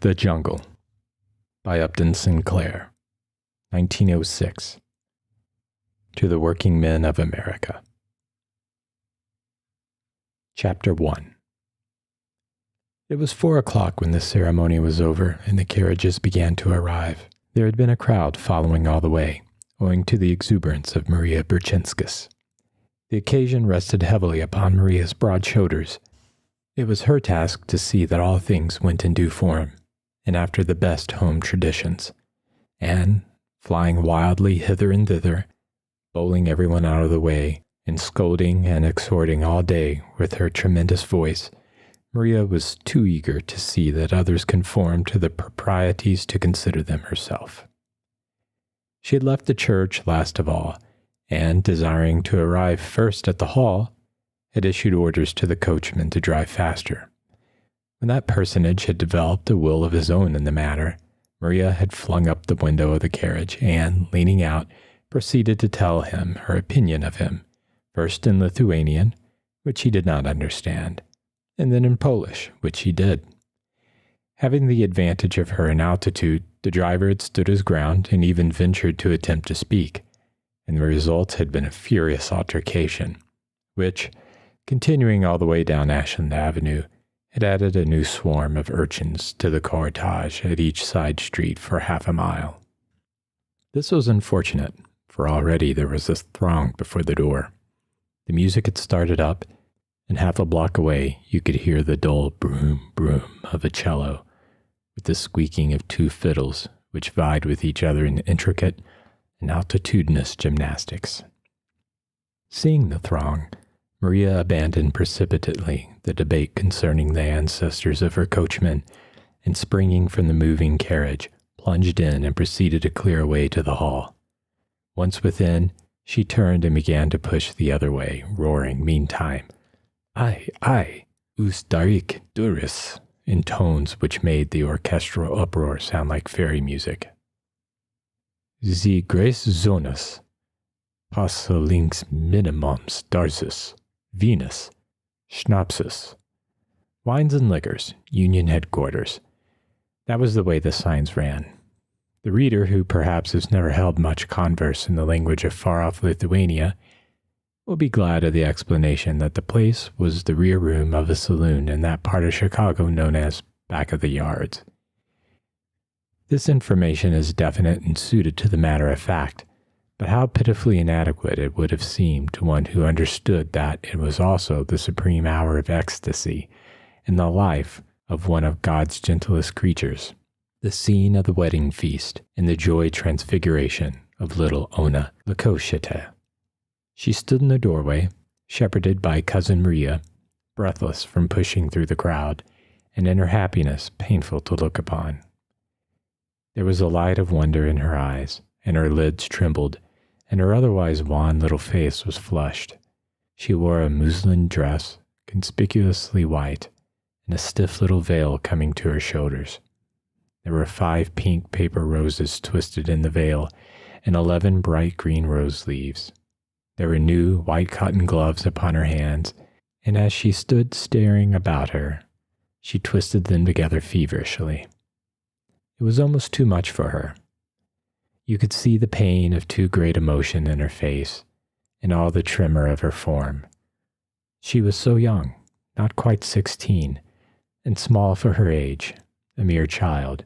The Jungle by Upton Sinclair, 1906. To the Working Men of America. Chapter 1. It was 4:00 when the ceremony was over and the carriages began to arrive. There had been a crowd following all the way, owing to the exuberance of Maria Berchinskis. The occasion rested heavily upon Maria's broad shoulders. It was her task to see that all things went in due form, and after the best home traditions, and, flying wildly hither and thither, bowling everyone out of the way, and scolding and exhorting all day with her tremendous voice, Maria was too eager to see that others conformed to the proprieties to consider them herself. She had left the church last of all, and, desiring to arrive first at the hall, had issued orders to the coachman to drive faster. When that personage had developed a will of his own in the matter, Maria had flung up the window of the carriage and, leaning out, proceeded to tell him her opinion of him, first in Lithuanian, which he did not understand, and then in Polish, which he did. Having the advantage of her in altitude, the driver had stood his ground and even ventured to attempt to speak, and the result had been a furious altercation, which, continuing all the way down Ashland Avenue, had added a new swarm of urchins to the cortege at each side street for half a mile. This was unfortunate, for already there was a throng before the door. The music had started up, and half a block away you could hear the dull broom of a cello, with the squeaking of two fiddles which vied with each other in intricate and altitudinous gymnastics. Seeing the throng, Maria abandoned precipitately the debate concerning the ancestors of her coachman, and springing from the moving carriage, plunged in and proceeded to clear a way to the hall. Once within, she turned and began to push the other way, roaring meantime, "Ai, Ustarik Duris," in tones which made the orchestral uproar sound like fairy music. "Sie Grace Zonas, Passa links minimums Darsus, Venus, Schnapsus, Wines and Liquors, Union Headquarters." That was the way the signs ran. The reader, who perhaps has never held much converse in the language of far-off Lithuania, will be glad of the explanation that the place was the rear room of a saloon in that part of Chicago known as Back of the Yards. This information is definite and suited to the matter of fact, but how pitifully inadequate it would have seemed to one who understood that it was also the supreme hour of ecstasy in the life of one of God's gentlest creatures, the scene of the wedding feast and the joy transfiguration of little Ona Lakoshete. She stood in the doorway, shepherded by Cousin Maria, breathless from pushing through the crowd, and in her happiness painful to look upon. There was a light of wonder in her eyes, and her lids trembled, and her otherwise wan little face was flushed. She wore a muslin dress, conspicuously white, and a stiff little veil coming to her shoulders. There were 5 pink paper roses twisted in the veil, and 11 bright green rose leaves. There were new white cotton gloves upon her hands, and as she stood staring about her, she twisted them together feverishly. It was almost too much for her. You could see the pain of too great emotion in her face, and all the tremor of her form. She was so young, not quite 16, and small for her age, a mere child.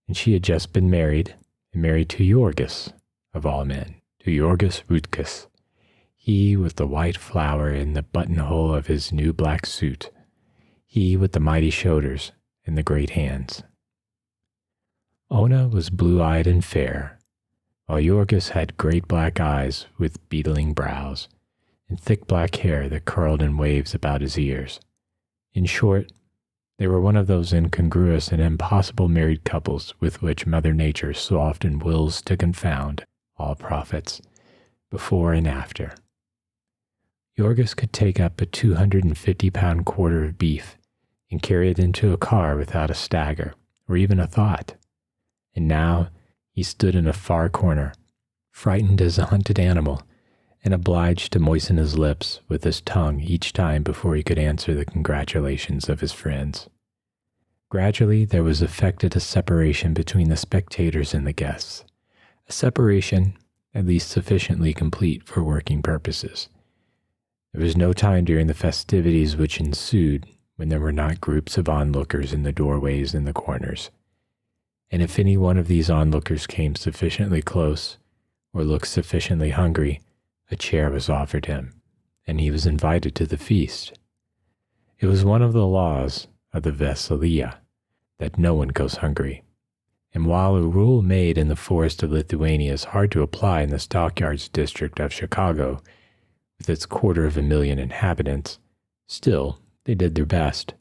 And she had just been married, and married to Jorgis, of all men, to Jorgis Rutkus, he with the white flower in the buttonhole of his new black suit, he with the mighty shoulders and the great hands. Ona was blue-eyed and fair, while Jorgis had great black eyes with beetling brows, and thick black hair that curled in waves about his ears. In short, they were one of those incongruous and impossible married couples with which Mother Nature so often wills to confound all prophets, before and after. Jorgis could take up a 250-pound quarter of beef and carry it into a car without a stagger or even a thought. And now he stood in a far corner, frightened as a hunted animal, and obliged to moisten his lips with his tongue each time before he could answer the congratulations of his friends. Gradually, there was effected a separation between the spectators and the guests, a separation at least sufficiently complete for working purposes. There was no time during the festivities which ensued when there were not groups of onlookers in the doorways and the corners. And if any one of these onlookers came sufficiently close or looked sufficiently hungry, a chair was offered him, and he was invited to the feast. It was one of the laws of the Veselia that no one goes hungry. And while a rule made in the forest of Lithuania is hard to apply in the stockyards district of Chicago, with its 250,000 inhabitants, still they did their best,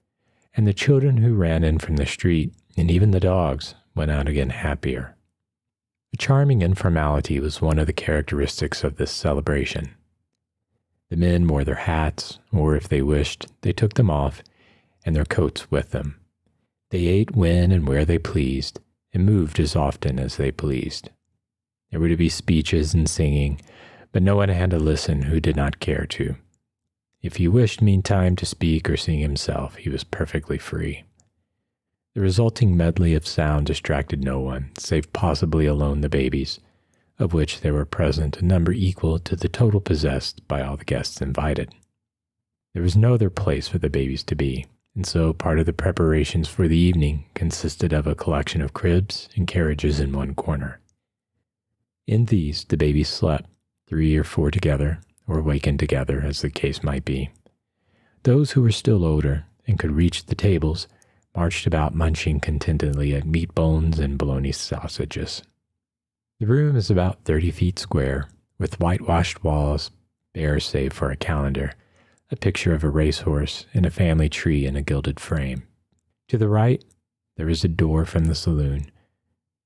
and the children who ran in from the street, and even the dogs, went out again happier. A charming informality was one of the characteristics of this celebration. The men wore their hats, or if they wished, they took them off, and their coats with them. They ate when and where they pleased, and moved as often as they pleased. There were to be speeches and singing, but no one had to listen who did not care to. If he wished meantime to speak or sing himself, he was perfectly free. The resulting medley of sound distracted no one, save possibly alone the babies, of which there were present a number equal to the total possessed by all the guests invited. There was no other place for the babies to be, and so part of the preparations for the evening consisted of a collection of cribs and carriages in one corner. In these the babies slept, 3 or 4 together, or wakened together as the case might be. Those who were still older and could reach the tables marched about munching contentedly at meat bones and bologna sausages. The room is about 30 feet square, with whitewashed walls, bare save for a calendar, a picture of a racehorse, and a family tree in a gilded frame. To the right, there is a door from the saloon,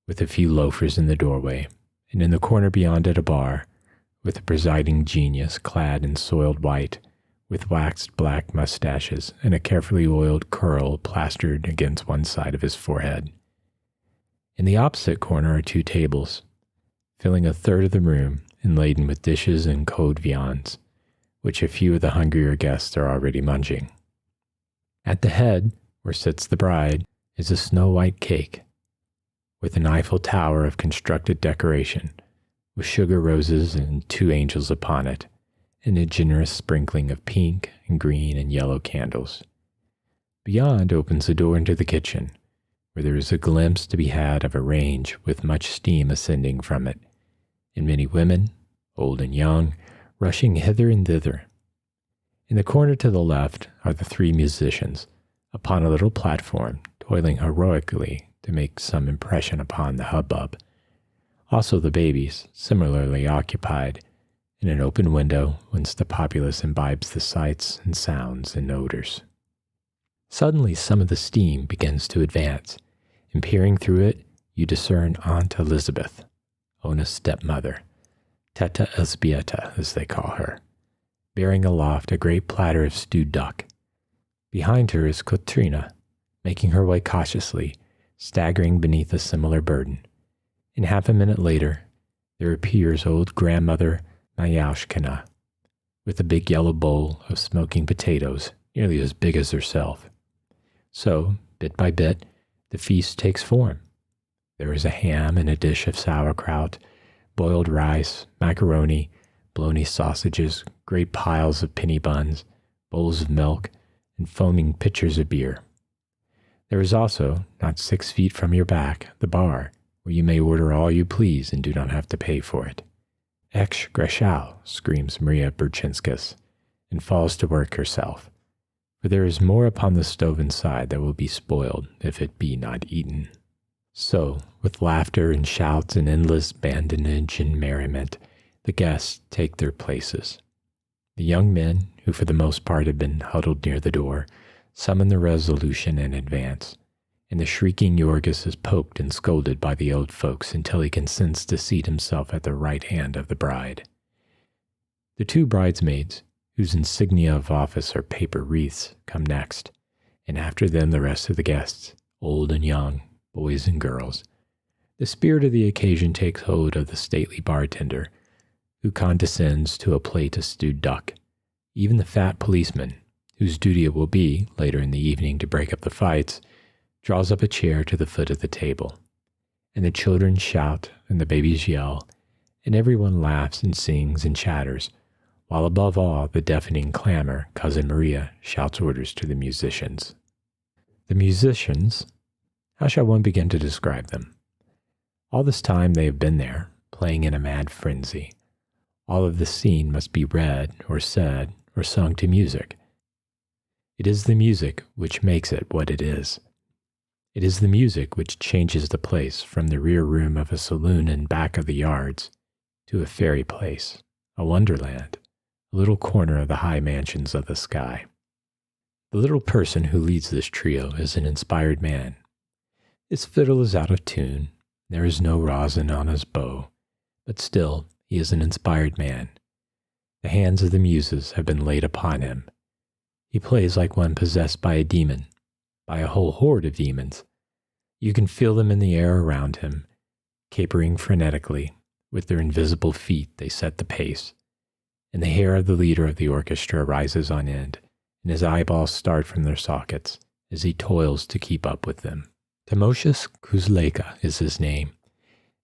with a few loafers in the doorway, and in the corner beyond it a bar, with a presiding genius clad in soiled white, with waxed black mustaches and a carefully oiled curl plastered against one side of his forehead. In the opposite corner are 2 tables, filling a third of the room and laden with dishes and cold viands, which a few of the hungrier guests are already munching. At the head, where sits the bride, is a snow-white cake, with an Eiffel Tower of constructed decoration, with sugar roses and 2 angels upon it, and a generous sprinkling of pink and green and yellow candles. Beyond opens a door into the kitchen, where there is a glimpse to be had of a range with much steam ascending from it, and many women, old and young, rushing hither and thither. In the corner to the left are the 3 musicians, upon a little platform, toiling heroically to make some impression upon the hubbub. Also the babies, similarly occupied, in an open window whence the populace imbibes the sights and sounds and odors. Suddenly some of the steam begins to advance, and peering through it, you discern Aunt Elizabeth, Ona's stepmother, Teta Elzbieta, as they call her, bearing aloft a great platter of stewed duck. Behind her is Katrina, making her way cautiously, staggering beneath a similar burden. And half a minute later, there appears old grandmother Nyaushkina, with a big yellow bowl of smoking potatoes, nearly as big as herself. So, bit by bit, the feast takes form. There is a ham and a dish of sauerkraut, boiled rice, macaroni, bologna sausages, great piles of penny buns, bowls of milk, and foaming pitchers of beer. There is also, not 6 feet from your back, the bar, where you may order all you please and do not have to pay for it. Ex Greshau, screams Maria Burchinskas, and falls to work herself, for there is more upon the stove inside that will be spoiled if it be not eaten. So, with laughter and shouts and endless badinage and merriment, the guests take their places. The young men, who for the most part have been huddled near the door, summon their resolution and advance, and the shrieking Yorgis is poked and scolded by the old folks until he consents to seat himself at the right hand of the bride. The 2 bridesmaids, whose insignia of office are paper wreaths, come next, and after them the rest of the guests, old and young, boys and girls. The spirit of the occasion takes hold of the stately bartender, who condescends to a plate of stewed duck. Even the fat policeman, whose duty it will be, later in the evening, to break up the fights, draws up a chair to the foot of the table, and the children shout and the babies yell, and everyone laughs and sings and chatters, while above all the deafening clamor, Cousin Maria shouts orders to the musicians. The musicians, how shall one begin to describe them? All this time they have been there, playing in a mad frenzy. All of the scene must be read or said or sung to music. It is the music which makes it what it is. It is the music which changes the place from the rear room of a saloon in back of the yards to a fairy place, a wonderland, a little corner of the high mansions of the sky. The little person who leads this trio is an inspired man. His fiddle is out of tune, there is no rosin on his bow, but still he is an inspired man. The hands of the muses have been laid upon him. He plays like one possessed by a demon, by a whole horde of demons. You can feel them in the air around him, capering frenetically. With their invisible feet they set the pace, and the hair of the leader of the orchestra rises on end, and his eyeballs start from their sockets as he toils to keep up with them. Timosius Kuzleka is his name,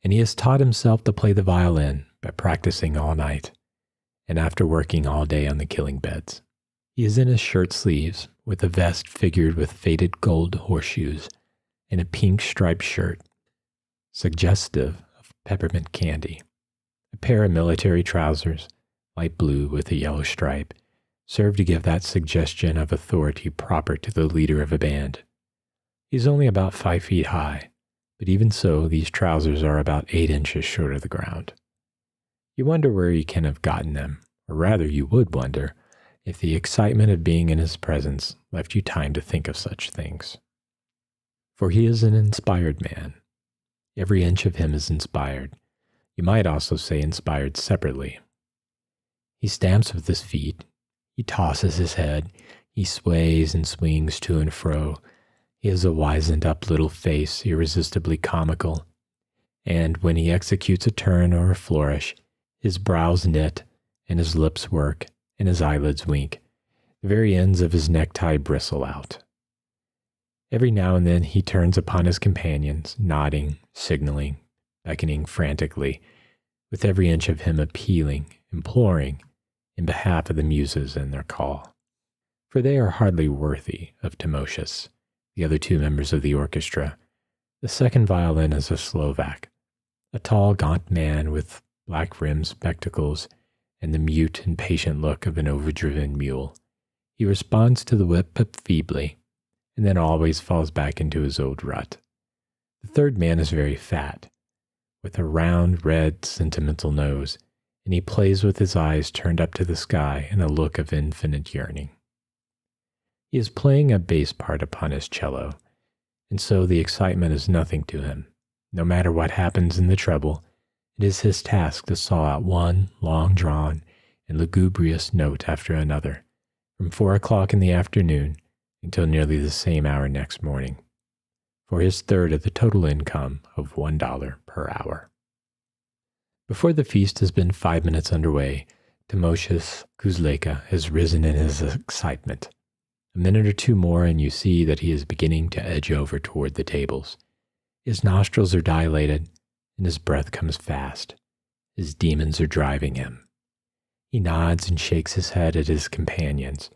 and he has taught himself to play the violin by practicing all night, and after working all day on the killing beds. He is in his shirt sleeves, with a vest figured with faded gold horseshoes, and a pink striped shirt, suggestive of peppermint candy. A pair of military trousers, light blue with a yellow stripe, serve to give that suggestion of authority proper to the leader of a band. He is only about 5 feet high, but even so, these trousers are about 8 inches short of the ground. You wonder where he can have gotten them, or rather you would wonder if the excitement of being in his presence left you time to think of such things. For he is an inspired man. Every inch of him is inspired. You might also say inspired separately. He stamps with his feet. He tosses his head. He sways and swings to and fro. He has a wizened-up little face, irresistibly comical, and when he executes a turn or a flourish, his brows knit, and his lips work, and his eyelids wink. The very ends of his necktie bristle out. Every now and then he turns upon his companions, nodding, signaling, beckoning frantically, with every inch of him appealing, imploring, in behalf of the muses and their call. For they are hardly worthy of Timosius, the other 2 members of the orchestra. The second violin is a Slovak, a tall, gaunt man with black-rimmed spectacles and the mute and patient look of an overdriven mule. He responds to the whip but feebly, and then always falls back into his old rut. The third man is very fat, with a round, red, sentimental nose, and he plays with his eyes turned up to the sky and a look of infinite yearning. He is playing a bass part upon his cello, and so the excitement is nothing to him. No matter what happens in the treble, it is his task to saw out one long-drawn and lugubrious note after another, from 4 o'clock in the afternoon until nearly the same hour next morning, for his third of the total income of $1 per hour. Before the feast has been 5 minutes underway, Timosius Kuzleka has risen in his excitement. A minute or 2 more and you see that he is beginning to edge over toward the tables. His nostrils are dilated and his breath comes fast. His demons are driving him. He nods and shakes his head at his companions,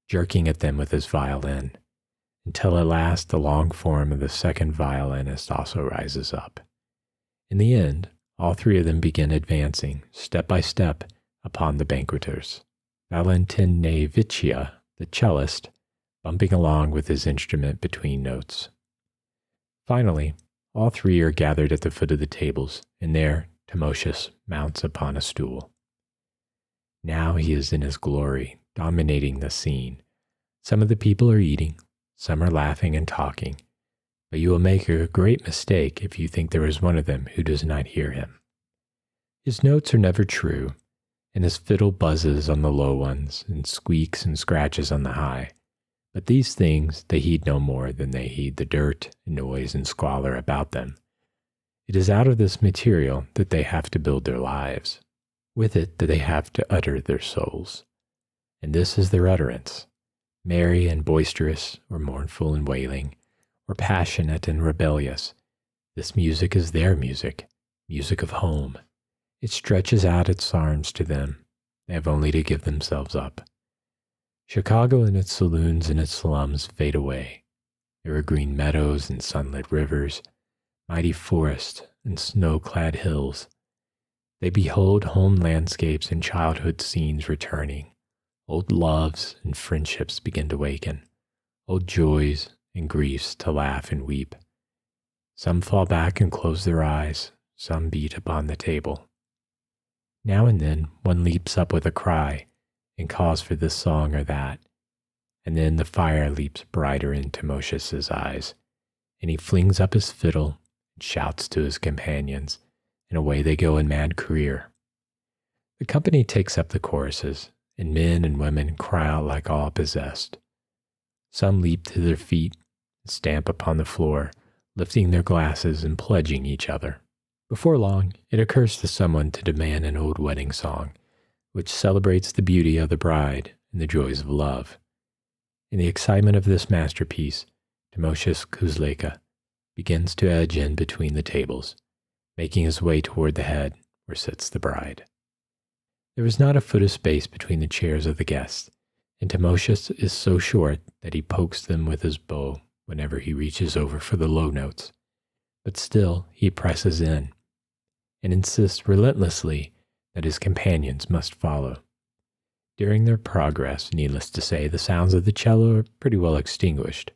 jerking at them with his violin, until at last the long form of the second violinist also rises up. In the end, all 3 of them begin advancing, step by step, upon the banqueters. Valentinevitchia, the cellist, bumping along with his instrument between notes. Finally, all 3 are gathered at the foot of the tables, and there Timosius mounts upon a stool. Now he is in his glory, dominating the scene. Some of the people are eating, some are laughing and talking, but you will make a great mistake if you think there is one of them who does not hear him. His notes are never true, and his fiddle buzzes on the low ones and squeaks and scratches on the high. But these things they heed no more than they heed the dirt, noise, and squalor about them. It is out of this material that they have to build their lives. With it that they have to utter their souls. And this is their utterance, merry and boisterous, or mournful and wailing, or passionate and rebellious. This music is their music, music of home. It stretches out its arms to them. They have only to give themselves up. Chicago and its saloons and its slums fade away. There are green meadows and sunlit rivers, mighty forests and snow-clad hills. They behold home landscapes and childhood scenes returning. Old loves and friendships begin to waken. Old joys and griefs to laugh and weep. Some fall back and close their eyes. Some beat upon the table. Now and then one leaps up with a cry and calls for this song or that. And then the fire leaps brighter into Moshe's eyes, and he flings up his fiddle and shouts to his companions, and away they go in mad career. The company takes up the choruses, and men and women cry out like all possessed. Some leap to their feet and stamp upon the floor, lifting their glasses and pledging each other. Before long, it occurs to someone to demand an old wedding song, which celebrates the beauty of the bride and the joys of love. In the excitement of this masterpiece, Timoshes Kuzleka begins to edge in between the tables, making his way toward the head where sits the bride. There is not a foot of space between the chairs of the guests, and Timoshes is so short that he pokes them with his bow whenever he reaches over for the low notes. But still he presses in, and insists relentlessly that his companions must follow. During their progress, needless to say, the sounds of the cello are pretty well extinguished.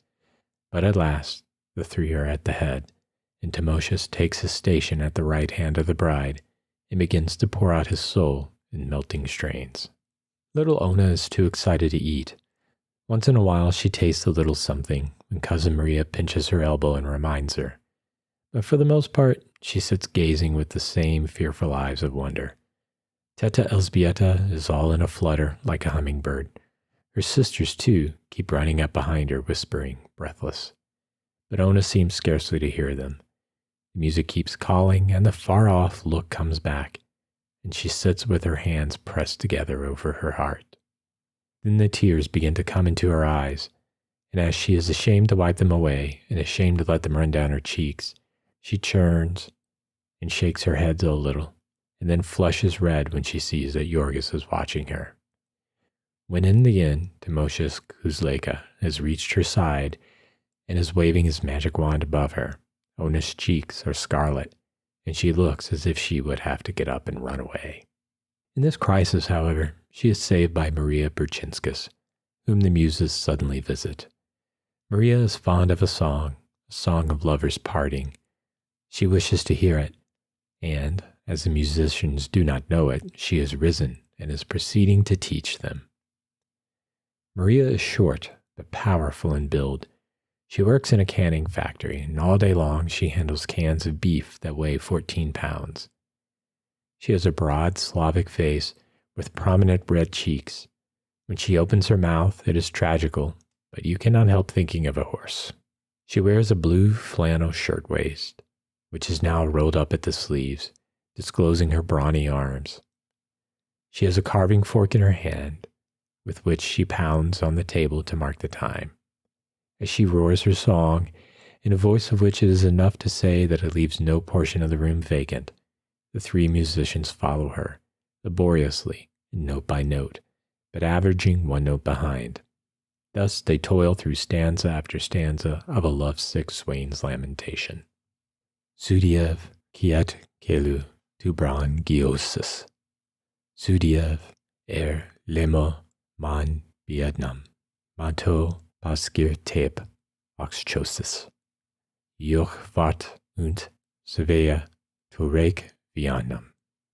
But at last, the three are at the head, and Timoshes takes his station at the right hand of the bride and begins to pour out his soul in melting strains. Little Ona is too excited to eat. Once in a while, she tastes a little something when Cousin Maria pinches her elbow and reminds her. But for the most part, she sits gazing with the same fearful eyes of wonder. Teta Elzbieta is all in a flutter like a hummingbird. Her sisters, too, keep running up behind her, whispering, breathless. But Ona seems scarcely to hear them. The music keeps calling, and the far-off look comes back, and she sits with her hands pressed together over her heart. Then the tears begin to come into her eyes, and as she is ashamed to wipe them away and ashamed to let them run down her cheeks, she churns and shakes her head a little, and then flushes red when she sees that Yorgos is watching her. When in the end Timoshes Kuzleka has reached her side and is waving his magic wand above her, Ona's cheeks are scarlet, and she looks as if she would have to get up and run away. In this crisis, however, she is saved by Maria Burchinskas, whom the muses suddenly visit. Maria is fond of a song of lovers parting. She wishes to hear it, and, as the musicians do not know it, she has risen and is proceeding to teach them. Maria is short, but powerful in build. She works in a canning factory, and all day long she handles cans of beef that weigh 14 pounds. She has a broad Slavic face with prominent red cheeks. When she opens her mouth, it is tragical, but you cannot help thinking of a horse. She wears a blue flannel shirtwaist, which is now rolled up at the sleeves, disclosing her brawny arms. She has a carving fork in her hand, with which she pounds on the table to mark the time. As she roars her song, in a voice of which it is enough to say that it leaves no portion of the room vacant, the three musicians follow her, laboriously, note by note, but averaging one note behind. Thus they toil through stanza after stanza of a lovesick swain's lamentation. Sudiev kiet kelu tu bran giosis. Sudiev lemo man biednam. Mato paskir teb oxchosis. Joch vart und sevea turek vianam.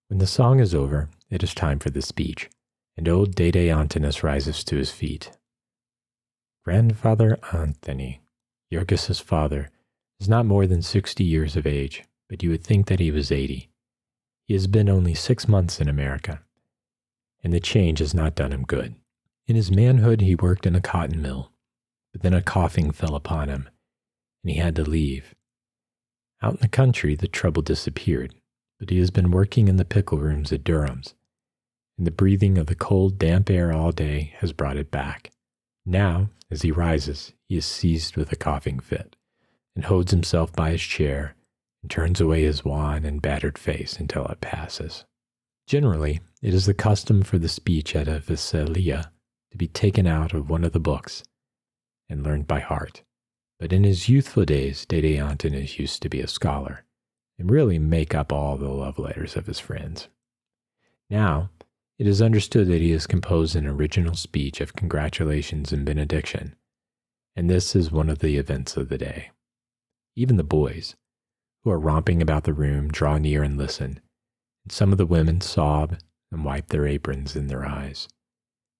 When the song is over, it is time for the speech, and old Dede Antinous rises to his feet. Grandfather Anthony, Yorgos's father, is not more than 60 years of age, but you would think that he was 80. He has been only 6 months in America, and the change has not done him good. In his manhood, he worked in a cotton mill, but then a coughing fell upon him, and he had to leave. Out in the country, the trouble disappeared, but he has been working in the pickle rooms at Durham's, and the breathing of the cold, damp air all day has brought it back. Now, as he rises, he is seized with a coughing fit, and holds himself by his chair and turns away his wan and battered face until it passes. Generally, it is the custom for the speech at a Veselia to be taken out of one of the books and learned by heart. But in his youthful days, Dede Antinous used to be a scholar and really make up all the love letters of his friends. Now, it is understood that he has composed an original speech of congratulations and benediction, and this is one of the events of the day. Even the boys, who are romping about the room, draw near and listen, and some of the women sob and wipe their aprons in their eyes.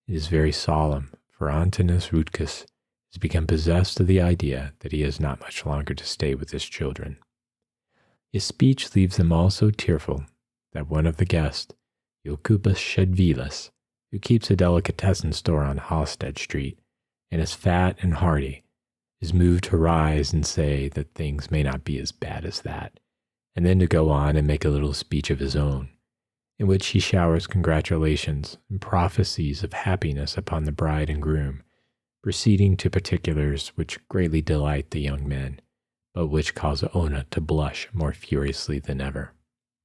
It is very solemn, for Antinous Rudkus has become possessed of the idea that he has not much longer to stay with his children. His speech leaves them all so tearful that one of the guests, Jokubas Shedvilas, who keeps a delicatessen store on Halstead Street and is fat and hearty, is moved to rise and say that things may not be as bad as that, and then to go on and make a little speech of his own, in which he showers congratulations and prophecies of happiness upon the bride and groom, proceeding to particulars which greatly delight the young men, but which cause Ona to blush more furiously than ever.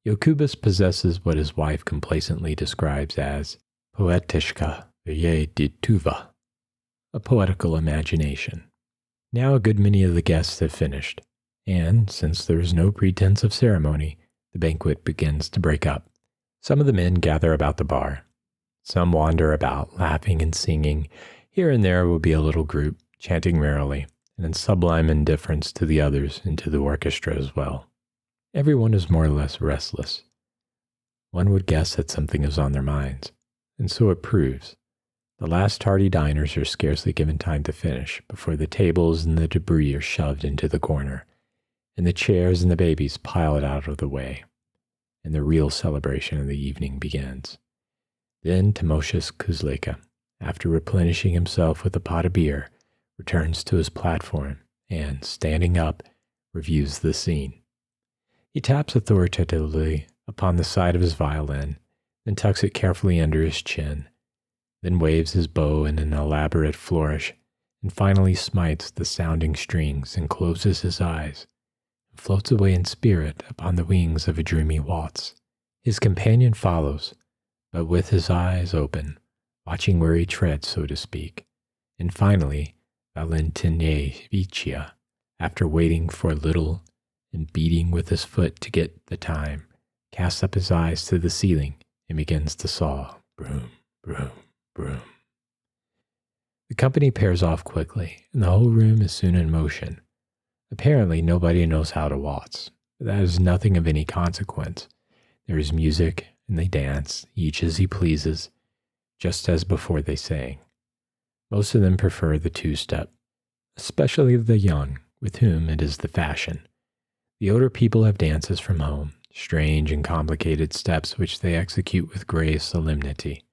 Jokubas possesses what his wife complacently describes as poetischka vejedituva, a poetical imagination. Now a good many of the guests have finished, and since there is no pretense of ceremony, the banquet begins to break up. Some of the men gather about the bar. Some wander about, laughing and singing. Here and there will be a little group, chanting merrily, and in sublime indifference to the others and to the orchestra as well. Everyone is more or less restless. One would guess that something is on their minds, and so it proves. The last tardy diners are scarcely given time to finish before the tables and the debris are shoved into the corner, and the chairs and the babies piled out of the way, and the real celebration of the evening begins. Then Timosius Kuzleka, after replenishing himself with a pot of beer, returns to his platform and, standing up, reviews the scene. He taps authoritatively upon the side of his violin, then tucks it carefully under his chin, then waves his bow in an elaborate flourish, and finally smites the sounding strings and closes his eyes, and floats away in spirit upon the wings of a dreamy waltz. His companion follows, but with his eyes open, watching where he treads, so to speak, and finally Valentinieviccia, after waiting for a little and beating with his foot to get the time, casts up his eyes to the ceiling and begins to saw, broom, broom, broom. The company pairs off quickly, and the whole room is soon in motion. Apparently nobody knows how to waltz, but that is nothing of any consequence. There is music, and they dance, each as he pleases, just as before they sang. Most of them prefer the two-step, especially the young, with whom it is the fashion. The older people have dances from home, strange and complicated steps which they execute with grave solemnity.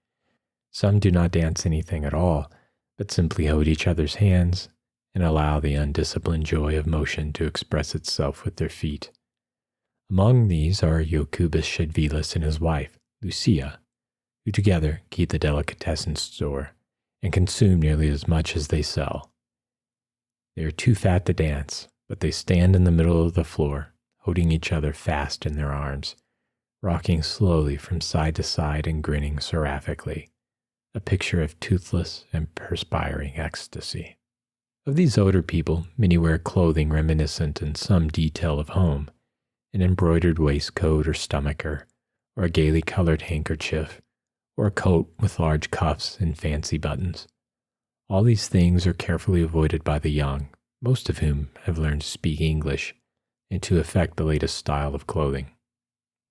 Some do not dance anything at all, but simply hold each other's hands and allow the undisciplined joy of motion to express itself with their feet. Among these are Jokubas Shedvilas and his wife, Lucia, who together keep the delicatessen store and consume nearly as much as they sell. They are too fat to dance, but they stand in the middle of the floor, holding each other fast in their arms, rocking slowly from side to side and grinning seraphically, a picture of toothless and perspiring ecstasy. Of these older people, many wear clothing reminiscent in some detail of home, an embroidered waistcoat or stomacher, or a gaily colored handkerchief, or a coat with large cuffs and fancy buttons. All these things are carefully avoided by the young, most of whom have learned to speak English and to affect the latest style of clothing.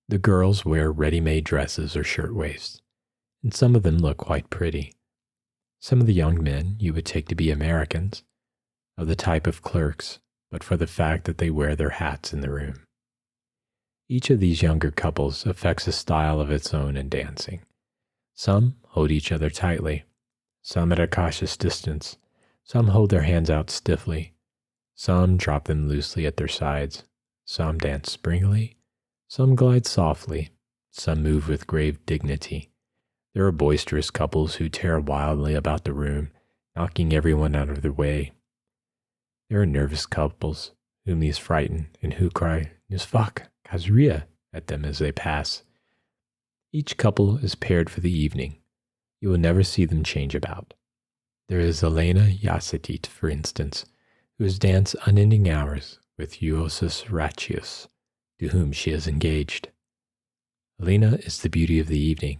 The girls wear ready-made dresses or shirtwaists, and some of them look quite pretty. Some of the young men you would take to be Americans, of the type of clerks, but for the fact that they wear their hats in the room. Each of these younger couples affects a style of its own in dancing. Some hold each other tightly, some at a cautious distance, some hold their hands out stiffly, some drop them loosely at their sides, some dance springily, some glide softly, some move with grave dignity. There are boisterous couples who tear wildly about the room, knocking everyone out of their way. There are nervous couples whom these frighten and who cry Nusfak, Kazria at them as they pass. Each couple is paired for the evening. You will never see them change about. There is Elena Yacetit, for instance, who has danced unending hours with Euosus Ratius, to whom she is engaged. Elena is the beauty of the evening,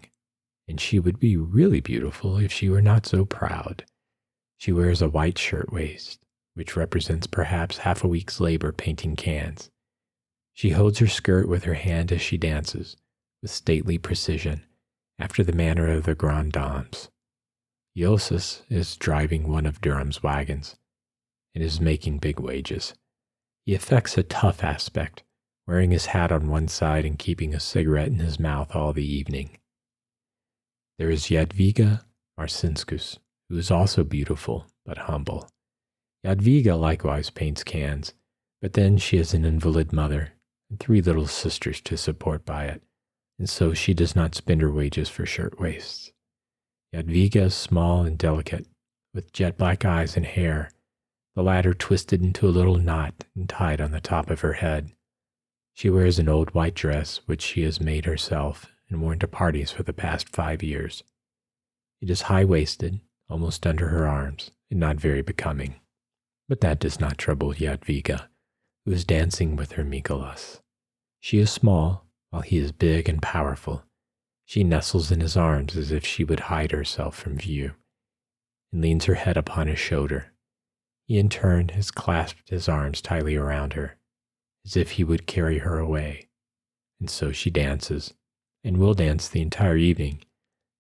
and she would be really beautiful if she were not so proud. She wears a white shirtwaist, which represents perhaps half a week's labor painting cans. She holds her skirt with her hand as she dances, with stately precision, after the manner of the Grand Dames. Euosus is driving one of Durham's wagons, and is making big wages. He affects a tough aspect, wearing his hat on one side and keeping a cigarette in his mouth all the evening. There is Jadwiga Marcinskus, who is also beautiful but humble. Jadwiga likewise paints cans, but then she is an invalid mother and 3 little sisters to support by it, and so she does not spend her wages for shirtwaists. Jadwiga is small and delicate, with jet black eyes and hair, the latter twisted into a little knot and tied on the top of her head. She wears an old white dress which she has made herself and worn to parties for the past 5 years. It is high-waisted, almost under her arms, and not very becoming. But that does not trouble Jadwiga, who is dancing with her Mikolas. She is small, while he is big and powerful. She nestles in his arms as if she would hide herself from view, and leans her head upon his shoulder. He in turn has clasped his arms tightly around her, as if he would carry her away. And so she dances, and will dance the entire evening,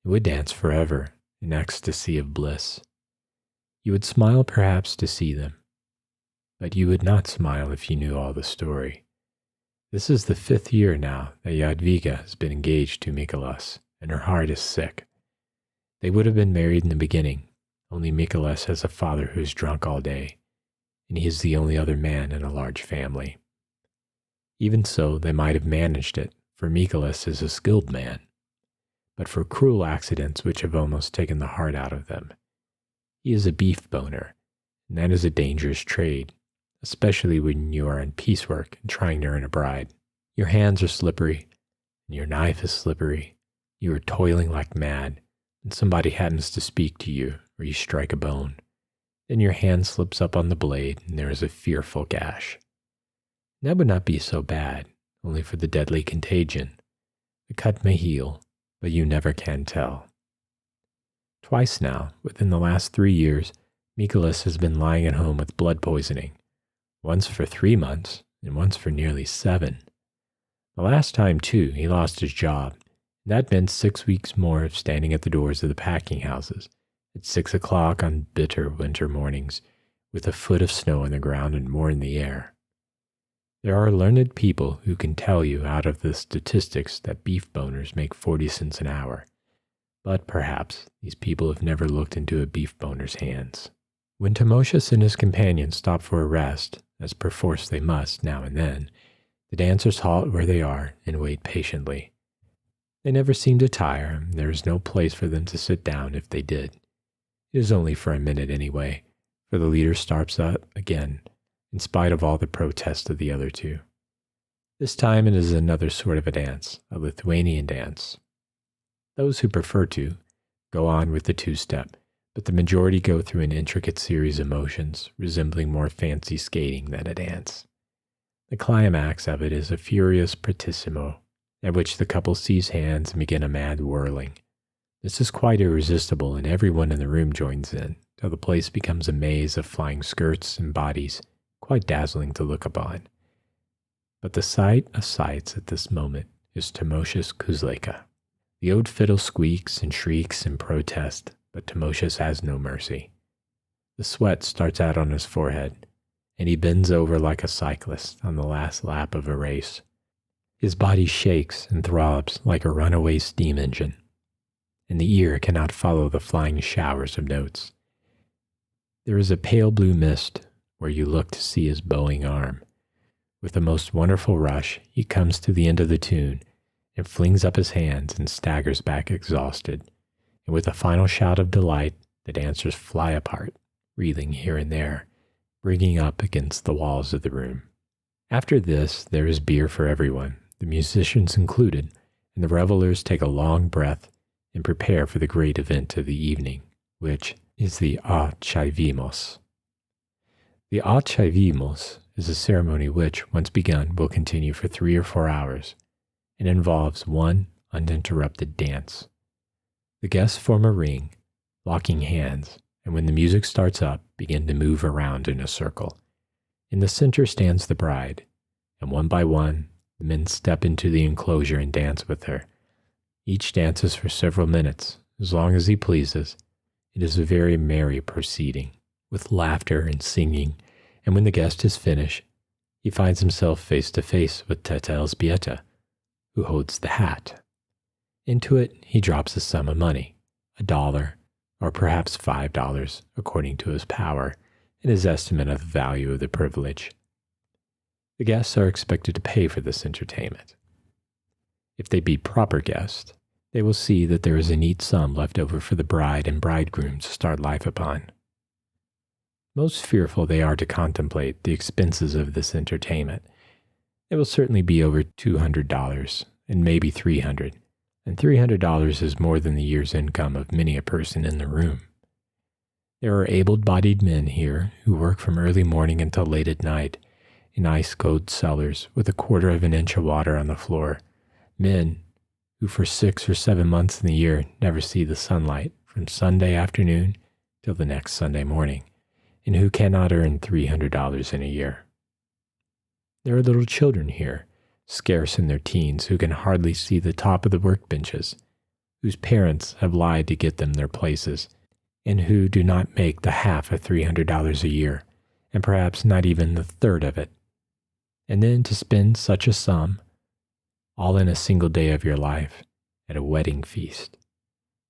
and would dance forever, in ecstasy of bliss. You would smile perhaps to see them, but you would not smile if you knew all the story. This is the 5th year now that Jadwiga has been engaged to Mikolas, and her heart is sick. They would have been married in the beginning, only Mikolas has a father who is drunk all day, and he is the only other man in a large family. Even so, they might have managed it, for Mikolas is a skilled man, but for cruel accidents which have almost taken the heart out of them. He is a beef boner, and that is a dangerous trade, especially when you are in piecework and trying to earn a bride. Your hands are slippery, and your knife is slippery. You are toiling like mad, and somebody happens to speak to you, or you strike a bone. Then your hand slips up on the blade, and there is a fearful gash. That would not be so bad, only for the deadly contagion. The cut may heal, but you never can tell. Twice now, within the last 3 years, Mikolas has been lying at home with blood poisoning, once for 3 months and once for nearly 7. The last time, too, he lost his job, and that meant 6 weeks more of standing at the doors of the packing houses at 6 o'clock on bitter winter mornings, with a foot of snow on the ground and more in the air. There are learned people who can tell you out of the statistics that beef boners make 40 cents an hour, but perhaps these people have never looked into a beef boner's hands. When Timosius and his companions stop for a rest, as perforce they must now and then, the dancers halt where they are and wait patiently. They never seem to tire, and there is no place for them to sit down if they did. It is only for a minute anyway, for the leader starts up again, in spite of all the protests of the other 2. This time it is another sort of a dance, a Lithuanian dance. Those who prefer to go on with the 2-step, but the majority go through an intricate series of motions, resembling more fancy skating than a dance. The climax of it is a furious partissimo, at which the couple seize hands and begin a mad whirling. This is quite irresistible, and everyone in the room joins in, till the place becomes a maze of flying skirts and bodies, quite dazzling to look upon. But the sight of sights at this moment is Timosius Kuzleka. The old fiddle squeaks and shrieks and protests, but Timosius has no mercy. The sweat starts out on his forehead, and he bends over like a cyclist on the last lap of a race. His body shakes and throbs like a runaway steam engine, and the ear cannot follow the flying showers of notes. There is a pale blue mist where you look to see his bowing arm. With a most wonderful rush, he comes to the end of the tune and flings up his hands and staggers back exhausted. And with a final shout of delight, the dancers fly apart, reeling here and there, bringing up against the walls of the room. After this, there is beer for everyone, the musicians included, and the revelers take a long breath and prepare for the great event of the evening, which is the A Chaivimos. The A Chaivimos is a ceremony which, once begun, will continue for 3 or 4 hours, and involves one uninterrupted dance. The guests form a ring, locking hands, and when the music starts up, begin to move around in a circle. In the center stands the bride, and one by one, the men step into the enclosure and dance with her. Each dances for several minutes, as long as he pleases. It is a very merry proceeding, with laughter and singing, and when the guest is finished, he finds himself face to face with Teta Elzbieta, who holds the hat. Into it, he drops a sum of money, $1, or perhaps $5, according to his power and his estimate of the value of the privilege. The guests are expected to pay for this entertainment. If they be proper guests, they will see that there is a neat sum left over for the bride and bridegroom to start life upon. Most fearful they are to contemplate the expenses of this entertainment. It will certainly be over $200, and maybe $300, and $300 is more than the year's income of many a person in the room. There are able-bodied men here who work from early morning until late at night in ice-cold cellars with 1/4 of an inch of water on the floor, men who for 6 or 7 months in the year never see the sunlight from Sunday afternoon till the next Sunday morning, and who cannot earn $300 in a year. There are little children here, scarce in their teens, who can hardly see the top of the workbenches, whose parents have lied to get them their places, and who do not make the half of $300 a year, and perhaps not even the third of it. And then to spend such a sum, all in a single day of your life, at a wedding feast.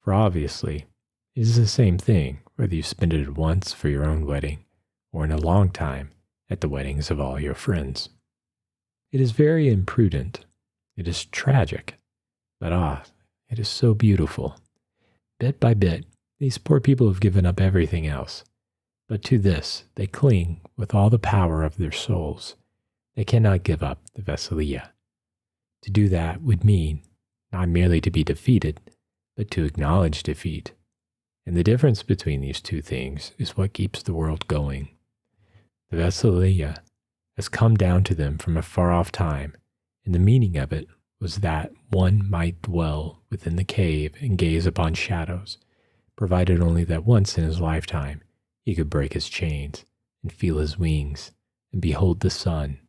For obviously, it is the same thing whether you spend it once for your own wedding, or in a long time at the weddings of all your friends. It is very imprudent, it is tragic, but it is so beautiful. Bit by bit, these poor people have given up everything else, but to this they cling with all the power of their souls. They cannot give up the Veselija. To do that would mean not merely to be defeated, but to acknowledge defeat. And the difference between these two things is what keeps the world going. The Veselija has come down to them from a far-off time, and the meaning of it was that one might dwell within the cave and gaze upon shadows, provided only that once in his lifetime he could break his chains and feel his wings and behold the sun.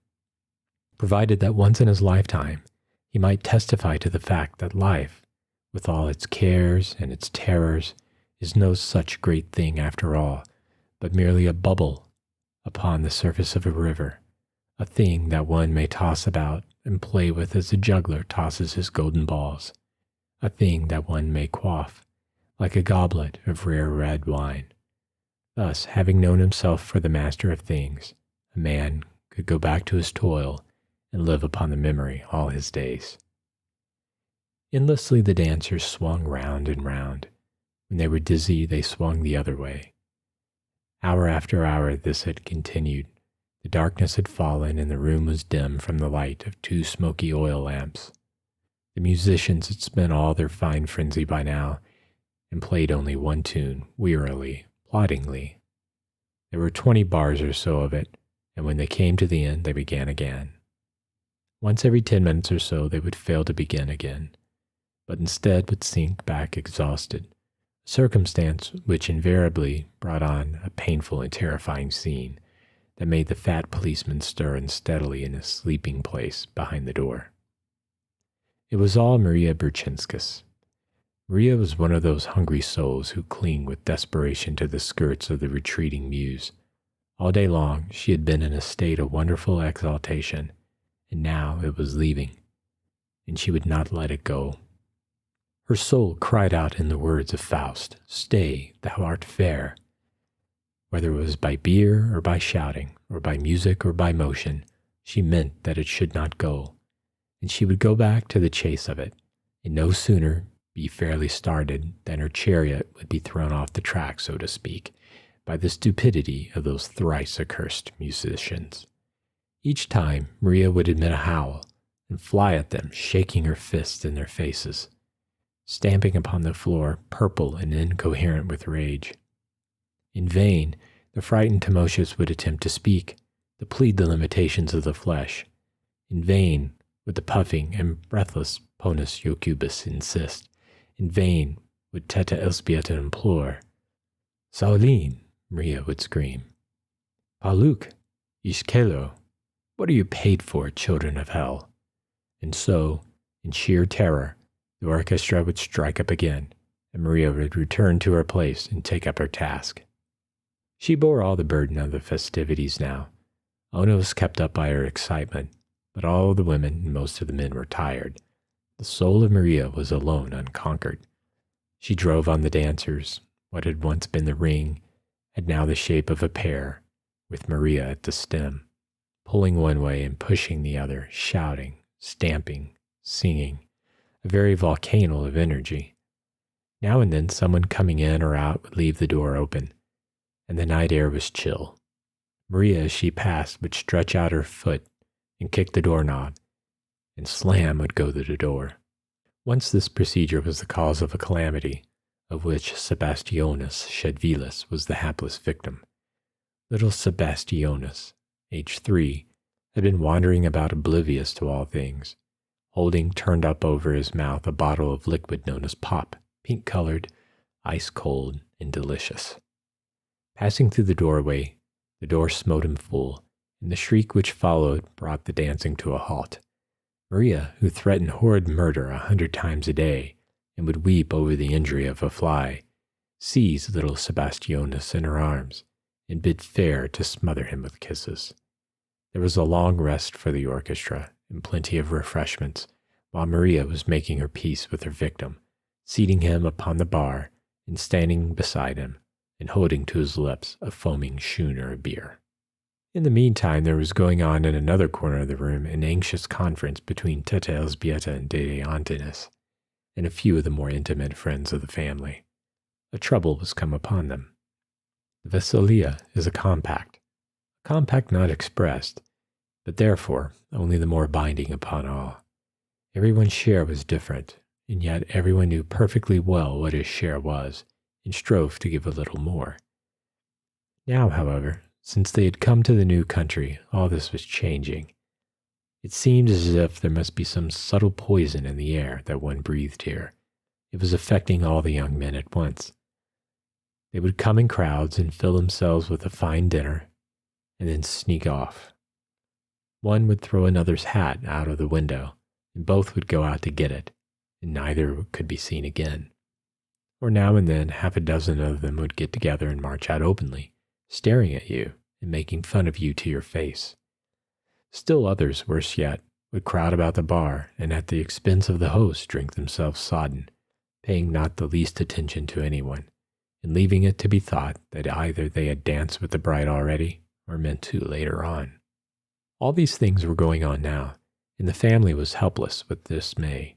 Provided that once in his lifetime he might testify to the fact that life, with all its cares and its terrors, is no such great thing after all, but merely a bubble upon the surface of a river, a thing that one may toss about and play with as a juggler tosses his golden balls, a thing that one may quaff like a goblet of rare red wine. Thus, having known himself for the master of things, a man could go back to his toil and live upon the memory all his days. Endlessly the dancers swung round and round. When they were dizzy, they swung the other way. Hour after hour this had continued. The darkness had fallen and the room was dim from the light of 2 smoky oil lamps. The musicians had spent all their fine frenzy by now and played only one tune, wearily, ploddingly. There were 20 bars or so of it, and when they came to the end, they began again. Once every 10 minutes or so, they would fail to begin again, but instead would sink back exhausted, a circumstance which invariably brought on a painful and terrifying scene that made the fat policeman stir unsteadily in his sleeping place behind the door. It was all Maria Berchinskas. Maria was one of those hungry souls who cling with desperation to the skirts of the retreating muse. All day long she had been in a state of wonderful exaltation, and now it was leaving, and she would not let it go. Her soul cried out in the words of Faust, "Stay, thou art fair." Whether it was by beer or by shouting, or by music or by motion, she meant that it should not go, and she would go back to the chase of it, and no sooner be fairly started than her chariot would be thrown off the track, so to speak, by the stupidity of those thrice accursed musicians. Each time, Maria would emit a howl and fly at them, shaking her fists in their faces, stamping upon the floor, purple and incoherent with rage. In vain, the frightened Timosius would attempt to speak, to plead the limitations of the flesh. In vain would the puffing and breathless Ponus Jocubus insist. In vain would Teta Elzbieta implore. Saulin, Maria would scream. Paluk, Ishkelo, what are you paid for, children of hell? And so, in sheer terror, the orchestra would strike up again, and Maria would return to her place and take up her task. She bore all the burden of the festivities now. Ona was kept up by her excitement, but all the women and most of the men were tired. The soul of Maria was alone unconquered. She drove on the dancers. What had once been the ring had now the shape of a pear, with Maria at the stem, pulling one way and pushing the other, shouting, stamping, singing, a very volcano of energy. Now and then someone coming in or out would leave the door open, and the night air was chill. Maria, as she passed, would stretch out her foot and kick the doorknob, and slam would go the door. Once this procedure was the cause of a calamity, of which Sebastianus Shedvilas was the hapless victim. Little Sebastianus, aged 3, had been wandering about oblivious to all things, holding turned up over his mouth a bottle of liquid known as pop, pink-colored, ice-cold, and delicious. Passing through the doorway, the door smote him full, and the shriek which followed brought the dancing to a halt. Maria, who threatened horrid murder 100 times a day, and would weep over the injury of a fly, seized little Sebastianus in her arms, and bid fair to smother him with kisses. There was a long rest for the orchestra, and plenty of refreshments, while Maria was making her peace with her victim, seating him upon the bar, and standing beside him, and holding to his lips a foaming schooner of beer. In the meantime, there was going on in another corner of the room an anxious conference between Teta Elzbieta and Dede Antinous, and a few of the more intimate friends of the family. A trouble was come upon them. The Vasilia is a compact not expressed, but therefore only the more binding upon all. Everyone's share was different, and yet everyone knew perfectly well what his share was, and strove to give a little more. Now, however, since they had come to the new country, all this was changing. It seemed as if there must be some subtle poison in the air that one breathed here. It was affecting all the young men at once. They would come in crowds and fill themselves with a fine dinner, and then sneak off. One would throw another's hat out of the window, and both would go out to get it, and neither could be seen again. Or now and then 6 of them would get together and march out openly, staring at you and making fun of you to your face. Still others, worse yet, would crowd about the bar and at the expense of the host drink themselves sodden, paying not the least attention to anyone, and leaving it to be thought that either they had danced with the bride already or meant to later on. All these things were going on now, and the family was helpless with dismay.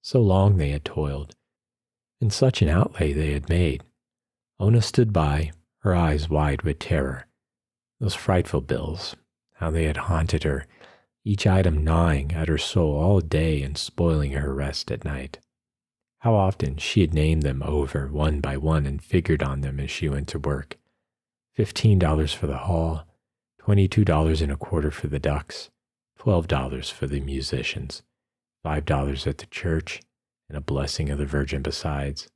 So long they had toiled, and such an outlay they had made. Ona stood by, her eyes wide with terror. Those frightful bills, how they had haunted her, each item gnawing at her soul all day and spoiling her rest at night. How often she had named them over one by one and figured on them as she went to work. $15 for the hall, $22.25 for the ducks, $12 for the musicians, $5 at the church, and a blessing of the Virgin besides,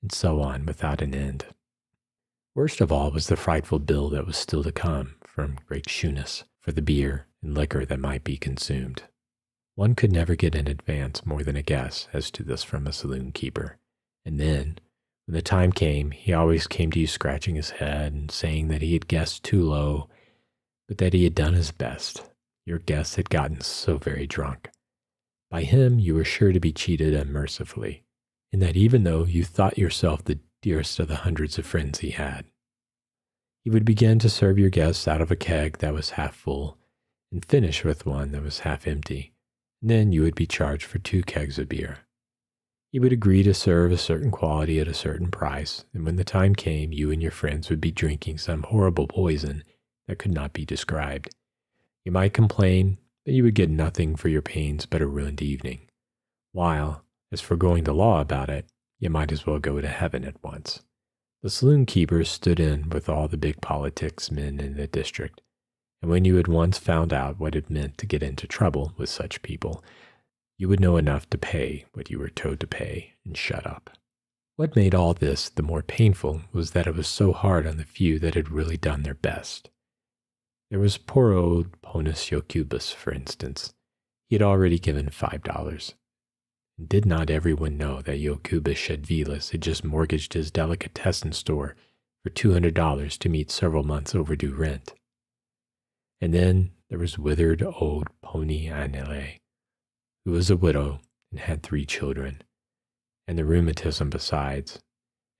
and so on without an end. Worst of all was the frightful bill that was still to come from Great Shunas for the beer and liquor that might be consumed. One could never get in advance more than a guess as to this from a saloon keeper, and then, when the time came, he always came to you scratching his head and saying that he had guessed too low, but that he had done his best. Your guest had gotten so very drunk. By him you were sure to be cheated unmercifully, and that even though you thought yourself the dearest of the hundreds of friends he had. He would begin to serve your guests out of a keg that was half full, and finish with one that was half empty, and then you would be charged for 2 kegs of beer. He would agree to serve a certain quality at a certain price, and when the time came, you and your friends would be drinking some horrible poison that could not be described. You might complain, but you would get nothing for your pains but a ruined evening. While, as for going to law about it, you might as well go to heaven at once. The saloon keepers stood in with all the big politics men in the district, and when you had once found out what it meant to get into trouble with such people, you would know enough to pay what you were told to pay and shut up. What made all this the more painful was that it was so hard on the few that had really done their best. There was poor old Ponus Jokubus, for instance. He had already given $5. Did not everyone know that Jokubus Shedvilas had just mortgaged his delicatessen store for $200 to meet several months' overdue rent? And then there was withered old Pony Anele, who was a widow and had 3 children, and the rheumatism besides,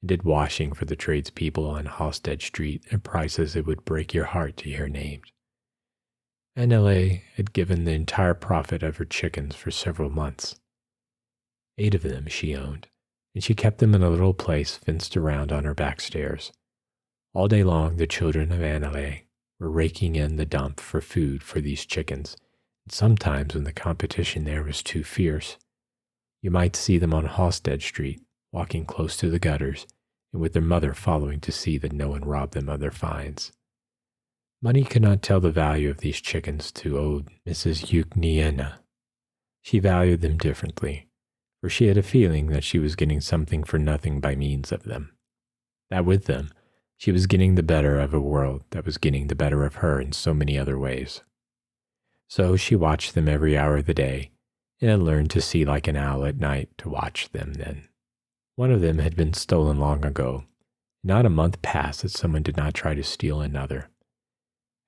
and did washing for the tradespeople on Halstead Street at prices it would break your heart to hear named. Anele had given the entire profit of her chickens for several months. 8 of them she owned, and she kept them in a little place fenced around on her back stairs. All day long the children of Anele were raking in the dump for food for these chickens, and sometimes when the competition there was too fierce, you might see them on Halstead Street, walking close to the gutters, and with their mother following to see that no one robbed them of their finds. Money could not tell the value of these chickens to old Mrs. Eugeniana. She valued them differently, for she had a feeling that she was getting something for nothing by means of them, that with them she was getting the better of a world that was getting the better of her in so many other ways. So she watched them every hour of the day, and had learned to see like an owl at night to watch them then. One of them had been stolen long ago. Not a month passed that someone did not try to steal another.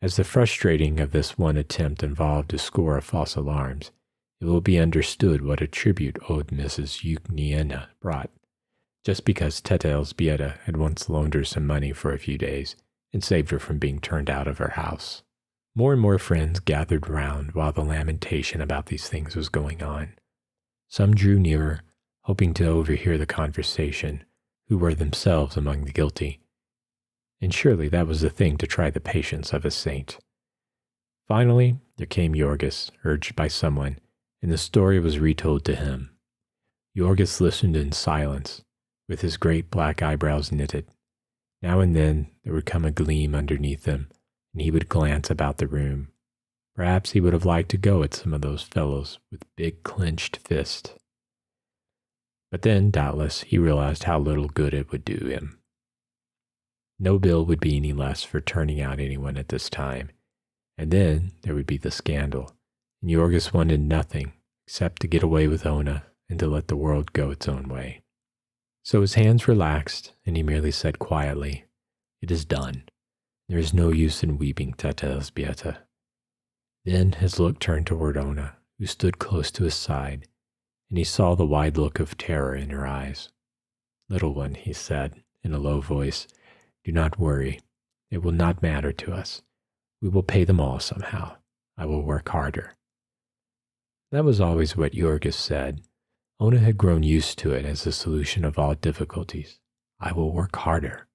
As the frustrating of this one attempt involved a score of false alarms, it will be understood what a tribute old Mrs. Eugeniana brought, just because Teta Elzbieta had once loaned her some money for a few days and saved her from being turned out of her house. More and more friends gathered round while the lamentation about these things was going on. Some drew nearer, hoping to overhear the conversation, who were themselves among the guilty. And surely that was the thing to try the patience of a saint. Finally, there came Jorgis, urged by someone, and the story was retold to him. Jorgis listened in silence, with his great black eyebrows knitted. Now and then there would come a gleam underneath them, and he would glance about the room. Perhaps he would have liked to go at some of those fellows with big clenched fists. But then, doubtless, he realized how little good it would do him. No bill would be any less for turning out anyone at this time, and then there would be the scandal, and Jorgis wanted nothing except to get away with Ona and to let the world go its own way. So his hands relaxed, and he merely said quietly, "It is done. There is no use in weeping, Teta Elzbieta." Then his look turned toward Ona, who stood close to his side, and he saw the wide look of terror in her eyes. "Little one," he said in a low voice, "do not worry. It will not matter to us. We will pay them all somehow. I will work harder." That was always what Jorgis said. Ona had grown used to it as the solution of all difficulties. "I will work harder."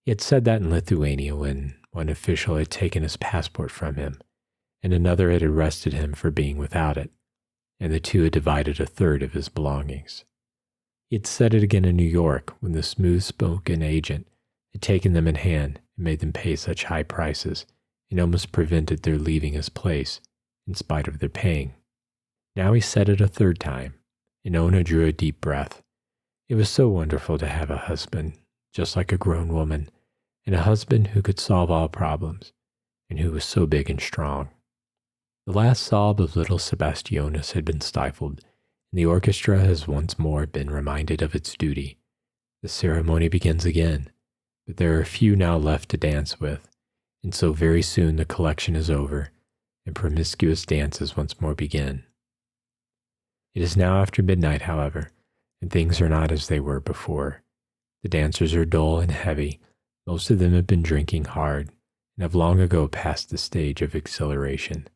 He had said that in Lithuania when one official had taken his passport from him, and another had arrested him for being without it, and the two had divided a third of his belongings. He had said it again in New York when the smooth-spoken agent had taken them in hand and made them pay such high prices and almost prevented their leaving his place in spite of their paying. Now he said it a third time, and Ona drew a deep breath. It was so wonderful to have a husband, just like a grown woman, and a husband who could solve all problems, and who was so big and strong. The last sob of little Sebastianus had been stifled, and the orchestra has once more been reminded of its duty. The ceremony begins again, but there are few now left to dance with, and so very soon the collection is over, and promiscuous dances once more begin. It is now after midnight, however, and things are not as they were before. The dancers are dull and heavy. Most of them have been drinking hard, and have long ago passed the stage of exhilaration.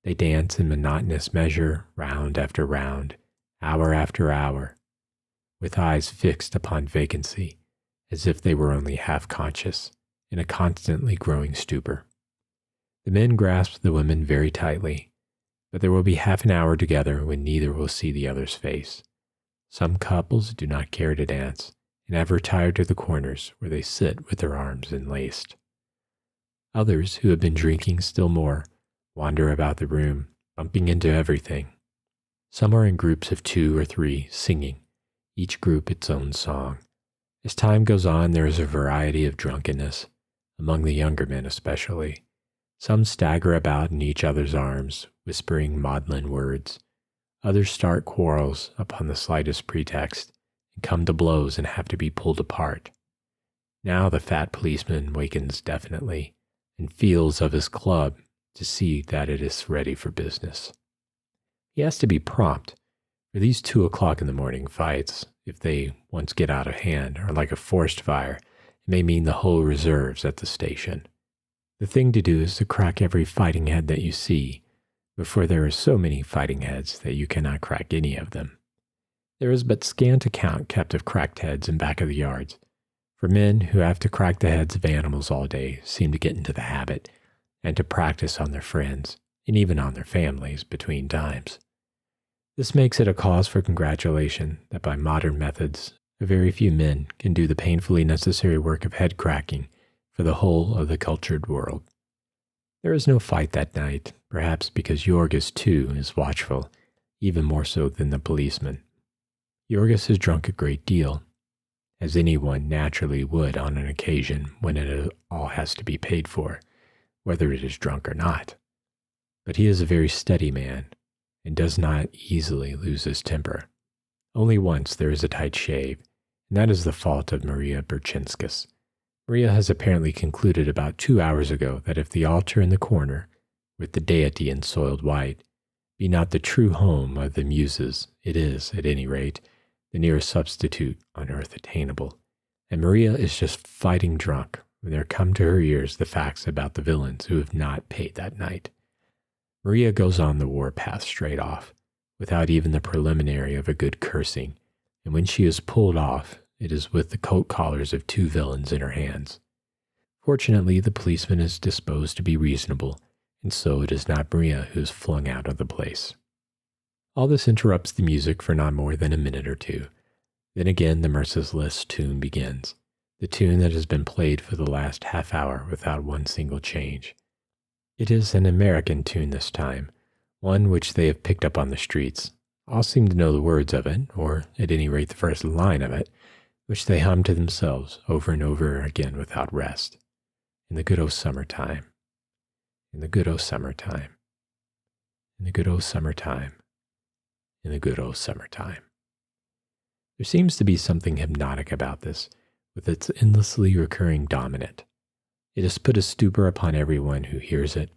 They dance in monotonous measure, round after round, hour after hour, with eyes fixed upon vacancy, as if they were only half conscious, in a constantly growing stupor. The men grasp the women very tightly, but there will be half an hour together when neither will see the other's face. Some couples do not care to dance and have retired to the corners where they sit with their arms enlaced. Others, who have been drinking still more, wander about the room, bumping into everything. Some are in groups of 2 or 3, singing, each group its own song. As time goes on, there is a variety of drunkenness, among the younger men especially. Some stagger about in each other's arms, whispering maudlin words. Others start quarrels upon the slightest pretext and come to blows and have to be pulled apart. Now the fat policeman wakens definitely and feels of his club to see that it is ready for business. He has to be prompt, for these 2 o'clock in the morning fights, if they once get out of hand, are like a forest fire. It may mean the whole reserves at the station. The thing to do is to crack every fighting head that you see, before there are so many fighting heads that you cannot crack any of them. There is but scant account kept of cracked heads in back of the yards, for men who have to crack the heads of animals all day seem to get into the habit, and to practice on their friends, and even on their families between times. This makes it a cause for congratulation that by modern methods, a very few men can do the painfully necessary work of head cracking for the whole of the cultured world. There is no fight that night, perhaps because Jorgis too is watchful, even more so than the policeman. Jorgis has drunk a great deal, as anyone naturally would on an occasion when it all has to be paid for, whether it is drunk or not. But he is a very steady man, and does not easily lose his temper. Only once there is a tight shave, and that is the fault of Maria Berchinskis. Maria has apparently concluded about 2 hours ago that if the altar in the corner, with the deity in soiled white, be not the true home of the muses, it is, at any rate, the nearest substitute on earth attainable, and Maria is just fighting drunk when there come to her ears the facts about the villains who have not paid that night. Maria goes on the war path straight off, without even the preliminary of a good cursing, and when she is pulled off, it is with the coat collars of 2 villains in her hands. Fortunately, the policeman is disposed to be reasonable, and so it is not Maria who is flung out of the place. All this interrupts the music for not more than a minute or 2. Then again the merciless tune begins, the tune that has been played for the last half hour without one single change. It is an American tune this time, one which they have picked up on the streets. All seem to know the words of it, or at any rate the first line of it, which they hum to themselves over and over again without rest. In the good old summertime, in the good old summertime, in the good old summertime, in the good old summertime. There seems to be something hypnotic about this, with its endlessly recurring dominant. It has put a stupor upon everyone who hears it,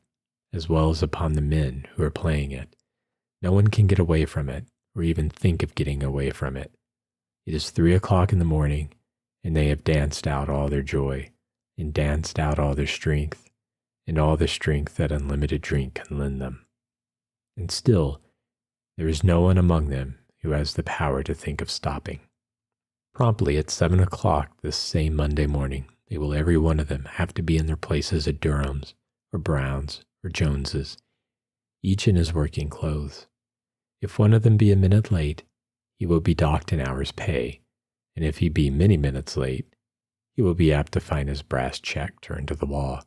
as well as upon the men who are playing it. No one can get away from it, or even think of getting away from it. It is 3 o'clock in the morning, and they have danced out all their joy, and danced out all their strength, and all the strength that unlimited drink can lend them. And still, there is no one among them who has the power to think of stopping. Promptly at 7 o'clock this same Monday morning, they will every one of them have to be in their places at Durham's, or Brown's, or Jones's, each in his working clothes. If one of them be a minute late, he will be docked an hour's pay, and if he be many minutes late, he will be apt to find his brass check turned to the wall,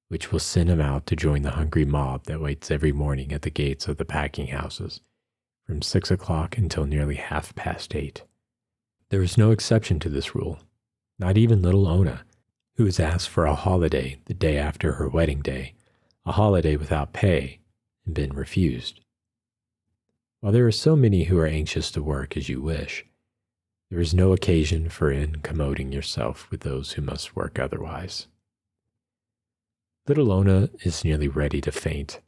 which will send him out to join the hungry mob that waits every morning at the gates of the packing houses, from 6 o'clock until nearly 8:30. There is no exception to this rule, not even little Ona, who has asked for a holiday the day after her wedding day, a holiday without pay, and been refused. While there are so many who are anxious to work as you wish, there is no occasion for incommoding yourself with those who must work otherwise. Little Ona is nearly ready to faint,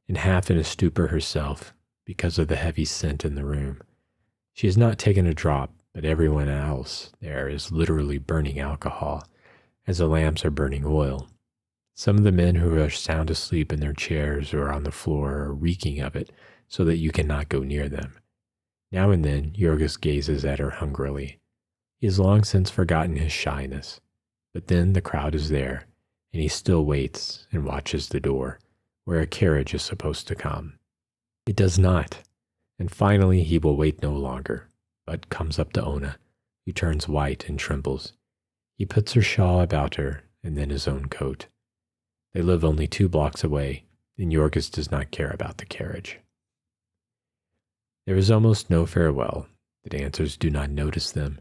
and half in a stupor herself because of the heavy scent in the room. She has not taken a drop, but everyone else there is literally burning alcohol, as the lamps are burning oil. Some of the men who are sound asleep in their chairs or on the floor are reeking of it so that you cannot go near them. Now and then Jorgis gazes at her hungrily. He has long since forgotten his shyness, but then the crowd is there, and he still waits and watches the door, where a carriage is supposed to come. It does not, and finally he will wait no longer, but comes up to Ona, who turns white and trembles. He puts her shawl about her and then his own coat. They live only 2 blocks away, and Yorgis does not care about the carriage. There is almost no farewell. The dancers do not notice them,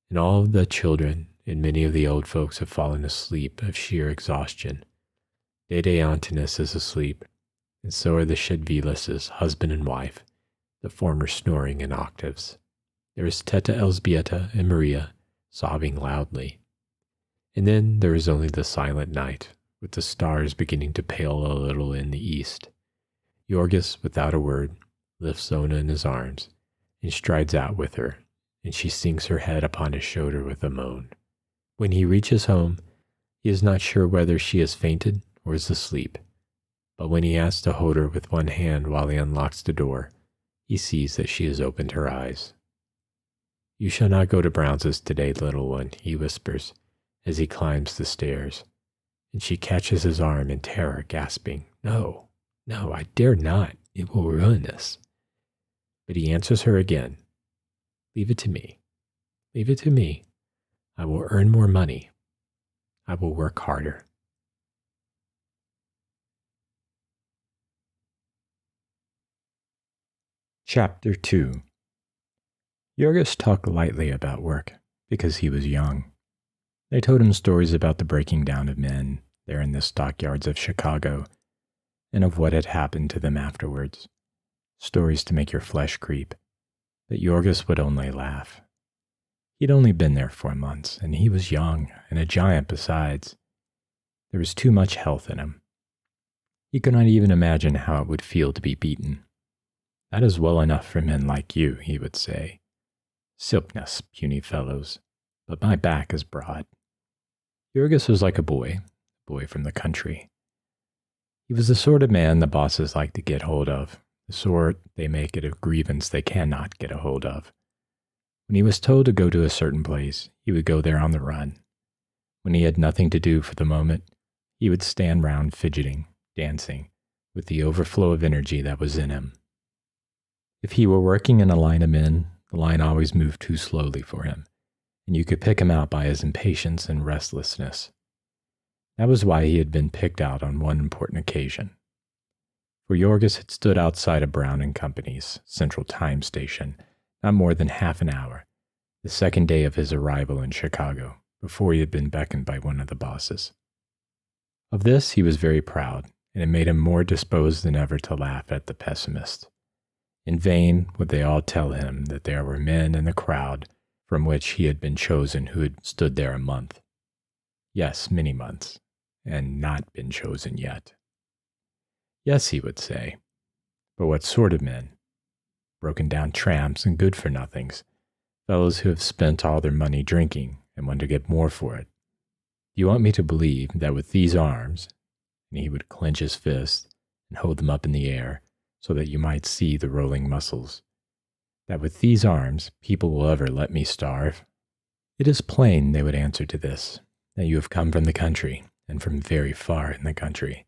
and all of the children and many of the old folks have fallen asleep of sheer exhaustion. Dede Antinous is asleep, and so are the Shedvilas' husband and wife, the former snoring in octaves. There is Teta Elzbieta and Maria sobbing loudly. And then there is only the silent night, with the stars beginning to pale a little in the east. Yorgis, without a word, lifts Ona in his arms and strides out with her, and she sinks her head upon his shoulder with a moan. When he reaches home, he is not sure whether she has fainted or is asleep, but when he asks to hold her with one hand while he unlocks the door, he sees that she has opened her eyes. "You shall not go to Brown's today, little one," he whispers as he climbs the stairs, and she catches his arm in terror, gasping, "No, no, I dare not. It will ruin us." But he answers her again, "Leave it to me. Leave it to me. I will earn more money. I will work harder." Chapter 2. Yorgis talked lightly about work because he was young. They told him stories about the breaking down of men there in the stockyards of Chicago and of what had happened to them afterwards. Stories to make your flesh creep. But Yorgis would only laugh. He'd only been there 4 months, and he was young and a giant besides. There was too much health in him. He could not even imagine how it would feel to be beaten. "That is well enough for men like you," he would say. "Silkness, puny fellows, but my back is broad." Yorgis was like a boy from the country. He was the sort of man the bosses like to get hold of, the sort they make it a grievance they cannot get a hold of. When he was told to go to a certain place, he would go there on the run. When he had nothing to do for the moment, he would stand round fidgeting, dancing, with the overflow of energy that was in him. If he were working in a line of men, the line always moved too slowly for him, and you could pick him out by his impatience and restlessness. That was why he had been picked out on one important occasion. For Yorgis had stood outside of Brown and Company's Central Time Station not more than half an hour, the second day of his arrival in Chicago, before he had been beckoned by one of the bosses. Of this he was very proud, and it made him more disposed than ever to laugh at the pessimist. In vain would they all tell him that there were men in the crowd from which he had been chosen who had stood there a month. Yes, many months, and not been chosen yet. Yes, he would say, but what sort of men? Broken down tramps and good-for-nothings, fellows who have spent all their money drinking and want to get more for it. Do you want me to believe that with these arms, and he would clench his fists and hold them up in the air so that you might see the rolling muscles, that with these arms people will ever let me starve? It is plain, they would answer to this, that you have come from the country, and from very far in the country.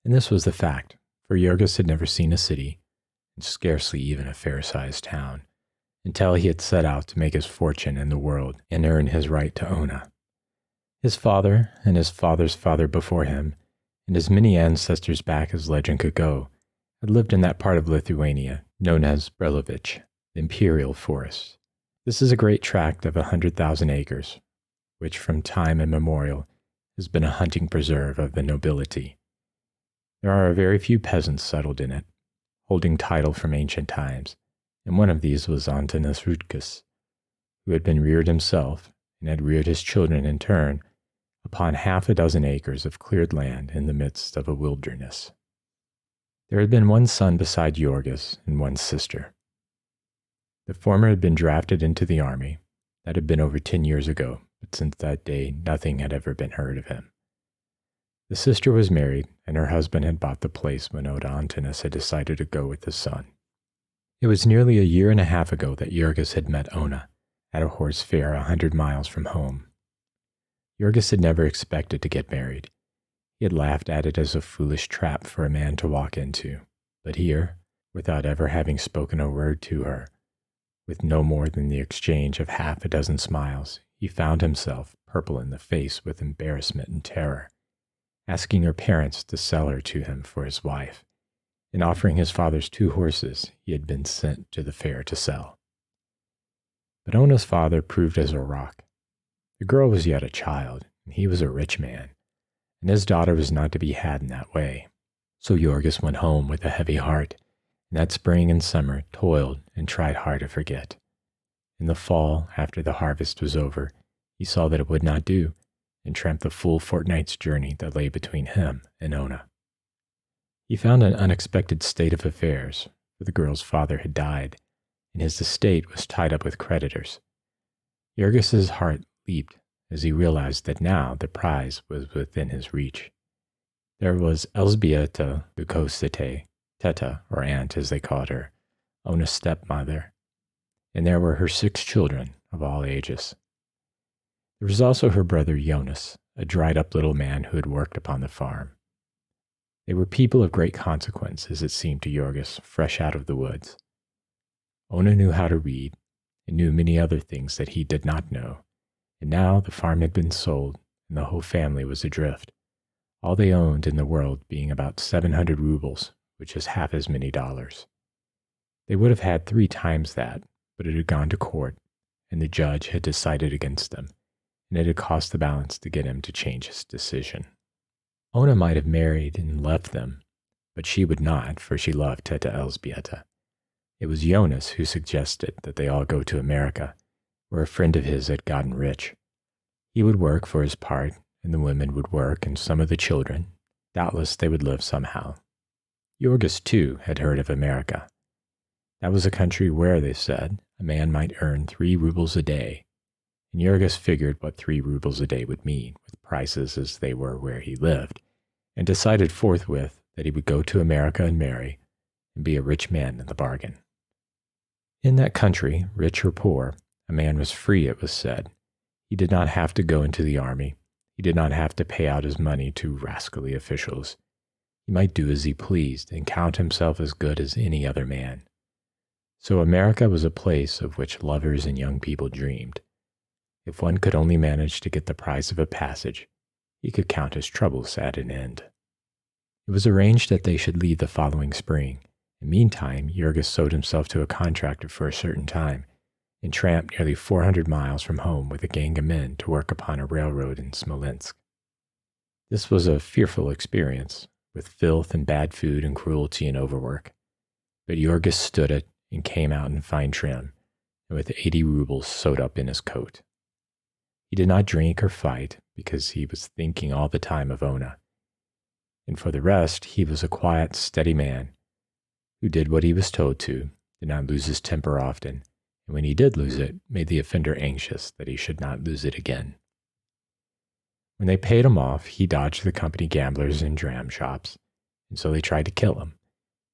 And this was the fact, for Yorgis had never seen a city, and scarcely even a fair-sized town, until he had set out to make his fortune in the world and earn his right to Ona. His father, and his father's father before him, and as many ancestors back as legend could go, had lived in that part of Lithuania known as Brelovich, the imperial forest. This is a great tract of 100,000 acres, which from time immemorial has been a hunting preserve of the nobility. There are a very few peasants settled in it, holding title from ancient times, and one of these was Antonis Rudkus, who had been reared himself and had reared his children in turn upon 6 acres of cleared land in the midst of a wilderness. There had been one son beside Yorgis and one sister. The former had been drafted into the army. That had been over 10 years ago, but since that day nothing had ever been heard of him. The sister was married, and her husband had bought the place when Oda Antonis had decided to go with the son. It was nearly a year and a half ago that Yorgis had met Ona at a horse fair 100 miles from home. Yorgis had never expected to get married. He He had laughed at it as a foolish trap for a man to walk into. But here, without ever having spoken a word to her, with no more than the exchange of half a dozen smiles, he found himself purple in the face with embarrassment and terror, asking her parents to sell her to him for his wife, and offering his father's 2 horses he had been sent to the fair to sell. But Ona's father proved as a rock. The girl was yet a child, and he was a rich man, and his daughter was not to be had in that way. So Jorgis went home with a heavy heart, and that spring and summer toiled and tried hard to forget. In the fall, after the harvest was over, he saw that it would not do, and tramped the full fortnight's journey that lay between him and Ona. He found an unexpected state of affairs, for the girl's father had died, and his estate was tied up with creditors. Jorgis's heart leaped as he realized that now the prize was within his reach. There was Elzbieta Bukosite, Teta, or aunt as they called her, Ona's stepmother, and there were her 6 children of all ages. There was also her brother Jonas, a dried-up little man who had worked upon the farm. They were people of great consequence, as it seemed to Jorgis, fresh out of the woods. Ona knew how to read, and knew many other things that he did not know, and now the farm had been sold, and the whole family was adrift, all they owned in the world being about 700 rubles, which is half as many dollars. They would have had 3 times that, but it had gone to court, and the judge had decided against them, and it had cost the balance to get him to change his decision. Ona might have married and left them, but she would not, for she loved Teta Elzbieta. It was Jonas who suggested that they all go to America, where a friend of his had gotten rich. He would work for his part, and the women would work, and some of the children. Doubtless they would live somehow. Jorgis, too, had heard of America. That was a country where, they said, a man might earn 3 rubles a day, and Jorgis figured what 3 rubles a day would mean, with prices as they were where he lived, and decided forthwith that he would go to America and marry, and be a rich man in the bargain. In that country, rich or poor, a man was free, it was said. He did not have to go into the army. He did not have to pay out his money to rascally officials. He might do as he pleased and count himself as good as any other man. So America was a place of which lovers and young people dreamed. If one could only manage to get the price of a passage, he could count his troubles at an end. It was arranged that they should leave the following spring. And meantime, Jorgis sold himself to a contractor for a certain time, and tramped nearly 400 miles from home with a gang of men to work upon a railroad in Smolensk. This was a fearful experience, with filth and bad food and cruelty and overwork. But Jorgis stood it and came out in fine trim, and with 80 rubles sewed up in his coat. He did not drink or fight, because he was thinking all the time of Ona. And for the rest, he was a quiet, steady man, who did what he was told to, did not lose his temper often, and when he did lose it, made the offender anxious that he should not lose it again. When they paid him off, he dodged the company gamblers and dram shops, and so they tried to kill him,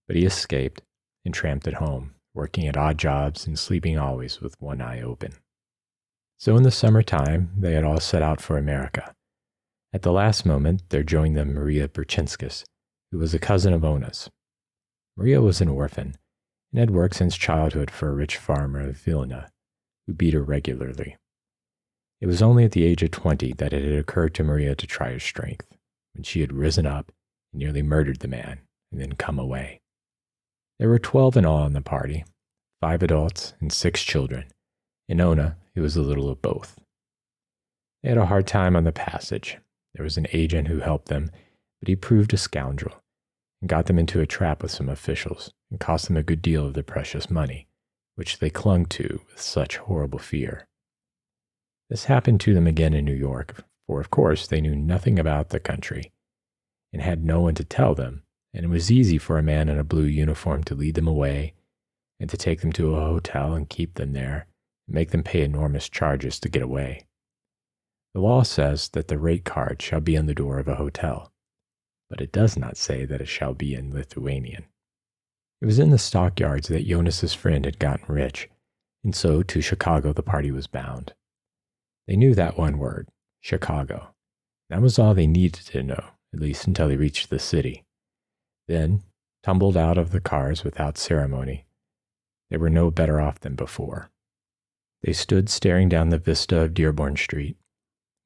but he escaped and tramped at home, working at odd jobs and sleeping always with one eye open. So in the summertime, they had all set out for America. At the last moment, there joined them Maria Berchinskis, who was a cousin of Ona's. Maria was an orphan, and had worked since childhood for a rich farmer of Vilna, who beat her regularly. It was only at the age of 20 that it had occurred to Maria to try her strength, when she had risen up and nearly murdered the man, and then come away. There were 12 in all in the party, 5 adults and 6 children, and Ona, who was a little of both. They had a hard time on the passage. There was an agent who helped them, but he proved a scoundrel, and got them into a trap with some officials, and cost them a good deal of their precious money, which they clung to with such horrible fear. This happened to them again in New York, for of course they knew nothing about the country, and had no one to tell them, and it was easy for a man in a blue uniform to lead them away, and to take them to a hotel and keep them there, and make them pay enormous charges to get away. The law says that the rate card shall be on the door of a hotel, but it does not say that it shall be in Lithuanian. It was in the stockyards that Jonas's friend had gotten rich, and so to Chicago the party was bound. They knew that one word, Chicago. That was all they needed to know, at least until they reached the city. Then, tumbled out of the cars without ceremony, they were no better off than before. They stood staring down the vista of Dearborn Street,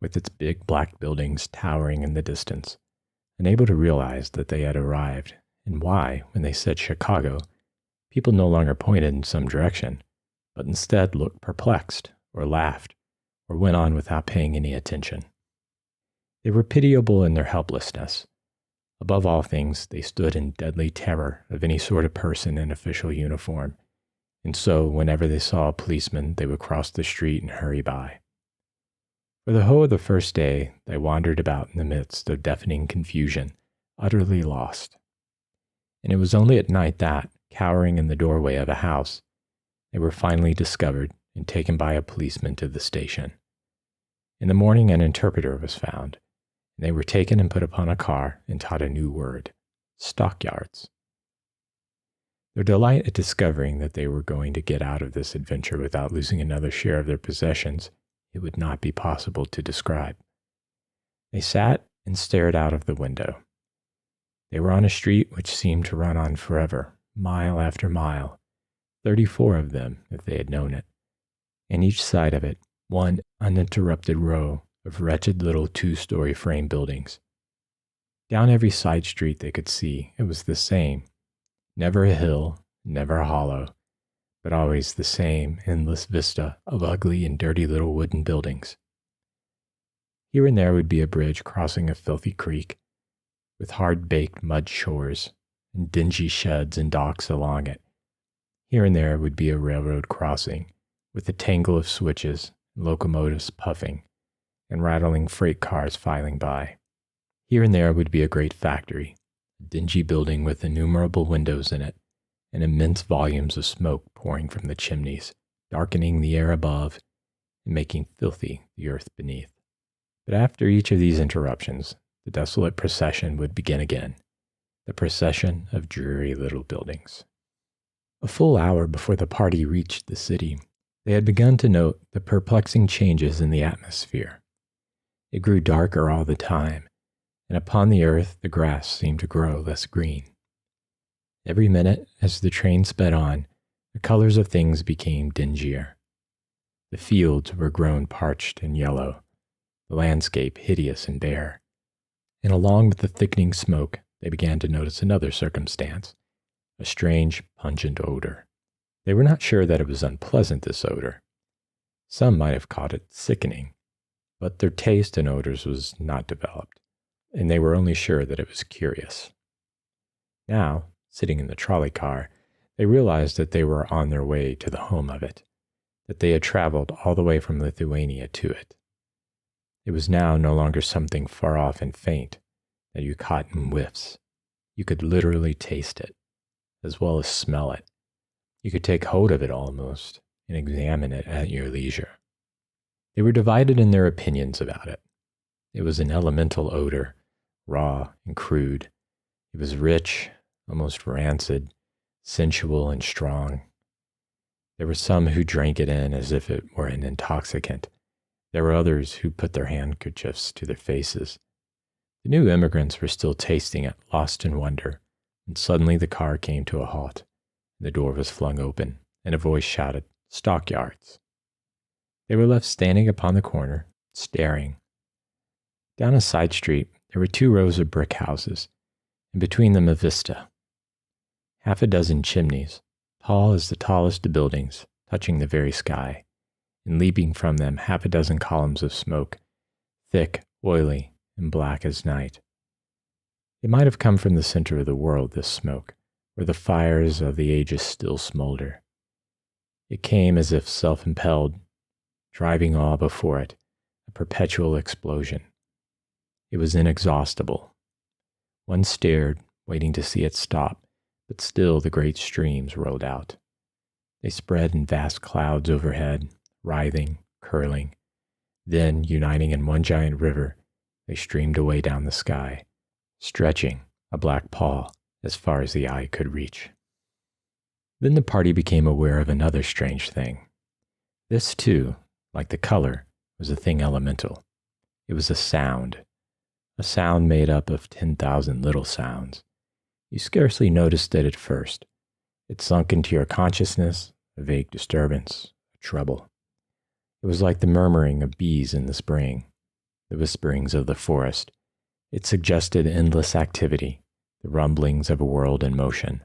with its big black buildings towering in the distance, unable to realize that they had arrived, and why, when they said Chicago, people no longer pointed in some direction, but instead looked perplexed, or laughed, or went on without paying any attention. They were pitiable in their helplessness. Above all things, they stood in deadly terror of any sort of person in official uniform, and so whenever they saw a policeman, they would cross the street and hurry by. For the whole of the first day, they wandered about in the midst of deafening confusion, utterly lost. And it was only at night that, cowering in the doorway of a house, they were finally discovered and taken by a policeman to the station. In the morning, an interpreter was found, and they were taken and put upon a car and taught a new word: stockyards. Their delight at discovering that they were going to get out of this adventure without losing another share of their possessions, it would not be possible to describe. They sat and stared out of the window. They were on a street which seemed to run on forever, mile after mile, 34 of them if they had known it, and each side of it one uninterrupted row of wretched little 2-story frame buildings. Down every side street they could see, it was the same. Never a hill, never a hollow, but always the same endless vista of ugly and dirty little wooden buildings. Here and there would be a bridge crossing a filthy creek, with hard-baked mud shores and dingy sheds and docks along it. Here and there would be a railroad crossing, with a tangle of switches, locomotives puffing, and rattling freight cars filing by. Here and there would be a great factory, a dingy building with innumerable windows in it, and immense volumes of smoke pouring from the chimneys, darkening the air above and making filthy the earth beneath. But after each of these interruptions, the desolate procession would begin again, the procession of dreary little buildings. A full hour before the party reached the city, they had begun to note the perplexing changes in the atmosphere. It grew darker all the time, and upon the earth the grass seemed to grow less green. Every minute, as the train sped on, the colors of things became dingier. The fields were grown parched and yellow, the landscape hideous and bare. And along with the thickening smoke, they began to notice another circumstance, a strange, pungent odor. They were not sure that it was unpleasant, this odor. Some might have called it sickening, but their taste in odors was not developed, and they were only sure that it was curious. Now, sitting in the trolley car, they realized that they were on their way to the home of it, that they had traveled all the way from Lithuania to it. It was now no longer something far off and faint that you caught in whiffs. You could literally taste it, as well as smell it. You could take hold of it almost and examine it at your leisure. They were divided in their opinions about it. It was an elemental odor, raw and crude. It was rich, almost rancid, sensual and strong. There were some who drank it in as if it were an intoxicant. There were others who put their handkerchiefs to their faces. The new immigrants were still tasting it, lost in wonder, and suddenly the car came to a halt. The door was flung open, and a voice shouted, "Stockyards." They were left standing upon the corner, staring. Down a side street, there were 2 rows of brick houses, and between them a vista. Half a dozen chimneys, tall as the tallest of buildings, touching the very sky, and leaping from them half a dozen columns of smoke, thick, oily, and black as night. It might have come from the center of the world, this smoke, where the fires of the ages still smolder. It came as if self-impelled, driving all before it, a perpetual explosion. It was inexhaustible. One stared, waiting to see it stop, but still the great streams rolled out. They spread in vast clouds overhead, writhing, curling. Then, uniting in one giant river, they streamed away down the sky, stretching, a black pall, as far as the eye could reach. Then the party became aware of another strange thing. This, too, like the color, was a thing elemental. It was a sound a sound made up of 10,000 little sounds. You scarcely noticed it at first. It sunk into your consciousness, a vague disturbance, a trouble. It was like the murmuring of bees in the spring, the whisperings of the forest. It suggested endless activity, the rumblings of a world in motion.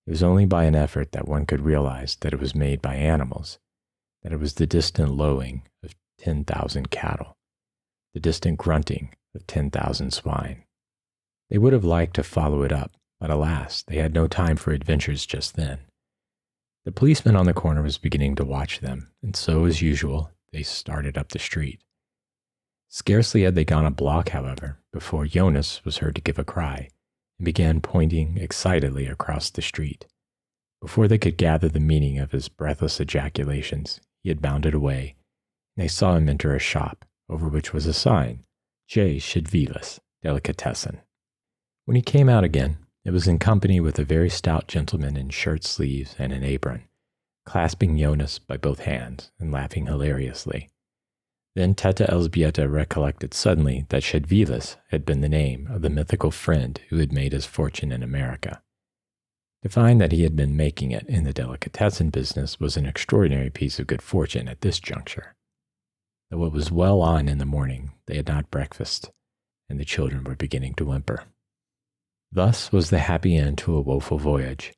It was only by an effort that one could realize that it was made by animals, that it was the distant lowing of 10,000 cattle, the distant grunting of 10,000 swine. They would have liked to follow it up, but alas, they had no time for adventures just then. The policeman on the corner was beginning to watch them, and so, as usual, they started up the street. Scarcely had they gone a block, however, before Jonas was heard to give a cry and began pointing excitedly across the street. Before they could gather the meaning of his breathless ejaculations, he had bounded away, and they saw him enter a shop, over which was a sign, J. Shedvilas, Delicatessen. When he came out again, it was in company with a very stout gentleman in shirt sleeves and an apron, clasping Jonas by both hands and laughing hilariously. Then Teta Elzbieta recollected suddenly that Shedvilas had been the name of the mythical friend who had made his fortune in America. To find that he had been making it in the delicatessen business was an extraordinary piece of good fortune at this juncture. Though it was well on in the morning, they had not breakfasted, and the children were beginning to whimper. Thus was the happy end to a woeful voyage.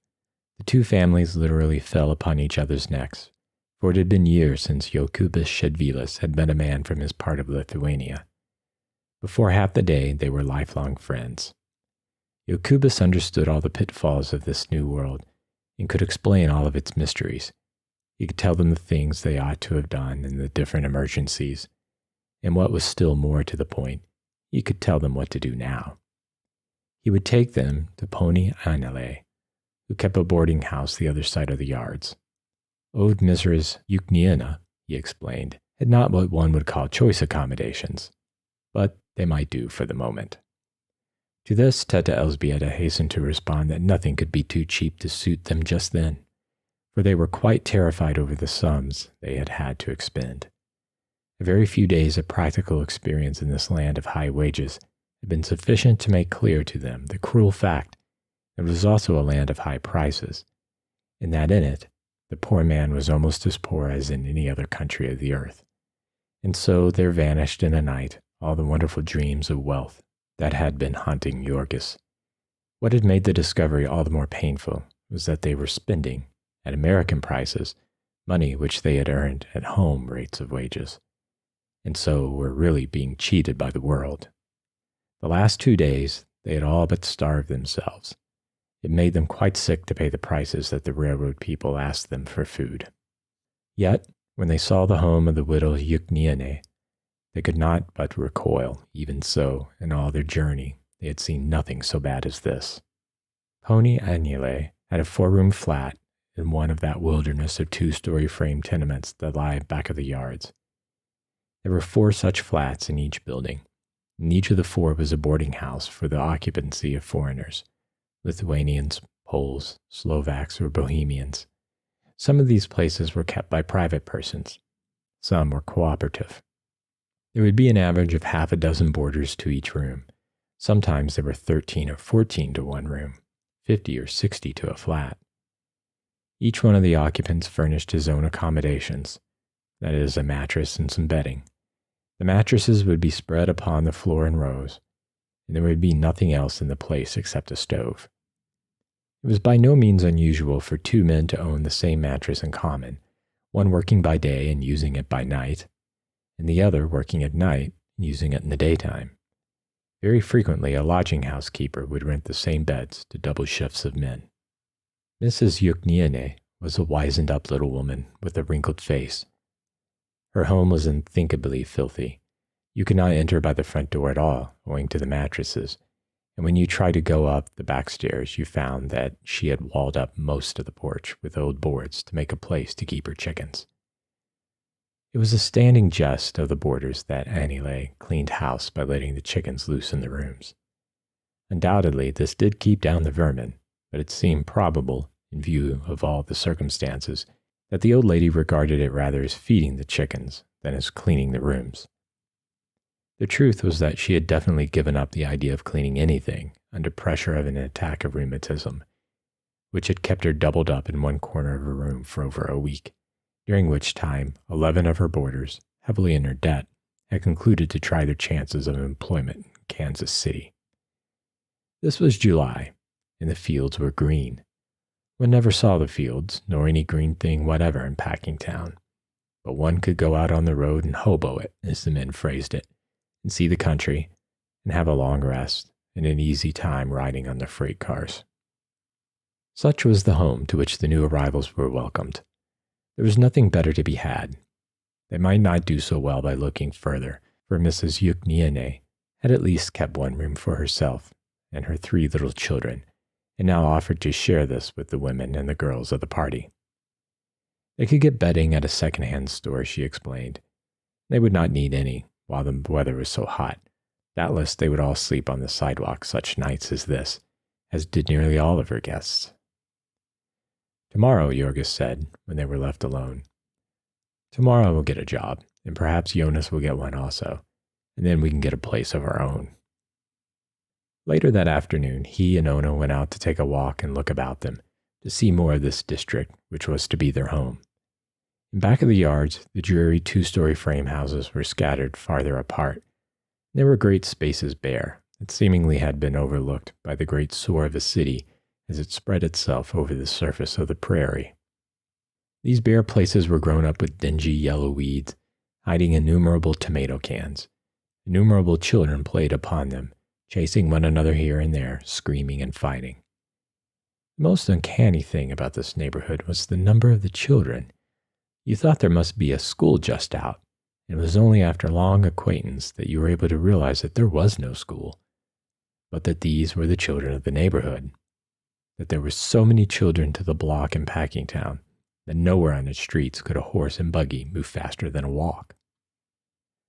The two families literally fell upon each other's necks, for it had been years since Jokubas Shedvilas had met a man from his part of Lithuania. Before half the day, they were lifelong friends. Jokubas understood all the pitfalls of this new world and could explain all of its mysteries. He could tell them the things they ought to have done in the different emergencies, and what was still more to the point, he could tell them what to do now. He would take them to Pony Ainale, who kept a boarding house the other side of the yards. Old Mrs. Yukniana, he explained, had not what one would call choice accommodations, but they might do for the moment. To this, Teta Elzbieta hastened to respond that nothing could be too cheap to suit them just then, for they were quite terrified over the sums they had had to expend. A very few days of practical experience in this land of high wages had been sufficient to make clear to them the cruel fact that it was also a land of high prices, and that in it the poor man was almost as poor as in any other country of the earth. And so there vanished in a night all the wonderful dreams of wealth that had been haunting Jorgis. What had made the discovery all the more painful was that they were spending, at American prices, money which they had earned at home rates of wages, and so were really being cheated by the world. The last 2 days, they had all but starved themselves. It made them quite sick to pay the prices that the railroad people asked them for food. Yet, when they saw the home of the widow Yukniene, they could not but recoil. Even so, in all their journey, they had seen nothing so bad as this. Pony Ainale had a 4-room flat in one of that wilderness of 2-story frame tenements that lie back of the yards. There were 4 such flats in each building, and each of the 4 was a boarding house for the occupancy of foreigners, Lithuanians, Poles, Slovaks, or Bohemians. Some of these places were kept by private persons. Some were cooperative. There would be an average of half a dozen boarders to each room. Sometimes there were 13 or 14 to one room, 50 or 60 to a flat. Each one of the occupants furnished his own accommodations, that is, a mattress and some bedding. The mattresses would be spread upon the floor in rows, and there would be nothing else in the place except a stove. It was by no means unusual for 2 men to own the same mattress in common, one working by day and using it by night, and the other working at night and using it in the daytime. Very frequently, a lodging-house keeper would rent the same beds to double shifts of men. Mrs. Yukniene was a wizened-up little woman with a wrinkled face. Her home was unthinkably filthy. You could not enter by the front door at all, owing to the mattresses, and when you tried to go up the back stairs, you found that she had walled up most of the porch with old boards to make a place to keep her chickens. It was a standing jest of the boarders that Ainale cleaned house by letting the chickens loose in the rooms. Undoubtedly, this did keep down the vermin, but it seemed probable, in view of all the circumstances, that the old lady regarded it rather as feeding the chickens than as cleaning the rooms. The truth was that she had definitely given up the idea of cleaning anything under pressure of an attack of rheumatism, which had kept her doubled up in one corner of her room for over a week, during which time 11 of her boarders, heavily in her debt, had concluded to try their chances of employment in Kansas City. This was July, and the fields were green. One never saw the fields, nor any green thing whatever in Packingtown, but one could go out on the road and hobo it, as the men phrased it, and see the country, and have a long rest and an easy time riding on the freight cars. Such was the home to which the new arrivals were welcomed. There was nothing better to be had. They might not do so well by looking further, for Mrs. Yukniene had at least kept one room for herself and her 3 little children, and now offered to share this with the women and the girls of the party. They could get bedding at a second-hand store, she explained. They would not need any while the weather was so hot. Doubtless they would all sleep on the sidewalk such nights as this, as did nearly all of her guests. Tomorrow, Jorgis said, when they were left alone. Tomorrow I will get a job, and perhaps Jonas will get one also, and then we can get a place of our own. Later that afternoon, he and Ona went out to take a walk and look about them, to see more of this district, which was to be their home. In back of the yards, the dreary 2-story frame houses were scattered farther apart. There were great spaces bare, that seemingly had been overlooked by the great sore of a city as it spread itself over the surface of the prairie. These bare places were grown up with dingy yellow weeds, hiding innumerable tomato cans. Innumerable children played upon them, chasing one another here and there, screaming and fighting. The most uncanny thing about this neighborhood was the number of the children. You thought there must be a school just out, and it was only after long acquaintance that you were able to realize that there was no school, but that these were the children of the neighborhood, that there were so many children to the block in Packingtown that nowhere on its streets could a horse and buggy move faster than a walk.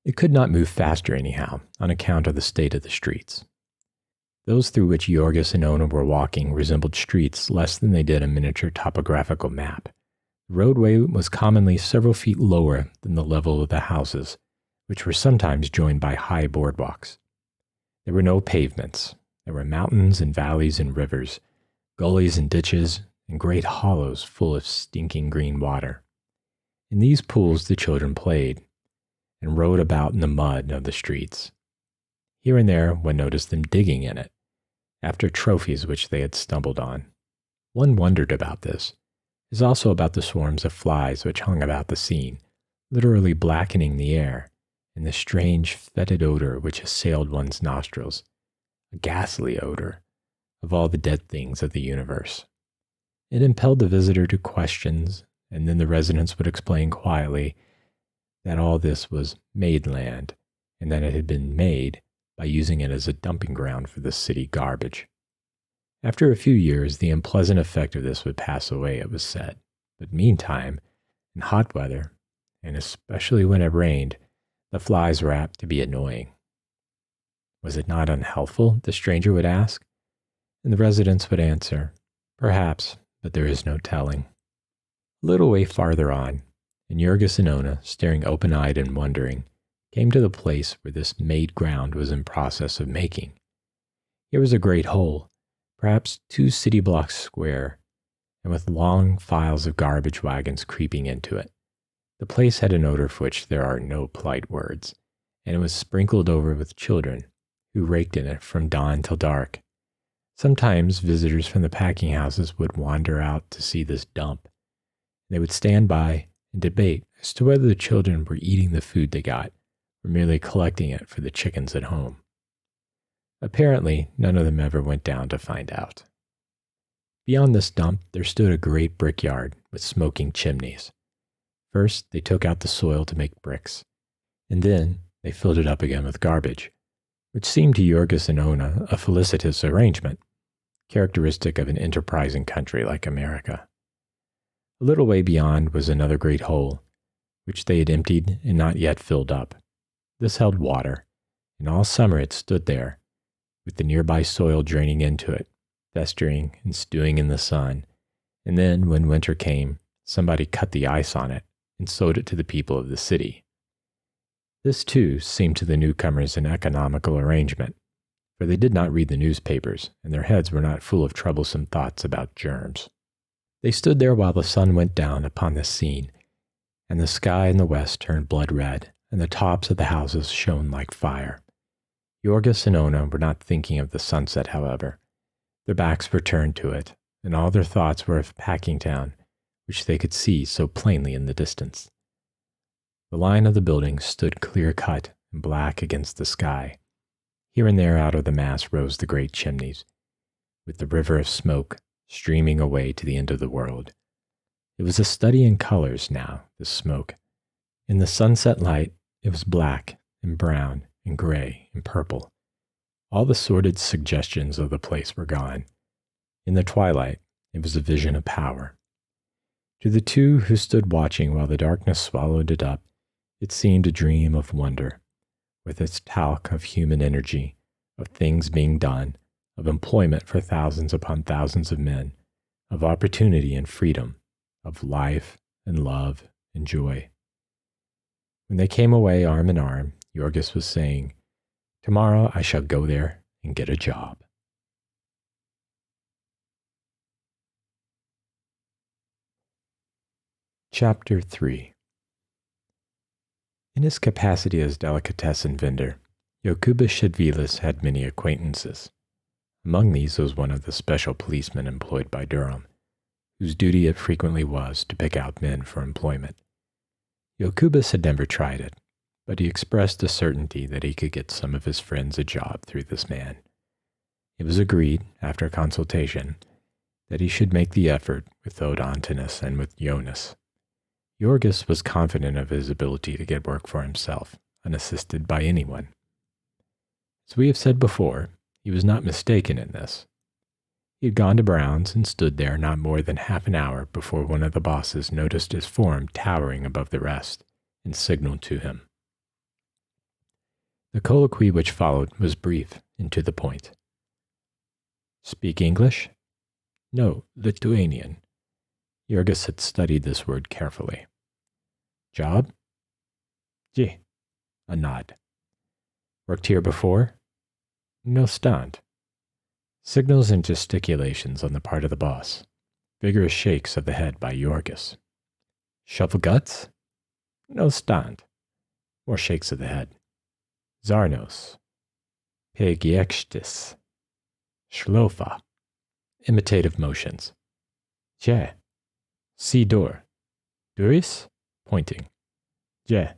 It could not move faster anyhow, on account of the state of the streets. Those through which Jorgis and Ona were walking resembled streets less than they did a miniature topographical map. The roadway was commonly several feet lower than the level of the houses, which were sometimes joined by high boardwalks. There were no pavements. There were mountains and valleys and rivers, gullies and ditches, and great hollows full of stinking green water. In these pools the children played, and rode about in the mud of the streets. Here and there one noticed them digging in it, after trophies which they had stumbled on. One wondered about this, as also about the swarms of flies which hung about the scene, literally blackening the air, and the strange fetid odor which assailed one's nostrils, a ghastly odor of all the dead things of the universe. It impelled the visitor to questions, and then the residents would explain quietly that all this was made land, and that it had been made by using it as a dumping ground for the city garbage. After a few years, the unpleasant effect of this would pass away, it was said. But meantime, in hot weather, and especially when it rained, the flies were apt to be annoying. Was it not unhealthful, the stranger would ask, and the residents would answer, perhaps, but there is no telling. A little way farther on, and Jorgis and Ona, staring open-eyed and wondering, came to the place where this made ground was in process of making. Here was a great hole, perhaps 2 city blocks square, and with long files of garbage wagons creeping into it. The place had an odor for which there are no polite words, and it was sprinkled over with children, who raked in it from dawn till dark. Sometimes visitors from the packing houses would wander out to see this dump. They would stand by and debate as to whether the children were eating the food they got, or merely collecting it for the chickens at home. Apparently, none of them ever went down to find out. Beyond this dump, there stood a great brickyard with smoking chimneys. First, they took out the soil to make bricks, and then they filled it up again with garbage, which seemed to Jorgis and Ona a felicitous arrangement, characteristic of an enterprising country like America. A little way beyond was another great hole, which they had emptied and not yet filled up. This held water, and all summer it stood there, with the nearby soil draining into it, festering and stewing in the sun, and then, when winter came, somebody cut the ice on it and sold it to the people of the city. This, too, seemed to the newcomers an economical arrangement, for they did not read the newspapers, and their heads were not full of troublesome thoughts about germs. They stood there while the sun went down upon this scene, and the sky in the west turned blood red, and the tops of the houses shone like fire. Jorgis and Ona were not thinking of the sunset, however. Their backs were turned to it, and all their thoughts were of Packingtown, which they could see so plainly in the distance. The line of the buildings stood clear-cut and black against the sky. Here and there out of the mass rose the great chimneys, with the river of smoke streaming away to the end of the world. It was a study in colors now, this smoke. In the sunset light, it was black and brown and gray and purple. All the sordid suggestions of the place were gone. In the twilight, it was a vision of power. To the two who stood watching while the darkness swallowed it up, it seemed a dream of wonder, with its talc of human energy, of things being done, of employment for thousands upon thousands of men, of opportunity and freedom, of life and love and joy. When they came away arm in arm, Jorgis was saying, "Tomorrow I shall go there and get a job." Chapter 3. In his capacity as delicatessen vendor, Jokubas Shedvilas had many acquaintances. Among these was one of the special policemen employed by Durham, whose duty it frequently was to pick out men for employment. Jokubas had never tried it, but he expressed a certainty that he could get some of his friends a job through this man. It was agreed, after consultation, that he should make the effort with Odontinus and with Jonas. Jorgis was confident of his ability to get work for himself, unassisted by anyone. As we have said before, he was not mistaken in this. He had gone to Brown's and stood there not more than half an hour before one of the bosses noticed his form towering above the rest and signaled to him. The colloquy which followed was brief and to the point. "Speak English?" "No, Lithuanian." Jorgis had studied this word carefully. "Job?" "Je." A nod. "Worked here before?" "No stand." Signals and gesticulations on the part of the boss. Vigorous shakes of the head by Jorgis. "Shovel guts?" "No stand." More shakes of the head. "Zarnos." "Pegiextis." "Shlofa." Imitative motions. "Je." "See door." "Duris?" Pointing. "Je."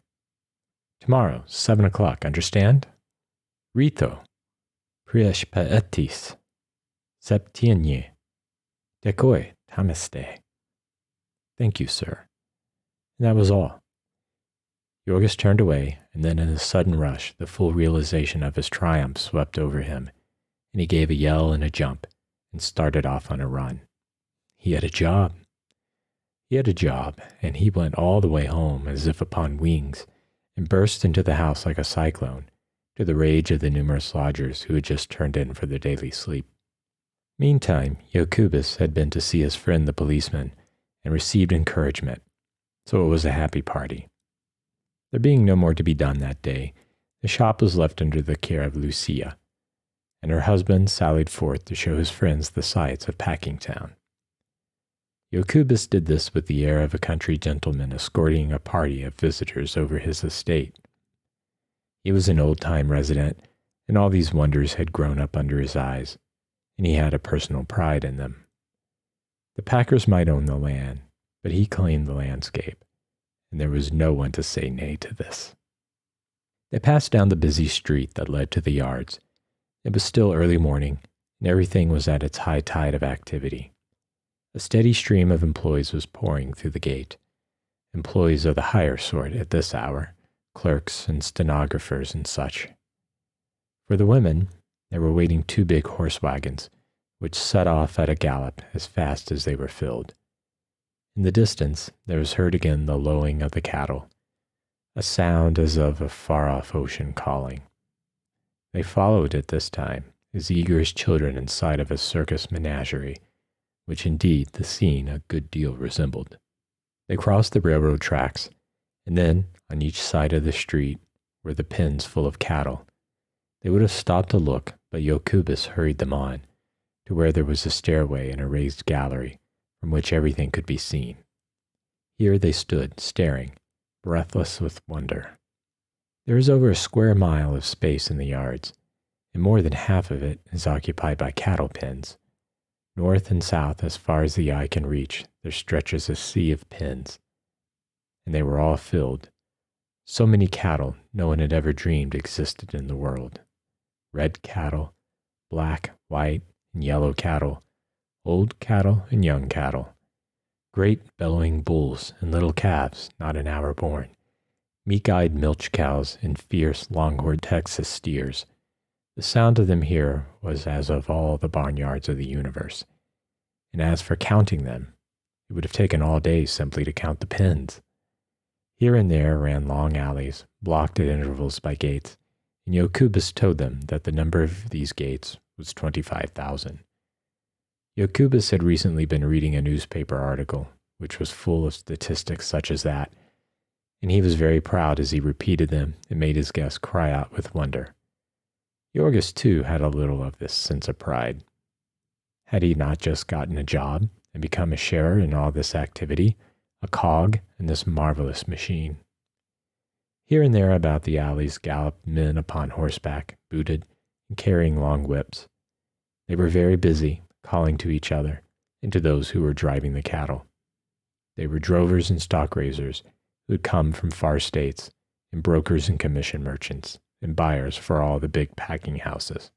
"Tomorrow, 7 o'clock, understand?" "Rito." "Priesh paetis." "Septienye." "Dekoi tameste." "Thank you, sir." And that was all. Jorgis turned away, and then in a sudden rush, the full realization of his triumph swept over him, and he gave a yell and a jump, and started off on a run. He had a job. He had a job, and he went all the way home as if upon wings, and burst into the house like a cyclone, to the rage of the numerous lodgers who had just turned in for their daily sleep. Meantime, Jokubas had been to see his friend the policeman, and received encouragement, so it was a happy party. There being no more to be done that day, the shop was left under the care of Lucia, and her husband sallied forth to show his friends the sights of Packingtown. Jokubas did this with the air of a country gentleman escorting a party of visitors over his estate. He was an old-time resident, and all these wonders had grown up under his eyes, and he had a personal pride in them. The Packers might own the land, but he claimed the landscape, and there was no one to say nay to this. They passed down the busy street that led to the yards. It was still early morning, and everything was at its high tide of activity. A steady stream of employees was pouring through the gate, employees of the higher sort at this hour, clerks and stenographers and such. For the women, there were waiting 2 big horse wagons, which set off at a gallop as fast as they were filled. In the distance, there was heard again the lowing of the cattle, a sound as of a far-off ocean calling. They followed it this time, as eager as children in sight of a circus menagerie, which indeed the scene a good deal resembled. They crossed the railroad tracks, and then, on each side of the street, were the pens full of cattle. They would have stopped to look, but Jokubas hurried them on to where there was a stairway and a raised gallery from which everything could be seen. Here they stood, staring, breathless with wonder. There is over a square mile of space in the yards, and more than half of it is occupied by cattle pens. North and south, as far as the eye can reach, there stretches a sea of pens, and they were all filled. So many cattle no one had ever dreamed existed in the world. Red cattle, black, white, and yellow cattle, old cattle and young cattle, great bellowing bulls and little calves not an hour born, meek-eyed milch cows and fierce longhorned Texas steers. The sound of them here was as of all the barnyards of the universe. And as for counting them, it would have taken all day simply to count the pens. Here and there ran long alleys, blocked at intervals by gates, and Jokubas told them that the number of these gates was 25,000. Jokubas had recently been reading a newspaper article, which was full of statistics such as that, and he was very proud as he repeated them and made his guests cry out with wonder. Jorgis, too, had a little of this sense of pride. Had he not just gotten a job and become a sharer in all this activity, a cog in this marvelous machine? Here and there about the alleys galloped men upon horseback, booted, and carrying long whips. They were very busy, calling to each other and to those who were driving the cattle. They were drovers and stock raisers who had come from far states, and brokers and commission merchants, and buyers for all the big packing houses.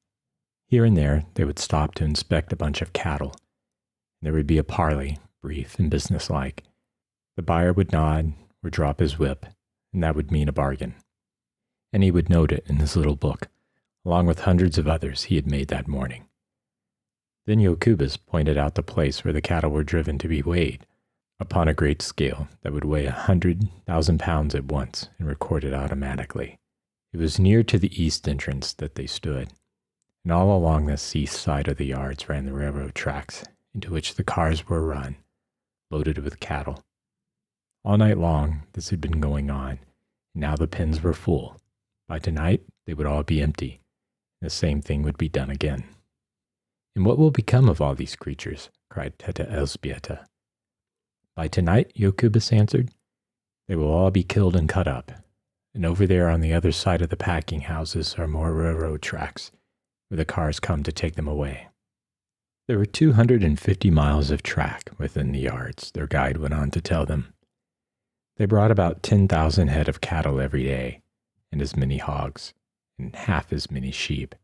Here and there they would stop to inspect a bunch of cattle. There would be a parley, brief and businesslike. The buyer would nod or drop his whip, and that would mean a bargain. And he would note it in his little book, along with hundreds of others he had made that morning. Then Jokubas pointed out the place where the cattle were driven to be weighed, upon a great scale that would weigh 100,000 pounds at once and record it automatically. It was near to the east entrance that they stood, and all along this east side of the yards ran the railroad tracks into which the cars were run, loaded with cattle. All night long this had been going on, and now the pens were full. By tonight they would all be empty, and the same thing would be done again. "And what will become of all these creatures?" cried Teta Elzbieta. "By tonight," Jokubas answered, "they will all be killed and cut up, and over there on the other side of the packing houses are more railroad tracks, where the cars come to take them away." There were 250 miles of track within the yards, their guide went on to tell them. They brought about 10,000 head of cattle every day, and as many hogs, and half as many sheep,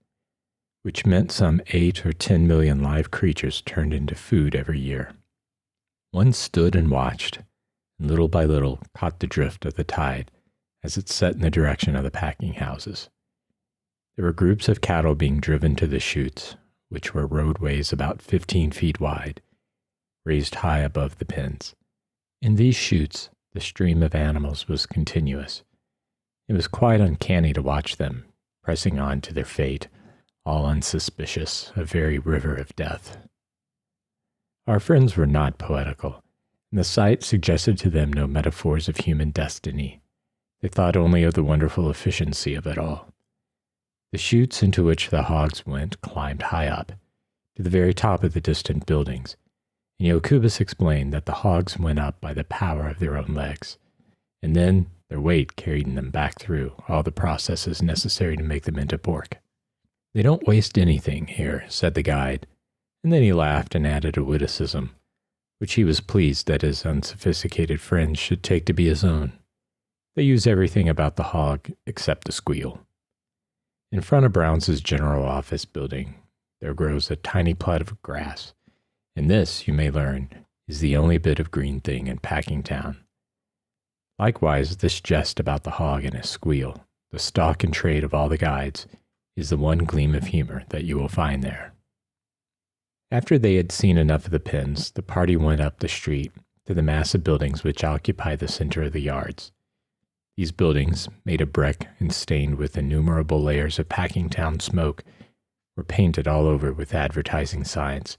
which meant some 8 or 10 million live creatures turned into food every year. One stood and watched, and little by little caught the drift of the tide as it set in the direction of the packing houses. There were groups of cattle being driven to the chutes, which were roadways about 15 feet wide, raised high above the pens. In these chutes, the stream of animals was continuous. It was quite uncanny to watch them, pressing on to their fate, all unsuspicious, a very river of death. Our friends were not poetical, and the sight suggested to them no metaphors of human destiny. They thought only of the wonderful efficiency of it all. The chutes into which the hogs went climbed high up, to the very top of the distant buildings, and Jokubas explained that the hogs went up by the power of their own legs, and then their weight carried them back through all the processes necessary to make them into pork. "They don't waste anything here," said the guide, and then he laughed and added a witticism, which he was pleased that his unsophisticated friends should take to be his own. "They use everything about the hog except the squeal." In front of Brown's general office building, there grows a tiny plot of grass, and this, you may learn, is the only bit of green thing in Packingtown. Likewise, this jest about the hog and his squeal, the stock and trade of all the guides, is the one gleam of humor that you will find there. After they had seen enough of the pens, the party went up the street to the massive buildings which occupy the center of the yards. These buildings, made of brick and stained with innumerable layers of Packingtown smoke, were painted all over with advertising signs,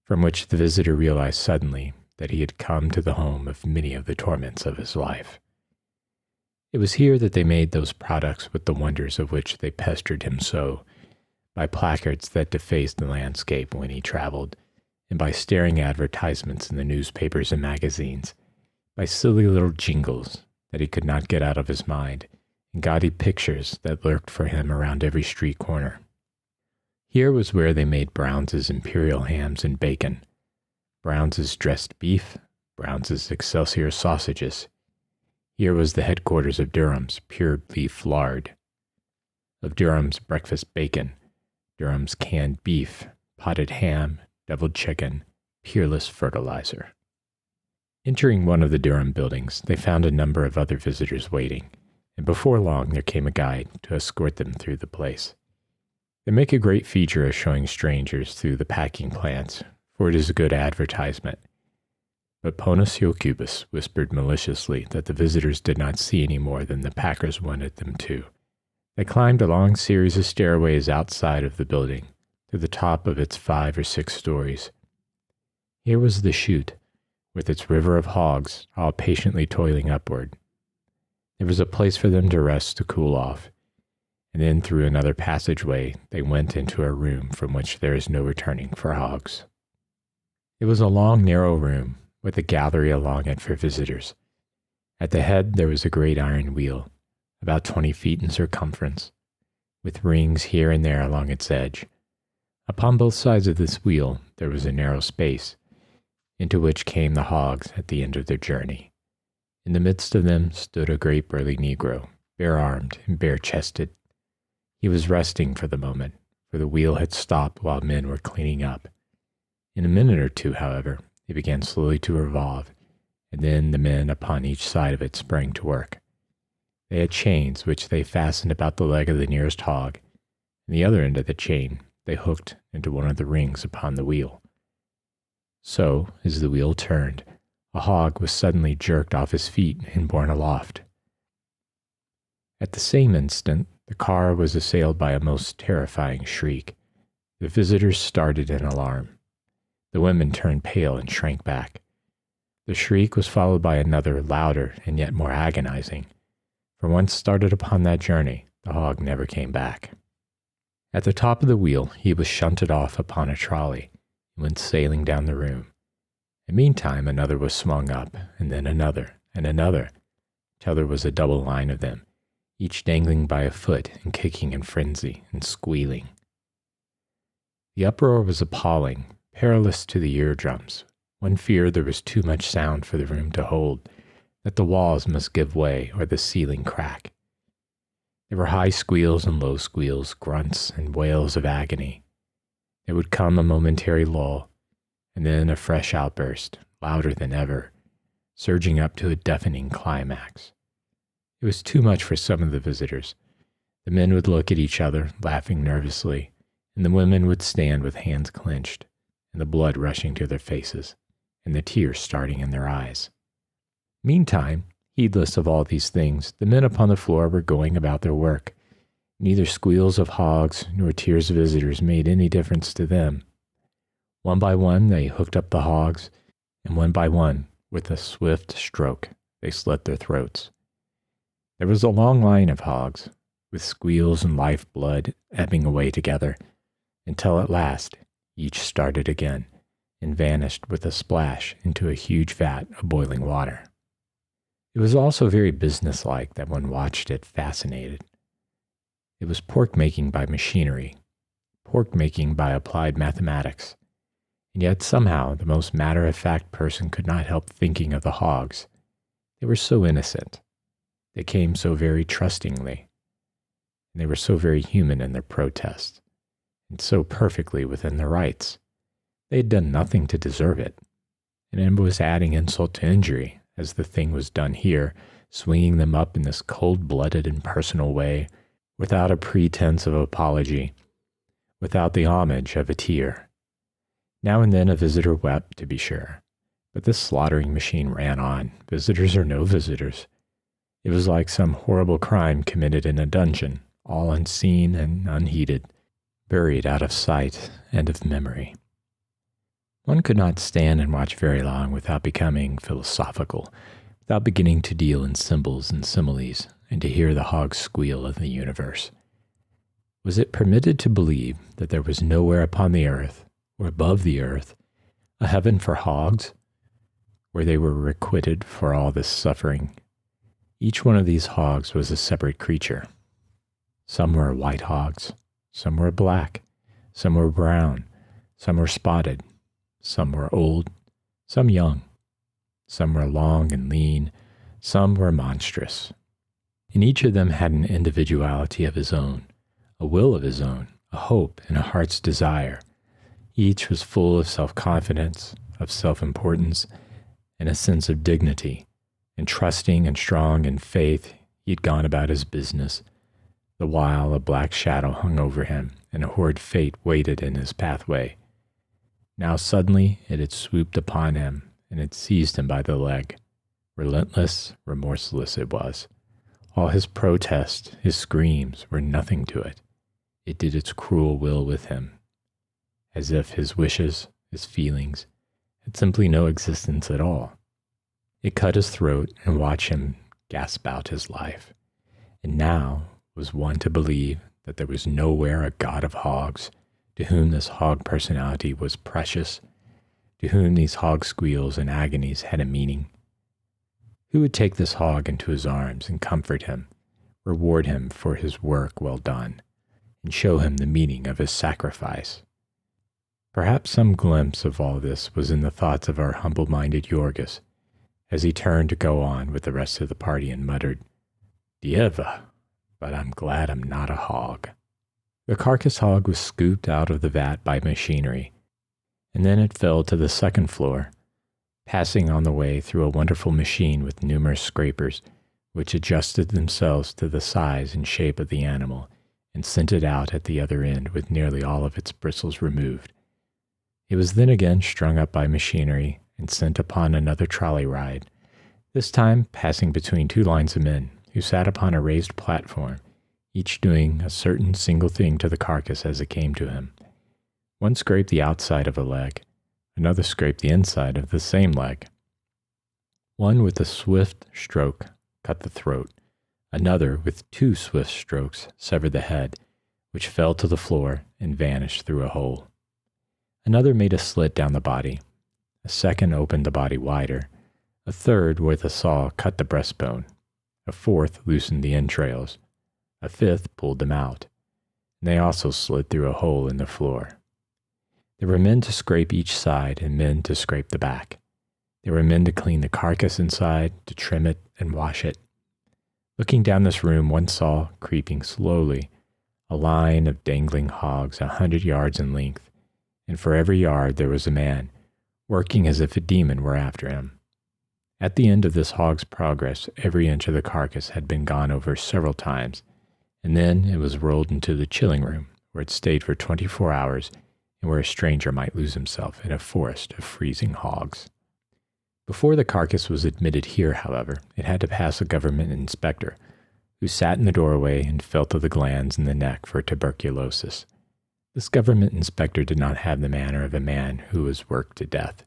from which the visitor realized suddenly that he had come to the home of many of the torments of his life. It was here that they made those products with the wonders of which they pestered him so, by placards that defaced the landscape when he traveled, and by staring advertisements in the newspapers and magazines, by silly little jingles that he could not get out of his mind, and gaudy pictures that lurked for him around every street corner. Here was where they made Brown's imperial hams and bacon, Brown's dressed beef, Brown's Excelsior sausages. Here was the headquarters of Durham's pure beef lard, of Durham's breakfast bacon, Durham's canned beef, potted ham, deviled chicken, peerless fertilizer. Entering one of the Durham buildings, they found a number of other visitors waiting, and before long there came a guide to escort them through the place. They make a great feature of showing strangers through the packing plants, for it is a good advertisement. But Ponus Jokubus whispered maliciously that the visitors did not see any more than the packers wanted them to. They climbed a long series of stairways outside of the building, to the top of its 5 or 6 stories. Here was the chute, with its river of hogs all patiently toiling upward. There was a place for them to rest to cool off, and then through another passageway they went into a room from which there is no returning for hogs. It was a long, narrow room, with a gallery along it for visitors. At the head there was a great iron wheel, about 20 feet in circumference, with rings here and there along its edge. Upon both sides of this wheel there was a narrow space, into which came the hogs at the end of their journey. In the midst of them stood a great burly Negro, bare-armed and bare-chested. He was resting for the moment, for the wheel had stopped while men were cleaning up. In a minute or two, however, it began slowly to revolve, and then the men upon each side of it sprang to work. They had chains which they fastened about the leg of the nearest hog, and the other end of the chain they hooked into one of the rings upon the wheel. So, as the wheel turned, a hog was suddenly jerked off his feet and borne aloft. At the same instant, the car was assailed by a most terrifying shriek. The visitors started in alarm. The women turned pale and shrank back. The shriek was followed by another, louder and yet more agonizing, for once started upon that journey, the hog never came back. At the top of the wheel, he was shunted off upon a trolley and went sailing down the room. And meantime, another was swung up, and then another, till there was a double line of them, each dangling by a foot and kicking in frenzy and squealing. The uproar was appalling, perilous to the eardrums. One feared there was too much sound for the room to hold, that the walls must give way or the ceiling crack. There were high squeals and low squeals, grunts and wails of agony. There would come a momentary lull, and then a fresh outburst, louder than ever, surging up to a deafening climax. It was too much for some of the visitors. The men would look at each other, laughing nervously, and the women would stand with hands clenched, and the blood rushing to their faces, and the tears starting in their eyes. Meantime, heedless of all these things, the men upon the floor were going about their work. Neither squeals of hogs nor tears of visitors made any difference to them. One by one they hooked up the hogs, and one by one, with a swift stroke, they slit their throats. There was a long line of hogs, with squeals and life-blood ebbing away together, until at last each started again and vanished with a splash into a huge vat of boiling water. It was also very businesslike that one watched it fascinated. It was pork-making by machinery, pork-making by applied mathematics, and yet somehow the most matter-of-fact person could not help thinking of the hogs. They were so innocent. They came so very trustingly, and they were so very human in their protests, and so perfectly within their rights. They had done nothing to deserve it, and it was adding insult to injury, as the thing was done here, swinging them up in this cold-blooded and personal way, without a pretense of apology, without the homage of a tear. Now and then a visitor wept, to be sure, but this slaughtering machine ran on, visitors or no visitors. It was like some horrible crime committed in a dungeon, all unseen and unheeded, buried out of sight and of memory. One could not stand and watch very long without becoming philosophical, without beginning to deal in symbols and similes, and to hear the hog's squeal of the universe. Was it permitted to believe that there was nowhere upon the earth, or above the earth, a heaven for hogs, where they were requited for all this suffering? Each one of these hogs was a separate creature. Some were white hogs, some were black, some were brown, some were spotted, some were old, some young, some were long and lean, some were monstrous. And each of them had an individuality of his own, a will of his own, a hope and a heart's desire. Each was full of self-confidence, of self-importance, and a sense of dignity, and trusting and strong in faith he had gone about his business, the while a black shadow hung over him and a horrid fate waited in his pathway. Now suddenly it had swooped upon him and had seized him by the leg. Relentless, remorseless it was. All his protests, his screams, were nothing to it. It did its cruel will with him, as if his wishes, his feelings, had simply no existence at all. It cut his throat and watched him gasp out his life. And now was one to believe that there was nowhere a god of hogs to whom this hog personality was precious, to whom these hog squeals and agonies had a meaning. Who would take this hog into his arms and comfort him, reward him for his work well done, and show him the meaning of his sacrifice? Perhaps some glimpse of all this was in the thoughts of our humble-minded Yorgis, as he turned to go on with the rest of the party and muttered, "Dieva, but I'm glad I'm not a hog." The carcass hog was scooped out of the vat by machinery, and then it fell to the second floor, passing on the way through a wonderful machine with numerous scrapers, which adjusted themselves to the size and shape of the animal and sent it out at the other end with nearly all of its bristles removed. It was then again strung up by machinery and sent upon another trolley ride, this time passing between two lines of men who sat upon a raised platform, each doing a certain single thing to the carcass as it came to him. One scraped the outside of a leg, another scraped the inside of the same leg. One with a swift stroke cut the throat, another with 2 swift strokes severed the head, which fell to the floor and vanished through a hole. Another made a slit down the body, a second opened the body wider, a third with a saw cut the breastbone, a fourth loosened the entrails, a fifth pulled them out, and they also slid through a hole in the floor. There were men to scrape each side and men to scrape the back. There were men to clean the carcass inside, to trim it and wash it. Looking down this room, one saw, creeping slowly, a line of dangling hogs 100 yards in length, and for every yard there was a man, working as if a demon were after him. At the end of this hog's progress, every inch of the carcass had been gone over several times, and then it was rolled into the chilling room, where it stayed for 24 hours, and where a stranger might lose himself in a forest of freezing hogs. Before the carcass was admitted here, however, it had to pass a government inspector, who sat in the doorway and felt of the glands in the neck for tuberculosis. This government inspector did not have the manner of a man who was worked to death.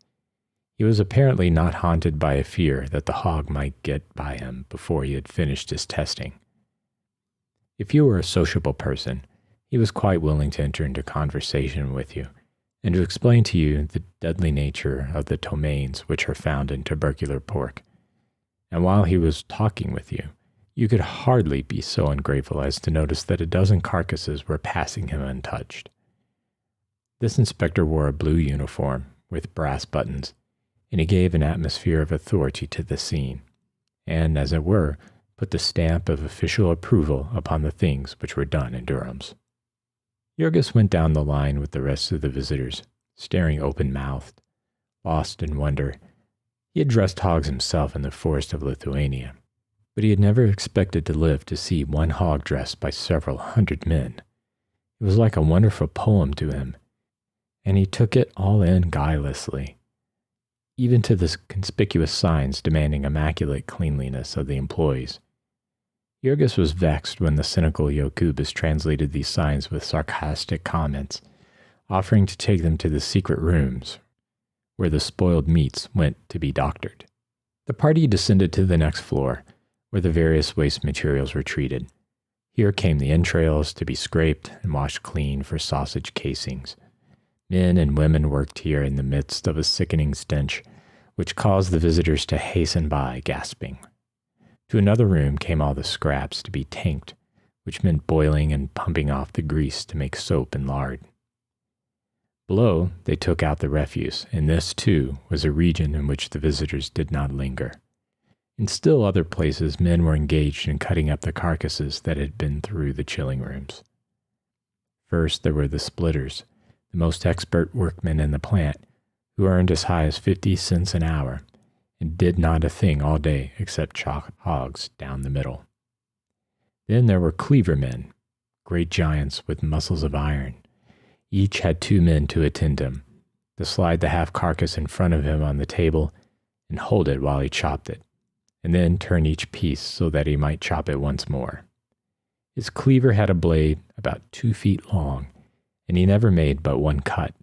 He was apparently not haunted by a fear that the hog might get by him before he had finished his testing. If you were a sociable person, he was quite willing to enter into conversation with you and to explain to you the deadly nature of the ptomaines which are found in tubercular pork. And while he was talking with you, you could hardly be so ungrateful as to notice that a dozen carcasses were passing him untouched. This inspector wore a blue uniform with brass buttons, and he gave an atmosphere of authority to the scene, and, as it were, put the stamp of official approval upon the things which were done in Durham's. Yorgis went down the line with the rest of the visitors, staring open-mouthed, lost in wonder. He had dressed hogs himself in the forest of Lithuania, but he had never expected to live to see one hog dressed by several hundred men. It was like a wonderful poem to him, and he took it all in guilelessly, even to the conspicuous signs demanding immaculate cleanliness of the employees. Yorgis was vexed when the cynical Jokubas translated these signs with sarcastic comments, offering to take them to the secret rooms where the spoiled meats went to be doctored. The party descended to the next floor, where the various waste materials were treated. Here came the entrails to be scraped and washed clean for sausage casings. Men and women worked here in the midst of a sickening stench, which caused the visitors to hasten by, gasping. To another room came all the scraps to be tanked, which meant boiling and pumping off the grease to make soap and lard. Below, they took out the refuse, and this, too, was a region in which the visitors did not linger. In still other places, men were engaged in cutting up the carcasses that had been through the chilling rooms. First, there were the splitters, the most expert workmen in the plant, who earned as high as 50 cents an hour and did not a thing all day except chop hogs down the middle. Then there were cleaver men, great giants with muscles of iron. Each had 2 men to attend him, to slide the half carcass in front of him on the table and hold it while he chopped it, and then turn each piece so that he might chop it once more. His cleaver had a blade about 2 feet long, and he never made but one cut.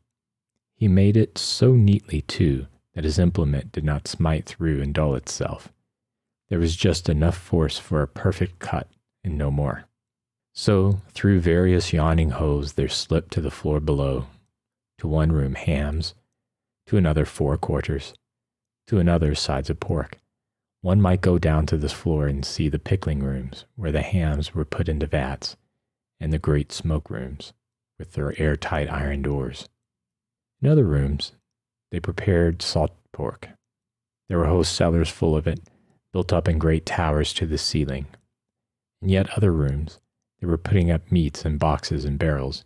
He made it so neatly, too, that his implement did not smite through and dull itself. There was just enough force for a perfect cut, and no more. So, through various yawning holes there slipped to the floor below, to one room hams, to another forequarters, to another sides of pork. One might go down to this floor and see the pickling rooms, where the hams were put into vats, and the great smoke rooms, with their airtight iron doors. In other rooms, they prepared salt pork. There were whole cellars full of it, built up in great towers to the ceiling. In yet other rooms, they were putting up meats in boxes and barrels,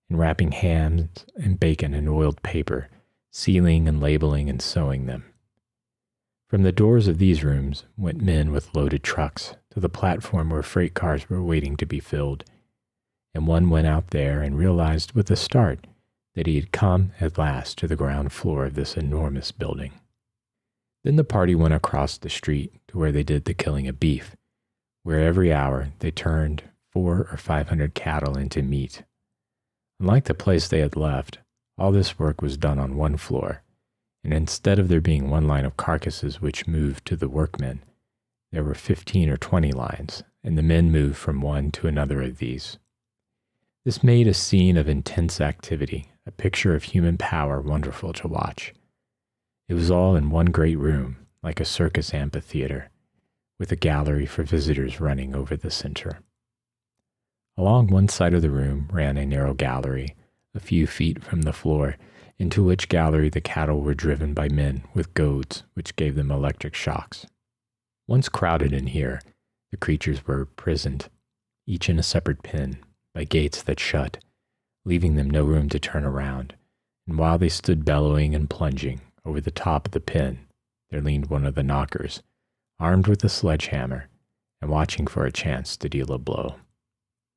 and wrapping hams and bacon in oiled paper, sealing and labeling and sewing them. From the doors of these rooms went men with loaded trucks to the platform where freight cars were waiting to be filled, and one went out there and realized with a start that he had come at last to the ground floor of this enormous building. Then the party went across the street to where they did the killing of beef, where every hour they turned 400 or 500 cattle into meat. Unlike the place they had left, all this work was done on one floor, and instead of there being one line of carcasses which moved to the workmen, there were 15 or 20 lines, and the men moved from one to another of these. This made a scene of intense activity, a picture of human power wonderful to watch. It was all in one great room, like a circus amphitheater, with a gallery for visitors running over the center. Along one side of the room ran a narrow gallery, a few feet from the floor, into which gallery the cattle were driven by men with goads which gave them electric shocks. Once crowded in here, the creatures were prisoned, each in a separate pen, by gates that shut, leaving them no room to turn around, and while they stood bellowing and plunging over the top of the pen, there leaned one of the knockers, armed with a sledgehammer, and watching for a chance to deal a blow.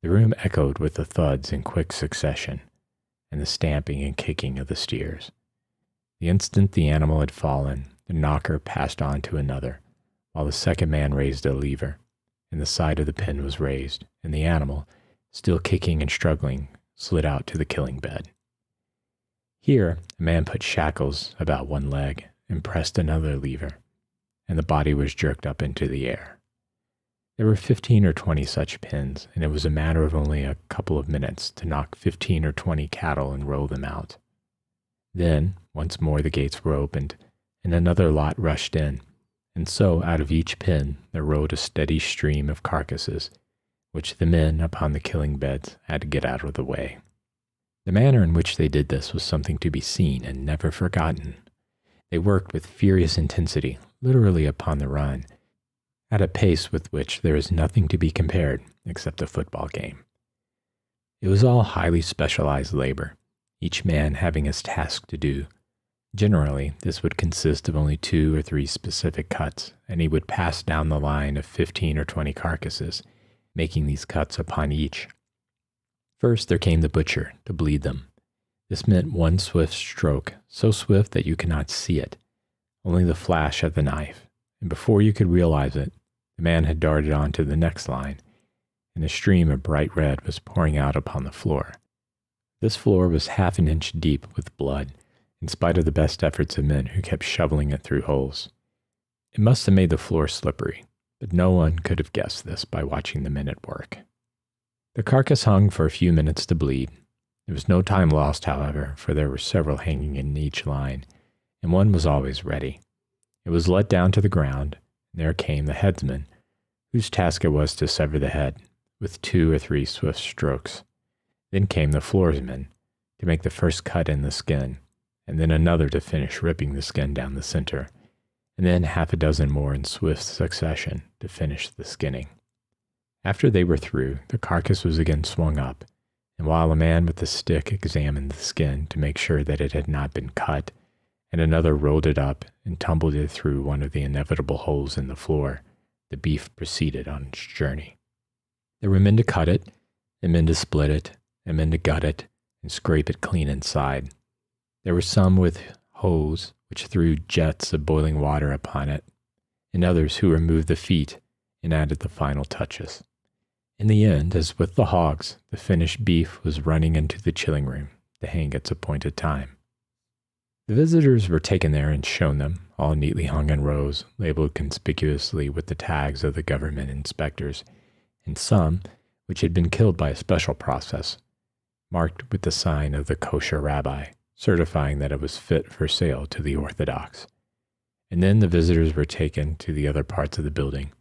The room echoed with the thuds in quick succession, and the stamping and kicking of the steers. The instant the animal had fallen, the knocker passed on to another, while the second man raised a lever, and the side of the pen was raised, and the animal, still kicking and struggling, slid out to the killing bed. Here, a man put shackles about one leg and pressed another lever, and the body was jerked up into the air. There were 15 or 20 such pins, and it was a matter of only a couple of minutes to knock 15 or 20 cattle and roll them out. Then, once more the gates were opened, and another lot rushed in, and so out of each pin there rode a steady stream of carcasses, which the men upon the killing beds had to get out of the way. The manner in which they did this was something to be seen and never forgotten. They worked with furious intensity, literally upon the run, at a pace with which there is nothing to be compared except a football game. It was all highly specialized labor, each man having his task to do. Generally, this would consist of only 2 or 3 specific cuts, and he would pass down the line of 15 or 20 carcasses, making these cuts upon each. First there came the butcher to bleed them. This meant one swift stroke, so swift that you could not see it, only the flash of the knife, and before you could realize it, the man had darted on to the next line, and a stream of bright red was pouring out upon the floor. This floor was half an inch deep with blood, in spite of the best efforts of men who kept shoveling it through holes. It must have made the floor slippery, but no one could have guessed this by watching the men at work. The carcass hung for a few minutes to bleed. There was no time lost, however, for there were several hanging in each line, and one was always ready. It was let down to the ground, and there came the headsman, whose task it was to sever the head, with 2 or 3 swift strokes. Then came the floorsman, to make the first cut in the skin, and then another to finish ripping the skin down the center, and then half a dozen more in swift succession to finish the skinning. After they were through, the carcass was again swung up, and while a man with a stick examined the skin to make sure that it had not been cut, and another rolled it up and tumbled it through one of the inevitable holes in the floor, the beef proceeded on its journey. There were men to cut it, and men to split it, and men to gut it, and scrape it clean inside. There were some with hose which threw jets of boiling water upon it, and others who removed the feet and added the final touches. In the end, as with the hogs, the finished beef was running into the chilling room to hang its appointed time. The visitors were taken there and shown them, all neatly hung in rows, labeled conspicuously with the tags of the government inspectors, and some, which had been killed by a special process, marked with the sign of the kosher rabbi, certifying that it was fit for sale to the Orthodox. And then the visitors were taken to the other parts of the building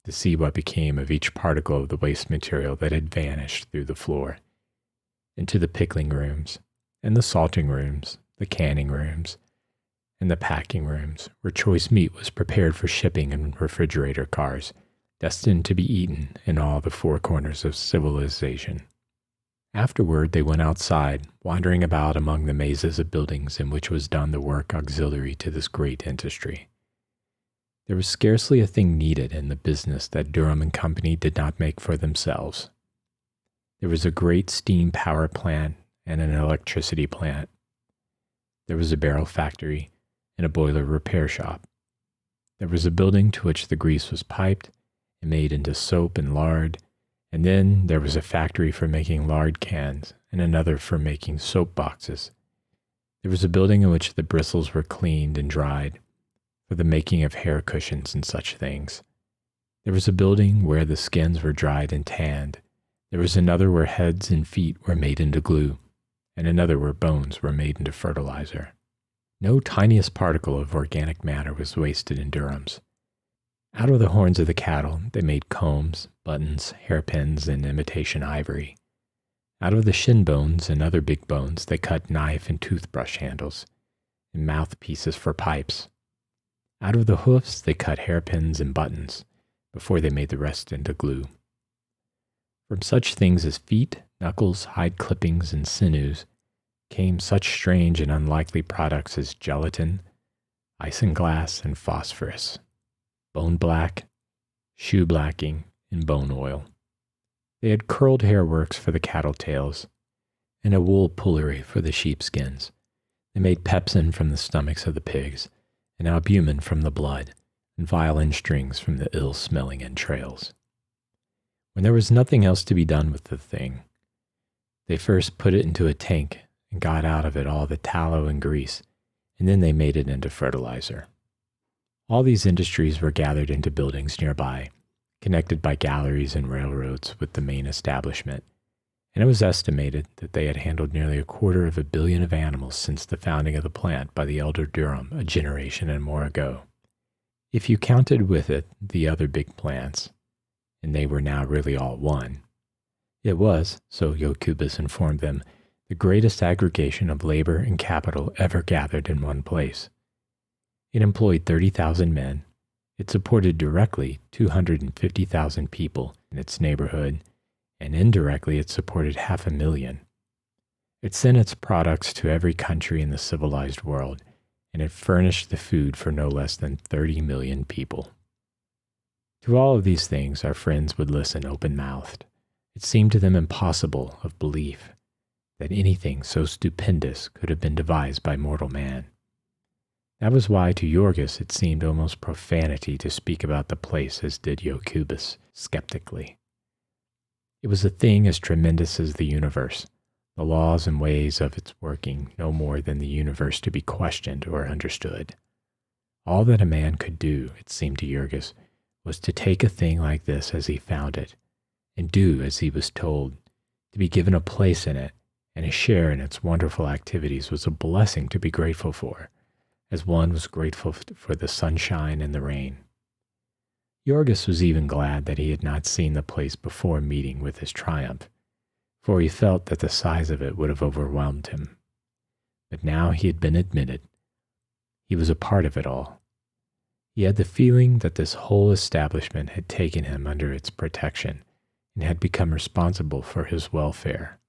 to see what became of each particle of the waste material that had vanished through the floor, into the pickling rooms, and the salting rooms, the canning rooms, and the packing rooms, where choice meat was prepared for shipping in refrigerator cars, destined to be eaten in all the 4 corners of civilization. Afterward, they went outside, wandering about among the mazes of buildings in which was done the work auxiliary to this great industry. There was scarcely a thing needed in the business that Durham and Company did not make for themselves. There was a great steam power plant and an electricity plant. There was a barrel factory and a boiler repair shop. There was a building to which the grease was piped and made into soap and lard, and then there was a factory for making lard cans and another for making soap boxes. There was a building in which the bristles were cleaned and dried, for the making of hair cushions and such things. There was a building where the skins were dried and tanned. There was another where heads and feet were made into glue, and another where bones were made into fertilizer. No tiniest particle of organic matter was wasted in Durham's. Out of the horns of the cattle, they made combs, buttons, hairpins, and imitation ivory. Out of the shin bones and other big bones, they cut knife and toothbrush handles, and mouthpieces for pipes. Out of the hoofs, they cut hairpins and buttons, before they made the rest into glue. From such things as feet, knuckles, hide clippings, and sinews came such strange and unlikely products as gelatin, isinglass, and phosphorus, bone black, shoe blacking, and bone oil. They had curled hair works for the cattle tails, and a wool pullery for the sheepskins. They made pepsin from the stomachs of the pigs, and albumin from the blood, and violin strings from the ill-smelling entrails. When there was nothing else to be done with the thing, they first put it into a tank and got out of it all the tallow and grease, and then they made it into fertilizer. All these industries were gathered into buildings nearby, connected by galleries and railroads with the main establishment, and it was estimated that they had handled nearly 250 million of animals since the founding of the plant by the elder Durham a generation and more ago. If you counted with it the other big plants, and they were now really all one, it was, so Jokubas informed them, the greatest aggregation of labor and capital ever gathered in one place. It employed 30,000 men. It supported directly 250,000 people in its neighborhood, and indirectly it supported 500,000. It sent its products to every country in the civilized world, and it furnished the food for no less than 30 million people. To all of these things our friends would listen open-mouthed. It seemed to them impossible of belief that anything so stupendous could have been devised by mortal man. That was why to Jorgis it seemed almost profanity to speak about the place as did Jokubas, skeptically. It was a thing as tremendous as the universe, the laws and ways of its working no more than the universe to be questioned or understood. All that a man could do, it seemed to Jorgis, was to take a thing like this as he found it, and do as he was told. To be given a place in it and a share in its wonderful activities was a blessing to be grateful for, as one was grateful for the sunshine and the rain. Jorgis was even glad that he had not seen the place before meeting with his triumph, for he felt that the size of it would have overwhelmed him. But now he had been admitted. He was a part of it all. He had the feeling that this whole establishment had taken him under its protection and had become responsible for his welfare.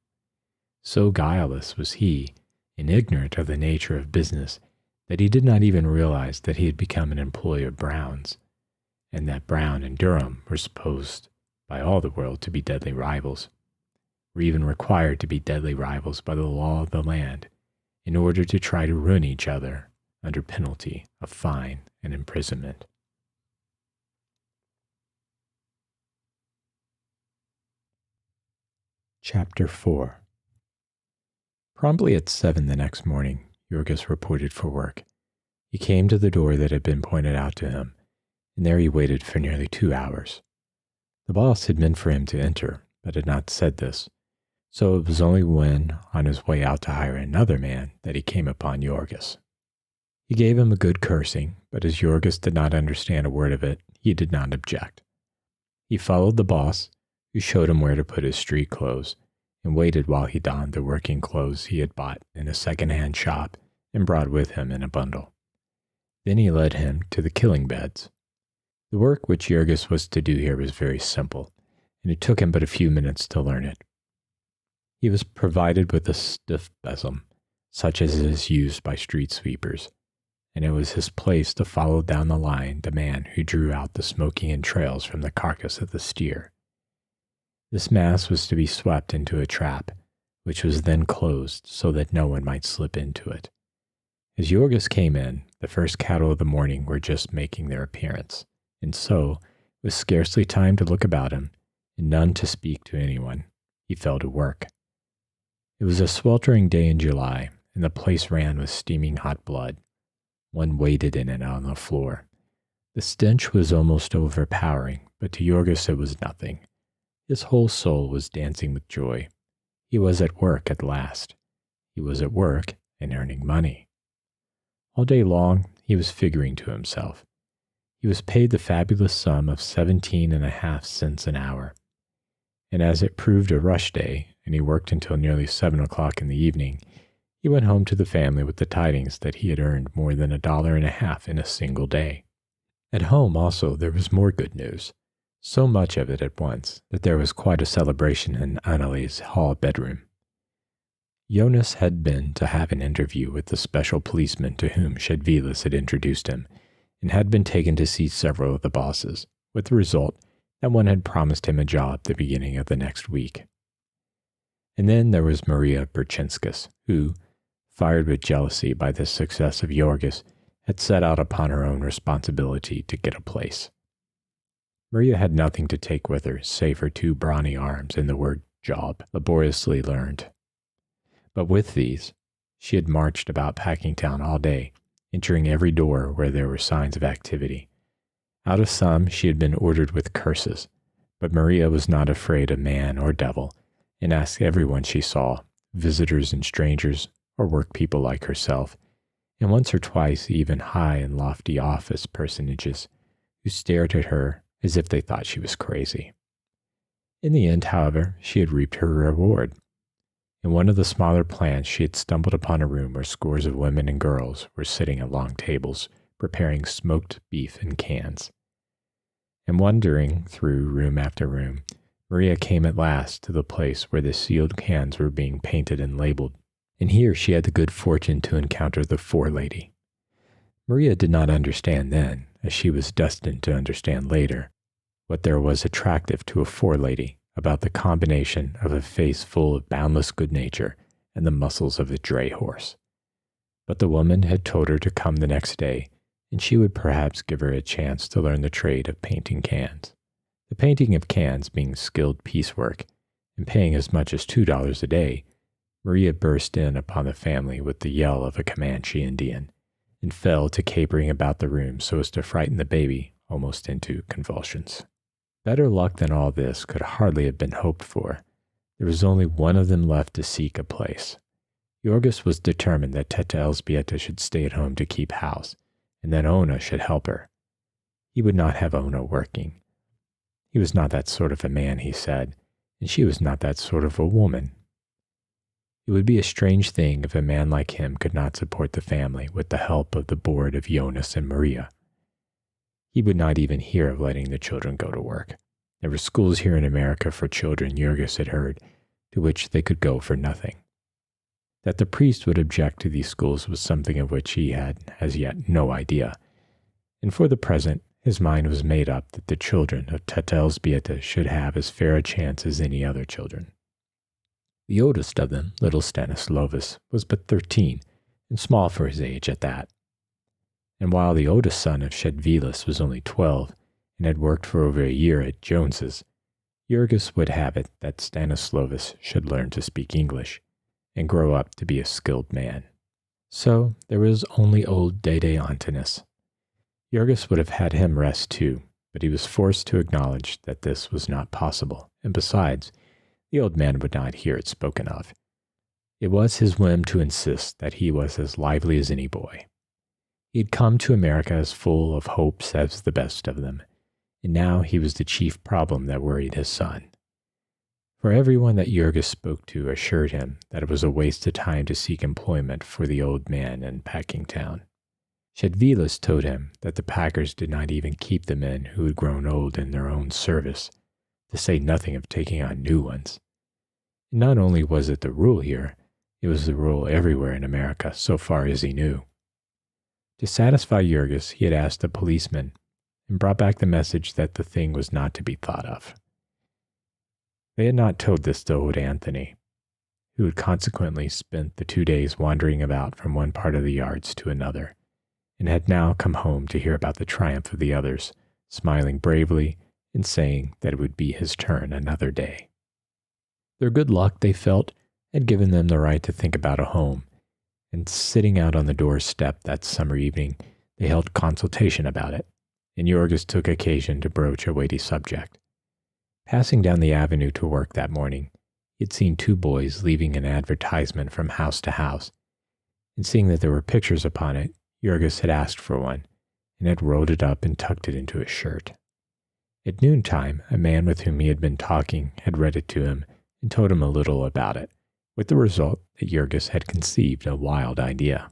So guileless was he, and ignorant of the nature of business, that he did not even realize that he had become an employee of Brown's, and that Brown and Durham were supposed by all the world to be deadly rivals, were even required to be deadly rivals by the law of the land, in order to try to ruin each other under penalty of fine and imprisonment. Chapter 4. Promptly at 7 the next morning, Jorgis reported for work. He came to the door that had been pointed out to him, and there he waited for nearly 2 hours. The boss had meant for him to enter, but had not said this, so it was only when, on his way out to hire another man, that he came upon Jorgis. He gave him a good cursing, but as Jorgis did not understand a word of it, he did not object. He followed the boss, who showed him where to put his street clothes, and waited while he donned the working clothes he had bought in a second-hand shop and brought with him in a bundle. Then he led him to the killing beds. The work which Jorgis was to do here was very simple, and it took him but a few minutes to learn it. He was provided with a stiff besom, such as is used by street sweepers, and it was his place to follow down the line the man who drew out the smoking entrails from the carcass of the steer. This mass was to be swept into a trap, which was then closed so that no one might slip into it. As Jorgis came in, the first cattle of the morning were just making their appearance, and so, with scarcely time to look about him, and none to speak to anyone, he fell to work. It was a sweltering day in July, and the place ran with steaming hot blood. One waded in it on the floor. The stench was almost overpowering, but to Jorgis it was nothing. His whole soul was dancing with joy. He was at work at last. He was at work and earning money. All day long, he was figuring to himself. He was paid the fabulous sum of 17.5 cents an hour. And as it proved a rush day, and he worked until nearly 7 o'clock in the evening, he went home to the family with the tidings that he had earned more than $1.50 in a single day. At home also there was more good news. So much of it at once that there was quite a celebration in Annalie's hall bedroom. Jonas had been to have an interview with the special policeman to whom Shedvilas had introduced him, and had been taken to see several of the bosses, with the result that one had promised him a job the beginning of the next week. And then there was Maria Berchinskas, who, fired with jealousy by the success of Jorgis, had set out upon her own responsibility to get a place. Maria had nothing to take with her save her 2 brawny arms and the word job, laboriously learned. But with these, she had marched about Packingtown all day, entering every door where there were signs of activity. Out of some she had been ordered with curses, but Maria was not afraid of man or devil, and asked everyone she saw, visitors and strangers, or work people like herself, and once or twice even high and lofty office personages, who stared at her as if they thought she was crazy. In the end, however, she had reaped her reward. In one of the smaller plants she had stumbled upon a room where scores of women and girls were sitting at long tables, preparing smoked beef in cans. And wandering through room after room, Maria came at last to the place where the sealed cans were being painted and labeled, and here she had the good fortune to encounter the forelady. Maria did not understand then, as she was destined to understand later, what there was attractive to a forelady about the combination of a face full of boundless good nature and the muscles of a dray horse. But the woman had told her to come the next day, and she would perhaps give her a chance to learn the trade of painting cans. The painting of cans being skilled piecework, and paying as much as $2 a day, Maria burst in upon the family with the yell of a Comanche Indian, and fell to capering about the room so as to frighten the baby almost into convulsions. Better luck than all this could hardly have been hoped for. There was only one of them left to seek a place. Jorgis was determined that Teta Elzbieta should stay at home to keep house, and that Ona should help her. He would not have Ona working. He was not that sort of a man, he said, and she was not that sort of a woman. It would be a strange thing if a man like him could not support the family with the help of the board of Jonas and Maria. He would not even hear of letting the children go to work. There were schools here in America for children, Jorgis had heard, to which they could go for nothing. That the priest would object to these schools was something of which he had, as yet, no idea, and for the present his mind was made up that the children of Teta Elzbieta should have as fair a chance as any other children. The oldest of them, little Stanislovas, was but 13, and small for his age at that. And while the oldest son of Shedvilas was only 12, and had worked for over a year at Jones's, Jorgis would have it that Stanislovas should learn to speak English, and grow up to be a skilled man. So there was only old Dede Antinous. Jorgis would have had him rest too, but he was forced to acknowledge that this was not possible, and besides, the old man would not hear it spoken of. It was his whim to insist that he was as lively as any boy. He had come to America as full of hopes as the best of them, and now he was the chief problem that worried his son. For everyone that Jorgis spoke to assured him that it was a waste of time to seek employment for the old man in Packingtown. Shedvilas told him that the packers did not even keep the men who had grown old in their own service, to say nothing of taking on new ones. And not only was it the rule here, it was the rule everywhere in America, so far as he knew. To satisfy Jorgis, he had asked a policeman, and brought back the message that the thing was not to be thought of. They had not told this to old Anthony, who had consequently spent the 2 days wandering about from one part of the yards to another, and had now come home to hear about the triumph of the others, smiling bravely and saying that it would be his turn another day. Their good luck, they felt, had given them the right to think about a home, and sitting out on the doorstep that summer evening, they held consultation about it, and Jorgis took occasion to broach a weighty subject. Passing down the avenue to work that morning, he had seen 2 boys leaving an advertisement from house to house, and seeing that there were pictures upon it, Jorgis had asked for one, and had rolled it up and tucked it into his shirt. At noontime, a man with whom he had been talking had read it to him and told him a little about it, with the result that Jorgis had conceived a wild idea.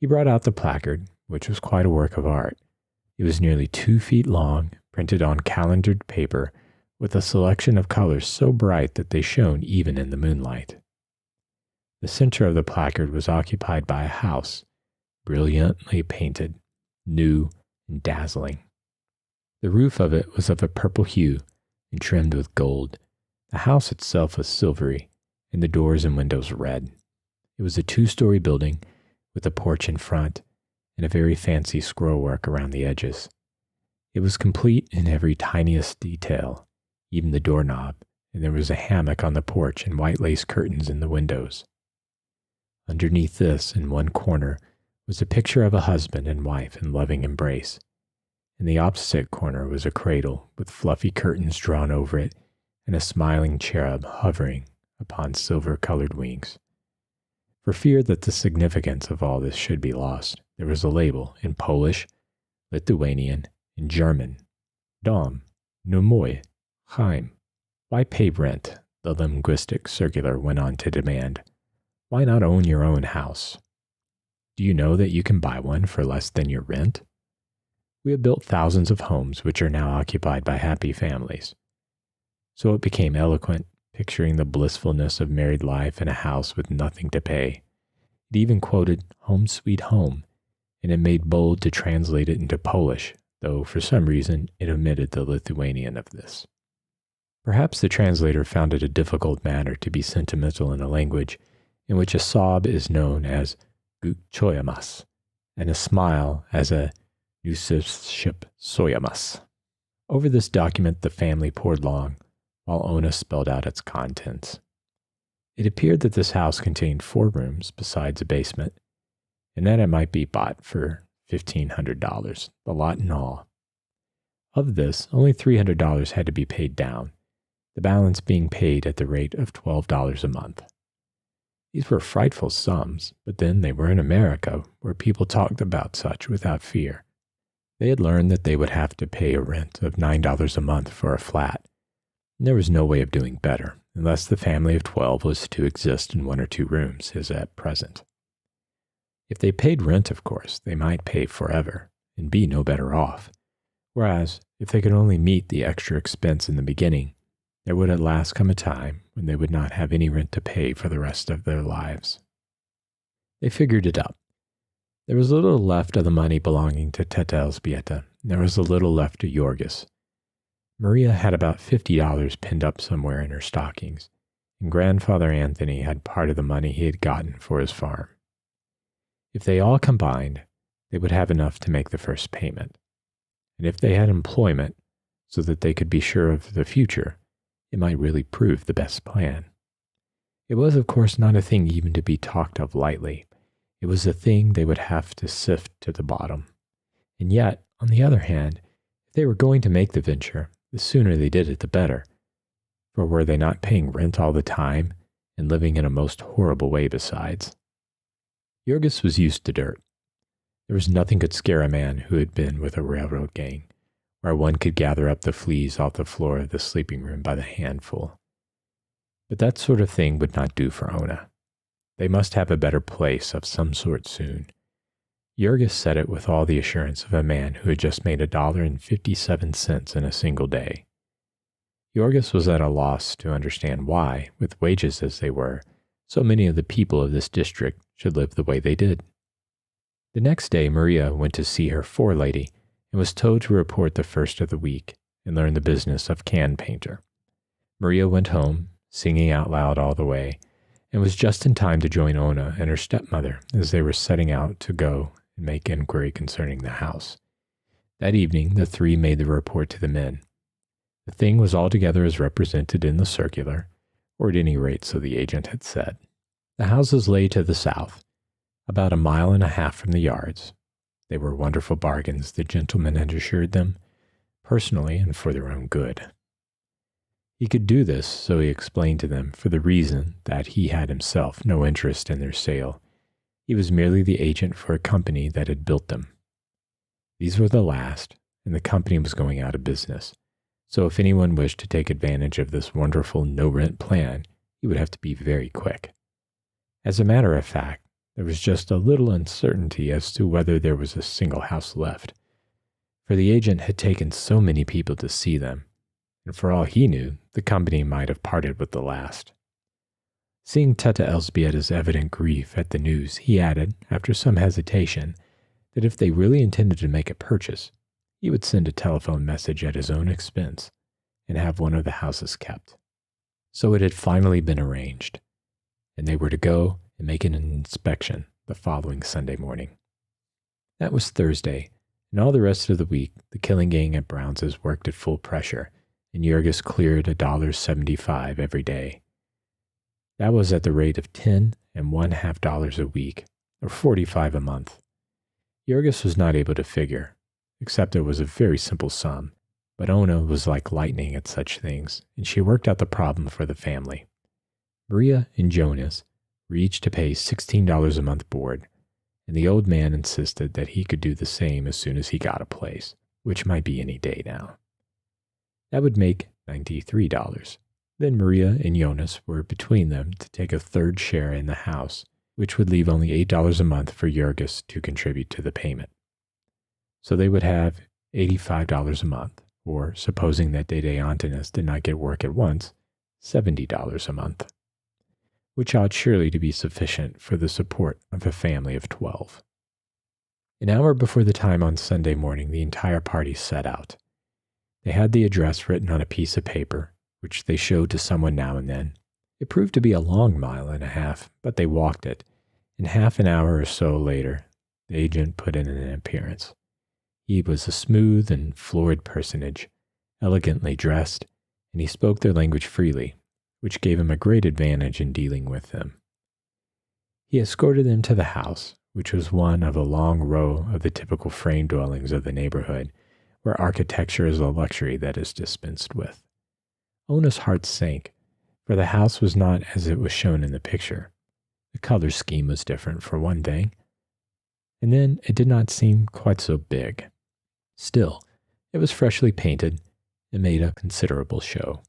He brought out the placard, which was quite a work of art. It was nearly 2 feet long, printed on calendared paper, with a selection of colors so bright that they shone even in the moonlight. The center of the placard was occupied by a house, brilliantly painted, new and dazzling. The roof of it was of a purple hue and trimmed with gold. The house itself was silvery, and the doors and windows red. It was a 2-story building with a porch in front and a very fancy scrollwork around the edges. It was complete in every tiniest detail, even the doorknob, and there was a hammock on the porch and white lace curtains in the windows. Underneath this, in one corner, was a picture of a husband and wife in loving embrace. In the opposite corner was a cradle with fluffy curtains drawn over it and a smiling cherub hovering upon silver-colored wings. For fear that the significance of all this should be lost, there was a label in Polish, Lithuanian, and German. Dom, numoy, Heim. Why pay rent? The linguistic circular went on to demand. Why not own your own house? Do you know that you can buy one for less than your rent? We have built thousands of homes which are now occupied by happy families. So it became eloquent, picturing the blissfulness of married life in a house with nothing to pay. It even quoted Home Sweet Home, and it made bold to translate it into Polish, though for some reason it omitted the Lithuanian of this. Perhaps the translator found it a difficult matter to be sentimental in a language in which a sob is known as gukchoyamas, and a smile as a nusiship soyamas. Over this document the family pored long, while Ona spelled out its contents. It appeared that this house contained 4 rooms besides a basement, and that it might be bought for $1,500, the lot and all, Of this, only $300 had to be paid down, the balance being paid at the rate of $12 a month. These were frightful sums, but then they were in America, where people talked about such without fear. They had learned that they would have to pay a rent of $9 a month for a flat, and there was no way of doing better, unless the family of 12 was to exist in 1 or 2 rooms, as at present. If they paid rent, of course, they might pay forever, and be no better off, whereas, if they could only meet the extra expense in the beginning, there would at last come a time when they would not have any rent to pay for the rest of their lives. They figured it up. There was a little left of the money belonging to Teta Elżbieta, and there was a little left to Jorgis. Maria had about $50 pinned up somewhere in her stockings, and Grandfather Anthony had part of the money he had gotten for his farm. If they all combined, they would have enough to make the first payment. And if they had employment, so that they could be sure of the future, it might really prove the best plan. It was, of course, not a thing even to be talked of lightly. It was a thing they would have to sift to the bottom. And yet, on the other hand, if they were going to make the venture, the sooner they did it, the better. For were they not paying rent all the time, and living in a most horrible way besides? Jorgis was used to dirt. There was nothing could scare a man who had been with a railroad gang, where one could gather up the fleas off the floor of the sleeping room by the handful. But that sort of thing would not do for Ona. They must have a better place of some sort soon. Jorgis said it with all the assurance of a man who had just made $1.57 in a single day. Jorgis was at a loss to understand why, with wages as they were, so many of the people of this district should live the way they did. The next day, Maria went to see her forelady and was told to report the first of the week and learn the business of can painter. Maria went home, singing out loud all the way, and was just in time to join Ona and her stepmother as they were setting out to go and make inquiry concerning the house. That evening, the 3 made the report to the men. The thing was altogether as represented in the circular, or at any rate so the agent had said. The houses lay to the south, about 1.5 miles from the yards. They were wonderful bargains, the gentleman had assured them, personally and for their own good. He could do this, so he explained to them, for the reason that he had himself no interest in their sale. He was merely the agent for a company that had built them. These were the last, and the company was going out of business. So if anyone wished to take advantage of this wonderful no-rent plan, he would have to be very quick. As a matter of fact, there was just a little uncertainty as to whether there was a single house left, for the agent had taken so many people to see them, and for all he knew, the company might have parted with the last. Seeing Teta Elżbieta's evident grief at the news, he added, after some hesitation, that if they really intended to make a purchase, he would send a telephone message at his own expense and have one of the houses kept. So it had finally been arranged, and they were to go and make an inspection the following Sunday morning. That was Thursday, and all the rest of the week the killing gang at Brown's worked at full pressure, and Jorgis cleared $1.75 every day. That was at the rate of $10.50 a week, or $45 a month. Jorgis was not able to figure, except it was a very simple sum, but Ona was like lightning at such things, and she worked out the problem for the family. Maria and Jonas were each to pay $16 a month board, and the old man insisted that he could do the same as soon as he got a place, which might be any day now. That would make $93. Then Maria and Jonas were between them to take a third share in the house, which would leave only $8 a month for Jorgis to contribute to the payment. So they would have $85 a month, or, supposing that Dede Antanas did not get work at once, $70 a month, which ought surely to be sufficient for the support of a family of 12. An hour before the time on Sunday morning, the entire party set out. They had the address written on a piece of paper, which they showed to someone now and then. It proved to be a long 1.5 miles, but they walked it, and half an hour or so later, the agent put in an appearance. He was a smooth and florid personage, elegantly dressed, and he spoke their language freely, which gave him a great advantage in dealing with them. He escorted them to the house, which was one of a long row of the typical frame dwellings of the neighborhood, where architecture is a luxury that is dispensed with. Ona's heart sank, for the house was not as it was shown in the picture. The color scheme was different, for one thing, and then it did not seem quite so big. Still, it was freshly painted and made a considerable show.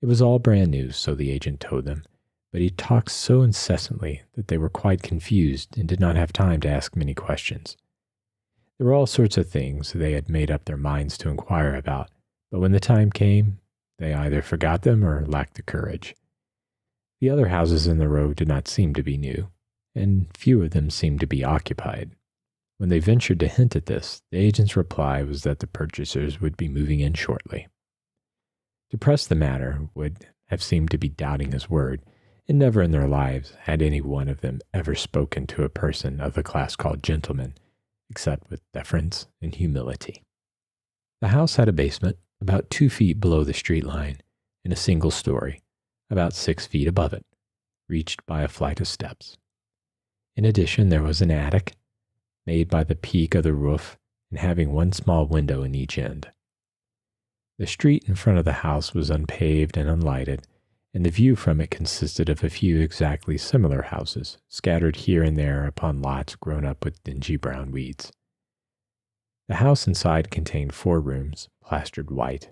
It was all brand new, so the agent told them, but he talked so incessantly that they were quite confused and did not have time to ask many questions. There were all sorts of things they had made up their minds to inquire about, but when the time came, they either forgot them or lacked the courage. The other houses in the row did not seem to be new, and few of them seemed to be occupied. When they ventured to hint at this, the agent's reply was that the purchasers would be moving in shortly. To press the matter would have seemed to be doubting his word, and never in their lives had any one of them ever spoken to a person of the class called gentleman, except with deference and humility. The house had a basement about 2 feet below the street line and a single story, about 6 feet above it, reached by a flight of steps. In addition, there was an attic, made by the peak of the roof and having one small window in each end. The street in front of the house was unpaved and unlighted, and the view from it consisted of a few exactly similar houses, scattered here and there upon lots grown up with dingy brown weeds. The house inside contained 4 rooms, plastered white.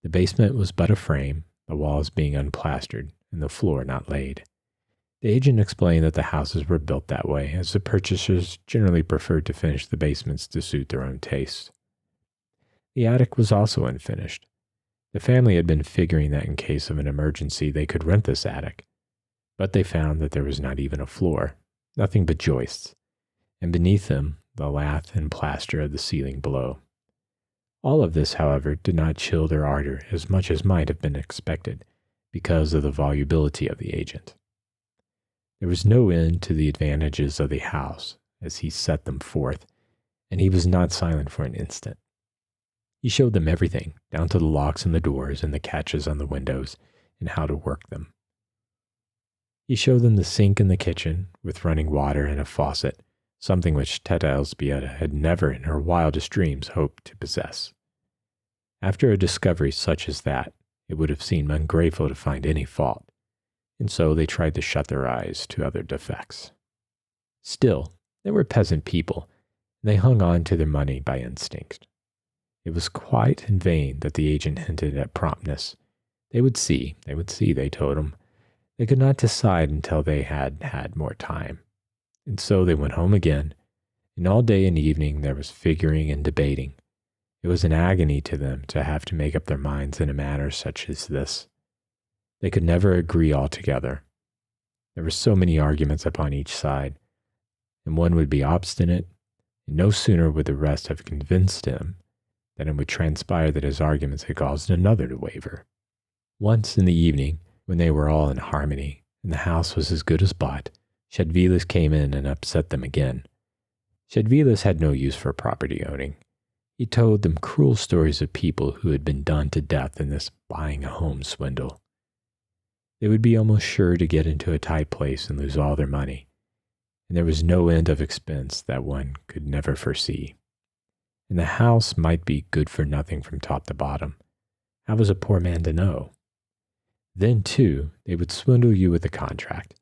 The basement was but a frame, the walls being unplastered and the floor not laid. The agent explained that the houses were built that way, as the purchasers generally preferred to finish the basements to suit their own tastes. The attic was also unfinished. The family had been figuring that in case of an emergency they could rent this attic, but they found that there was not even a floor, nothing but joists, and beneath them the lath and plaster of the ceiling below. All of this, however, did not chill their ardor as much as might have been expected because of the volubility of the agent. There was no end to the advantages of the house as he set them forth, and he was not silent for an instant. He showed them everything, down to the locks on the doors and the catches on the windows, and how to work them. He showed them the sink in the kitchen, with running water and a faucet, something which Teta Elzbieta had never in her wildest dreams hoped to possess. After a discovery such as that, it would have seemed ungrateful to find any fault, and so they tried to shut their eyes to other defects. Still, they were peasant people, and they hung on to their money by instinct. It was quite in vain that the agent hinted at promptness. They would see, they told him. They could not decide until they had had more time. And so they went home again, and all day and evening there was figuring and debating. It was an agony to them to have to make up their minds in a matter such as this. They could never agree altogether. There were so many arguments upon each side, and one would be obstinate, and no sooner would the rest have convinced him than it would transpire that his arguments had caused another to waver. Once in the evening, when they were all in harmony, and the house was as good as bought, Shedvilas came in and upset them again. Shedvilas had no use for property owning. He told them cruel stories of people who had been done to death in this buying a home swindle. They would be almost sure to get into a tight place and lose all their money, and there was no end of expense that one could never foresee. And the house might be good for nothing from top to bottom. How was a poor man to know? Then, too, they would swindle you with a contract.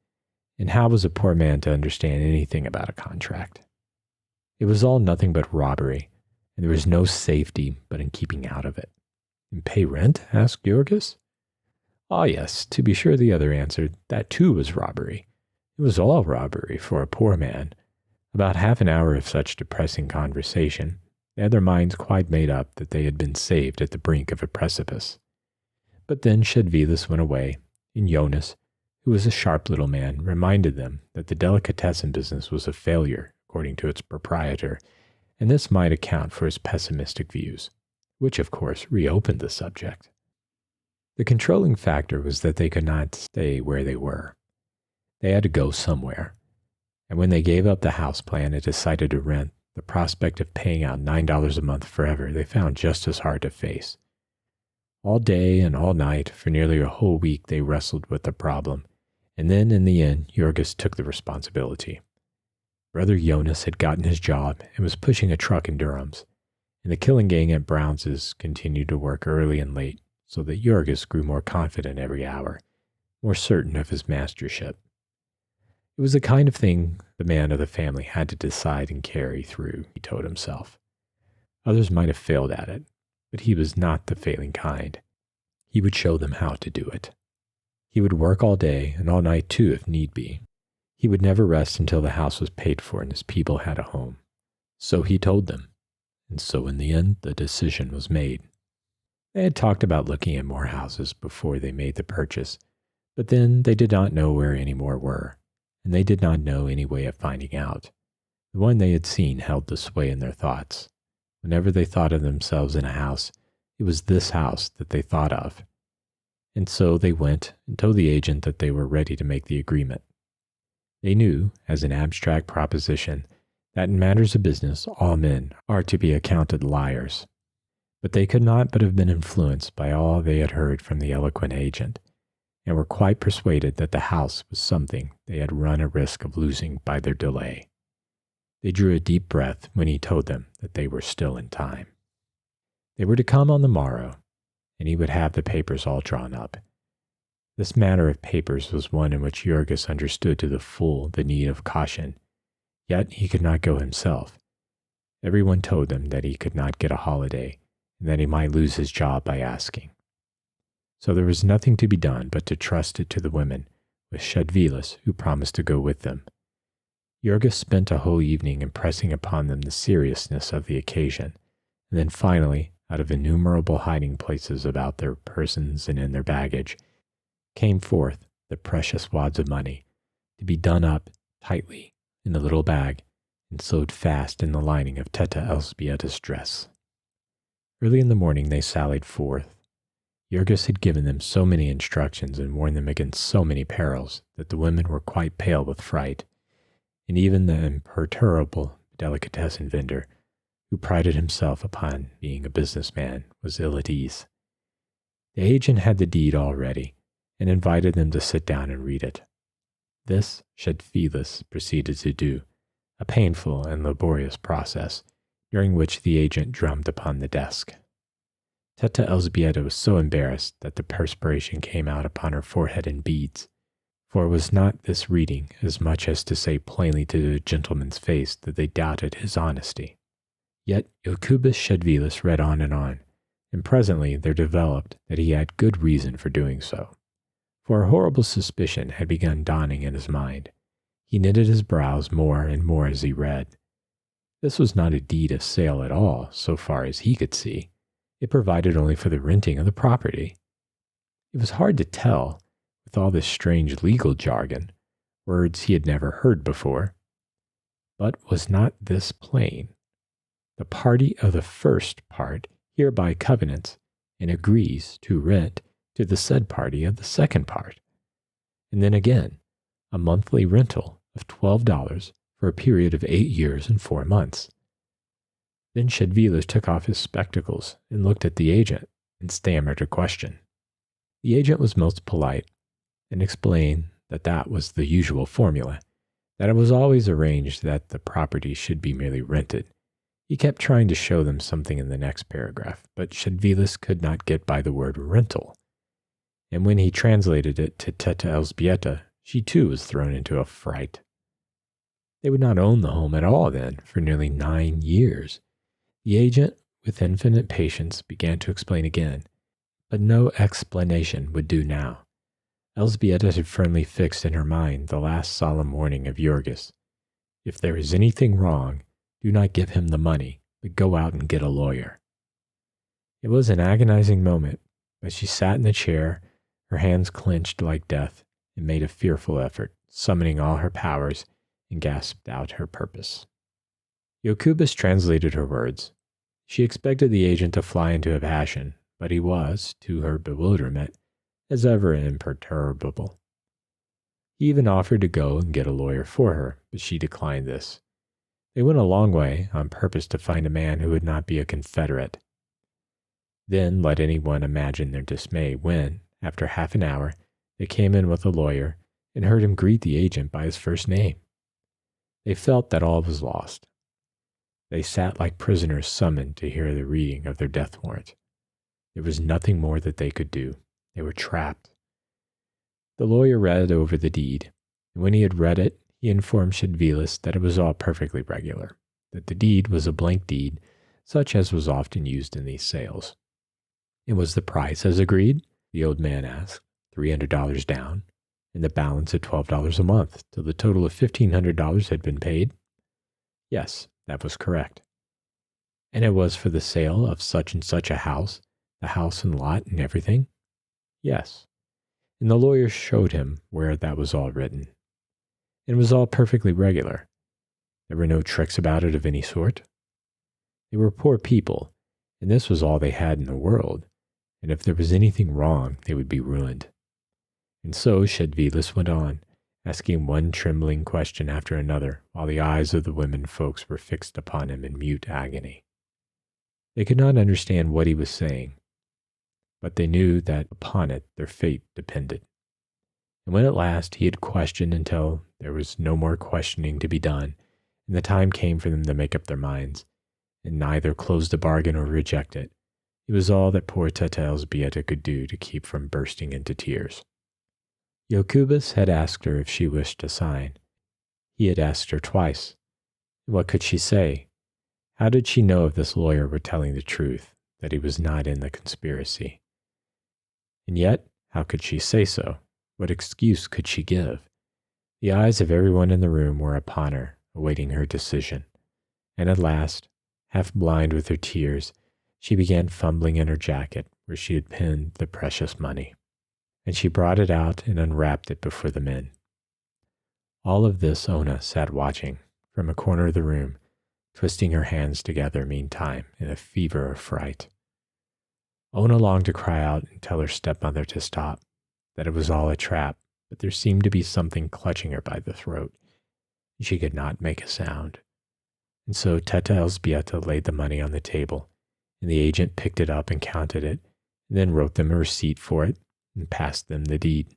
And how was a poor man to understand anything about a contract? It was all nothing but robbery, and there was no safety but in keeping out of it. And pay rent? Asked Georgis. Ah, yes, to be sure, the other answered. That too was robbery. It was all robbery for a poor man. About half an hour of such depressing conversation, they had their minds quite made up that they had been saved at the brink of a precipice. But then Shedvilas went away, and Jonas, who was a sharp little man, reminded them that the delicatessen business was a failure, according to its proprietor, and this might account for his pessimistic views, which of course reopened the subject. The controlling factor was that they could not stay where they were. They had to go somewhere, and when they gave up the house plan and decided to rent, the prospect of paying out $9 a month forever they found just as hard to face. All day and all night, for nearly a whole week, they wrestled with the problem, and then in the end, Georgis took the responsibility. Brother Jonas had gotten his job and was pushing a truck in Durham's, and the killing gang at Brown's continued to work early and late, so that Jorgis grew more confident every hour, more certain of his mastership. It was the kind of thing the man of the family had to decide and carry through, he told himself. Others might have failed at it, but he was not the failing kind. He would show them how to do it. He would work all day and all night too if need be. He would never rest until the house was paid for and his people had a home. So he told them, and so in the end the decision was made. They had talked about looking at more houses before they made the purchase, but then they did not know where any more were, and they did not know any way of finding out. The one they had seen held the sway in their thoughts. Whenever they thought of themselves in a house, it was this house that they thought of. And so they went and told the agent that they were ready to make the agreement. They knew, as an abstract proposition, that in matters of business all men are to be accounted liars. But they could not but have been influenced by all they had heard from the eloquent agent, and were quite persuaded that the house was something they had run a risk of losing by their delay. They drew a deep breath when he told them that they were still in time. They were to come on the morrow, and he would have the papers all drawn up. This matter of papers was one in which Jorgis understood to the full the need of caution, yet he could not go himself. Everyone told them that he could not get a holiday, and that he might lose his job by asking. So there was nothing to be done but to trust it to the women, with Shedvilas, who promised to go with them. Jorgis spent a whole evening impressing upon them the seriousness of the occasion, and then finally, out of innumerable hiding places about their persons and in their baggage, came forth the precious wads of money, to be done up tightly in the little bag and sewed fast in the lining of Teta Elzbieta's dress. Early in the morning they sallied forth. Jorgis had given them so many instructions and warned them against so many perils that the women were quite pale with fright, and even the imperturbable delicatessen vendor, who prided himself upon being a businessman, was ill at ease. The agent had the deed all ready, and invited them to sit down and read it. This Shedvilas proceeded to do, a painful and laborious process, during which the agent drummed upon the desk. Teta Elzbieta was so embarrassed that the perspiration came out upon her forehead in beads, for it was not this reading as much as to say plainly to the gentleman's face that they doubted his honesty. Yet Jokubas Shedvilas read on, and presently there developed that he had good reason for doing so. For a horrible suspicion had begun dawning in his mind. He knitted his brows more and more as he read. This was not a deed of sale at all, so far as he could see. It provided only for the renting of the property. It was hard to tell, with all this strange legal jargon, words he had never heard before. But was not this plain? The party of the first part hereby covenants and agrees to rent to the said party of the second part, and then again a monthly rental of $12 for a period of 8 years and 4 months. Then Shedvilas took off his spectacles and looked at the agent and stammered a question. The agent was most polite and explained that that was the usual formula, that it was always arranged that the property should be merely rented. He kept trying to show them something in the next paragraph, but Shedvilas could not get by the word rental. And when he translated it to Teta Elzbieta, she too was thrown into a fright. They would not own the home at all then for nearly 9 years. The agent, with infinite patience, began to explain again, but no explanation would do now. Elzbieta had firmly fixed in her mind the last solemn warning of Jorgis. If there is anything wrong, do not give him the money, but go out and get a lawyer. It was an agonizing moment, but she sat in the chair, her hands clenched like death, and made a fearful effort, summoning all her powers, and gasped out her purpose. Jokubas translated her words. She expected the agent to fly into a passion, but he was, to her bewilderment, as ever imperturbable. He even offered to go and get a lawyer for her, but she declined this. They went a long way on purpose to find a man who would not be a Confederate. Then let anyone imagine their dismay when, after half an hour, they came in with a lawyer and heard him greet the agent by his first name. They felt that all was lost. They sat like prisoners summoned to hear the reading of their death warrant. There was nothing more that they could do. They were trapped. The lawyer read over the deed, and when he had read it, he informed Shedvilas that it was all perfectly regular, that the deed was a blank deed, such as was often used in these sales. "And was the price as agreed?" the old man asked. $300 down, and the balance of $12 a month, till the total of $1,500 had been paid? Yes, that was correct. "And it was for the sale of such and such a house, the house and lot and everything?" Yes. And the lawyer showed him where that was all written. It was all perfectly regular. There were no tricks about it of any sort. They were poor people, and this was all they had in the world, and if there was anything wrong, they would be ruined. And so Shedvilas went on, asking one trembling question after another, while the eyes of the women folks were fixed upon him in mute agony. They could not understand what he was saying, but they knew that upon it their fate depended. And when at last he had questioned until there was no more questioning to be done, and the time came for them to make up their minds, and neither close the bargain or reject it, it was all that poor Elzbieta could do to keep from bursting into tears. Jokubas had asked her if she wished to sign. He had asked her twice. What could she say? How did she know if this lawyer were telling the truth, that he was not in the conspiracy? And yet, how could she say so? What excuse could she give? The eyes of everyone in the room were upon her, awaiting her decision. And at last, half blind with her tears, she began fumbling in her jacket where she had pinned the precious money. And she brought it out and unwrapped it before the men. All of this Ona sat watching from a corner of the room, twisting her hands together meantime in a fever of fright. Ona longed to cry out and tell her stepmother to stop, that it was all a trap, but there seemed to be something clutching her by the throat, and she could not make a sound. And so Teta Elzbieta laid the money on the table, and the agent picked it up and counted it, and then wrote them a receipt for it, and passed them the deed.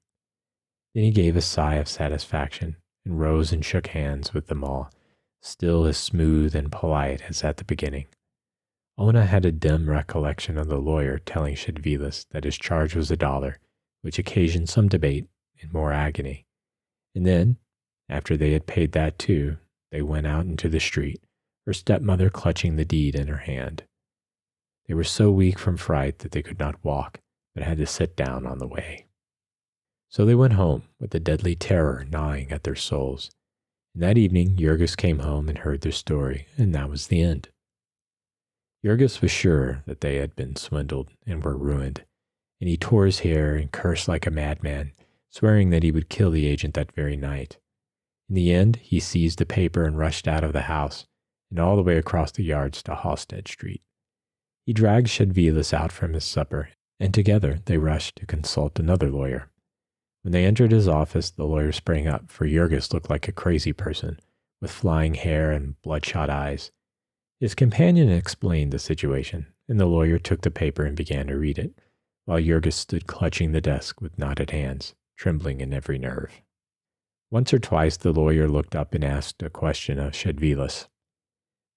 Then he gave a sigh of satisfaction, and rose and shook hands with them all, still as smooth and polite as at the beginning. Ona had a dim recollection of the lawyer telling Shedvilas that his charge was $1, which occasioned some debate and more agony. And then, after they had paid that too, they went out into the street, her stepmother clutching the deed in her hand. They were so weak from fright that they could not walk, but had to sit down on the way. So they went home with the deadly terror gnawing at their souls. And that evening, Jurgis came home and heard their story, and that was the end. Jurgis was sure that they had been swindled and were ruined, and he tore his hair and cursed like a madman, swearing that he would kill the agent that very night. In the end, he seized the paper and rushed out of the house, and all the way across the yards to Halstead Street. He dragged Shedvilas out from his supper, and together they rushed to consult another lawyer. When they entered his office, the lawyer sprang up, for Jurgis looked like a crazy person, with flying hair and bloodshot eyes. His companion explained the situation, and the lawyer took the paper and began to read it, while Jurgis stood clutching the desk with knotted hands, trembling in every nerve. Once or twice the lawyer looked up and asked a question of Shedvilas.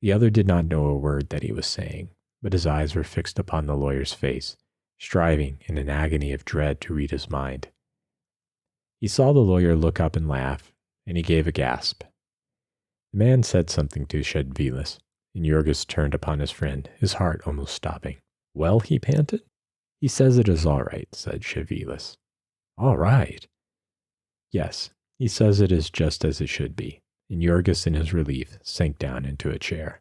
The other did not know a word that he was saying, but his eyes were fixed upon the lawyer's face, striving in an agony of dread to read his mind. He saw the lawyer look up and laugh, and he gave a gasp. The man said something to Shedvilas, and Jurgis turned upon his friend, his heart almost stopping. "Well," he panted. "He says it is all right," said Shedvilas. "All right?" "Yes, he says it is just as it should be," and Jurgis in his relief sank down into a chair.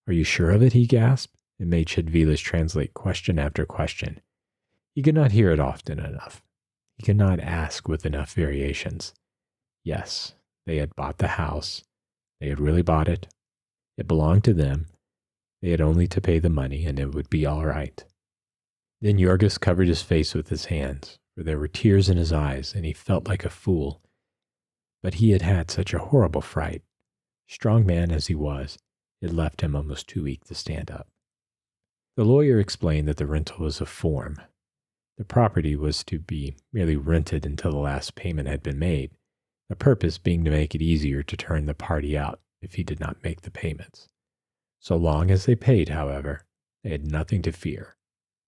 "Are you sure of it?" he gasped, and made Shedvilas translate question after question. He could not hear it often enough. He could not ask with enough variations. Yes, they had bought the house. They had really bought it. It belonged to them. They had only to pay the money, and it would be all right. Then Jurgis covered his face with his hands, for there were tears in his eyes, and he felt like a fool. But he had had such a horrible fright. Strong man as he was, it left him almost too weak to stand up. The lawyer explained that the rental was a form. The property was to be merely rented until the last payment had been made, the purpose being to make it easier to turn the party out if he did not make the payments. So long as they paid, however, they had nothing to fear.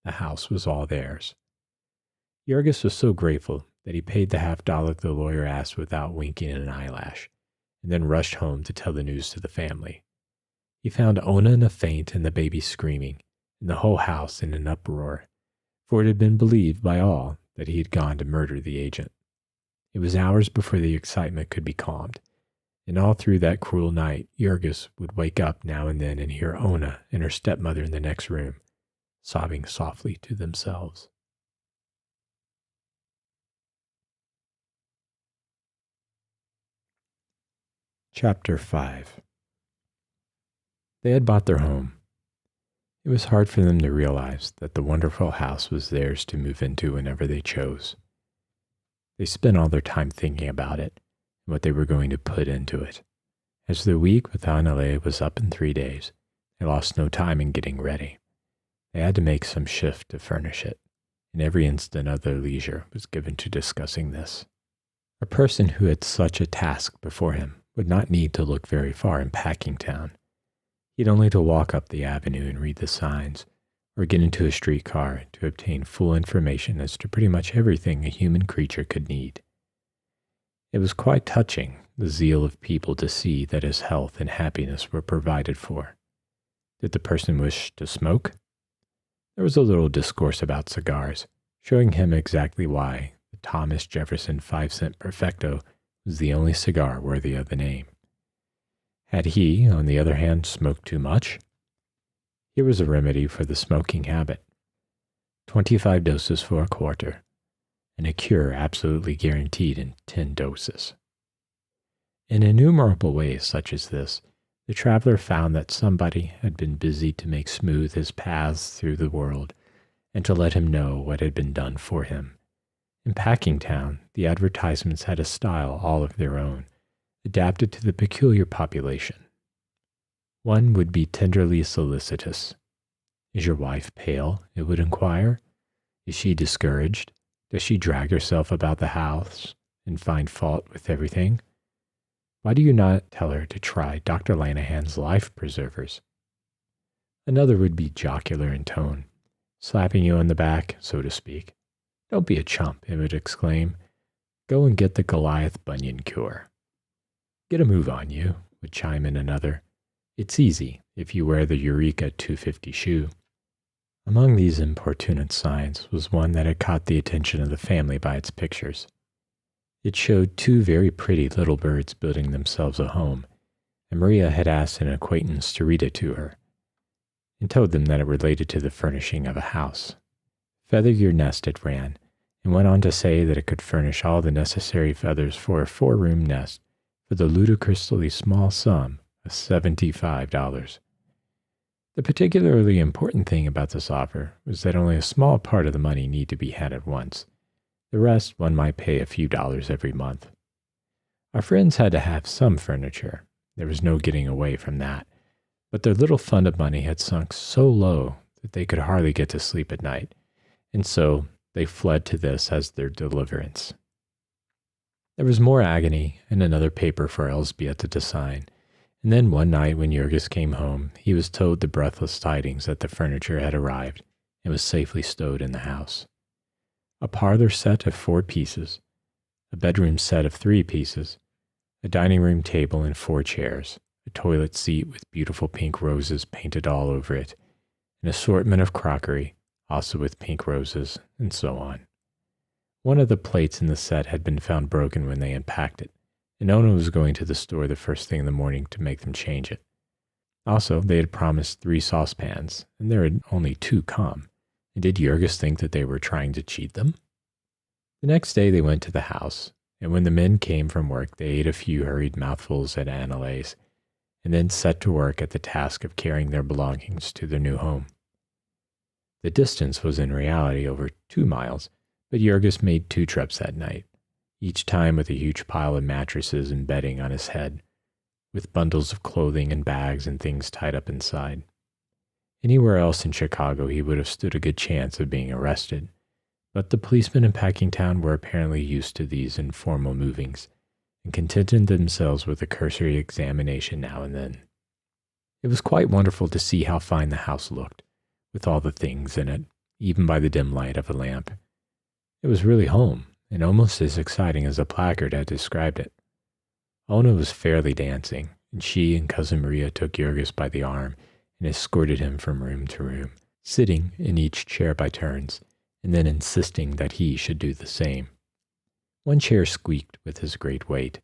The house was all theirs. Jurgis was so grateful that he paid the $50 the lawyer asked without winking an eyelash, and then rushed home to tell the news to the family. He found Ona in a faint and the baby screaming, and the whole house in an uproar, for it had been believed by all that he had gone to murder the agent. It was hours before the excitement could be calmed, and all through that cruel night, Jurgis would wake up now and then and hear Ona and her stepmother in the next room, sobbing softly to themselves. Chapter 5. They had bought their home. It was hard for them to realize that the wonderful house was theirs to move into whenever they chose. They spent all their time thinking about it and what they were going to put into it. As the week with Annalay was up in 3 days, they lost no time in getting ready. They had to make some shift to furnish it, and every instant of their leisure was given to discussing this. A person who had such a task before him would not need to look very far in Packingtown. He'd only to walk up the avenue and read the signs, or get into a streetcar to obtain full information as to pretty much everything a human creature could need. It was quite touching, the zeal of people to see that his health and happiness were provided for. Did the person wish to smoke? There was a little discourse about cigars, showing him exactly why the Thomas Jefferson 5-cent Perfecto was the only cigar worthy of the name. Had he, on the other hand, smoked too much? Here was a remedy for the smoking habit. 25 doses for a quarter, and a cure absolutely guaranteed in 10 doses. In innumerable ways such as this, the traveler found that somebody had been busy to make smooth his paths through the world and to let him know what had been done for him. In Packingtown, the advertisements had a style all of their own, adapted to the peculiar population. One would be tenderly solicitous. Is your wife pale? It would inquire. Is she discouraged? Does she drag herself about the house and find fault with everything? Why do you not tell her to try Dr. Lanahan's life preservers? Another would be jocular in tone, slapping you on the back, so to speak. Don't be a chump, it would exclaim. Go and get the Goliath bunion cure. Get a move on you, would chime in another. It's easy if you wear the Eureka 250 shoe. Among these importunate signs was one that had caught the attention of the family by its pictures. It showed 2 very pretty little birds building themselves a home, and Maria had asked an acquaintance to read it to her, and told them that it related to the furnishing of a house. Feather your nest, it ran, and went on to say that it could furnish all the necessary feathers for a 4-room nest for the ludicrously small sum of $75. The particularly important thing about this offer was that only a small part of the money need to be had at once. The rest one might pay a few dollars every month. Our friends had to have some furniture. There was no getting away from that. But their little fund of money had sunk so low that they could hardly get to sleep at night, and so they fled to this as their deliverance. There was more agony and another paper for Elzbieta to sign, and then one night when Jurgis came home, he was told the breathless tidings that the furniture had arrived and was safely stowed in the house. A parlor set of 4 pieces, a bedroom set of 3 pieces, a dining room table and 4 chairs, a toilet seat with beautiful pink roses painted all over it, an assortment of crockery, also with pink roses, and so on. One of the plates in the set had been found broken when they unpacked it, and Ona was going to the store the first thing in the morning to make them change it. Also, they had promised 3 saucepans, and there had only 2 come. And did Jurgis think that they were trying to cheat them? The next day they went to the house, and when the men came from work, they ate a few hurried mouthfuls at Annalay's, and then set to work at the task of carrying their belongings to their new home. The distance was in reality over 2 miles, but Jurgis made 2 trips that night, each time with a huge pile of mattresses and bedding on his head, with bundles of clothing and bags and things tied up inside. Anywhere else in Chicago he would have stood a good chance of being arrested, but the policemen in Packingtown were apparently used to these informal movings and contented themselves with a cursory examination now and then. It was quite wonderful to see how fine the house looked, with all the things in it, even by the dim light of a lamp. It was really home, and almost as exciting as the placard had described it. Ona was fairly dancing, and she and Cousin Maria took Jurgis by the arm and escorted him from room to room, sitting in each chair by turns, and then insisting that he should do the same. One chair squeaked with his great weight,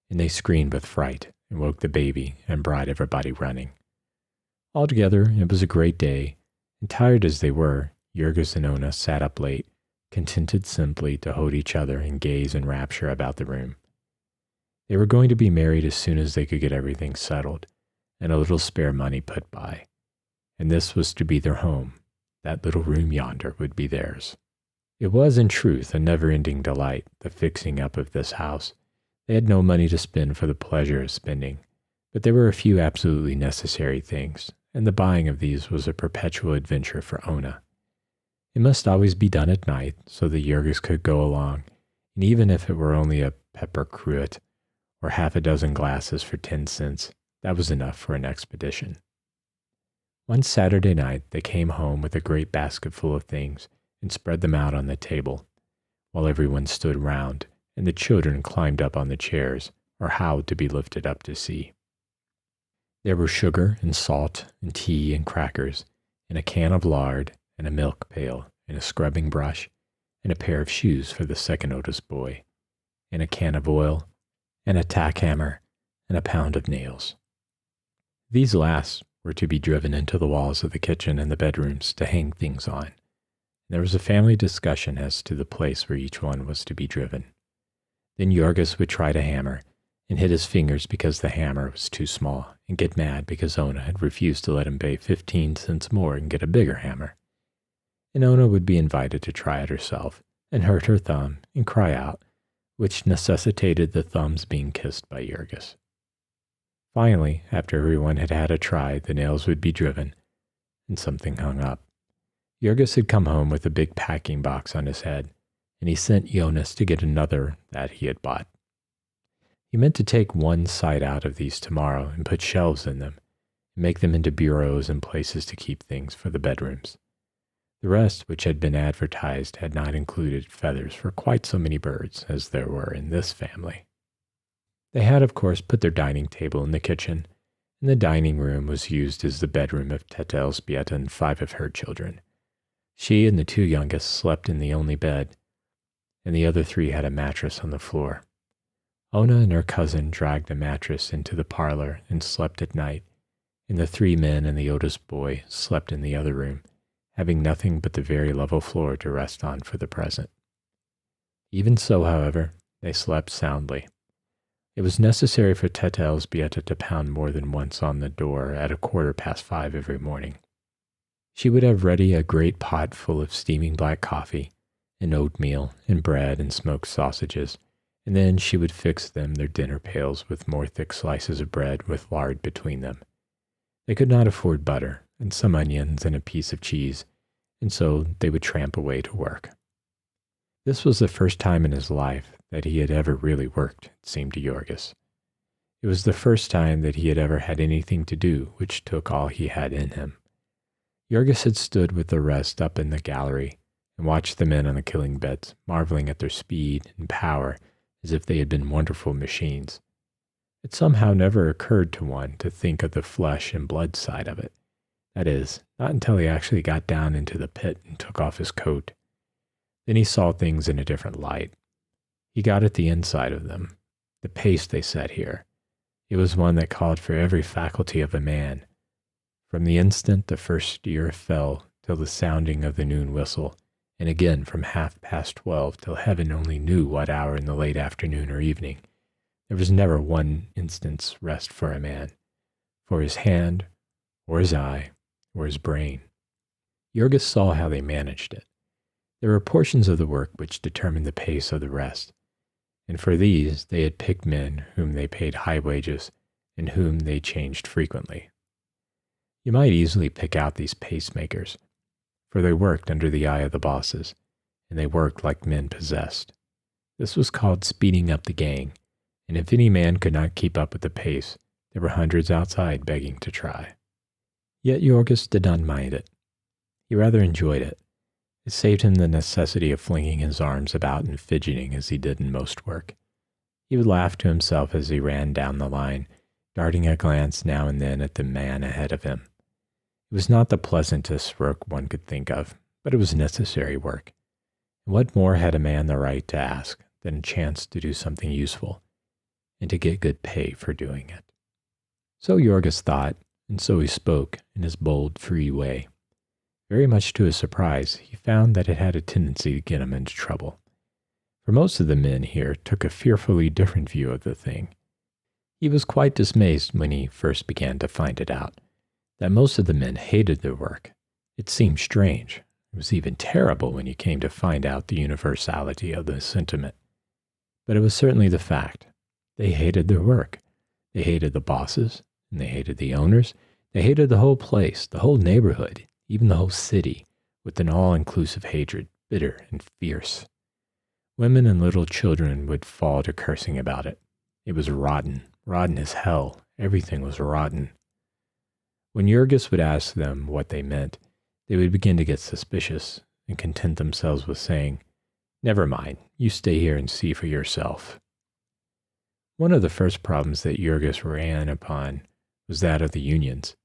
and they screamed with fright and woke the baby and brought everybody running. Altogether, it was a great day, and tired as they were, Jurgis and Ona sat up late, contented simply to hold each other and gaze in rapture about the room. They were going to be married as soon as they could get everything settled, and a little spare money put by. And this was to be their home. That little room yonder would be theirs. It was, in truth, a never-ending delight, the fixing up of this house. They had no money to spend for the pleasure of spending, but there were a few absolutely necessary things, and the buying of these was a perpetual adventure for Ona. It must always be done at night, so that Jurgis could go along, and even if it were only a pepper cruet or half a dozen glasses for 10 cents, that was enough for an expedition. One Saturday night, they came home with a great basket full of things and spread them out on the table, while everyone stood round, and the children climbed up on the chairs or howled to be lifted up to see. There were sugar and salt and tea and crackers, and a can of lard, and a milk pail, and a scrubbing brush, and a pair of shoes for the second oldest boy, and a can of oil, and a tack hammer, and a pound of nails. These last were to be driven into the walls of the kitchen and the bedrooms to hang things on. There was a family discussion as to the place where each one was to be driven. Then Jurgis would try to hammer, and hit his fingers because the hammer was too small, and get mad because Ona had refused to let him pay 15 cents more and get a bigger hammer. And Ona would be invited to try it herself, and hurt her thumb and cry out, which necessitated the thumbs being kissed by Jurgis. Finally, after everyone had had a try, the nails would be driven, and something hung up. Jurgis had come home with a big packing box on his head, and he sent Jonas to get another that he had bought. He meant to take one side out of these tomorrow and put shelves in them, and make them into bureaus and places to keep things for the bedrooms. The rest, which had been advertised, had not included feathers for quite so many birds as there were in this family. They had, of course, put their dining table in the kitchen, and the dining room was used as the bedroom of Teta Elzbieta and 5 of her children. She and the 2 youngest slept in the only bed, and the other 3 had a mattress on the floor. Ona and her cousin dragged a mattress into the parlor and slept at night, and the 3 men and the oldest boy slept in the other room, having nothing but the very level floor to rest on for the present. Even so, however, they slept soundly. It was necessary for Teta Elzbieta to pound more than once on the door at 5:15 every morning. She would have ready a great pot full of steaming black coffee, and oatmeal, and bread, and smoked sausages, and then she would fix them their dinner pails with more thick slices of bread with lard between them. They could not afford butter, and some onions, and a piece of cheese, and so they would tramp away to work. This was the first time in his life that he had ever really worked, it seemed to Jurgis. It was the first time that he had ever had anything to do which took all he had in him. Jurgis had stood with the rest up in the gallery and watched the men on the killing beds, marveling at their speed and power as if they had been wonderful machines. It somehow never occurred to one to think of the flesh and blood side of it. That is, not until he actually got down into the pit and took off his coat. Then he saw things in a different light. He got at the inside of them. The pace they set here. It was one that called for every faculty of a man. From the instant the first steer fell till the sounding of the noon whistle, and again from 12:30 till heaven only knew what hour in the late afternoon or evening, there was never one instant's rest for a man, for his hand, or his eye, or his brain. Jurgis saw how they managed it. There were portions of the work which determined the pace of the rest, and for these they had picked men whom they paid high wages and whom they changed frequently. You might easily pick out these pacemakers, for they worked under the eye of the bosses, and they worked like men possessed. This was called speeding up the gang, and if any man could not keep up with the pace, There were hundreds outside begging to try. Yet Jorgis did not mind it. He rather enjoyed it. It saved him the necessity of flinging his arms about and fidgeting as he did in most work. He would laugh to himself as he ran down the line, darting a glance now and then at the man ahead of him. It was not the pleasantest work one could think of, but it was necessary work. And what more had a man the right to ask than a chance to do something useful, and to get good pay for doing it? So Jorgis thought, and so he spoke in his bold, free way. Very much to his surprise, he found that it had a tendency to get him into trouble. For most of the men here took a fearfully different view of the thing. He was quite dismayed when he first began to find it out, that most of the men hated their work. It seemed strange. It was even terrible when you came to find out the universality of the sentiment. But it was certainly the fact. They hated their work. They hated the bosses, and they hated the owners. They hated the whole place, the whole neighborhood, even the whole city, with an all-inclusive hatred, bitter and fierce. Women and little children would fall to cursing about it. It was rotten, rotten as hell. Everything was rotten. When Jorgis would ask them what they meant, they would begin to get suspicious and content themselves with saying, "Never mind, you stay here and see for yourself." One of the first problems that Jorgis ran upon was that of the unions.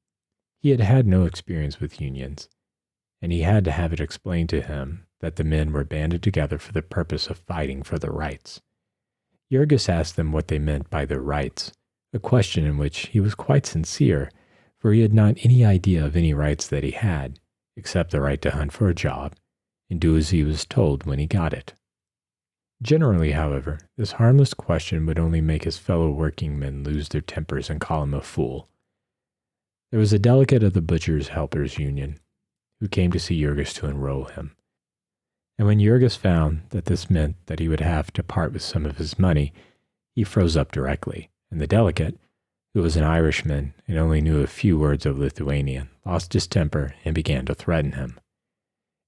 He had had no experience with unions, and he had to have it explained to him that the men were banded together for the purpose of fighting for their rights. Jorgis asked them what they meant by their rights, a question in which he was quite sincere, for he had not any idea of any rights that he had, except the right to hunt for a job and do as he was told when he got it. Generally, however, this harmless question would only make his fellow working men lose their tempers and call him a fool. There was a delegate of the Butchers' Helpers Union who came to see Jorgis to enroll him. And when Jorgis found that this meant that he would have to part with some of his money, he froze up directly, and the delegate, who was an Irishman and only knew a few words of Lithuanian, lost his temper and began to threaten him.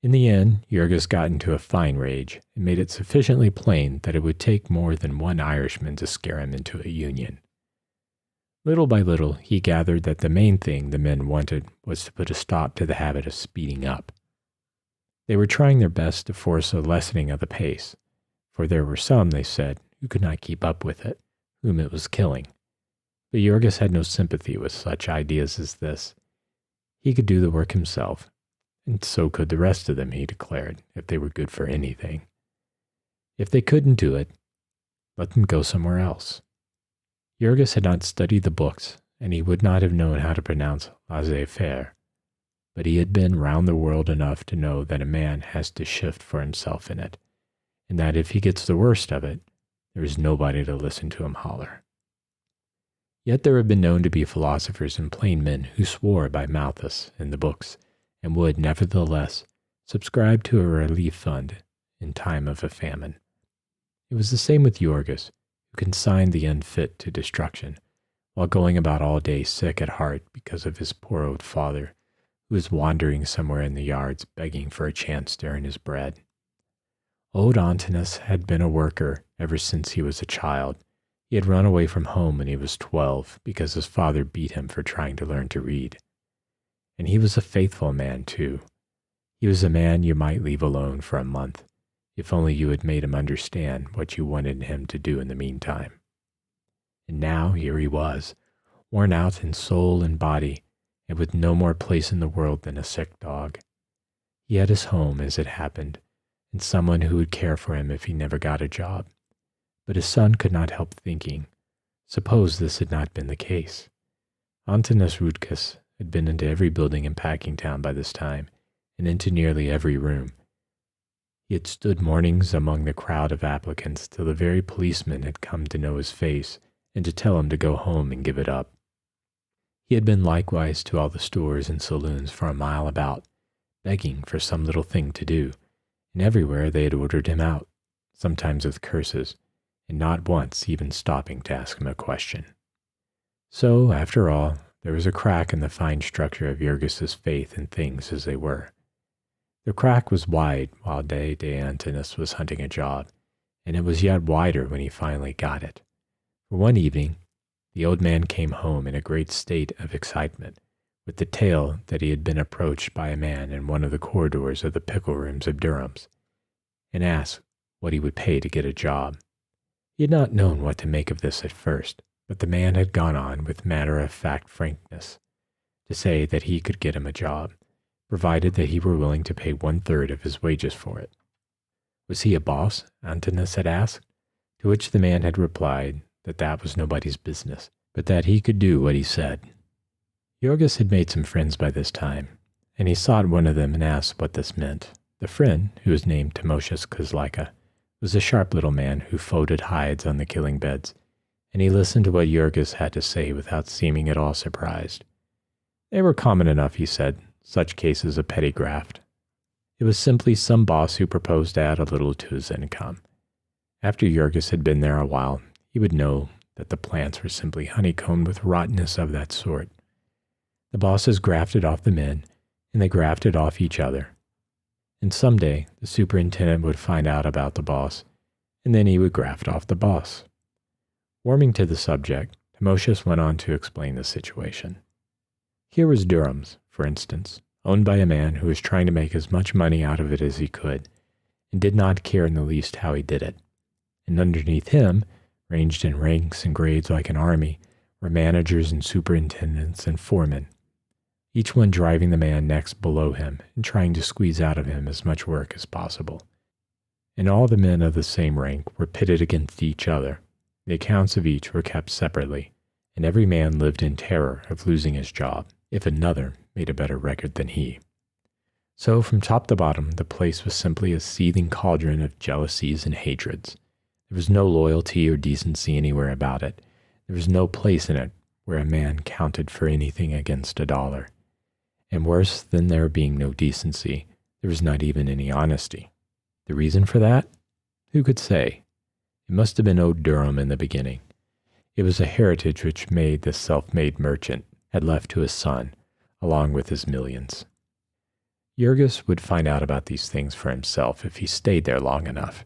In the end, Jorgis got into a fine rage and made it sufficiently plain that it would take more than one Irishman to scare him into a union. Little by little, he gathered that the main thing the men wanted was to put a stop to the habit of speeding up. They were trying their best to force a lessening of the pace, for there were some, they said, who could not keep up with it, whom it was killing. But Jorgis had no sympathy with such ideas as this. He could do the work himself, and so could the rest of them, he declared, if they were good for anything. If they couldn't do it, let them go somewhere else. Jorgis had not studied the books, and he would not have known how to pronounce laissez-faire, but he had been round the world enough to know that a man has to shift for himself in it, and that if he gets the worst of it, there is nobody to listen to him holler. Yet there have been known to be philosophers and plain men who swore by Malthus in the books, and would, nevertheless, subscribe to a relief fund in time of a famine. It was the same with Jorgis, who consigned the unfit to destruction, while going about all day sick at heart because of his poor old father, who was wandering somewhere in the yards begging for a chance to earn his bread. Old Antinous had been a worker ever since he was a child. He had run away from home when he was 12 because his father beat him for trying to learn to read. And he was a faithful man, too. He was a man you might leave alone for a month, if only you had made him understand what you wanted him to do in the meantime. And now here he was, worn out in soul and body, and with no more place in the world than a sick dog. He had his home, as it happened, and someone who would care for him if he never got a job. But his son could not help thinking, suppose this had not been the case. Antinous Rudkus had been into every building in Packingtown by this time, and into nearly every room. He had stood mornings among the crowd of applicants till the very policemen had come to know his face and to tell him to go home and give it up. He had been likewise to all the stores and saloons for a mile about, begging for some little thing to do, and everywhere they had ordered him out, sometimes with curses, and not once even stopping to ask him a question. So, after all, there was a crack in the fine structure of Jorgis's faith in things as they were. The crack was wide while de Antinous was hunting a job, and it was yet wider when he finally got it. For one evening, The old man came home in a great state of excitement, with the tale that he had been approached by a man in one of the corridors of the pickle rooms of Durham's, and asked what he would pay to get a job. He had not known what to make of this at first, but the man had gone on with matter-of-fact frankness to say that he could get him a job, provided that he were willing to pay 1/3 of his wages for it. Was he a boss? Antinous had asked, to which the man had replied that that was nobody's business, but that he could do what he said. Yorgos had made some friends by this time, and he sought one of them and asked what this meant. The friend, who was named Timosius Kozlaika, was a sharp little man who folded hides on the killing beds, and he listened to what Yorgos had to say without seeming at all surprised. They were common enough, he said, such cases of petty graft. It was simply some boss who proposed to add a little to his income. After Yorgos had been there a while, he would know that the plants were simply honeycombed with rottenness of that sort. The bosses grafted off the men, and they grafted off each other. And someday, the superintendent would find out about the boss, and then he would graft off the boss. Warming to the subject, Timosius went on to explain the situation. Here was Durham's, for instance, owned by a man who was trying to make as much money out of it as he could, and did not care in the least how he did it. And underneath him, ranged in ranks and grades like an army, were managers and superintendents and foremen, each one driving the man next below him and trying to squeeze out of him as much work as possible. And all the men of the same rank were pitted against each other. The accounts of each were kept separately, and every man lived in terror of losing his job if another made a better record than he. So from top to bottom, the place was simply a seething cauldron of jealousies and hatreds. There was no loyalty or decency anywhere about it. There was no place in it where a man counted for anything against $1. And worse than there being no decency, there was not even any honesty. The reason for that? Who could say? It must have been old Durham in the beginning. It was a heritage which the self-made merchant had left to his son, along with his millions. Yorgos would find out about these things for himself if he stayed there long enough.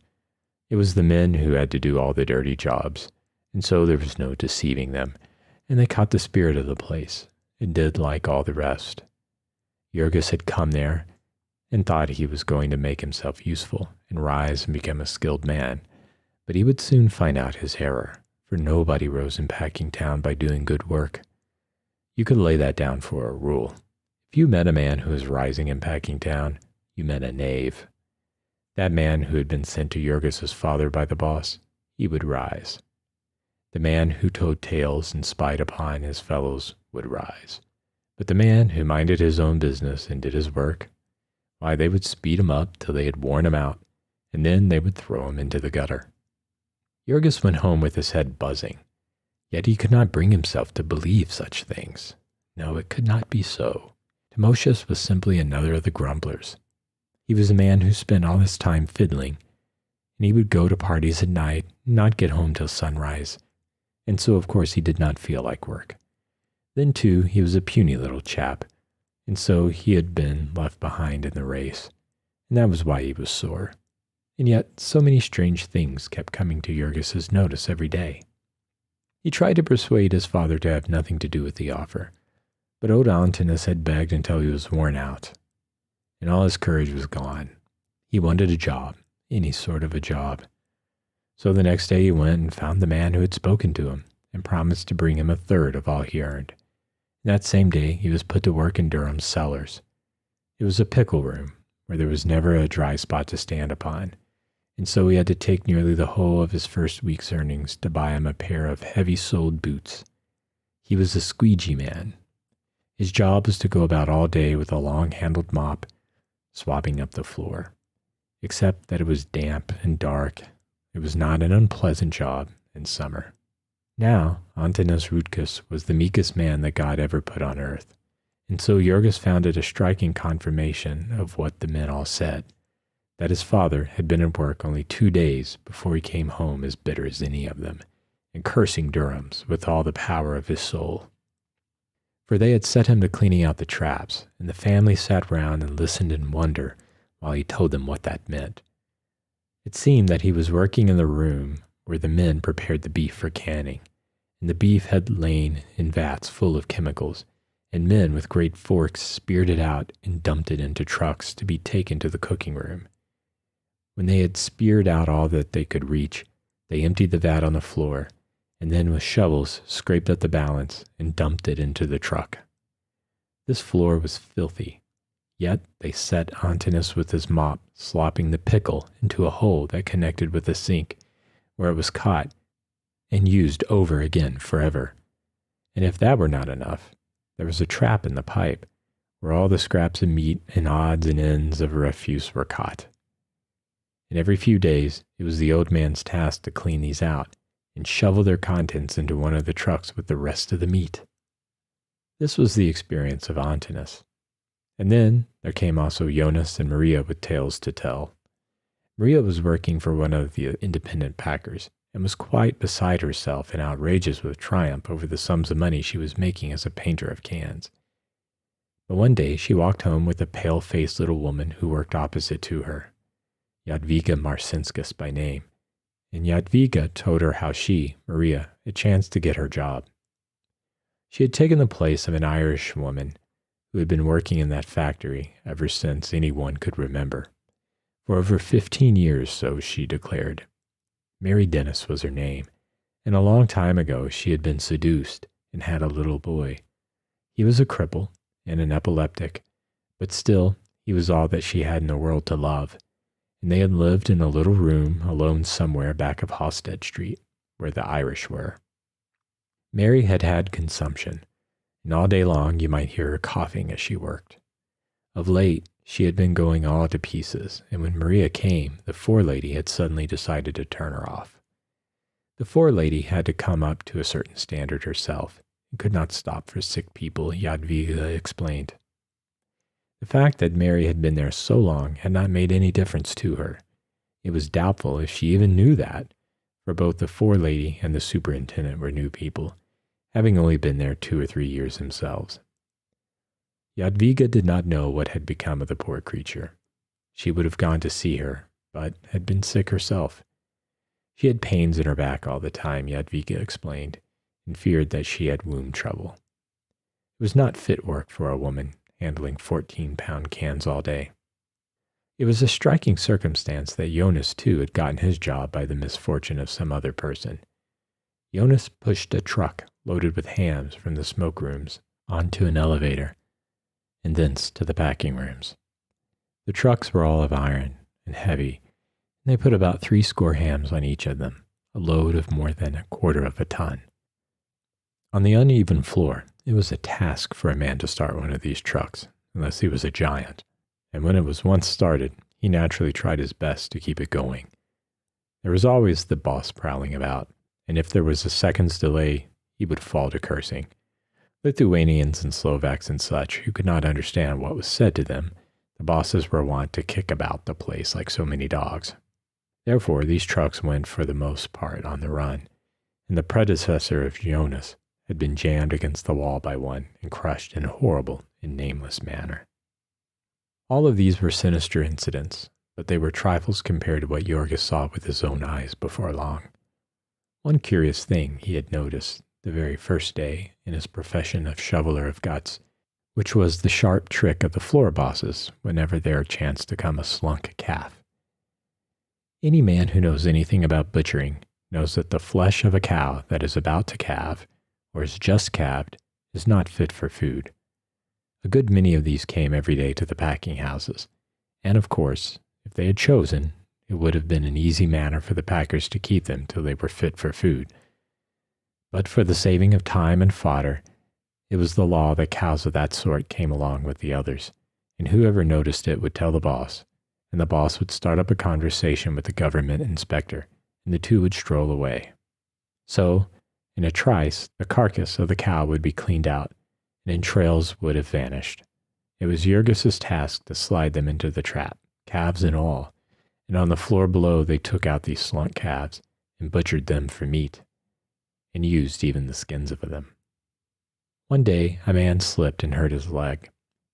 It was the men who had to do all the dirty jobs, and so there was no deceiving them, and they caught the spirit of the place, and did like all the rest. Yorgos had come there and thought he was going to make himself useful and rise and become a skilled man, but he would soon find out his error, for nobody rose in Packing Town by doing good work. You could lay that down for a rule. If you met a man who was rising in Packing Town, you met a knave. That man who had been sent to Yorgos's father by the boss, he would rise. The man who told tales and spied upon his fellows would rise. But the man who minded his own business and did his work, why, they would speed him up till they had worn him out, and then they would throw him into the gutter. Yorgos went home with his head buzzing, yet he could not bring himself to believe such things. No, it could not be so. Timosius was simply another of the grumblers. He was a man who spent all his time fiddling, and he would go to parties at night and not get home till sunrise, and so of course he did not feel like work. Then, too, he was a puny little chap, and so he had been left behind in the race, and that was why he was sore. And yet, so many strange things kept coming to Yorgos's notice every day. He tried to persuade his father to have nothing to do with the offer, but old Antinous had begged until he was worn out, and all his courage was gone. He wanted a job, any sort of a job. So the next day he went and found the man who had spoken to him, and promised to bring him 1/3 of all he earned. That same day, he was put to work in Durham's cellars. It was a pickle room, where there was never a dry spot to stand upon, and so he had to take nearly the whole of his first week's earnings to buy him a pair of heavy-soled boots. He was a squeegee man. His job was to go about all day with a long-handled mop, swabbing up the floor. Except that it was damp and dark, it was not an unpleasant job in summer. Now, Antinous Rutkus was the meekest man that God ever put on earth, and so Yorgos found it a striking confirmation of what the men all said, that his father had been at work only 2 days before he came home as bitter as any of them, and cursing Durham's with all the power of his soul. For they had set him to cleaning out the traps, and the family sat round and listened in wonder while he told them what that meant. It seemed that he was working in the room where the men prepared the beef for canning, and the beef had lain in vats full of chemicals, and men with great forks speared it out and dumped it into trucks to be taken to the cooking room. When they had speared out all that they could reach, they emptied the vat on the floor, and then with shovels scraped up the balance and dumped it into the truck. This floor was filthy, yet they set Antinous with his mop, slopping the pickle into a hole that connected with the sink, where it was caught and used over again forever. And if that were not enough, there was a trap in the pipe, where all the scraps of meat and odds and ends of refuse were caught. And every few days, it was the old man's task to clean these out and shovel their contents into one of the trucks with the rest of the meat. This was the experience of Antinous. And then there came also Jonas and Maria with tales to tell. Maria was working for one of the independent packers and was quite beside herself and outrageous with triumph over the sums of money she was making as a painter of cans. But one day she walked home with a pale-faced little woman who worked opposite to her, Jadwiga Marcinskis by name, and Jadwiga told her how she, Maria, had chanced to get her job. She had taken the place of an Irish woman who had been working in that factory ever since anyone could remember. For over 15 years, so she declared. Mary Dennis was her name, and a long time ago she had been seduced and had a little boy. He was a cripple and an epileptic, but still he was all that she had in the world to love, and they had lived in a little room alone somewhere back of Hofstede Street, where the Irish were. Mary had had consumption, and all day long you might hear her coughing as she worked. Of late, she had been going all to pieces, and when Maria came, the forelady had suddenly decided to turn her off. The forelady had to come up to a certain standard herself, and could not stop for sick people, Jadwiga explained. The fact that Mary had been there so long had not made any difference to her. It was doubtful if she even knew that, for both the forelady and the superintendent were new people, having only been there 2 or 3 years themselves. Jadwiga did not know what had become of the poor creature. She would have gone to see her, but had been sick herself. She had pains in her back all the time, Jadwiga explained, and feared that she had womb trouble. It was not fit work for a woman, handling 14-pound cans all day. It was a striking circumstance that Jonas, too, had gotten his job by the misfortune of some other person. Jonas pushed a truck loaded with hams from the smoke rooms onto an elevator, and thence to the packing rooms. The trucks were all of iron and heavy, and they put about 80 hams on each of them, a load of more than 1/4 of a ton. On the uneven floor, it was a task for a man to start one of these trucks, unless he was a giant, and when it was once started, he naturally tried his best to keep it going. There was always the boss prowling about, and if there was a second's delay, he would fall to cursing. Lithuanians and Slovaks and such, who could not understand what was said to them, the bosses were wont to kick about the place like so many dogs. Therefore, these trucks went for the most part on the run, and the predecessor of Jonas had been jammed against the wall by one and crushed in a horrible and nameless manner. All of these were sinister incidents, but they were trifles compared to what Jorgis saw with his own eyes before long. One curious thing he had noticed the very first day in his profession of shoveler of guts, which was the sharp trick of the floor bosses whenever there chanced to come a slunk calf. Any man who knows anything about butchering knows that the flesh of a cow that is about to calve, or is just calved, is not fit for food. A good many of these came every day to the packing houses, and of course, if they had chosen, it would have been an easy matter for the packers to keep them till they were fit for food. But for the saving of time and fodder, it was the law that cows of that sort came along with the others, and whoever noticed it would tell the boss, and the boss would start up a conversation with the government inspector, and the two would stroll away. So, in a trice, the carcass of the cow would be cleaned out, and entrails would have vanished. It was Jorgis's task to slide them into the trap, calves and all, and on the floor below they took out these slunk calves and butchered them for meat, and used even the skins of them. One day a man slipped and hurt his leg,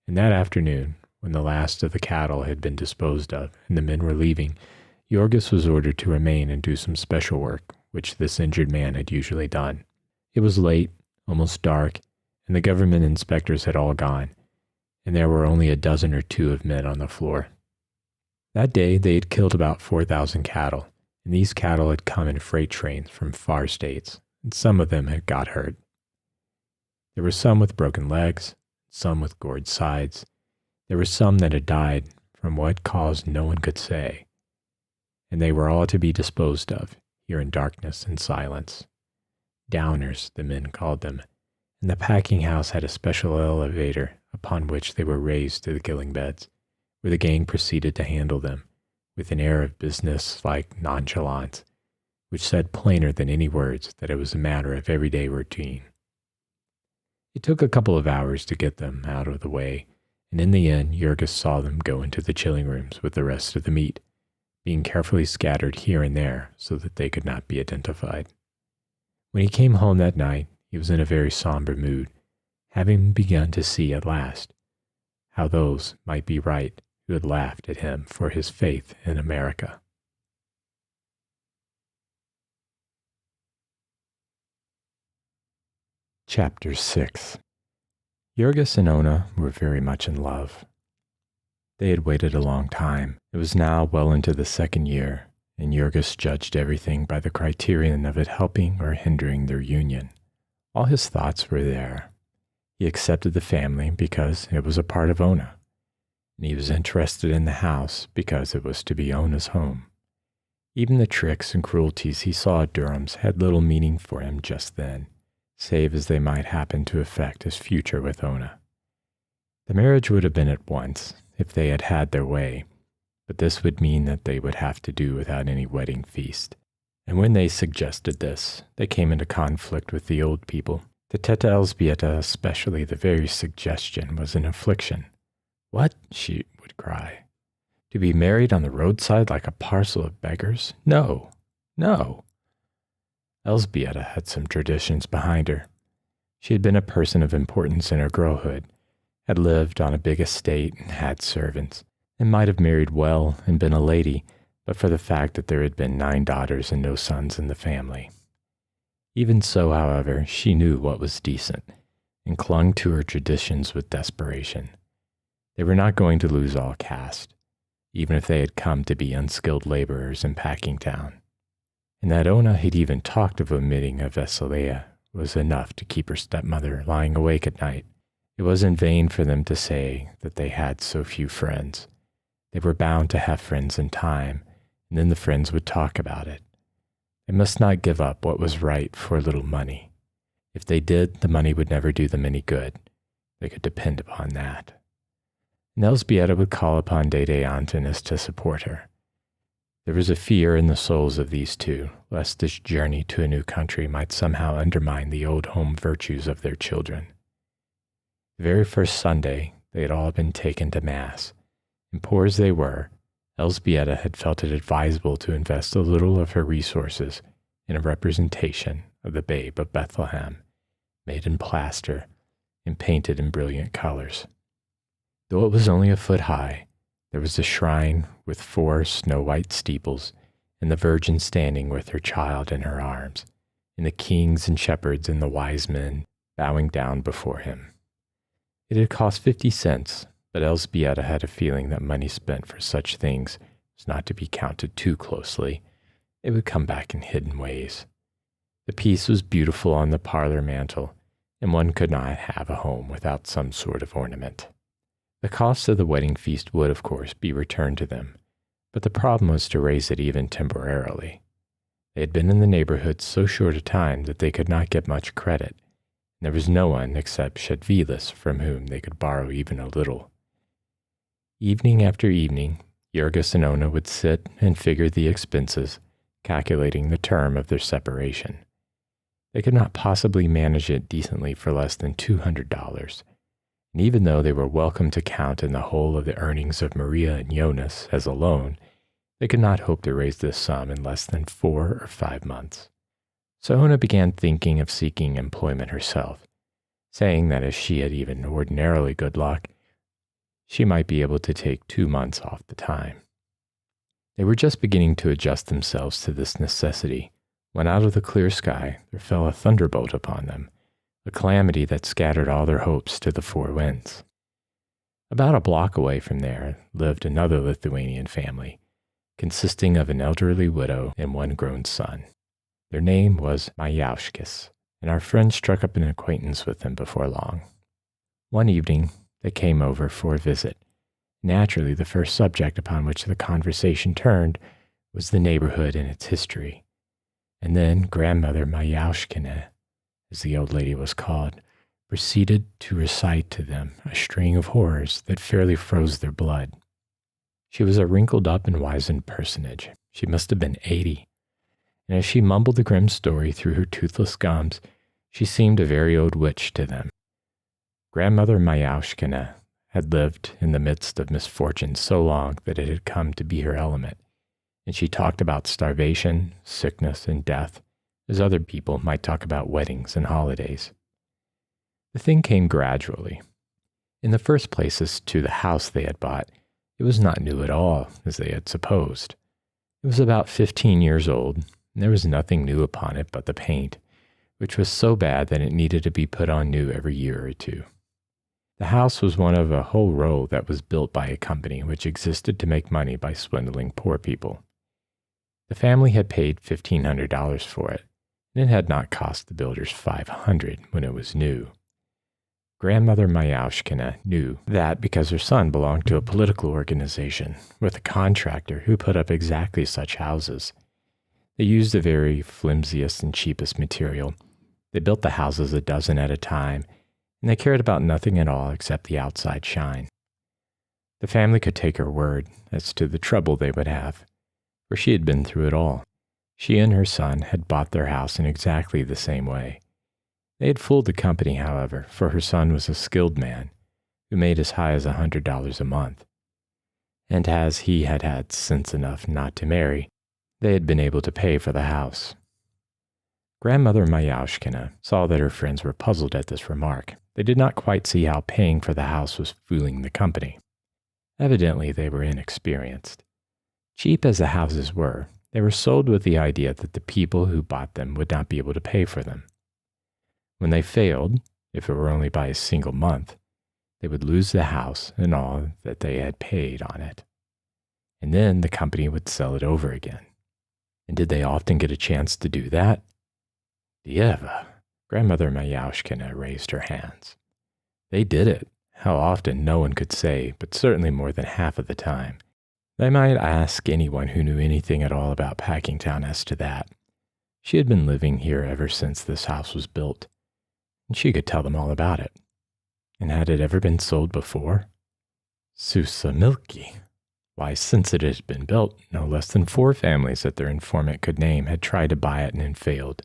and that afternoon, when the last of the cattle had been disposed of and the men were leaving, Jorgis was ordered to remain and do some special work, which this injured man had usually done. It was late, almost dark, and the government inspectors had all gone, and there were only a dozen or two of men on the floor. That day, they had killed about 4,000 cattle, and these cattle had come in freight trains from far states, and some of them had got hurt. There were some with broken legs, some with gored sides. There were some that had died from what cause no one could say, and they were all to be disposed of here in darkness and silence. Downers, the men called them, and the packing house had a special elevator upon which they were raised to the killing beds, where the gang proceeded to handle them with an air of business-like nonchalance, which said plainer than any words that it was a matter of everyday routine. It took a couple of hours to get them out of the way, and in the end, Jurgis saw them go into the chilling rooms with the rest of the meat, being carefully scattered here and there so that they could not be identified. When he came home that night, he was in a very somber mood, having begun to see at last how those might be right who had laughed at him for his faith in America. Chapter 6. Jurgis and Ona were very much in love. They had waited a long time. It was now well into the second year, and Jurgis judged everything by the criterion of it helping or hindering their union. All his thoughts were there. He accepted the family because it was a part of Ona, and he was interested in the house because it was to be Ona's home. Even the tricks and cruelties he saw at Durham's had little meaning for him just then, save as they might happen to affect his future with Ona. The marriage would have been at once if they had had their way, but this would mean that they would have to do without any wedding feast. And when they suggested this, they came into conflict with the old people. To Teta Elzbieta especially, the very suggestion was an affliction. What? She would cry. To be married on the roadside like a parcel of beggars? No, no. Elzbieta had some traditions behind her. She had been a person of importance in her girlhood, had lived on a big estate and had servants, and might have married well and been a lady, but for the fact that there had been 9 daughters and no sons in the family. Even so, however, she knew what was decent, and clung to her traditions with desperation. They were not going to lose all caste, even if they had come to be unskilled laborers in Packingtown. And that Ona had even talked of omitting a Veseleia was enough to keep her stepmother lying awake at night. It was in vain for them to say that they had so few friends. They were bound to have friends in time, and then the friends would talk about it. They must not give up what was right for a little money. If they did, the money would never do them any good. They could depend upon that. And Elzbieta would call upon Dede Antonis to support her. There was a fear in the souls of these two, lest this journey to a new country might somehow undermine the old home virtues of their children. The very first Sunday, they had all been taken to Mass, and poor as they were, Elzbieta had felt it advisable to invest a little of her resources in a representation of the Babe of Bethlehem, made in plaster and painted in brilliant colors. Though it was only a foot high, there was a shrine with 4 snow-white steeples, and the Virgin standing with her child in her arms, and the kings and shepherds and the wise men bowing down before him. It had cost 50 cents, but Elzbieta had a feeling that money spent for such things was not to be counted too closely. It would come back in hidden ways. The piece was beautiful on the parlor mantel, and one could not have a home without some sort of ornament. The cost of the wedding feast would, of course, be returned to them, but the problem was to raise it even temporarily. They had been in the neighborhood so short a time that they could not get much credit, and there was no one except Shedvilas from whom they could borrow even a little. Evening after evening, Jurgis and Ona would sit and figure the expenses, calculating the term of their separation. They could not possibly manage it decently for less than $200. And even though they were welcome to count in the whole of the earnings of Maria and Jonas as a loan, they could not hope to raise this sum in less than 4 or 5 months. So Ona began thinking of seeking employment herself, saying that if she had even ordinarily good luck, she might be able to take 2 months off the time. They were just beginning to adjust themselves to this necessity when out of the clear sky there fell a thunderbolt upon them, a calamity that scattered all their hopes to the four winds. About a block away from there lived another Lithuanian family, consisting of an elderly widow and one grown son. Their name was Majauskis, and our friend struck up an acquaintance with them before long. One evening, they came over for a visit. Naturally, the first subject upon which the conversation turned was the neighborhood and its history. And then Grandmother Majauskina, as the old lady was called, proceeded to recite to them a string of horrors that fairly froze their blood. She was a wrinkled up and wizened personage. She must have been 80. And as she mumbled the grim story through her toothless gums, she seemed a very old witch to them. Grandmother Majauskina had lived in the midst of misfortune so long that it had come to be her element, and she talked about starvation, sickness, and death, as other people might talk about weddings and holidays. The thing came gradually. In the first place, as to the house they had bought, it was not new at all, as they had supposed. It was about 15 years old, and there was nothing new upon it but the paint, which was so bad that it needed to be put on new every year or two. The house was one of a whole row that was built by a company which existed to make money by swindling poor people. The family had paid $1,500 for it, and it had not cost the builders $500 when it was new. Grandmother Majauskina knew that because her son belonged to a political organization with a contractor who put up exactly such houses. They used the very flimsiest and cheapest material. They built the houses a dozen at a time, and they cared about nothing at all except the outside shine. The family could take her word as to the trouble they would have, for she had been through it all. She and her son had bought their house in exactly the same way. They had fooled the company, however, for her son was a skilled man who made as high as $100 a month. And as he had had sense enough not to marry, they had been able to pay for the house. Grandmother Majauskina saw that her friends were puzzled at this remark. They did not quite see how paying for the house was fooling the company. Evidently, they were inexperienced. Cheap as the houses were, they were sold with the idea that the people who bought them would not be able to pay for them. When they failed, if it were only by a single month, they would lose the house and all that they had paid on it. And then the company would sell it over again. And did they often get a chance to do that? Dieva! Grandmother Majauskina raised her hands. They did it. How often, no one could say, but certainly more than half of the time. They might ask anyone who knew anything at all about Packingtown as to that. She had been living here ever since this house was built, and she could tell them all about it. And had it ever been sold before? Susa Milky. Why, since it had been built, no less than 4 families that their informant could name had tried to buy it and had failed.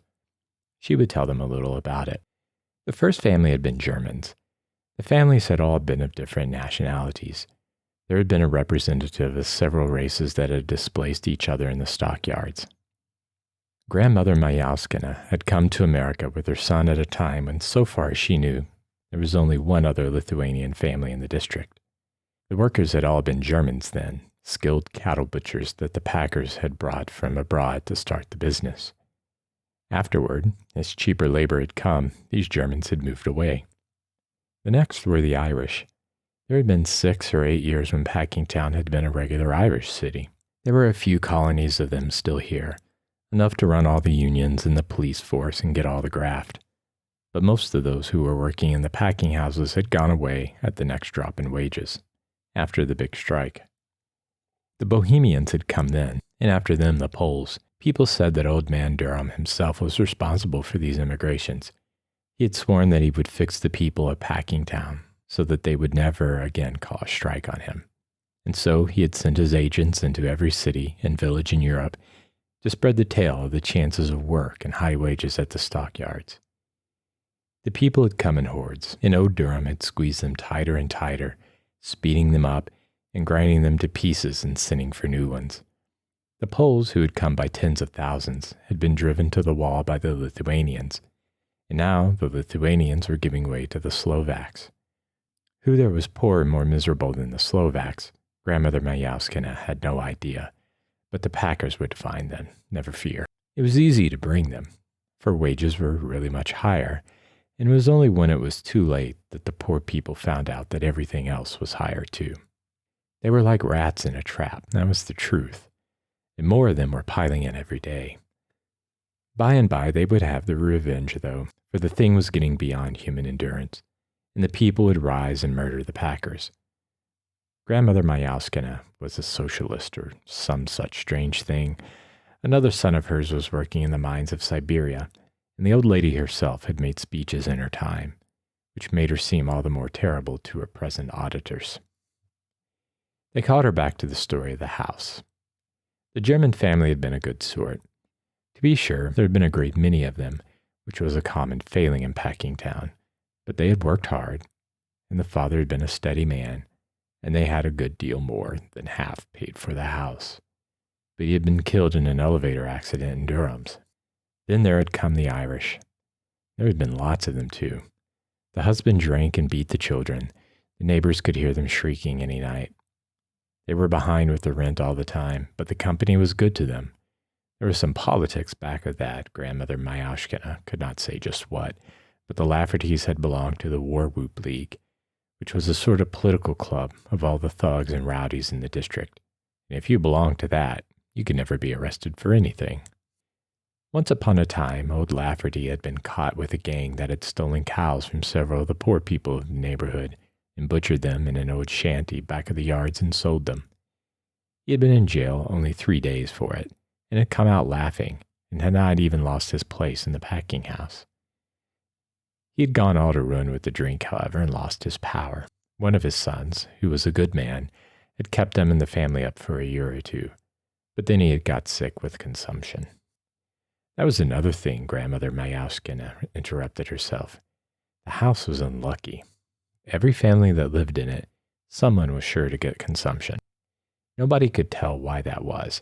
She would tell them a little about it. The first family had been Germans. The families had all been of different nationalities. There had been a representative of several races that had displaced each other in the stockyards. Grandmother Majauskina had come to America with her son at a time when, so far as she knew, there was only one other Lithuanian family in the district. The workers had all been Germans then, skilled cattle butchers that the packers had brought from abroad to start the business. Afterward, as cheaper labor had come, these Germans had moved away. The next were the Irish. There had been 6 or 8 years when Packingtown had been a regular Irish city. There were a few colonies of them still here, enough to run all the unions and the police force and get all the graft. But most of those who were working in the packing houses had gone away at the next drop in wages, after the big strike. The Bohemians had come then, and after them the Poles. People said that old man Durham himself was responsible for these immigrations. He had sworn that he would fix the people of Packingtown so that they would never again call a strike on him. And so he had sent his agents into every city and village in Europe to spread the tale of the chances of work and high wages at the stockyards. The people had come in hordes, and old Durham had squeezed them tighter and tighter, speeding them up and grinding them to pieces and sending for new ones. The Poles, who had come by tens of thousands, had been driven to the wall by the Lithuanians, and now the Lithuanians were giving way to the Slovaks. Who there was poorer and more miserable than the Slovaks, Grandmother Majauskina had no idea, but the packers would find them, never fear. It was easy to bring them, for wages were really much higher, and it was only when it was too late that the poor people found out that everything else was higher too. They were like rats in a trap, that was the truth, and more of them were piling in every day. By and by they would have their revenge, though, for the thing was getting beyond human endurance, and the people would rise and murder the packers. Grandmother Mayauskina was a socialist or some such strange thing. Another son of hers was working in the mines of Siberia, and the old lady herself had made speeches in her time, which made her seem all the more terrible to her present auditors. They called her back to the story of the house. The German family had been a good sort. To be sure, there had been a great many of them, which was a common failing in Packingtown, but they had worked hard, and the father had been a steady man, and they had a good deal more than half paid for the house. But he had been killed in an elevator accident in Durham's. Then there had come the Irish. There had been lots of them, too. The husband drank and beat the children. The neighbors could hear them shrieking any night. They were behind with the rent all the time, but the company was good to them. There was some politics back of that. Grandmother Mayauskina could not say just what, but the Laffertys had belonged to the War Whoop League, which was a sort of political club of all the thugs and rowdies in the district. And if you belonged to that, you could never be arrested for anything. Once upon a time, old Lafferty had been caught with a gang that had stolen cows from several of the poor people of the neighborhood and butchered them in an old shanty back of the yards and sold them. He had been in jail only 3 days for it, and had come out laughing, and had not even lost his place in the packing house. He had gone all to ruin with the drink, however, and lost his power. One of his sons, who was a good man, had kept them and the family up for a year or two, but then he had got sick with consumption. That was another thing, Grandmother Mayauskina interrupted herself. The house was unlucky. Every family that lived in it, someone was sure to get consumption. Nobody could tell why that was.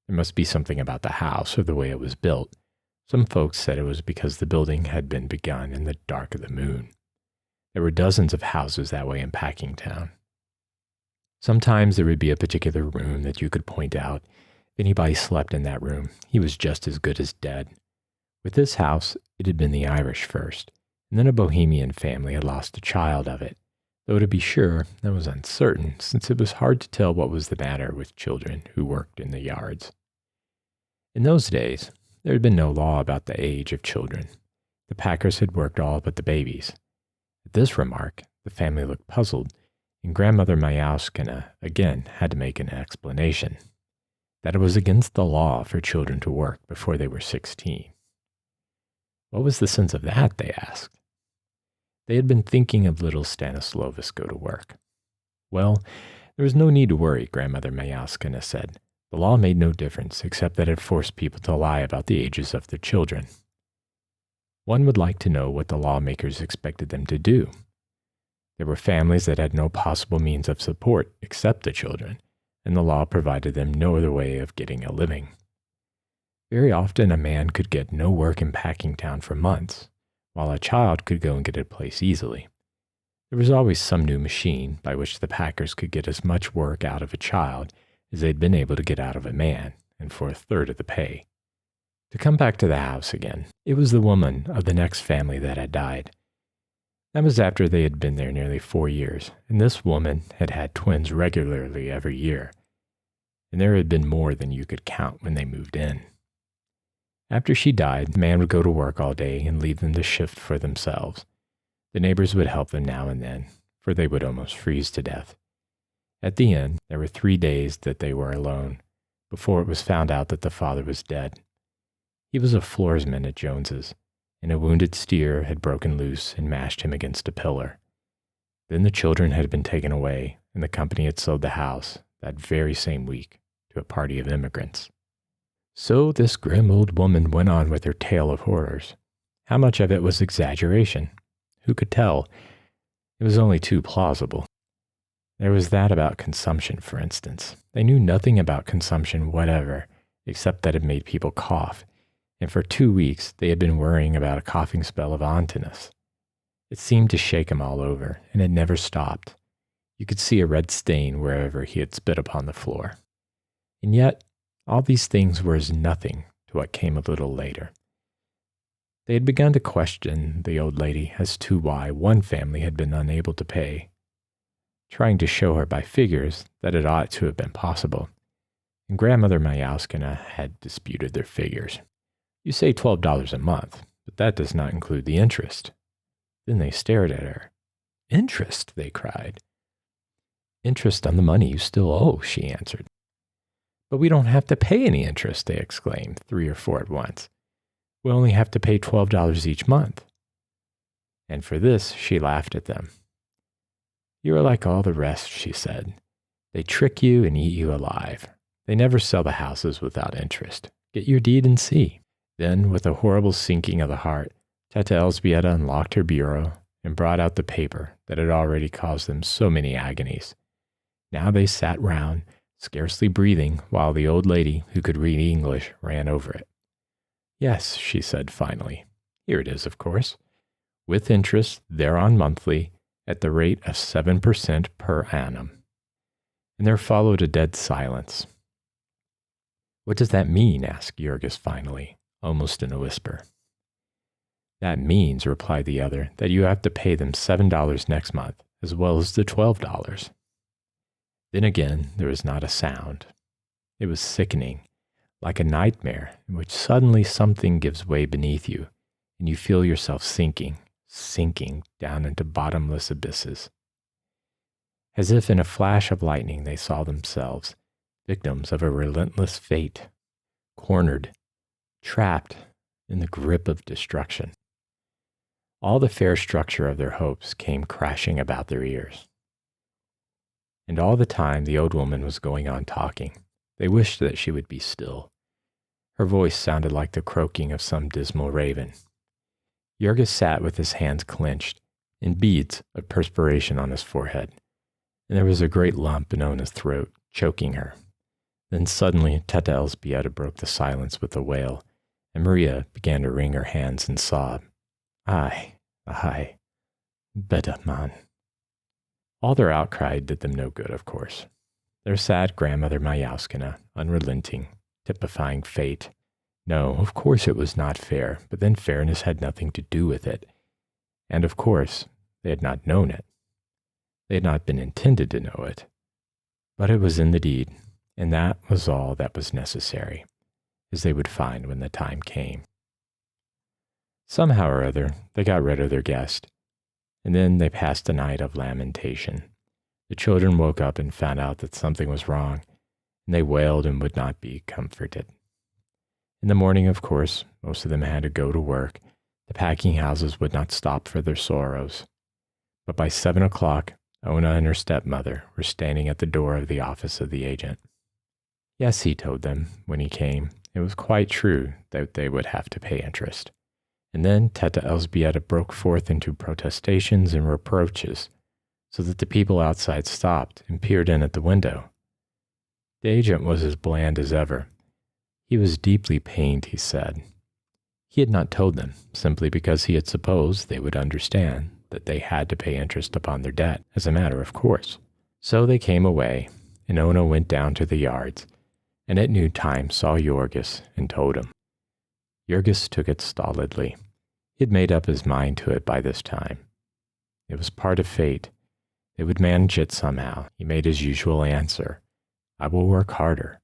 There must be something about the house or the way it was built. Some folks said it was because the building had been begun in the dark of the moon. There were dozens of houses that way in Packingtown. Sometimes there would be a particular room that you could point out. If anybody slept in that room, he was just as good as dead. With this house, it had been the Irish first, and then a Bohemian family had lost a child of it, though to be sure, that was uncertain, since it was hard to tell what was the matter with children who worked in the yards. In those days, there had been no law about the age of children. The packers had worked all but the babies. At this remark, the family looked puzzled, and Grandmother Mayauskina again had to make an explanation, that it was against the law for children to work before they were 16. What was the sense of that, they asked. They had been thinking of little Stanislaus go to work. Well, there was no need to worry, Grandmother Mayauskina said. The law made no difference, except that it forced people to lie about the ages of their children. One would like to know what the lawmakers expected them to do. There were families that had no possible means of support except the children, and the law provided them no other way of getting a living. Very often a man could get no work in Packingtown for months, while a child could go and get a place easily. There was always some new machine by which the packers could get as much work out of a child as they'd been able to get out of a man, and for a third of the pay. To come back to the house again, it was the woman of the next family that had died. That was after they had been there nearly 4 years, and this woman had had twins regularly every year, and there had been more than you could count when they moved in. After she died, the man would go to work all day and leave them to shift for themselves. The neighbors would help them now and then, for they would almost freeze to death. At the end, there were 3 days that they were alone, before it was found out that the father was dead. He was a floorsman at Jones's, and a wounded steer had broken loose and mashed him against a pillar. Then the children had been taken away, and the company had sold the house that very same week to a party of immigrants. So this grim old woman went on with her tale of horrors. How much of it was exaggeration? Who could tell? It was only too plausible. There was that about consumption, for instance. They knew nothing about consumption whatever, except that it made people cough, and for 2 weeks they had been worrying about a coughing spell of Antinous. It seemed to shake him all over, and it never stopped. You could see a red stain wherever he had spit upon the floor. And yet, all these things were as nothing to what came a little later. They had begun to question the old lady as to why one family had been unable to pay, trying to show her by figures that it ought to have been possible, and Grandmother Mayauskina had disputed their figures. You say $12 a month, but that does not include the interest. Then they stared at her. Interest, they cried. Interest on the money you still owe, she answered. But we don't have to pay any interest, they exclaimed, 3 or 4 at once. We only have to pay $12 each month. And for this, she laughed at them. You are like all the rest, she said. They trick you and eat you alive. They never sell the houses without interest. Get your deed and see. Then, with a horrible sinking of the heart, Teta Elzbieta unlocked her bureau and brought out the paper that had already caused them so many agonies. Now they sat round, scarcely breathing, while the old lady, who could read English, ran over it. Yes, she said finally. Here it is, of course. With interest, thereon monthly, at the rate of 7% per annum. And there followed a dead silence. What does that mean? Asked Jurgis finally, almost in a whisper. That means, replied the other, that you have to pay them $7 next month, as well as the $12. Then again, there was not a sound. It was sickening, like a nightmare in which suddenly something gives way beneath you, and you feel yourself sinking down into bottomless abysses. As if in a flash of lightning they saw themselves, victims of a relentless fate, cornered, trapped in the grip of destruction. All the fair structure of their hopes came crashing about their ears. And all the time the old woman was going on talking. They wished that she would be still. Her voice sounded like the croaking of some dismal raven. Jurgis sat with his hands clenched, and beads of perspiration on his forehead, and there was a great lump in Ona's throat, choking her. Then suddenly Teta Elzbieta broke the silence with a wail, and Maria began to wring her hands and sob. Ay, beda man. All their outcry did them no good, of course. There sat Grandmother Mayauskina, unrelenting, typifying fate. No, of course it was not fair, but then fairness had nothing to do with it. And of course, they had not known it. They had not been intended to know it. But it was in the deed, and that was all that was necessary, as they would find when the time came. Somehow or other, they got rid of their guest, and then they passed a night of lamentation. The children woke up and found out that something was wrong, and they wailed and would not be comforted. In the morning, of course, most of them had to go to work. The packing houses would not stop for their sorrows. But by 7 o'clock, Ona and her stepmother were standing at the door of the office of the agent. Yes, he told them, when he came, it was quite true that they would have to pay interest. And then Teta Elzbieta broke forth into protestations and reproaches, so that the people outside stopped and peered in at the window. The agent was as bland as ever. He was deeply pained, he said. He had not told them, simply because he had supposed they would understand that they had to pay interest upon their debt, as a matter of course. So they came away, and Ona went down to the yards, and at noontime saw Jurgis and told him. Jurgis took it stolidly. He had made up his mind to it by this time. It was part of fate. They would manage it somehow. He made his usual answer. I will work harder.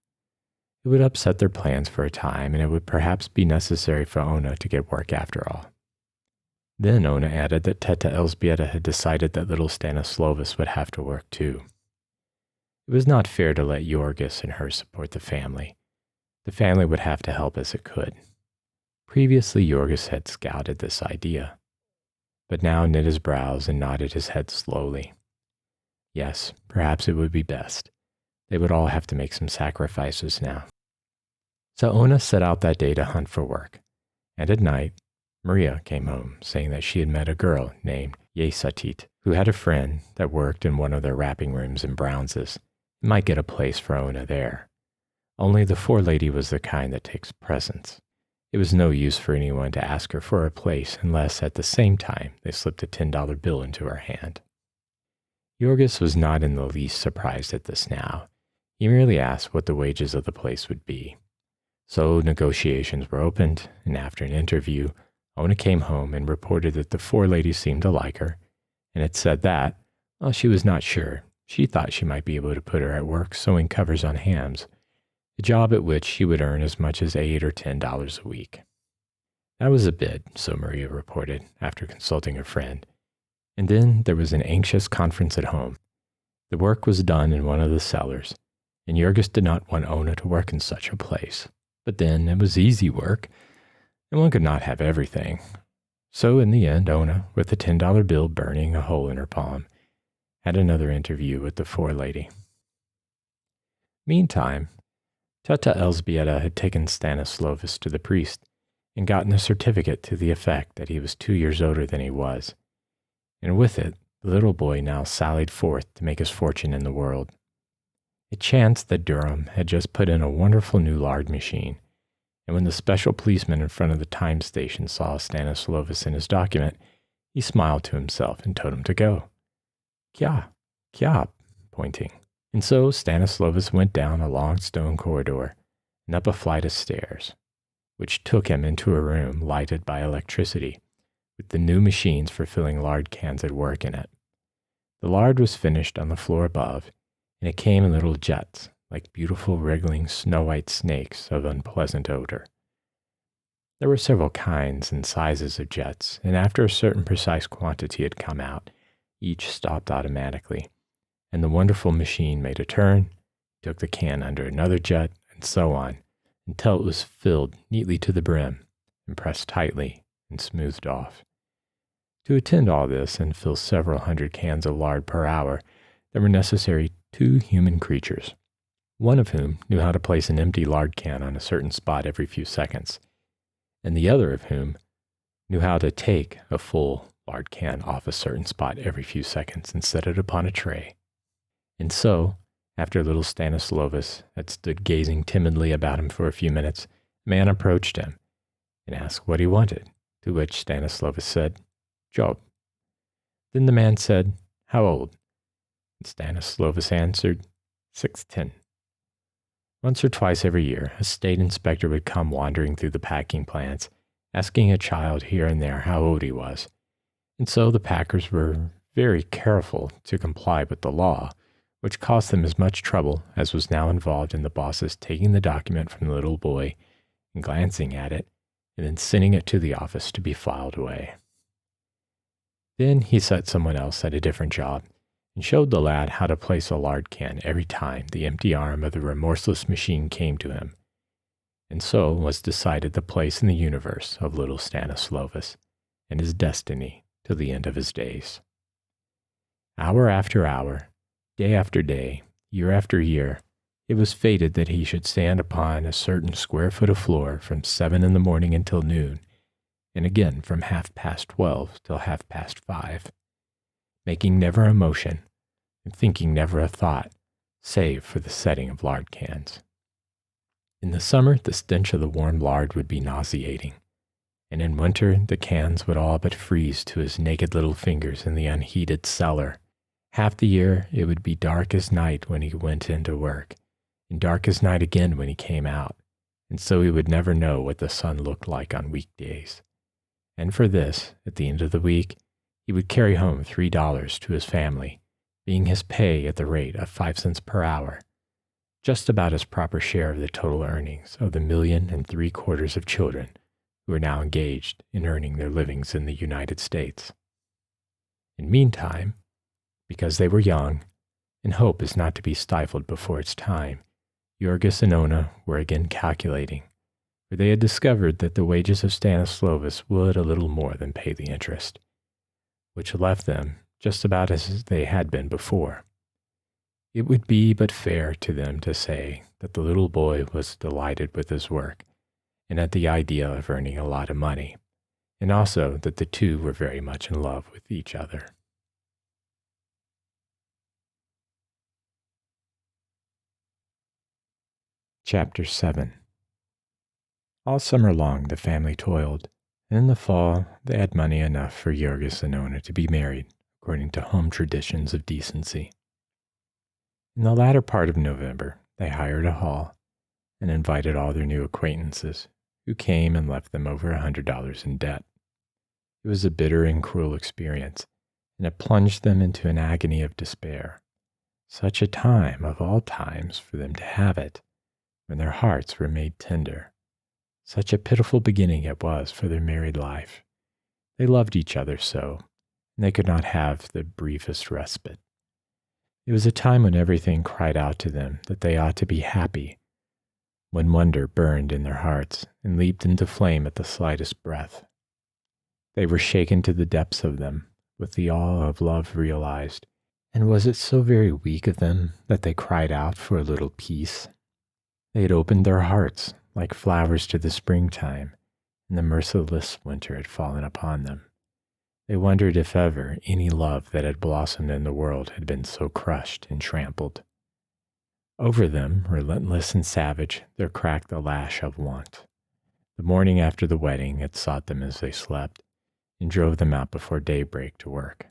It would upset their plans for a time, and it would perhaps be necessary for Ona to get work after all. Then Ona added that Teta Elzbieta had decided that little Stanislovas would have to work too. It was not fair to let Jurgis and her support the family. The family would have to help as it could. Previously, Jurgis had scouted this idea, but now knit his brows and nodded his head slowly. Yes, perhaps it would be best. They would all have to make some sacrifices now. So Ona set out that day to hunt for work, and at night, Maria came home saying that she had met a girl named Yesatit, who had a friend that worked in one of their wrapping rooms in Brownses and might get a place for Ona there. Only the forelady was the kind that takes presents. It was no use for anyone to ask her for a place unless at the same time they slipped a $10 bill into her hand. Jurgis was not in the least surprised at this now. He merely asked what the wages of the place would be. So negotiations were opened, and after an interview, Ona came home and reported that the forelady seemed to like her, and had said that, while she was not sure, she thought she might be able to put her at work sewing covers on hams, a job at which she would earn as much as $8 or $10 a week. That was a bid, so Maria reported, after consulting her friend. And then there was an anxious conference at home. The work was done in one of the cellars, and Jurgis did not want Ona to work in such a place. But then it was easy work, and one could not have everything. So in the end, Ona, with the $10 bill burning a hole in her palm, had another interview with the forelady. Meantime, Teta Elzbieta had taken Stanislovus to the priest and gotten a certificate to the effect that he was 2 years older than he was, and with it, the little boy now sallied forth to make his fortune in the world. It chanced that Durham had just put in a wonderful new lard machine, and when the special policeman in front of the time station saw Stanislovus in his document, he smiled to himself and told him to go. Kya, kya, pointing. And so Stanislovus went down a long stone corridor and up a flight of stairs, which took him into a room lighted by electricity, with the new machines for filling lard cans at work in it. The lard was finished on the floor above, and it came in little jets, like beautiful wriggling snow-white snakes of unpleasant odor. There were several kinds and sizes of jets, and after a certain precise quantity had come out, each stopped automatically, and the wonderful machine made a turn, took the can under another jet, and so on, until it was filled neatly to the brim, and pressed tightly, and smoothed off. To attend all this and fill several hundred cans of lard per hour, there were necessary 2 human creatures, one of whom knew how to place an empty lard can on a certain spot every few seconds, and the other of whom knew how to take a full lard can off a certain spot every few seconds and set it upon a tray. And so, after little Stanislovus had stood gazing timidly about him for a few minutes, a man approached him and asked what he wanted, to which Stanislovus said, "Job." Then the man said, "How old?" And Stanislovus answered, 6'10". Once or twice every year, a state inspector would come wandering through the packing plants, asking a child here and there how old he was. And so the packers were very careful to comply with the law, which cost them as much trouble as was now involved in the boss's taking the document from the little boy and glancing at it, and then sending it to the office to be filed away. Then he set someone else at a different job and showed the lad how to place a lard can every time the empty arm of the remorseless machine came to him. And so was decided the place in the universe of little Stanislovus and his destiny till the end of his days. Hour after hour, day after day, year after year, it was fated that he should stand upon a certain square foot of floor from 7 in the morning until noon, and again from 12:30 till 5:30, making never a motion and thinking never a thought, save for the setting of lard cans. In the summer, the stench of the warm lard would be nauseating, and in winter the cans would all but freeze to his naked little fingers in the unheated cellar. Half the year it would be dark as night when he went into work, and dark as night again when he came out, and so he would never know what the sun looked like on weekdays. And for this, at the end of the week, he would carry home $3 to his family, being his pay at the rate of 5 cents per hour, just about his proper share of the total earnings of the 1.75 million of children who are now engaged in earning their livings in the United States. And meantime, because they were young, and hope is not to be stifled before its time, Jurgis and Ona were again calculating, for they had discovered that the wages of Stanislovus would a little more than pay the interest, which left them just about as they had been before. It would be but fair to them to say that the little boy was delighted with his work and at the idea of earning a lot of money, and also that the two were very much in love with each other. Chapter 7. All summer long the family toiled, and in the fall they had money enough for Jurgis and Ona to be married according to home traditions of decency. In the latter part of November they hired a hall, and invited all their new acquaintances, who came and left them over $100 in debt. It was a bitter and cruel experience, and it plunged them into an agony of despair. Such a time of all times for them to have it, when their hearts were made tender. Such a pitiful beginning it was for their married life. They loved each other so, and they could not have the briefest respite. It was a time when everything cried out to them that they ought to be happy, when wonder burned in their hearts and leaped into flame at the slightest breath. They were shaken to the depths of them with the awe of love realized, and was it so very weak of them that they cried out for a little peace? They had opened their hearts like flowers to the springtime, and the merciless winter had fallen upon them. They wondered if ever any love that had blossomed in the world had been so crushed and trampled. Over them, relentless and savage, there cracked the lash of want. The morning after the wedding it sought them as they slept, and drove them out before daybreak to work.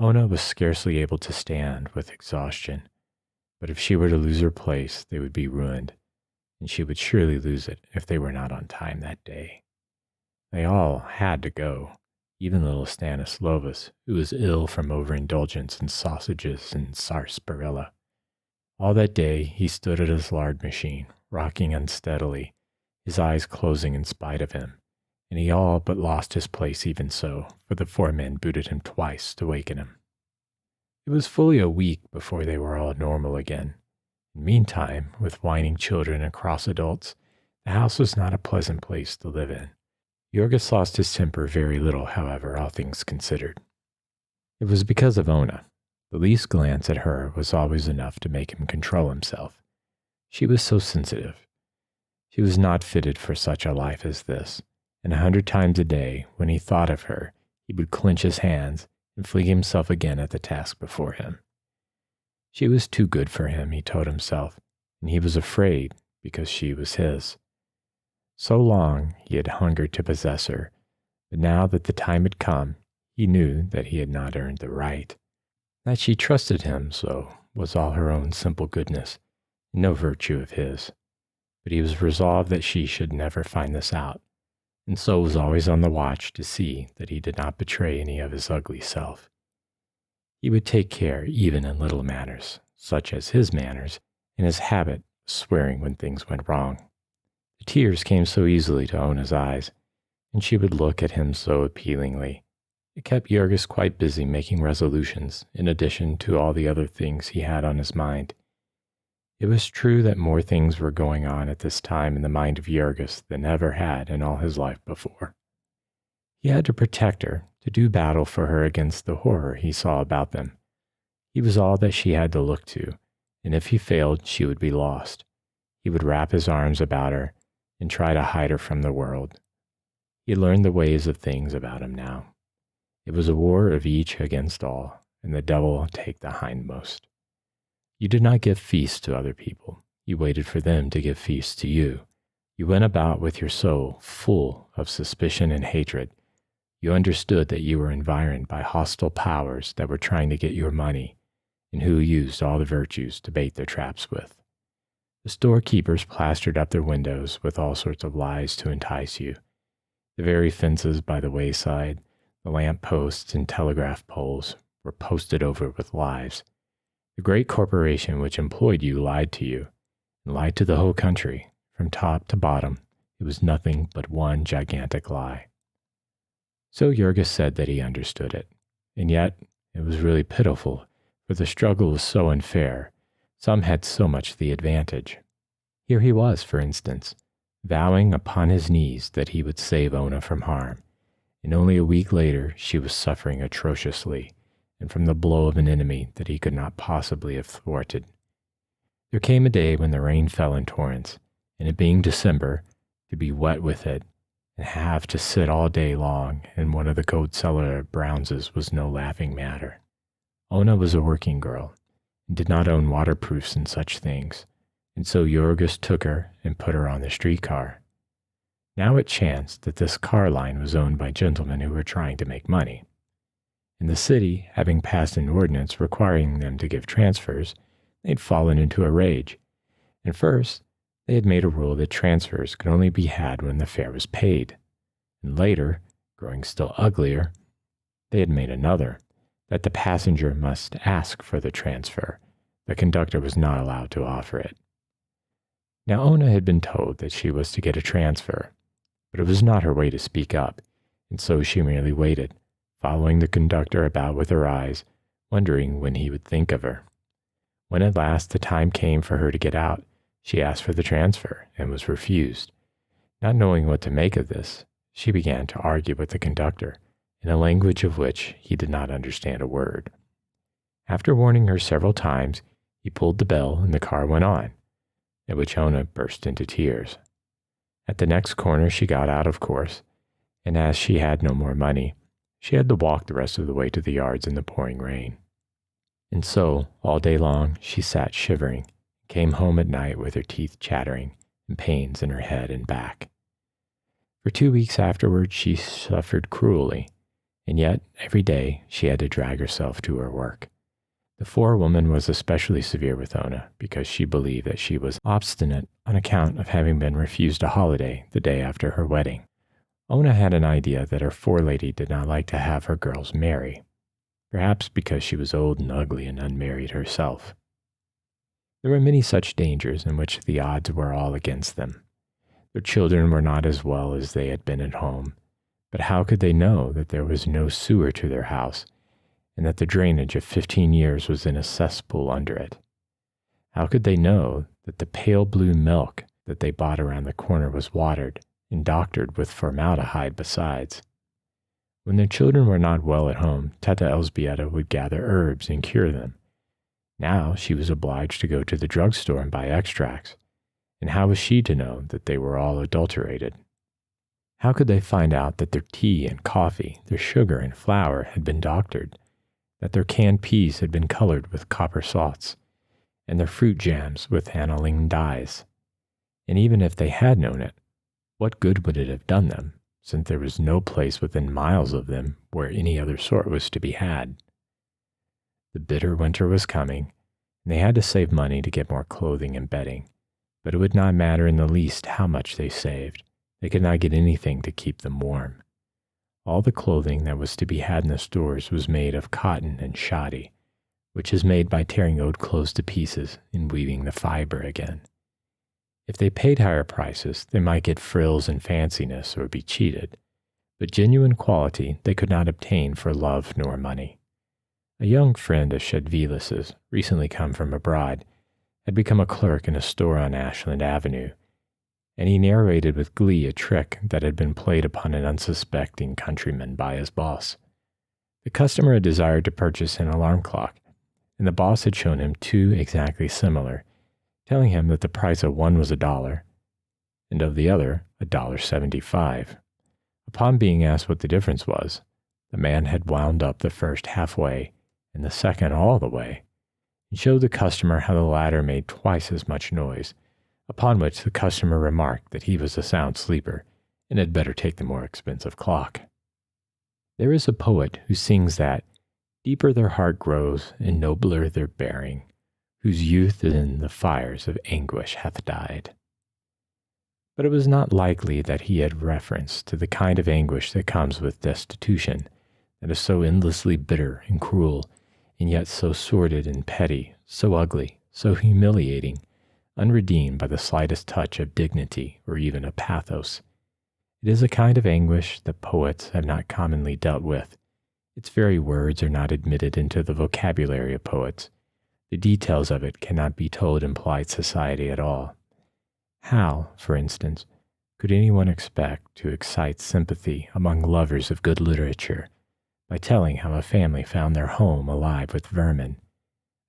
Ona was scarcely able to stand with exhaustion, but if she were to lose her place, they would be ruined, and she would surely lose it if they were not on time that day. They all had to go, even little Stanislovas, who was ill from overindulgence in sausages and sarsaparilla. All that day he stood at his lard machine, rocking unsteadily, his eyes closing in spite of him, and he all but lost his place even so, for the four men booted him twice to waken him. It was fully a week before they were all normal again. Meantime, with whining children and cross adults, the house was not a pleasant place to live in. Jorgis lost his temper very little, however, all things considered. It was because of Ona. The least glance at her was always enough to make him control himself. She was so sensitive. She was not fitted for such a life as this, and 100 times a day, when he thought of her, he would clench his hands and fling himself again at the task before him. She was too good for him, he told himself, and he was afraid because she was his. So long he had hungered to possess her, but now that the time had come, he knew that he had not earned the right. That she trusted him so was all her own simple goodness, and no virtue of his. But he was resolved that she should never find this out, and so was always on the watch to see that he did not betray any of his ugly self. He would take care even in little matters, such as his manners and his habit of swearing when things went wrong. The tears came so easily to Ona's eyes, and she would look at him so appealingly. It kept Jorgis quite busy making resolutions, in addition to all the other things he had on his mind. It was true that more things were going on at this time in the mind of Jorgis than ever had in all his life before. He had to protect her, to do battle for her against the horror he saw about them. He was all that she had to look to, and if he failed, she would be lost. He would wrap his arms about her and try to hide her from the world. He learned the ways of things about him now. It was a war of each against all, and the devil take the hindmost. You did not give feasts to other people. You waited for them to give feasts to you. You went about with your soul full of suspicion and hatred. You understood that you were environed by hostile powers that were trying to get your money, and who used all the virtues to bait their traps with. The storekeepers plastered up their windows with all sorts of lies to entice you. The very fences by the wayside, the lamp posts and telegraph poles were posted over with lies. The great corporation which employed you lied to you, and lied to the whole country. From top to bottom, it was nothing but one gigantic lie. So Jorgis said that he understood it, and yet it was really pitiful, for the struggle was so unfair. Some had so much the advantage. Here he was, for instance, vowing upon his knees that he would save Ona from harm, and only a week later she was suffering atrociously, and from the blow of an enemy that he could not possibly have thwarted. There came a day when the rain fell in torrents, and it being December, to be wet with it, and have to sit all day long in one of the coat cellar at Brown's was no laughing matter. Ona was a working girl, and did not own waterproofs and such things, and so Jorgis took her and put her on the streetcar. Now it chanced that this car line was owned by gentlemen who were trying to make money. In the city, having passed an ordinance requiring them to give transfers, they'd fallen into a rage, and first They had made a rule that transfers could only be had when the fare was paid. And later, growing still uglier, they had made another, that the passenger must ask for the transfer. The conductor was not allowed to offer it. Now Ona had been told that she was to get a transfer, but it was not her way to speak up, and so she merely waited, following the conductor about with her eyes, wondering when he would think of her. When at last the time came for her to get out, she asked for the transfer and was refused. Not knowing what to make of this, she began to argue with the conductor in a language of which he did not understand a word. After warning her several times, he pulled the bell and the car went on, at which Ona burst into tears. At the next corner she got out, of course, and as she had no more money, she had to walk the rest of the way to the yards in the pouring rain. And so, all day long, she sat shivering, came home at night with her teeth chattering and pains in her head and back. For 2 weeks afterwards, she suffered cruelly, and yet every day she had to drag herself to her work. The forewoman was especially severe with Ona because she believed that she was obstinate on account of having been refused a holiday the day after her wedding. Ona had an idea that her forelady did not like to have her girls marry, perhaps because she was old and ugly and unmarried herself. There were many such dangers in which the odds were all against them. Their children were not as well as they had been at home, but how could they know that there was no sewer to their house, and that the drainage of 15 years was in a cesspool under it? How could they know that the pale blue milk that they bought around the corner was watered and doctored with formaldehyde besides? When their children were not well at home, Teta Elzbieta would gather herbs and cure them. Now she was obliged to go to the drugstore and buy extracts, and how was she to know that they were all adulterated? How could they find out that their tea and coffee, their sugar and flour had been doctored, that their canned peas had been colored with copper salts, and their fruit jams with aniline dyes? And even if they had known it, what good would it have done them, since there was no place within miles of them where any other sort was to be had? The bitter winter was coming, and they had to save money to get more clothing and bedding, but it would not matter in the least how much they saved. They could not get anything to keep them warm. All the clothing that was to be had in the stores was made of cotton and shoddy, which is made by tearing old clothes to pieces and weaving the fiber again. If they paid higher prices, they might get frills and fanciness or be cheated, but genuine quality they could not obtain for love nor money. A young friend of Shedvilas's, recently come from abroad, had become a clerk in a store on Ashland Avenue, and he narrated with glee a trick that had been played upon an unsuspecting countryman by his boss. The customer had desired to purchase an alarm clock, and the boss had shown him two exactly similar, telling him that the price of one was $1, and of the other $1.75. Upon being asked what the difference was, the man had wound up the first halfway and the second all the way, and showed the customer how the latter made twice as much noise, upon which the customer remarked that he was a sound sleeper and had better take the more expensive clock. There is a poet who sings that deeper their heart grows and nobler their bearing, whose youth in the fires of anguish hath died. But it was not likely that he had reference to the kind of anguish that comes with destitution, that is so endlessly bitter and cruel, and yet so sordid and petty, so ugly, so humiliating, unredeemed by the slightest touch of dignity or even of pathos. It is a kind of anguish that poets have not commonly dealt with. Its very words are not admitted into the vocabulary of poets. The details of it cannot be told in polite society at all. How, for instance, could anyone expect to excite sympathy among lovers of good literature by telling how a family found their home alive with vermin,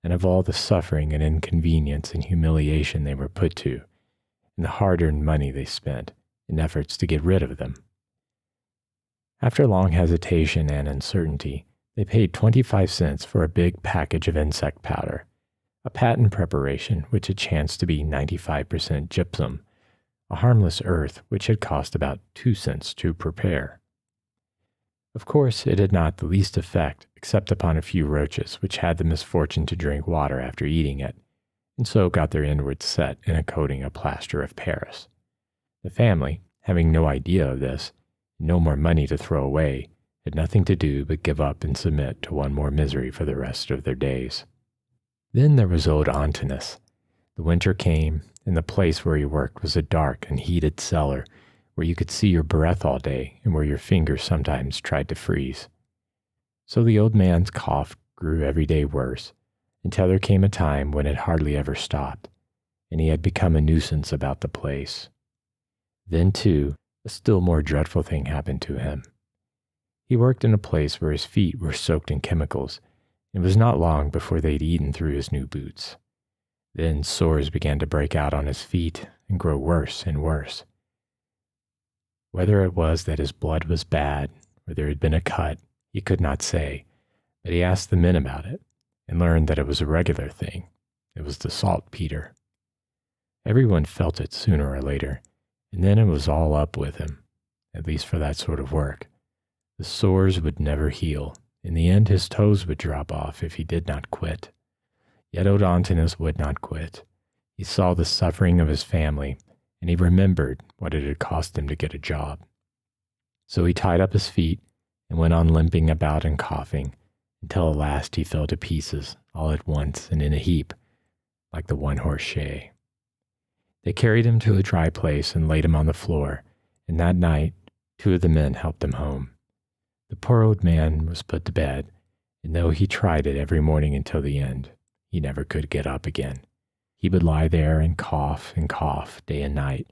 and of all the suffering and inconvenience and humiliation they were put to, and the hard-earned money they spent in efforts to get rid of them? After long hesitation and uncertainty, they paid 25 cents for a big package of insect powder, a patent preparation which had chanced to be 95% gypsum, a harmless earth which had cost about 2 cents to prepare. Of course, it had not the least effect except upon a few roaches which had the misfortune to drink water after eating it, and so got their inwards set in a coating of plaster of Paris. The family, having no idea of this, no more money to throw away, had nothing to do but give up and submit to one more misery for the rest of their days. Then there was old Antinous. The winter came, and the place where he worked was a dark and heated cellar where you could see your breath all day and where your fingers sometimes tried to freeze. So the old man's cough grew every day worse, until there came a time when it hardly ever stopped, and he had become a nuisance about the place. Then, too, a still more dreadful thing happened to him. He worked in a place where his feet were soaked in chemicals, and it was not long before they'd eaten through his new boots. Then sores began to break out on his feet and grow worse and worse. Whether it was that his blood was bad or there had been a cut, he could not say, but he asked the men about it and learned that it was a regular thing. It was the saltpeter. Everyone felt it sooner or later, and then it was all up with him, at least for that sort of work. The sores would never heal. In the end, his toes would drop off if he did not quit. Yet old Antinous would not quit. He saw the suffering of his family, and he remembered what it had cost him to get a job. So he tied up his feet and went on limping about and coughing, until at last he fell to pieces, all at once and in a heap, like the one-horse shay. They carried him to a dry place and laid him on the floor, and that night 2 of the men helped him home. The poor old man was put to bed, and though he tried it every morning until the end, he never could get up again. He would lie there and cough day and night,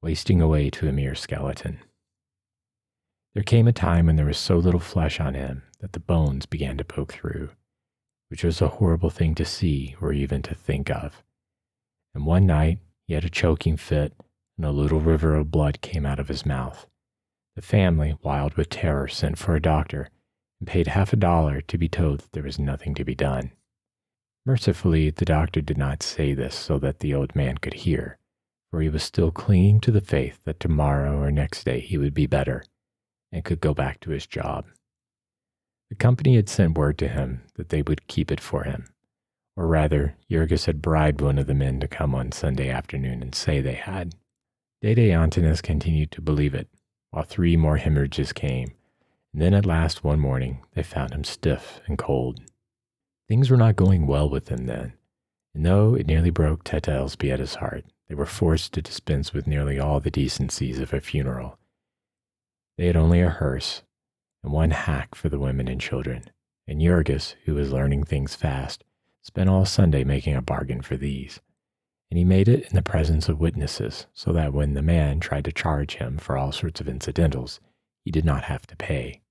wasting away to a mere skeleton. There came a time when there was so little flesh on him that the bones began to poke through, which was a horrible thing to see or even to think of. And one night he had a choking fit, and a little river of blood came out of his mouth. The family, wild with terror, sent for a doctor and paid $50 to be told that there was nothing to be done. Mercifully, the doctor did not say this so that the old man could hear, for he was still clinging to the faith that tomorrow or next day he would be better and could go back to his job. The company had sent word to him that they would keep it for him, or rather, Jurgis had bribed one of the men to come on Sunday afternoon and say they had. Dede Antinous continued to believe it, while 3 more hemorrhages came, and then at last one morning they found him stiff and cold. Things were not going well with him then, and though it nearly broke Teta Elzbietta's heart, they were forced to dispense with nearly all the decencies of a funeral. They had only a hearse and 1 hack for the women and children, and Jurgis, who was learning things fast, spent all Sunday making a bargain for these, and he made it in the presence of witnesses so that when the man tried to charge him for all sorts of incidentals, he did not have to pay.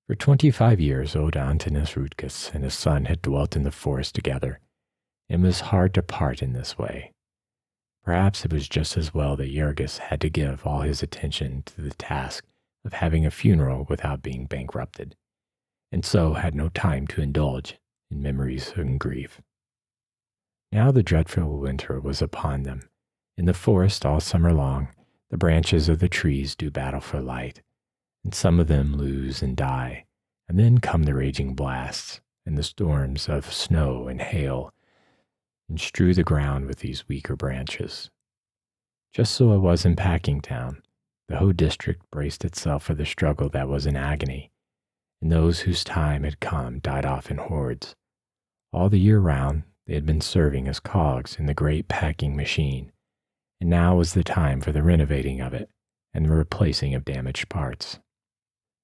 For 25 years, old Antinous Rutkus and his son had dwelt in the forest together, and it was hard to part in this way. Perhaps it was just as well that Jurgis had to give all his attention to the task of having a funeral without being bankrupted, and so had no time to indulge in memories and grief. Now the dreadful winter was upon them. In the forest all summer long, the branches of the trees do battle for light, and some of them lose and die, and then come the raging blasts and the storms of snow and hail, and strew the ground with these weaker branches. Just so it was in Packingtown. The whole district braced itself for the struggle that was in agony, and those whose time had come died off in hordes. All the year round, they had been serving as cogs in the great packing machine, and now was the time for the renovating of it and the replacing of damaged parts.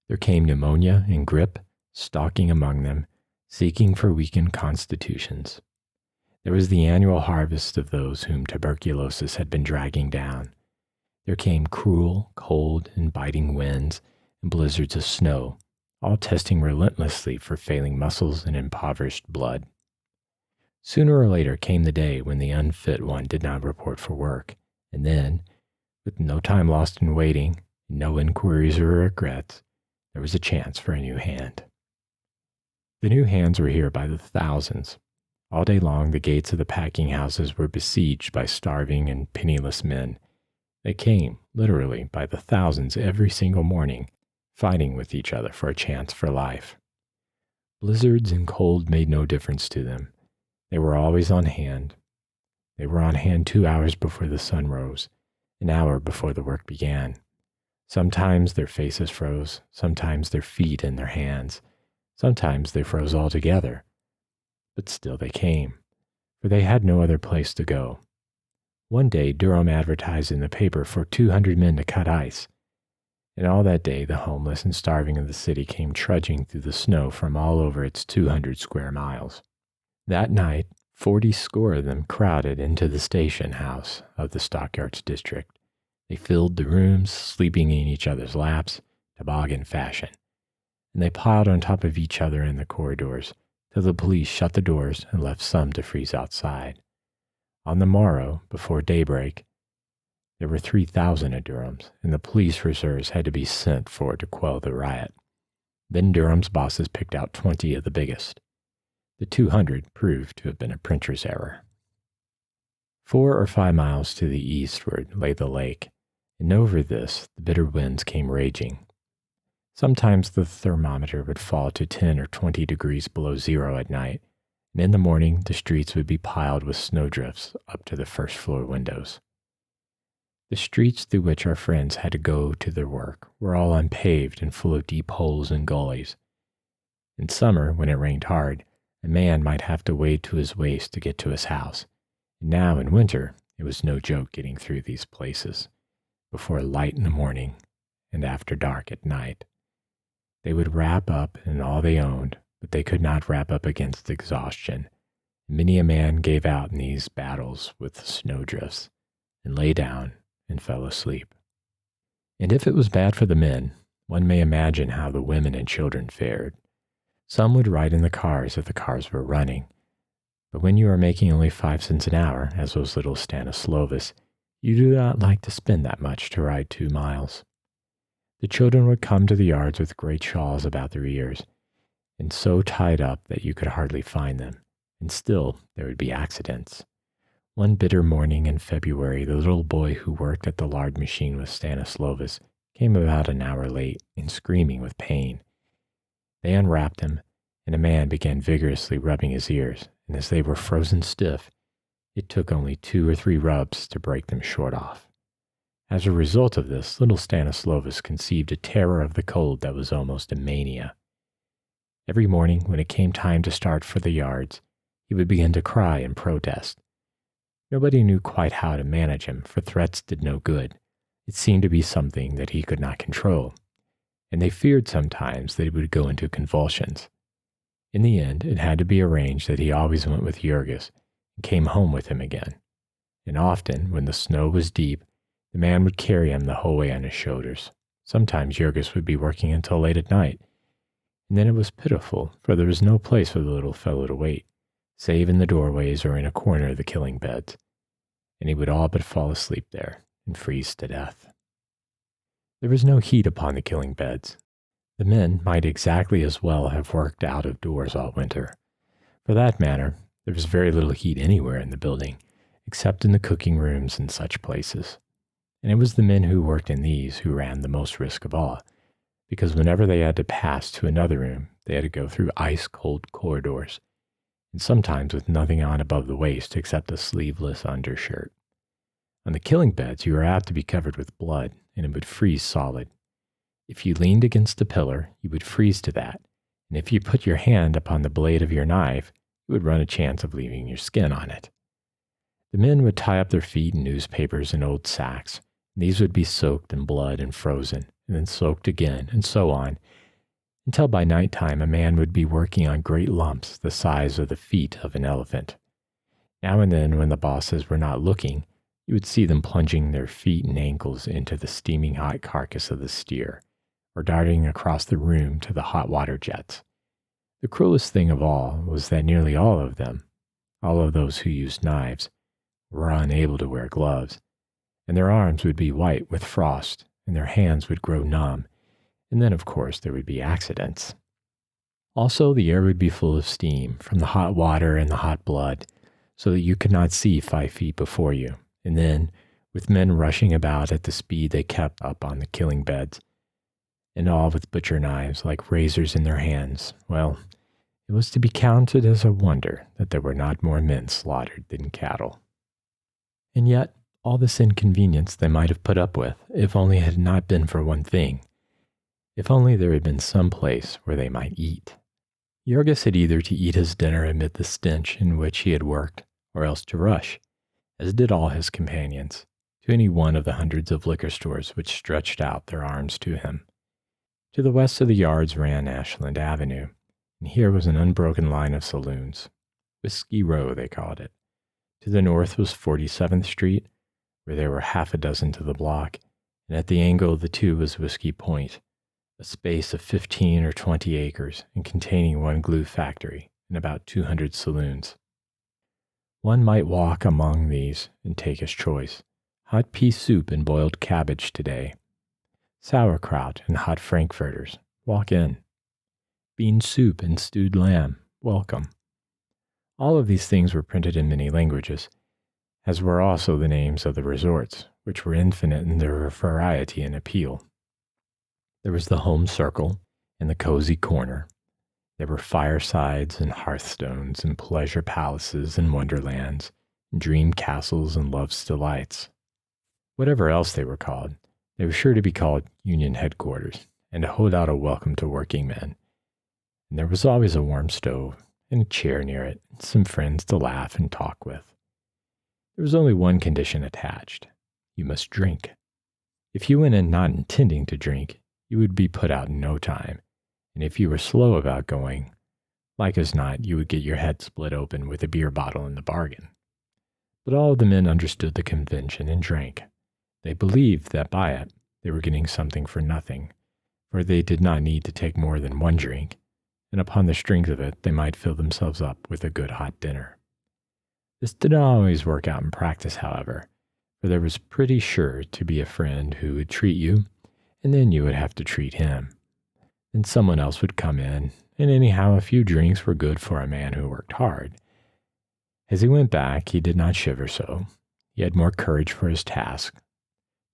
There came pneumonia and grippe, stalking among them, seeking for weakened constitutions. There was the annual harvest of those whom tuberculosis had been dragging down. There came cruel, cold, and biting winds and blizzards of snow, all testing relentlessly for failing muscles and impoverished blood. Sooner or later came the day when the unfit one did not report for work, and then, with no time lost in waiting, no inquiries or regrets, there was a chance for a new hand. The new hands were here by the thousands. All day long the gates of the packing houses were besieged by starving and penniless men. They came, literally, by the thousands every single morning, fighting with each other for a chance for life. Blizzards and cold made no difference to them. They were always on hand, They were on hand 2 hours before the sun rose, an hour before the work began. Sometimes their faces froze, sometimes their feet and their hands, sometimes they froze altogether. But still they came, for they had no other place to go. One day Durham advertised in the paper for 200 men to cut ice, and all that day the homeless and starving of the city came trudging through the snow from all over its 200 square miles. That night, 40 score of them crowded into the station house of the Stockyards district. They filled the rooms, sleeping in each other's laps, toboggan fashion, and they piled on top of each other in the corridors till the police shut the doors and left some to freeze outside. On the morrow, before daybreak, there were 3,000 at Durham's, and the police reserves had to be sent for to quell the riot. Then Durham's bosses picked out 20 of the biggest. The 200 proved to have been a printer's error. 4 or 5 miles to the eastward lay the lake, and over this the bitter winds came raging. Sometimes the thermometer would fall to 10 or 20 degrees below zero at night, and in the morning the streets would be piled with snowdrifts up to the first floor windows. The streets through which our friends had to go to their work were all unpaved and full of deep holes and gullies. In summer, when it rained hard, a man might have to wade to his waist to get to his house, and now in winter it was no joke getting through these places, before light in the morning and after dark at night. They would wrap up in all they owned, but they could not wrap up against exhaustion. Many a man gave out in these battles with the snowdrifts, and lay down and fell asleep. And if it was bad for the men, one may imagine how the women and children fared. Some would ride in the cars if the cars were running, but when you are making only 5 cents an hour, as those little Stanislavas, you do not like to spend that much to ride 2 miles. The children would come to the yards with great shawls about their ears, and so tied up that you could hardly find them, and still there would be accidents. One bitter morning in February, the little boy who worked at the lard machine with Stanislavas came about an hour late and screaming with pain. They unwrapped him, and a man began vigorously rubbing his ears, and as they were frozen stiff, it took only 2 or 3 rubs to break them short off. As a result of this, little Stanislavas conceived a terror of the cold that was almost a mania. Every morning, when it came time to start for the yards, he would begin to cry and protest. Nobody knew quite how to manage him, for threats did no good. It seemed to be something that he could not control, and they feared sometimes that he would go into convulsions. In the end, it had to be arranged that he always went with Jurgis and came home with him again. And often, when the snow was deep, the man would carry him the whole way on his shoulders. Sometimes Jurgis would be working until late at night, and then it was pitiful, for there was no place for the little fellow to wait, save in the doorways or in a corner of the killing beds, and he would all but fall asleep there and freeze to death. There was no heat upon the killing beds. The men might exactly as well have worked out of doors all winter. For that matter, there was very little heat anywhere in the building, except in the cooking rooms and such places. And it was the men who worked in these who ran the most risk of all, because whenever they had to pass to another room, they had to go through ice-cold corridors, and sometimes with nothing on above the waist except a sleeveless undershirt. On the killing beds, you were apt to be covered with blood, and it would freeze solid. If you leaned against a pillar, you would freeze to that, and if you put your hand upon the blade of your knife, you would run a chance of leaving your skin on it. The men would tie up their feet in newspapers and old sacks. These would be soaked in blood and frozen, and then soaked again, and so on, until by nighttime a man would be working on great lumps the size of the feet of an elephant. Now and then, when the bosses were not looking, you would see them plunging their feet and ankles into the steaming hot carcass of the steer, or darting across the room to the hot water jets. The cruelest thing of all was that nearly all of them, all of those who used knives, were unable to wear gloves, and their arms would be white with frost, and their hands would grow numb, and then, of course, there would be accidents. Also, the air would be full of steam from the hot water and the hot blood, so that you could not see 5 feet before you, and then, with men rushing about at the speed they kept up on the killing beds, and all with butcher knives like razors in their hands, well, it was to be counted as a wonder that there were not more men slaughtered than cattle. And yet, all this inconvenience they might have put up with, if only it had not been for one thing. If only there had been some place where they might eat. Jorgis had either to eat his dinner amid the stench in which he had worked, or else to rush, as did all his companions, to any one of the hundreds of liquor stores which stretched out their arms to him. To the west of the yards ran Ashland Avenue, and here was an unbroken line of saloons. Whiskey Row, they called it. To the north was 47th Street, where there were half a dozen to the block, and at the angle of the two was Whiskey Point, a space of 15 or 20 acres and containing one glue factory and about 200 saloons. One might walk among these and take his choice. Hot pea soup and boiled cabbage today. Sauerkraut and hot frankfurters. Walk in. Bean soup and stewed lamb. Welcome. All of these things were printed in many languages, as were also the names of the resorts, which were infinite in their variety and appeal. There was the home circle and the cozy corner. There were firesides and hearthstones and pleasure palaces and wonderlands, and dream castles and love's delights. Whatever else they were called, they were sure to be called Union Headquarters and to hold out a welcome to working men. And there was always a warm stove and a chair near it and some friends to laugh and talk with. There was only one condition attached. You must drink. If you went in not intending to drink, you would be put out in no time, and if you were slow about going, like as not, you would get your head split open with a beer bottle in the bargain. But all of the men understood the convention and drank. They believed that by it, they were getting something for nothing, for they did not need to take more than one drink, and upon the strength of it, they might fill themselves up with a good hot dinner. This did not always work out in practice, however, for there was pretty sure to be a friend who would treat you, and then you would have to treat him. Then someone else would come in, and anyhow a few drinks were good for a man who worked hard. As he went back, he did not shiver so. He had more courage for his task.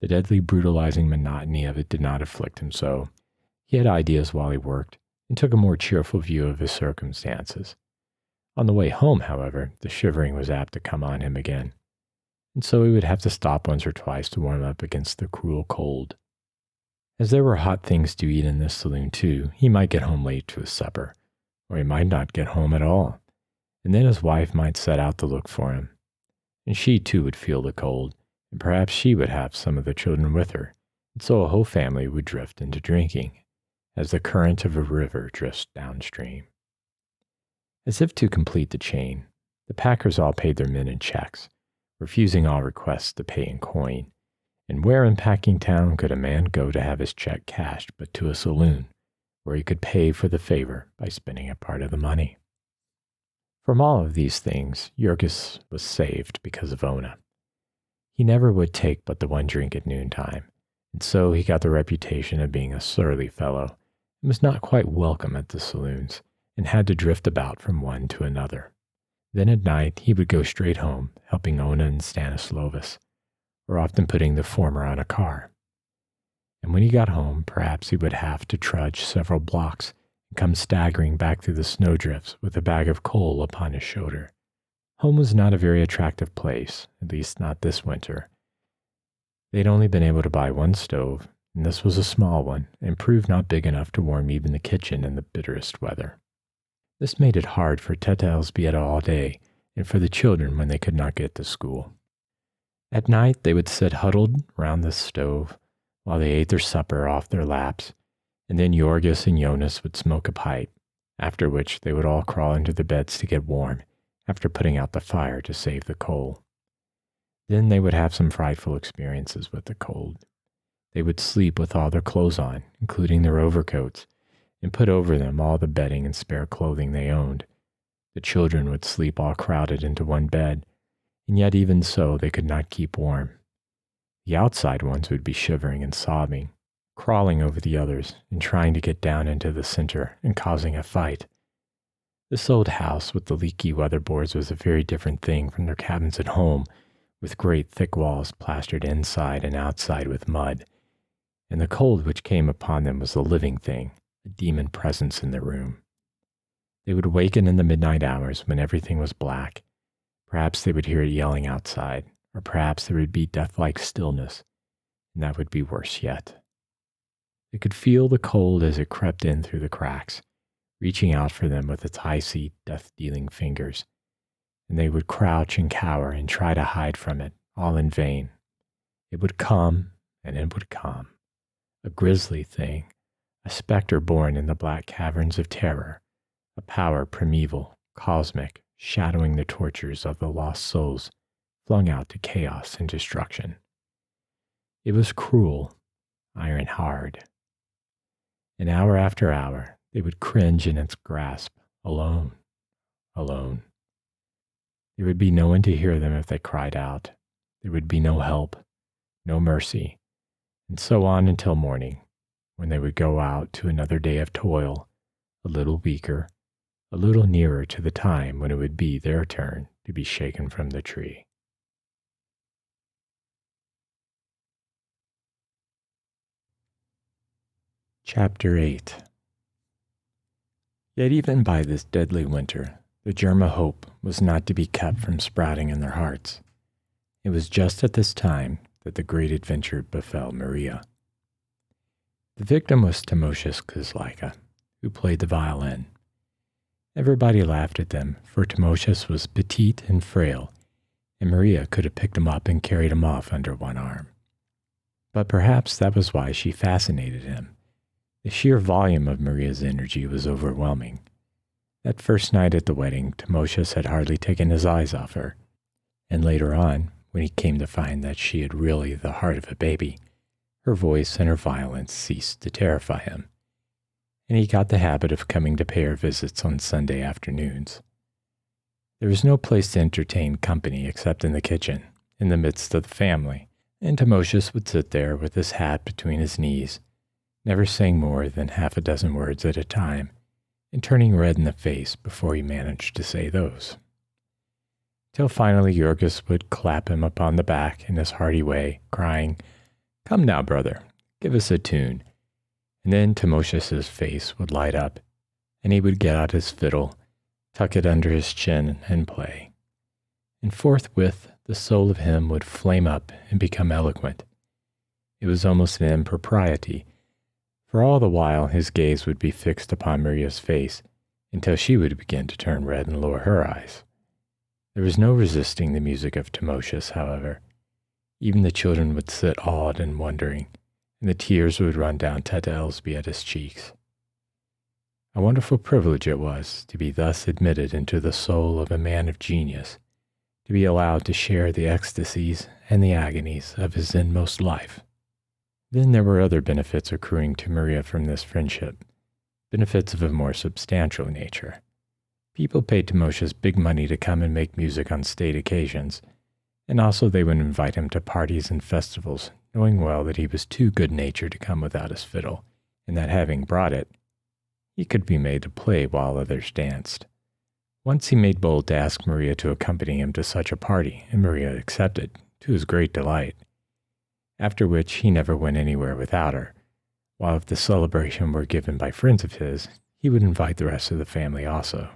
The deadly brutalizing monotony of it did not afflict him so. He had ideas while he worked, and took a more cheerful view of his circumstances. On the way home, however, the shivering was apt to come on him again, and so he would have to stop once or twice to warm up against the cruel cold. As there were hot things to eat in this saloon too, he might get home late to his supper, or he might not get home at all, and then his wife might set out to look for him, and she too would feel the cold, and perhaps she would have some of the children with her, and so a whole family would drift into drinking, as the current of a river drifts downstream. As if to complete the chain, the packers all paid their men in checks, refusing all requests to pay in coin. And where in packing town could a man go to have his check cashed but to a saloon, where he could pay for the favor by spending a part of the money? From all of these things, Jorgis was saved because of Ona. He never would take but the one drink at noontime, and so he got the reputation of being a surly fellow, and was not quite welcome at the saloons, and had to drift about from one to another. Then at night he would go straight home, helping Ona and Stanislovas, or often putting the former on a car. And when he got home, perhaps he would have to trudge several blocks and come staggering back through the snowdrifts with a bag of coal upon his shoulder. Home was not a very attractive place, at least not this winter. They'd only been able to buy one stove, and this was a small one, and proved not big enough to warm even the kitchen in the bitterest weather. This made it hard for Teta Elzbieta all day, and for the children when they could not get to school. At night, they would sit huddled round the stove while they ate their supper off their laps, and then Jorgis and Jonas would smoke a pipe, after which they would all crawl into their beds to get warm, after putting out the fire to save the coal. Then they would have some frightful experiences with the cold. They would sleep with all their clothes on, including their overcoats, and put over them all the bedding and spare clothing they owned. The children would sleep all crowded into one bed, and yet even so they could not keep warm. The outside ones would be shivering and sobbing, crawling over the others and trying to get down into the center and causing a fight. This old house with the leaky weatherboards was a very different thing from their cabins at home, with great thick walls plastered inside and outside with mud, and the cold which came upon them was a living thing, a demon presence in the room. They would awaken in the midnight hours when everything was black. Perhaps they would hear it yelling outside, or perhaps there would be death-like stillness, and that would be worse yet. They could feel the cold as it crept in through the cracks, reaching out for them with its icy, death-dealing fingers, and they would crouch and cower and try to hide from it, all in vain. It would come, and it would come, a grisly thing, a specter born in the black caverns of terror, a power primeval, cosmic, shadowing the tortures of the lost souls flung out to chaos and destruction. It was cruel, iron hard. And hour after hour, they would cringe in its grasp, alone, alone. There would be no one to hear them if they cried out. There would be no help, no mercy, and so on until morning, when they would go out to another day of toil, a little weaker, a little nearer to the time when it would be their turn to be shaken from the tree. Chapter 8. Yet even by this deadly winter, the germ of hope was not to be kept from sprouting in their hearts. It was just at this time that the great adventure befell Maria. The victim was Timosius Kozlaika, who played the violin. Everybody laughed at them, for Timosius was petite and frail, and Maria could have picked him up and carried him off under one arm. But perhaps that was why she fascinated him. The sheer volume of Maria's energy was overwhelming. That first night at the wedding, Timosius had hardly taken his eyes off her, and later on, when he came to find that she had really the heart of a baby, her voice and her violence ceased to terrify him, and he got the habit of coming to pay her visits on Sunday afternoons. There was no place to entertain company except in the kitchen, in the midst of the family, and Timosius would sit there with his hat between his knees, never saying more than half a dozen words at a time, and turning red in the face before he managed to say those. Till finally Yorgos would clap him upon the back in his hearty way, crying, "Come now, brother, give us a tune." And then Timosius's face would light up, and he would get out his fiddle, tuck it under his chin, and play. And forthwith the soul of him would flame up and become eloquent. It was almost an impropriety, for all the while his gaze would be fixed upon Maria's face until she would begin to turn red and lower her eyes. There was no resisting the music of Timosius, however. Even the children would sit awed and wondering, and the tears would run down Teta Elzbieta's cheeks. A wonderful privilege it was to be thus admitted into the soul of a man of genius, to be allowed to share the ecstasies and the agonies of his inmost life. Then there were other benefits accruing to Maria from this friendship, benefits of a more substantial nature. People paid Timosius big money to come and make music on state occasions, and also they would invite him to parties and festivals, knowing well that he was too good-natured to come without his fiddle, and that having brought it, he could be made to play while others danced. Once he made bold to ask Maria to accompany him to such a party, and Maria accepted, to his great delight, after which he never went anywhere without her, while if the celebration were given by friends of his, he would invite the rest of the family also.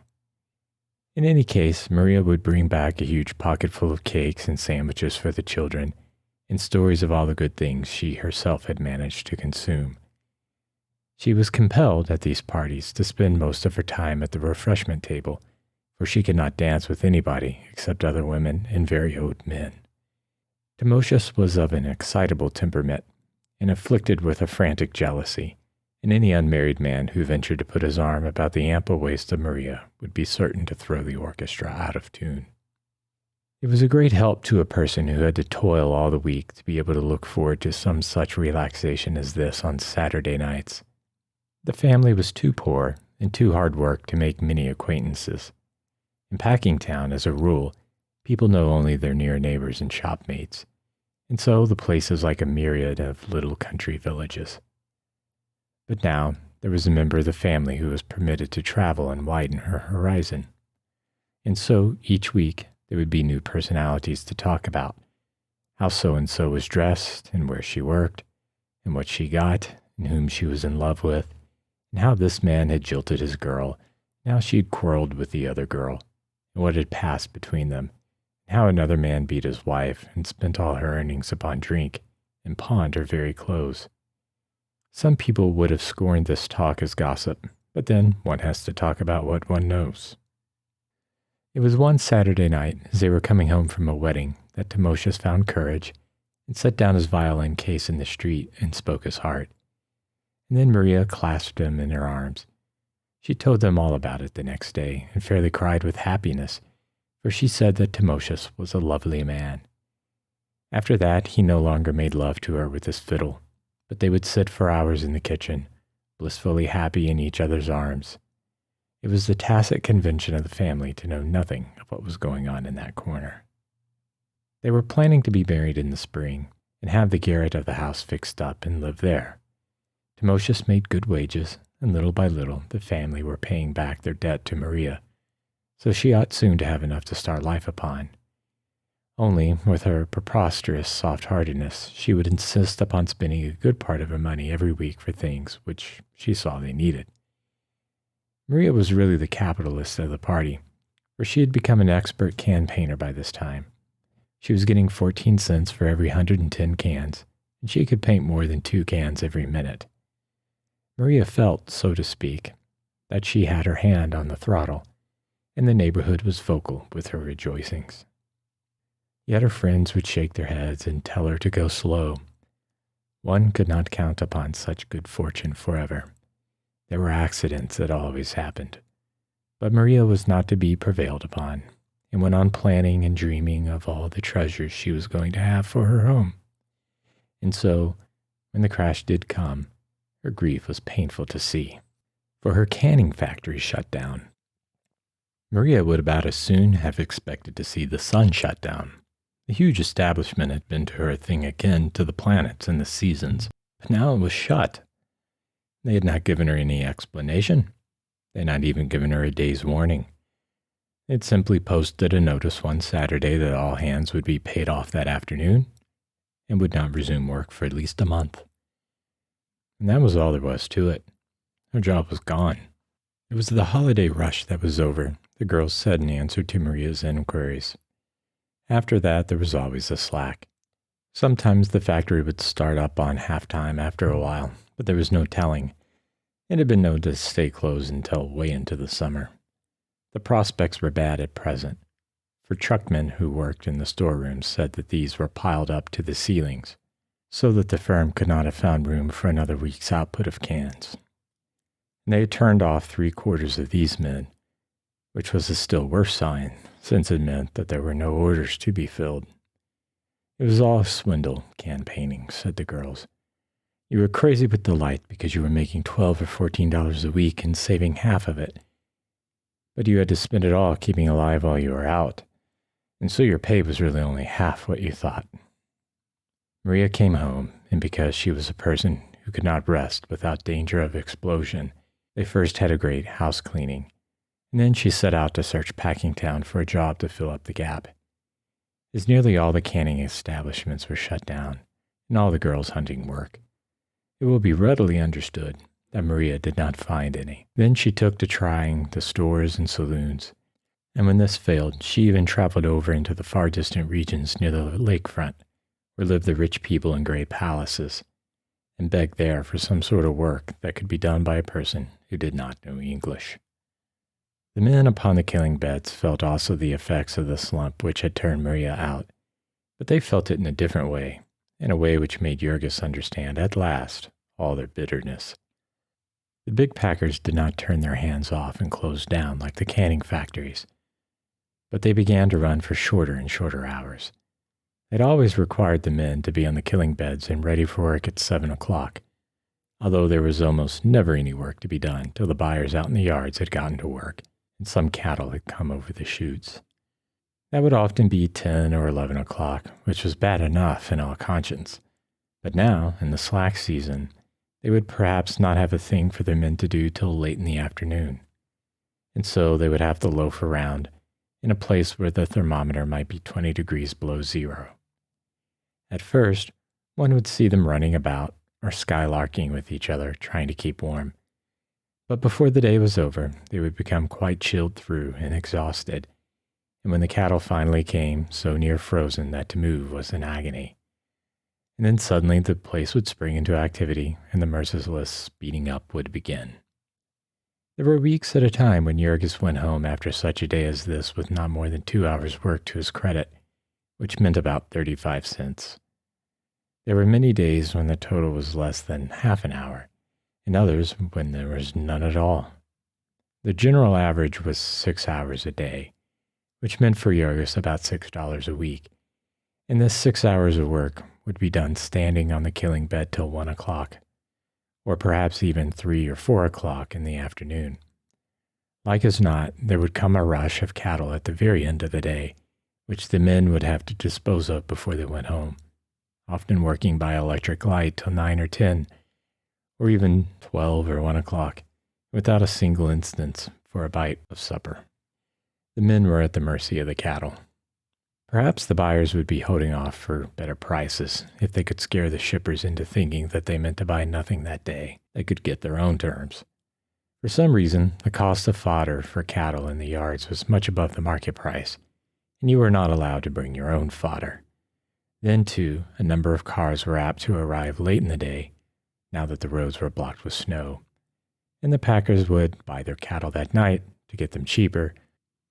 In any case, Maria would bring back a huge pocketful of cakes and sandwiches for the children, and stories of all the good things she herself had managed to consume. She was compelled at these parties to spend most of her time at the refreshment table, for she could not dance with anybody except other women and very old men. Timosius was of an excitable temperament, and afflicted with a frantic jealousy, and any unmarried man who ventured to put his arm about the ample waist of Maria would be certain to throw the orchestra out of tune. It was a great help to a person who had to toil all the week to be able to look forward to some such relaxation as this on Saturday nights. The family was too poor and too hard worked to make many acquaintances. In Packingtown, as a rule, people know only their near neighbors and shopmates, and so the place is like a myriad of little country villages. But now there was a member of the family who was permitted to travel and widen her horizon. And so each week there would be new personalities to talk about, how so-and-so was dressed and where she worked, and what she got and whom she was in love with, and how this man had jilted his girl, now she had quarreled with the other girl, and what had passed between them, how another man beat his wife and spent all her earnings upon drink and pawned her very clothes. Some people would have scorned this talk as gossip, but then one has to talk about what one knows. It was one Saturday night, as they were coming home from a wedding, that Timosius found courage and set down his violin case in the street and spoke his heart. And then Maria clasped him in her arms. She told them all about it the next day and fairly cried with happiness, for she said that Timosius was a lovely man. After that, he no longer made love to her with his fiddle, but they would sit for hours in the kitchen, blissfully happy in each other's arms. It was the tacit convention of the family to know nothing of what was going on in that corner. They were planning to be married in the spring and have the garret of the house fixed up and live there. Timosius made good wages, and little by little the family were paying back their debt to Maria, so she ought soon to have enough to start life upon. Only, with her preposterous soft-heartedness, she would insist upon spending a good part of her money every week for things which she saw they needed. Maria was really the capitalist of the party, for she had become an expert can painter by this time. She was getting 14 cents for every 110 cans, and she could paint more than 2 cans every minute. Maria felt, so to speak, that she had her hand on the throttle, and the neighborhood was vocal with her rejoicings. Yet her friends would shake their heads and tell her to go slow. One could not count upon such good fortune forever. There were accidents that always happened. But Maria was not to be prevailed upon, and went on planning and dreaming of all the treasures she was going to have for her home. And so, when the crash did come, her grief was painful to see, for her canning factory shut down. Maria would about as soon have expected to see the sun shut down. The huge establishment had been to her a thing akin to the planets and the seasons, but now it was shut. They had not given her any explanation. They had not even given her a day's warning. They had simply posted a notice one Saturday that all hands would be paid off that afternoon and would not resume work for at least a month. And that was all there was to it. Her job was gone. It was the holiday rush that was over, the girls said in answer to Maria's inquiries. After that, there was always a slack. Sometimes the factory would start up on half-time after a while, but there was no telling. It had been known to stay closed until way into the summer. The prospects were bad at present, for truckmen who worked in the storerooms said that these were piled up to the ceilings, so that the firm could not have found room for another week's output of cans. And they had turned off 3/4 of these men, which was a still worse sign, since it meant that there were no orders to be filled. It was all a swindle, can painting, said the girls. You were crazy with delight because you were making $12 or $14 a week and saving half of it. But you had to spend it all keeping alive while you were out, and so your pay was really only half what you thought. Maria came home, and because she was a person who could not rest without danger of explosion, they first had a great house cleaning, and then she set out to search Packingtown for a job to fill up the gap, as nearly all the canning establishments were shut down, and all the girls hunting work. It will be readily understood that Maria did not find any. Then she took to trying the stores and saloons, and when this failed, she even traveled over into the far distant regions near the lakefront, where lived the rich people in great palaces, and begged there for some sort of work that could be done by a person who did not know English. The men upon the killing beds felt also the effects of the slump which had turned Maria out, but they felt it in a different way, in a way which made Jurgis understand at last all their bitterness. The big packers did not turn their hands off and close down like the canning factories, but they began to run for shorter and shorter hours. It always required the men to be on the killing beds and ready for work at 7 o'clock, although there was almost never any work to be done till the buyers out in the yards had gotten to work and some cattle had come over the chutes. That would often be 10 or 11 o'clock, which was bad enough in all conscience. But now, in the slack season, they would perhaps not have a thing for their men to do till late in the afternoon, and so they would have to loaf around in a place where the thermometer might be 20 degrees below zero. At first, one would see them running about or skylarking with each other, trying to keep warm. But before the day was over, they would become quite chilled through and exhausted, and when the cattle finally came, so near frozen that to move was an agony. And then suddenly the place would spring into activity, and the merciless speeding up would begin. There were weeks at a time when Jurgis went home after such a day as this with not more than 2 hours' work to his credit, which meant about 35 cents. There were many days when the total was less than half an hour, and others when there was none at all. The general average was 6 hours a day, which meant for Jurgis about $6 a week, and this 6 hours of work would be done standing on the killing bed till 1 o'clock, or perhaps even 3 or 4 o'clock in the afternoon. Like as not, there would come a rush of cattle at the very end of the day, which the men would have to dispose of before they went home, often working by electric light till 9 or 10, or even 12 or 1 o'clock, without a single instance for a bite of supper. The men were at the mercy of the cattle. Perhaps the buyers would be holding off for better prices if they could scare the shippers into thinking that they meant to buy nothing that day. They could get their own terms. For some reason, the cost of fodder for cattle in the yards was much above the market price, and you were not allowed to bring your own fodder. Then, too, a number of cars were apt to arrive late in the day, now that the roads were blocked with snow, and the packers would buy their cattle that night to get them cheaper,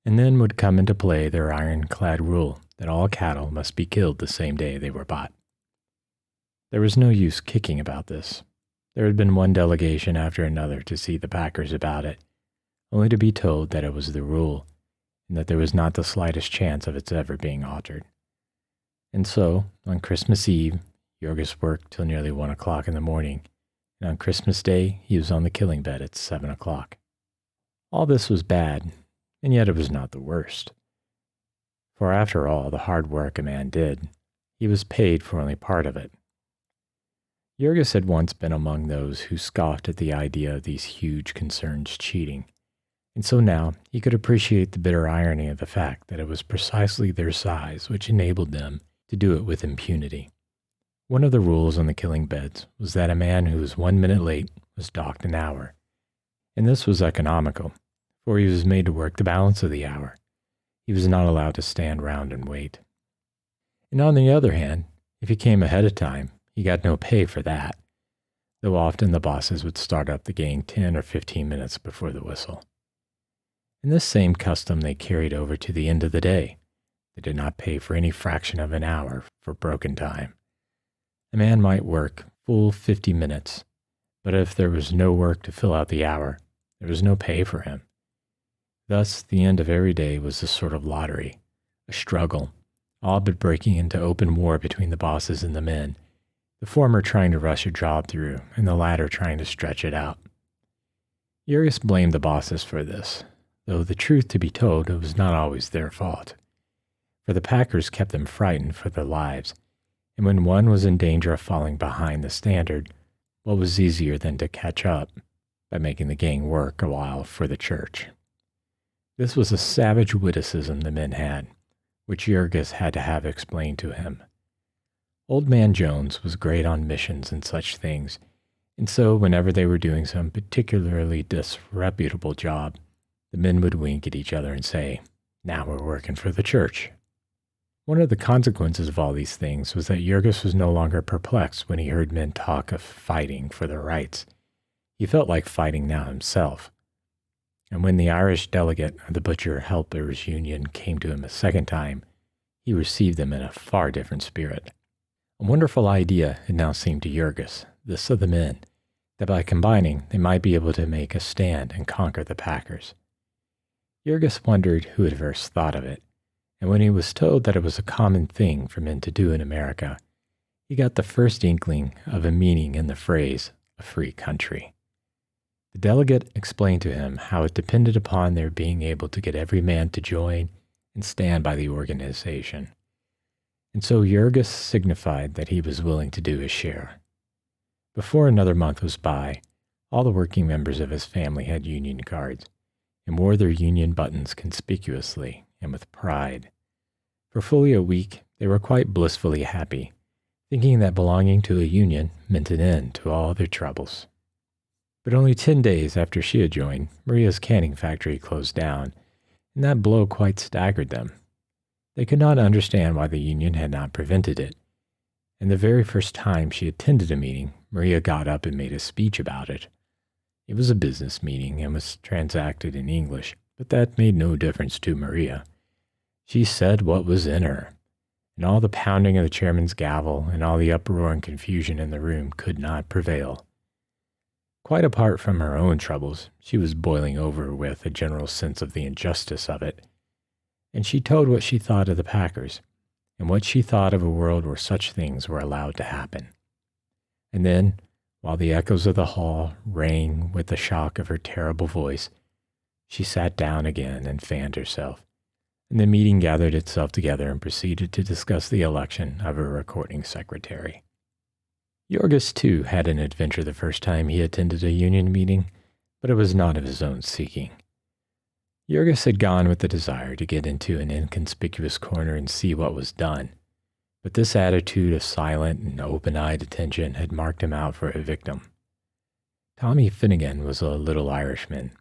and then would come into play their ironclad rule that all cattle must be killed the same day they were bought. There was no use kicking about this. There had been one delegation after another to see the packers about it, only to be told that it was the rule, and that there was not the slightest chance of its ever being altered. And so, on Christmas Eve, Jurgis worked till nearly 1 o'clock in the morning, and on Christmas Day he was on the killing bed at 7 o'clock. All this was bad, and yet it was not the worst. For after all the hard work a man did, he was paid for only part of it. Jurgis had once been among those who scoffed at the idea of these huge concerns cheating, and so now he could appreciate the bitter irony of the fact that it was precisely their size which enabled them to do it with impunity. One of the rules on the killing beds was that a man who was 1 minute late was docked an hour, and this was economical, for he was made to work the balance of the hour. He was not allowed to stand round and wait. And on the other hand, if he came ahead of time, he got no pay for that, though often the bosses would start up the gang 10 or 15 minutes before the whistle. And this same custom they carried over to the end of the day. They did not pay for any fraction of an hour for broken time. A man might work full 50 minutes, but if there was no work to fill out the hour, there was no pay for him. Thus, the end of every day was a sort of lottery, a struggle, all but breaking into open war between the bosses and the men, the former trying to rush a job through and the latter trying to stretch it out. Jurgis blamed the bosses for this, though the truth to be told, it was not always their fault. For the packers kept them frightened for their lives, and when one was in danger of falling behind the standard, what was easier than to catch up by making the gang work a while for the church? This was a savage witticism the men had, which Jurgis had to have explained to him. Old Man Jones was great on missions and such things, and so whenever they were doing some particularly disreputable job, the men would wink at each other and say, "Now we're working for the church." One of the consequences of all these things was that Jurgis was no longer perplexed when he heard men talk of fighting for their rights. He felt like fighting now himself. And when the Irish delegate of the Butcher Helpers Union came to him a second time, he received them in a far different spirit. A wonderful idea, it now seemed to Jurgis, this of the men, that by combining they might be able to make a stand and conquer the packers. Jurgis wondered who had first thought of it, and when he was told that it was a common thing for men to do in America, he got the first inkling of a meaning in the phrase, "a free country." The delegate explained to him how it depended upon their being able to get every man to join and stand by the organization. And so Jurgis signified that he was willing to do his share. Before another month was by, all the working members of his family had union cards and wore their union buttons conspicuously and with pride. For fully a week, they were quite blissfully happy, thinking that belonging to a union meant an end to all their troubles. But only 10 days after she had joined, Maria's canning factory closed down, and that blow quite staggered them, They could not understand why the union had not prevented it. And the very first time she attended a meeting, Maria got up and made a speech about it. It was a business meeting and was transacted in English, but that made no difference to Maria. She said what was in her, and all the pounding of the chairman's gavel and all the uproar and confusion in the room could not prevail. Quite apart from her own troubles, she was boiling over with a general sense of the injustice of it, and she told what she thought of the Packers, and what she thought of a world where such things were allowed to happen. And then, while the echoes of the hall rang with the shock of her terrible voice, she sat down again and fanned herself, and the meeting gathered itself together and proceeded to discuss the election of a recording secretary. Jorgis, too, had an adventure the first time he attended a union meeting, but it was not of his own seeking. Jorgis had gone with the desire to get into an inconspicuous corner and see what was done, but this attitude of silent and open-eyed attention had marked him out for a victim. Tommy Finnegan was a little Irishman,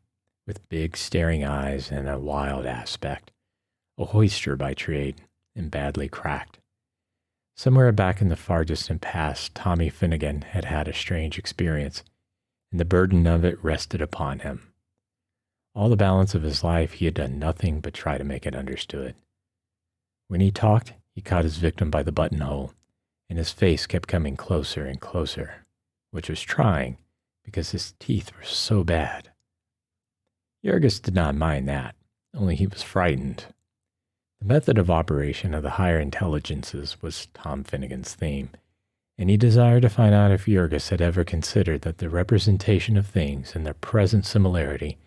with big staring eyes and a wild aspect, a hoister by trade, and badly cracked. Somewhere back in the far distant past, Tommy Finnegan had had a strange experience, and the burden of it rested upon him. All the balance of his life, he had done nothing but try to make it understood. When he talked, he caught his victim by the buttonhole, and his face kept coming closer and closer, which was trying because his teeth were so bad. Jorgis did not mind that, only he was frightened. The method of operation of the higher intelligences was Tom Finnegan's theme, and he desired to find out if Jorgis had ever considered that the representation of things in their present similarity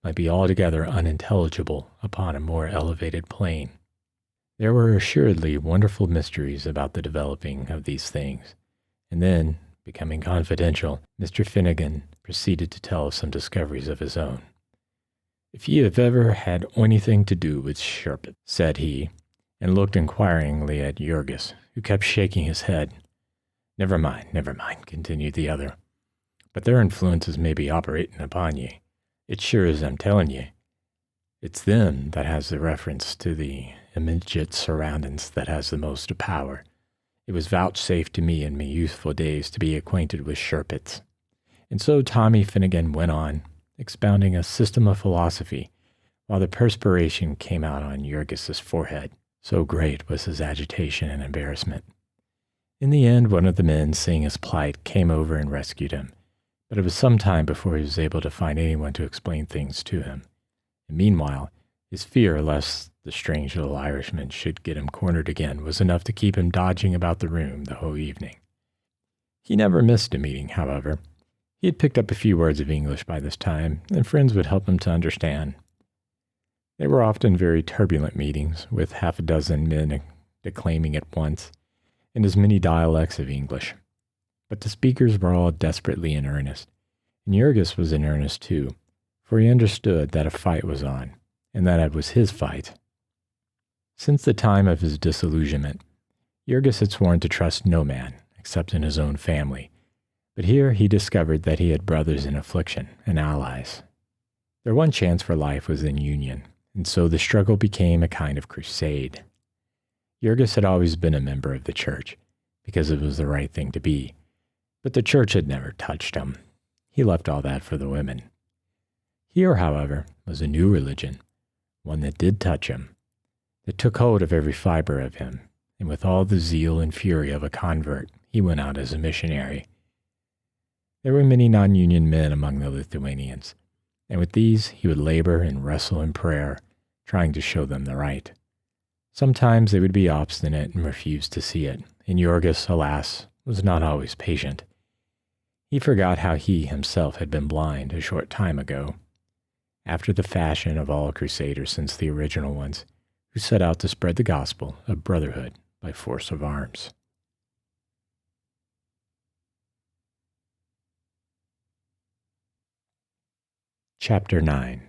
might be altogether unintelligible upon a more elevated plane. There were assuredly wonderful mysteries about the developing of these things, and then, becoming confidential, Mr. Finnegan proceeded to tell of some discoveries of his own. "If ye have ever had anything to do with Sherpet," said he, and looked inquiringly at Jorgis, who kept shaking his head. Never mind, continued the other. "But their influences may be operating upon ye. It's sure as I'm telling ye. It's them that has the reference to the immediate surroundings that has the most power. It was vouchsafed to me in me youthful days to be acquainted with Sherpets." And so Tommy Finnegan went on, expounding a system of philosophy, while the perspiration came out on Jorgis's forehead, so great was his agitation and embarrassment. In the end, one of the men, seeing his plight, came over and rescued him, but it was some time before he was able to find anyone to explain things to him. And meanwhile, his fear lest the strange little Irishman should get him cornered again was enough to keep him dodging about the room the whole evening. He never missed a meeting, however. He had picked up a few words of English by this time, and friends would help him to understand. They were often very turbulent meetings, with half a dozen men declaiming at once, and as many dialects of English. But the speakers were all desperately in earnest, and Jorgis was in earnest too, for he understood that a fight was on, and that it was his fight. Since the time of his disillusionment, Jorgis had sworn to trust no man, except in his own family, but here he discovered that he had brothers in affliction and allies. Their one chance for life was in union, and so the struggle became a kind of crusade. Jorgis had always been a member of the church, because it was the right thing to be, but the church had never touched him. He left all that for the women. Here, however, was a new religion, one that did touch him, that took hold of every fiber of him, and with all the zeal and fury of a convert, he went out as a missionary. There were many non-union men among the Lithuanians, and with these he would labor and wrestle in prayer, trying to show them the right. Sometimes they would be obstinate and refuse to see it, and Jorgis, alas, was not always patient. He forgot how he himself had been blind a short time ago, after the fashion of all crusaders since the original ones, who set out to spread the gospel of brotherhood by force of arms. Chapter 9.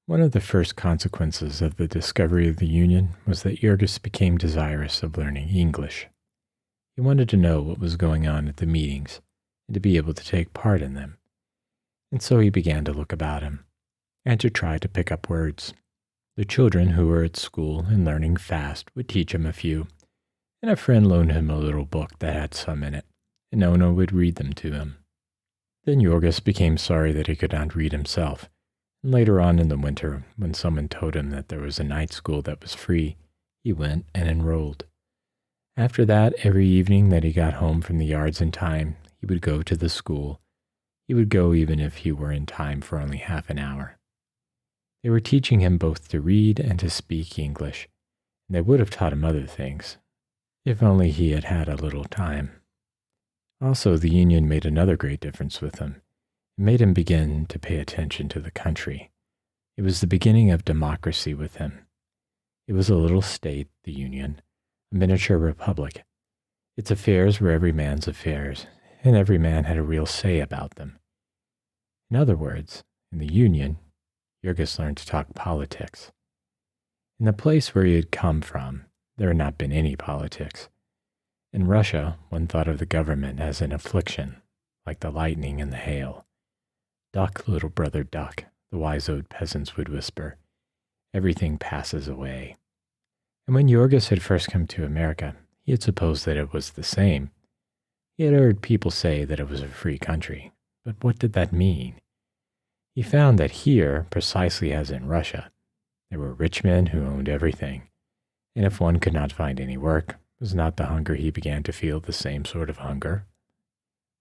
One of the first consequences of the discovery of the Union was that Jorgis became desirous of learning English. He wanted to know what was going on at the meetings and to be able to take part in them, and so he began to look about him and to try to pick up words. The children who were at school and learning fast would teach him a few, and a friend loaned him a little book that had some in it, and Nona would read them to him. Then Jorgis became sorry that he could not read himself, and later on in the winter, when someone told him that there was a night school that was free, he went and enrolled. After that, every evening that he got home from the yards in time, he would go to the school. He would go even if he were in time for only half an hour. They were teaching him both to read and to speak English, and they would have taught him other things, if only he had had a little time. Also, the Union made another great difference with him. It made him begin to pay attention to the country. It was the beginning of democracy with him. It was a little state, the Union, a miniature republic. Its affairs were every man's affairs, and every man had a real say about them. In other words, in the Union, Jorgis learned to talk politics. In the place where he had come from, there had not been any politics. In Russia, one thought of the government as an affliction, like the lightning and the hail. "Duck, little brother, duck," the wise old peasants would whisper. "Everything passes away." And when Jorgis had first come to America, he had supposed that it was the same. He had heard people say that it was a free country, but what did that mean? He found that here, precisely as in Russia, there were rich men who owned everything, and if one could not find any work, was not the hunger he began to feel the same sort of hunger?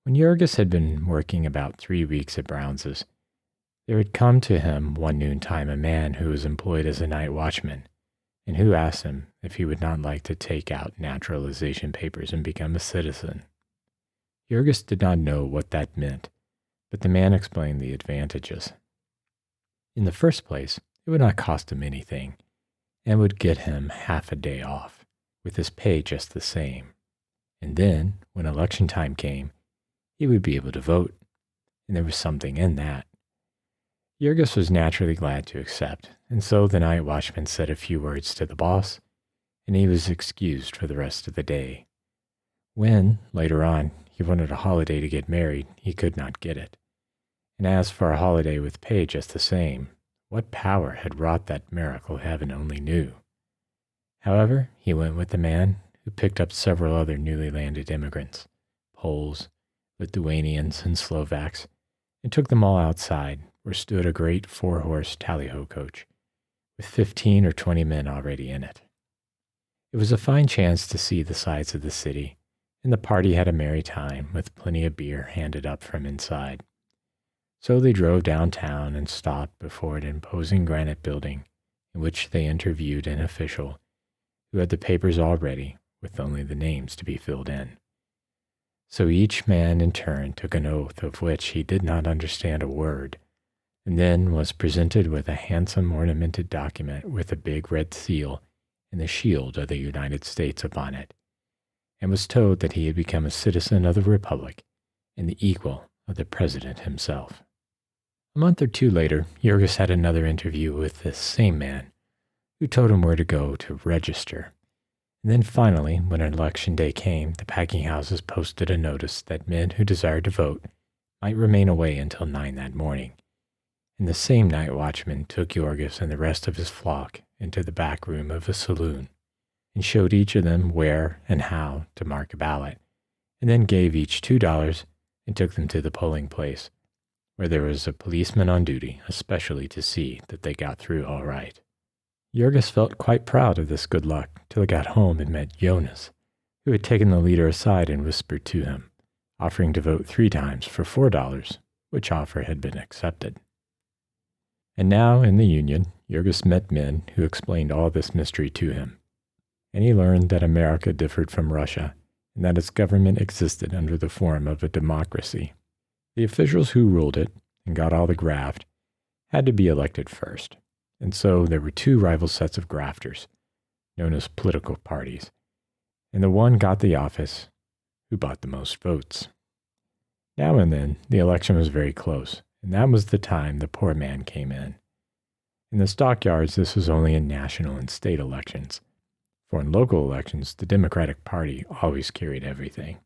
When Jorgis had been working about 3 weeks at Brown's, there had come to him one noontime a man who was employed as a night watchman, and who asked him if he would not like to take out naturalization papers and become a citizen. Jorgis did not know what that meant, but the man explained the advantages. In the first place, it would not cost him anything, and would get him half a day off, with his pay just the same. And then, when election time came, he would be able to vote, and there was something in that. Jorgis was naturally glad to accept, and so the night watchman said a few words to the boss, and he was excused for the rest of the day. When, later on, he wanted a holiday to get married, he could not get it. And as for a holiday with pay just the same, what power had wrought that miracle heaven only knew. However, he went with the man who picked up several other newly landed immigrants, Poles, Lithuanians, and Slovaks, and took them all outside, where stood a great 4-horse tally-ho coach, with 15 or 20 men already in it. It was a fine chance to see the sights of the city, and the party had a merry time, with plenty of beer handed up from inside. So they drove downtown and stopped before an imposing granite building, in which they interviewed an official who had the papers all ready, with only the names to be filled in. So each man in turn took an oath of which he did not understand a word, and then was presented with a handsome ornamented document with a big red seal and the shield of the United States upon it, and was told that he had become a citizen of the Republic and the equal of the President himself. A month or two later, Jorgis had another interview with this same man, who told him where to go to register. And then finally, when election day came, the packing houses posted a notice that men who desired to vote might remain away until 9 that morning. And the same night watchman took Jorgis and the rest of his flock into the back room of a saloon, and showed each of them where and how to mark a ballot, and then gave each $2 and took them to the polling place, where there was a policeman on duty, especially to see that they got through all right. Jorgis felt quite proud of this good luck till he got home and met Jonas, who had taken the leader aside and whispered to him, offering to vote 3 times for $4, which offer had been accepted. And now, in the Union, Jorgis met men who explained all this mystery to him, and he learned that America differed from Russia, and that its government existed under the form of a democracy. The officials who ruled it, and got all the graft, had to be elected first, and so there were 2 rival sets of grafters, known as political parties, and the one got the office who bought the most votes. Now and then, the election was very close, and that was the time the poor man came in. In the stockyards, this was only in national and state elections, for in local elections, the Democratic Party always carried everything.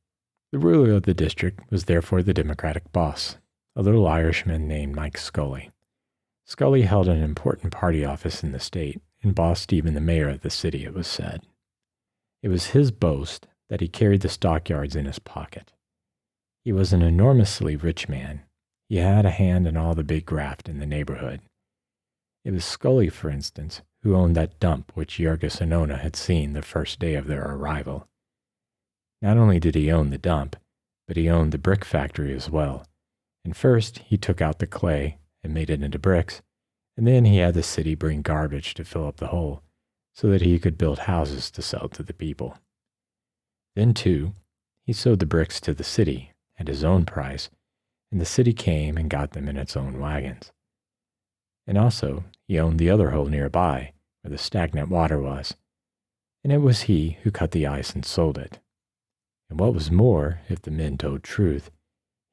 The ruler of the district was therefore the Democratic boss, a little Irishman named Mike Scully. Scully held an important party office in the state and bossed even the mayor of the city, it was said. It was his boast that he carried the stockyards in his pocket. He was an enormously rich man. He had a hand in all the big graft in the neighborhood. It was Scully, for instance, who owned that dump which Yergis and Ona had seen the first day of their arrival. Not only did he own the dump, but he owned the brick factory as well. And first he took out the clay and made it into bricks, and then he had the city bring garbage to fill up the hole, so that he could build houses to sell to the people. Then, too, he sold the bricks to the city at his own price, and the city came and got them in its own wagons. And also, he owned the other hole nearby, where the stagnant water was, and it was he who cut the ice and sold it. And what was more, if the men told truth,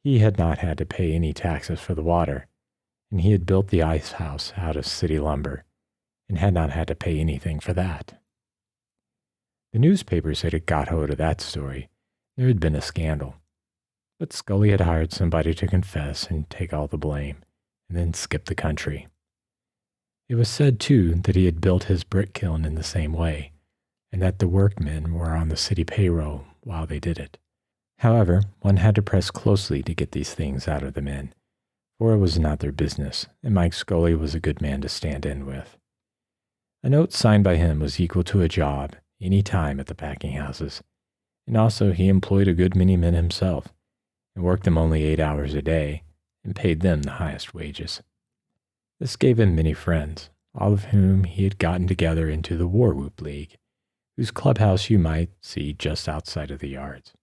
he had not had to pay any taxes for the water, and he had built the ice house out of city lumber, and had not had to pay anything for that. The newspapers had got hold of that story. There had been a scandal. But Scully had hired somebody to confess and take all the blame, and then skip the country. It was said, too, that he had built his brick kiln in the same way, and that the workmen were on the city payroll while they did it. However, one had to press closely to get these things out of the men, for it was not their business, and Mike Scully was a good man to stand in with. A note signed by him was equal to a job any time at the packing houses, and also he employed a good many men himself, and worked them only 8 hours a day, and paid them the highest wages. This gave him many friends, all of whom he had gotten together into the War Whoop League, whose clubhouse you might see just outside of the yards.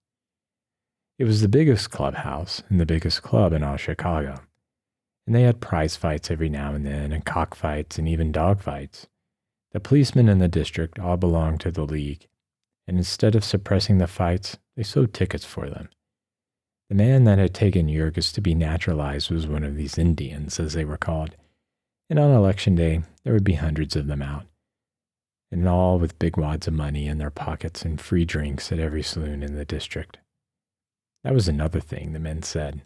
It was the biggest clubhouse and the biggest club in all Chicago, and they had prize fights every now and then, and cockfights, and even dog fights. The policemen in the district all belonged to the league, and instead of suppressing the fights, they sold tickets for them. The man that had taken Yergis to be naturalized was one of these Indians, as they were called, and on election day there would be hundreds of them out, and all with big wads of money in their pockets and free drinks at every saloon in the district. That was another thing the men said.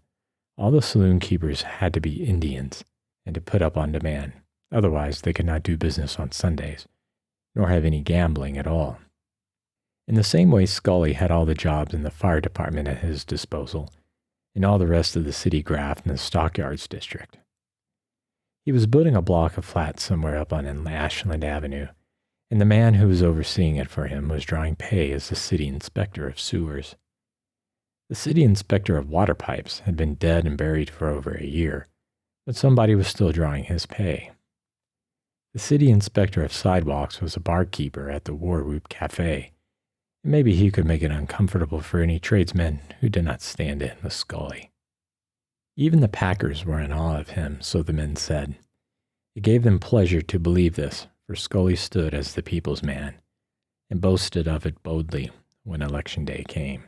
All the saloon keepers had to be Indians and to put up on demand. Otherwise, they could not do business on Sundays, nor have any gambling at all. In the same way, Scully had all the jobs in the fire department at his disposal, and all the rest of the city graft in the stockyards district. He was building a block of flats somewhere up on Ashland Avenue, and the man who was overseeing it for him was drawing pay as the city inspector of sewers. The city inspector of water pipes had been dead and buried for over a year, but somebody was still drawing his pay. The city inspector of sidewalks was a barkeeper at the War Whoop Cafe, and maybe he could make it uncomfortable for any tradesmen who did not stand in with Scully. Even the packers were in awe of him, so the men said. It gave them pleasure to believe this, for Scully stood as the people's man, and boasted of it boldly when election day came.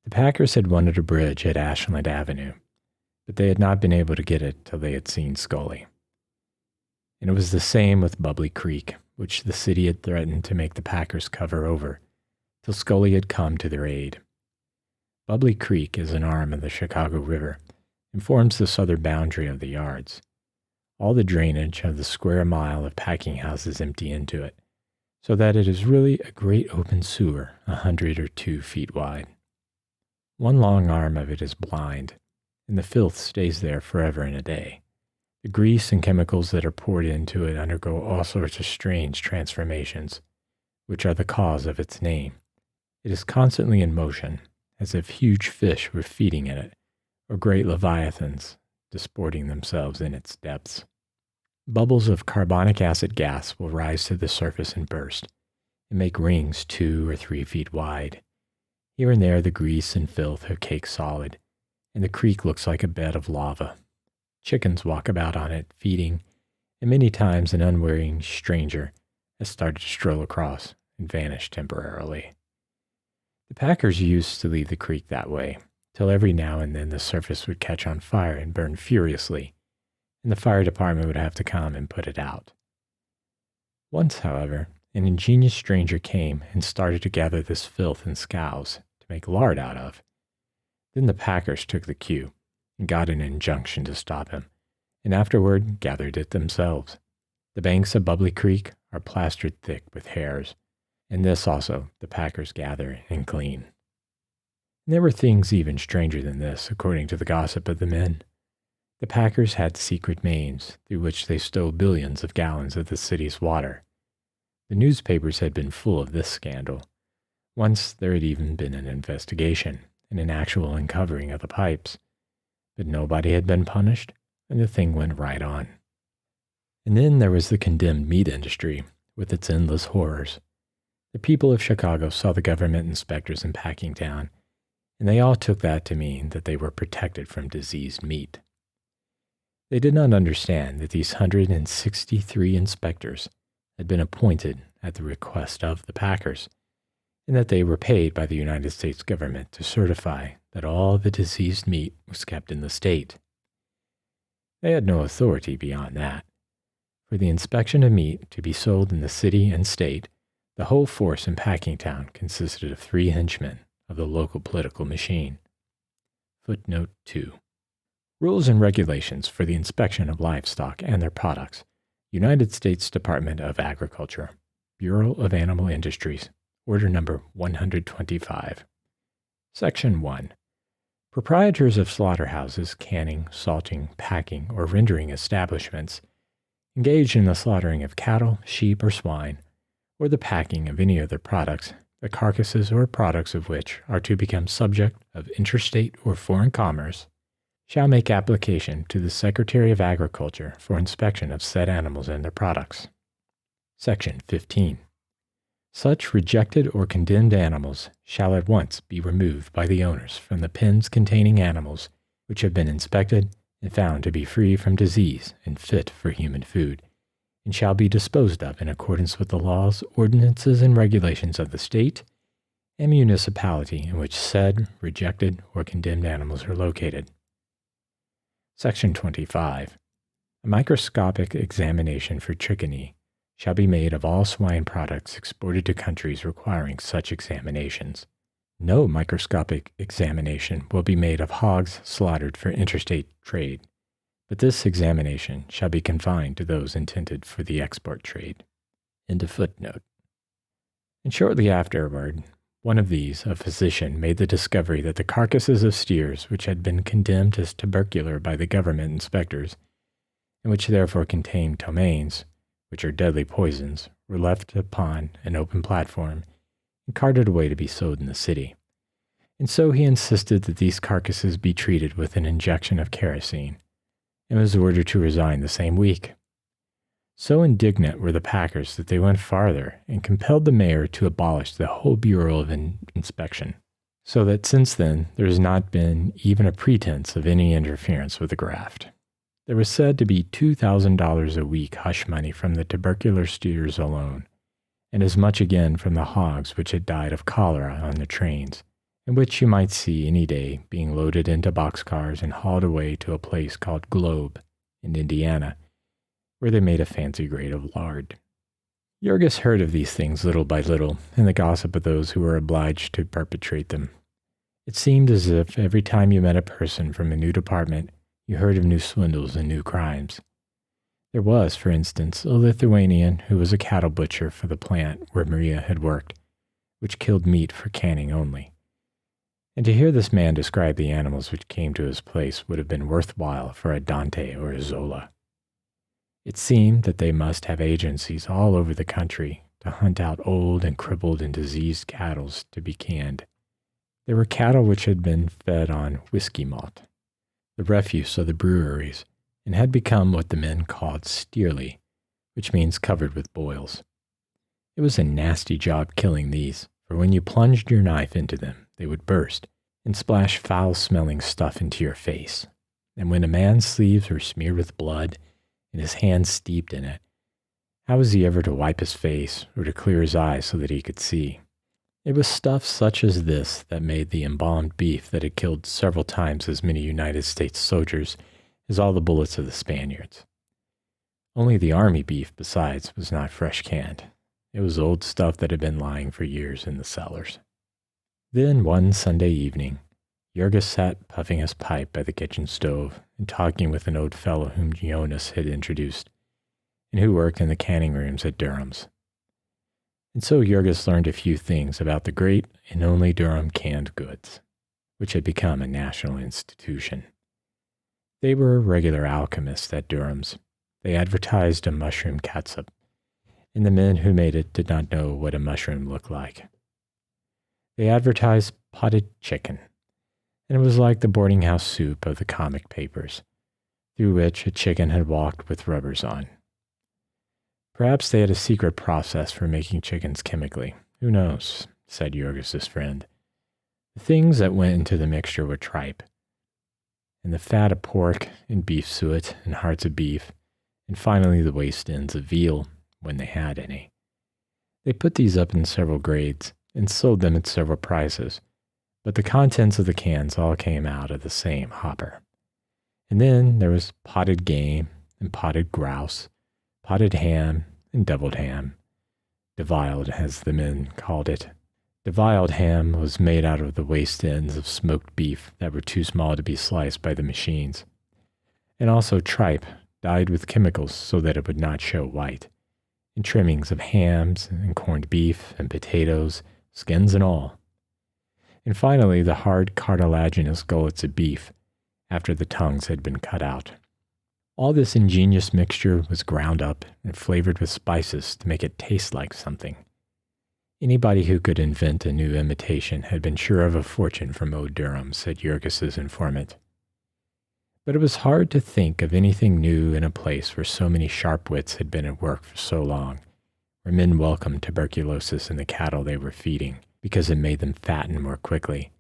The packers had wanted a bridge at Ashland Avenue, but they had not been able to get it till they had seen Scully. And it was the same with Bubbly Creek, which the city had threatened to make the packers cover over, till Scully had come to their aid. Bubbly Creek is an arm of the Chicago River and forms the southern boundary of the yards. All the drainage of the square mile of packing houses empty into it, so that it is really a great open sewer 100 or 2 feet wide. One long arm of it is blind, and the filth stays there forever and a day. The grease and chemicals that are poured into it undergo all sorts of strange transformations, which are the cause of its name. It is constantly in motion, as if huge fish were feeding in it, or great leviathans disporting themselves in its depths. Bubbles of carbonic acid gas will rise to the surface and burst, and make rings 2 or 3 feet wide. Here and there the grease and filth are caked solid, and the creek looks like a bed of lava. Chickens walk about on it, feeding, and many times an unwary stranger has started to stroll across and vanish temporarily. The packers used to leave the creek that way, till every now and then the surface would catch on fire and burn furiously, and the fire department would have to come and put it out. Once, however, an ingenious stranger came and started to gather this filth and scows to make lard out of. Then the packers took the cue and got an injunction to stop him, and afterward gathered it themselves. The banks of Bubbly Creek are plastered thick with hairs, and this also the packers gather and clean. And there were things even stranger than this, according to the gossip of the men. The packers had secret mains through which they stole billions of gallons of the city's water. The newspapers had been full of this scandal. Once there had even been an investigation and an actual uncovering of the pipes. But nobody had been punished, and the thing went right on. And then there was the condemned meat industry, with its endless horrors. The people of Chicago saw the government inspectors in Packingtown, and they all took that to mean that they were protected from diseased meat. They did not understand that these 163 inspectors had been appointed at the request of the packers, and that they were paid by the United States government to certify that all the diseased meat was kept in the state. They had no authority beyond that. For the inspection of meat to be sold in the city and state, the whole force in Packingtown consisted of 3 henchmen of the local political machine. Footnote 2. Rules and regulations for the inspection of livestock and their products. United States Department of Agriculture, Bureau of Animal Industries, Order Number 125. Section 1. Proprietors of slaughterhouses, canning, salting, packing, or rendering establishments engaged in the slaughtering of cattle, sheep, or swine, or the packing of any other products, the carcasses or products of which are to become subject of interstate or foreign commerce, shall make application to the Secretary of Agriculture for inspection of said animals and their products. Section 15. Such rejected or condemned animals shall at once be removed by the owners from the pens containing animals which have been inspected and found to be free from disease and fit for human food, and shall be disposed of in accordance with the laws, ordinances, and regulations of the state and municipality in which said rejected or condemned animals are located. Section 25. A microscopic examination for trichiny shall be made of all swine products exported to countries requiring such examinations. No microscopic examination will be made of hogs slaughtered for interstate trade, but this examination shall be confined to those intended for the export trade. End of footnote. And shortly afterward, one of these, a physician, made the discovery that the carcasses of steers which had been condemned as tubercular by the government inspectors, and which therefore contained ptomaines, which are deadly poisons, were left upon an open platform and carted away to be sold in the city. And so he insisted that these carcasses be treated with an injection of kerosene, and was ordered to resign the same week. So indignant were the packers that they went farther and compelled the mayor to abolish the whole Bureau of Inspection, so that since then there has not been even a pretense of any interference with the graft. There was said to be $2,000 a week hush money from the tubercular steers alone, and as much again from the hogs which had died of cholera on the trains, and which you might see any day being loaded into boxcars and hauled away to a place called Globe in Indiana, where they made a fancy grade of lard. Jurgis heard of these things little by little, and the gossip of those who were obliged to perpetrate them. It seemed as if every time you met a person from a new department, you heard of new swindles and new crimes. There was, for instance, a Lithuanian who was a cattle butcher for the plant where Maria had worked, which killed meat for canning only. And to hear this man describe the animals which came to his place would have been worthwhile for a Dante or a Zola. It seemed that they must have agencies all over the country to hunt out old and crippled and diseased cattle to be canned. There were cattle which had been fed on whiskey malt, the refuse of the breweries, and had become what the men called steerly, which means covered with boils. It was a nasty job killing these, for when you plunged your knife into them, they would burst and splash foul-smelling stuff into your face. And when a man's sleeves were smeared with blood and his hands steeped in it, how was he ever to wipe his face or to clear his eyes so that he could see? It was stuff such as this that made the embalmed beef that had killed several times as many United States soldiers as all the bullets of the Spaniards. Only the army beef, besides, was not fresh canned. It was old stuff that had been lying for years in the cellars. Then one Sunday evening, Jurgis sat puffing his pipe by the kitchen stove and talking with an old fellow whom Jonas had introduced, and who worked in the canning rooms at Durham's. And so Jurgis learned a few things about the great and only Durham canned goods, which had become a national institution. They were regular alchemists at Durham's. They advertised a mushroom catsup, and the men who made it did not know what a mushroom looked like. They advertised potted chicken, and it was like the boarding house soup of the comic papers, through which a chicken had walked with rubbers on. Perhaps they had a secret process for making chickens chemically. Who knows, said Jurgis's friend. The things that went into the mixture were tripe, and the fat of pork, and beef suet, and hearts of beef, and finally the waste ends of veal, when they had any. They put these up in several grades, and sold them at several prices, but the contents of the cans all came out of the same hopper. And then there was potted game, and potted grouse, potted ham, and deviled ham. Deviled, as the men called it. Deviled ham was made out of the waste ends of smoked beef that were too small to be sliced by the machines. And also tripe, dyed with chemicals so that it would not show white, and trimmings of hams, and corned beef, and potatoes, skins and all. And finally the hard cartilaginous gullets of beef, after the tongues had been cut out. All this ingenious mixture was ground up and flavored with spices to make it taste like something. Anybody who could invent a new imitation had been sure of a fortune from old Durham, said Jurgis's informant. But it was hard to think of anything new in a place where so many sharp wits had been at work for so long, where men welcomed tuberculosis in the cattle they were feeding because it made them fatten more quickly,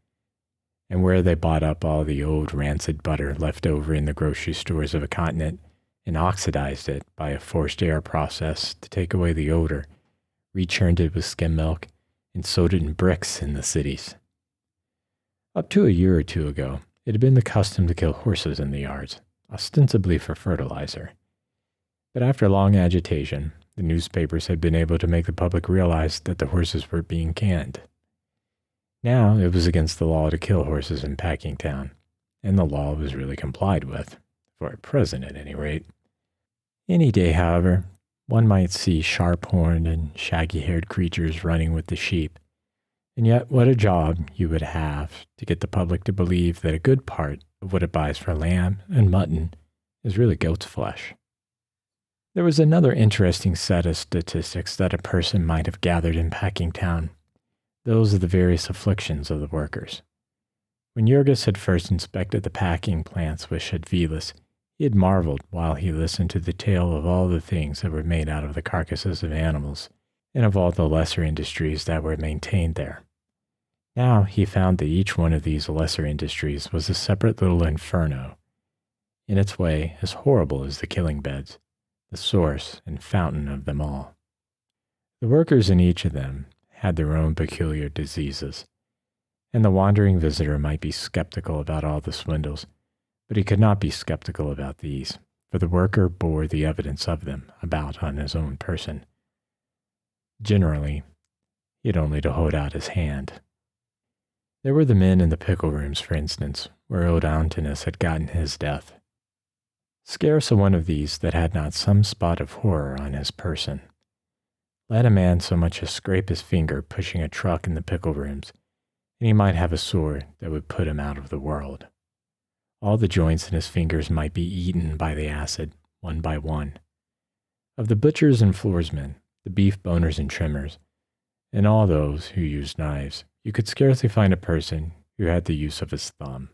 and where they bought up all the old rancid butter left over in the grocery stores of a continent and oxidized it by a forced air process to take away the odor, rechurned it with skim milk, and sold it in bricks in the cities. Up to a year or two ago, it had been the custom to kill horses in the yards, ostensibly for fertilizer. But after long agitation, the newspapers had been able to make the public realize that the horses were being canned. Now it was against the law to kill horses in Packingtown, and the law was really complied with, for at present at any rate. Any day, however, one might see sharp-horned and shaggy-haired creatures running with the sheep, and yet what a job you would have to get the public to believe that a good part of what it buys for lamb and mutton is really goat's flesh. There was another interesting set of statistics that a person might have gathered in Packingtown, those of the various afflictions of the workers. When Jurgis had first inspected the packing plants with Shadvilas, he had marveled while he listened to the tale of all the things that were made out of the carcasses of animals, and of all the lesser industries that were maintained there. Now he found that each one of these lesser industries was a separate little inferno, in its way as horrible as the killing beds, the source and fountain of them all. The workers in each of them had their own peculiar diseases, and the wandering visitor might be skeptical about all the swindles, but he could not be skeptical about these, for the worker bore the evidence of them about on his own person. Generally, he had only to hold out his hand. There were the men in the pickle rooms, for instance, where old Antinous had gotten his death. Scarce a one of these that had not some spot of horror on his person. Let a man so much as scrape his finger pushing a truck in the pickle rooms, and he might have a sore that would put him out of the world. All the joints in his fingers might be eaten by the acid, one by one. Of the butchers and floorsmen, the beef boners and trimmers, and all those who used knives, you could scarcely find a person who had the use of his thumb.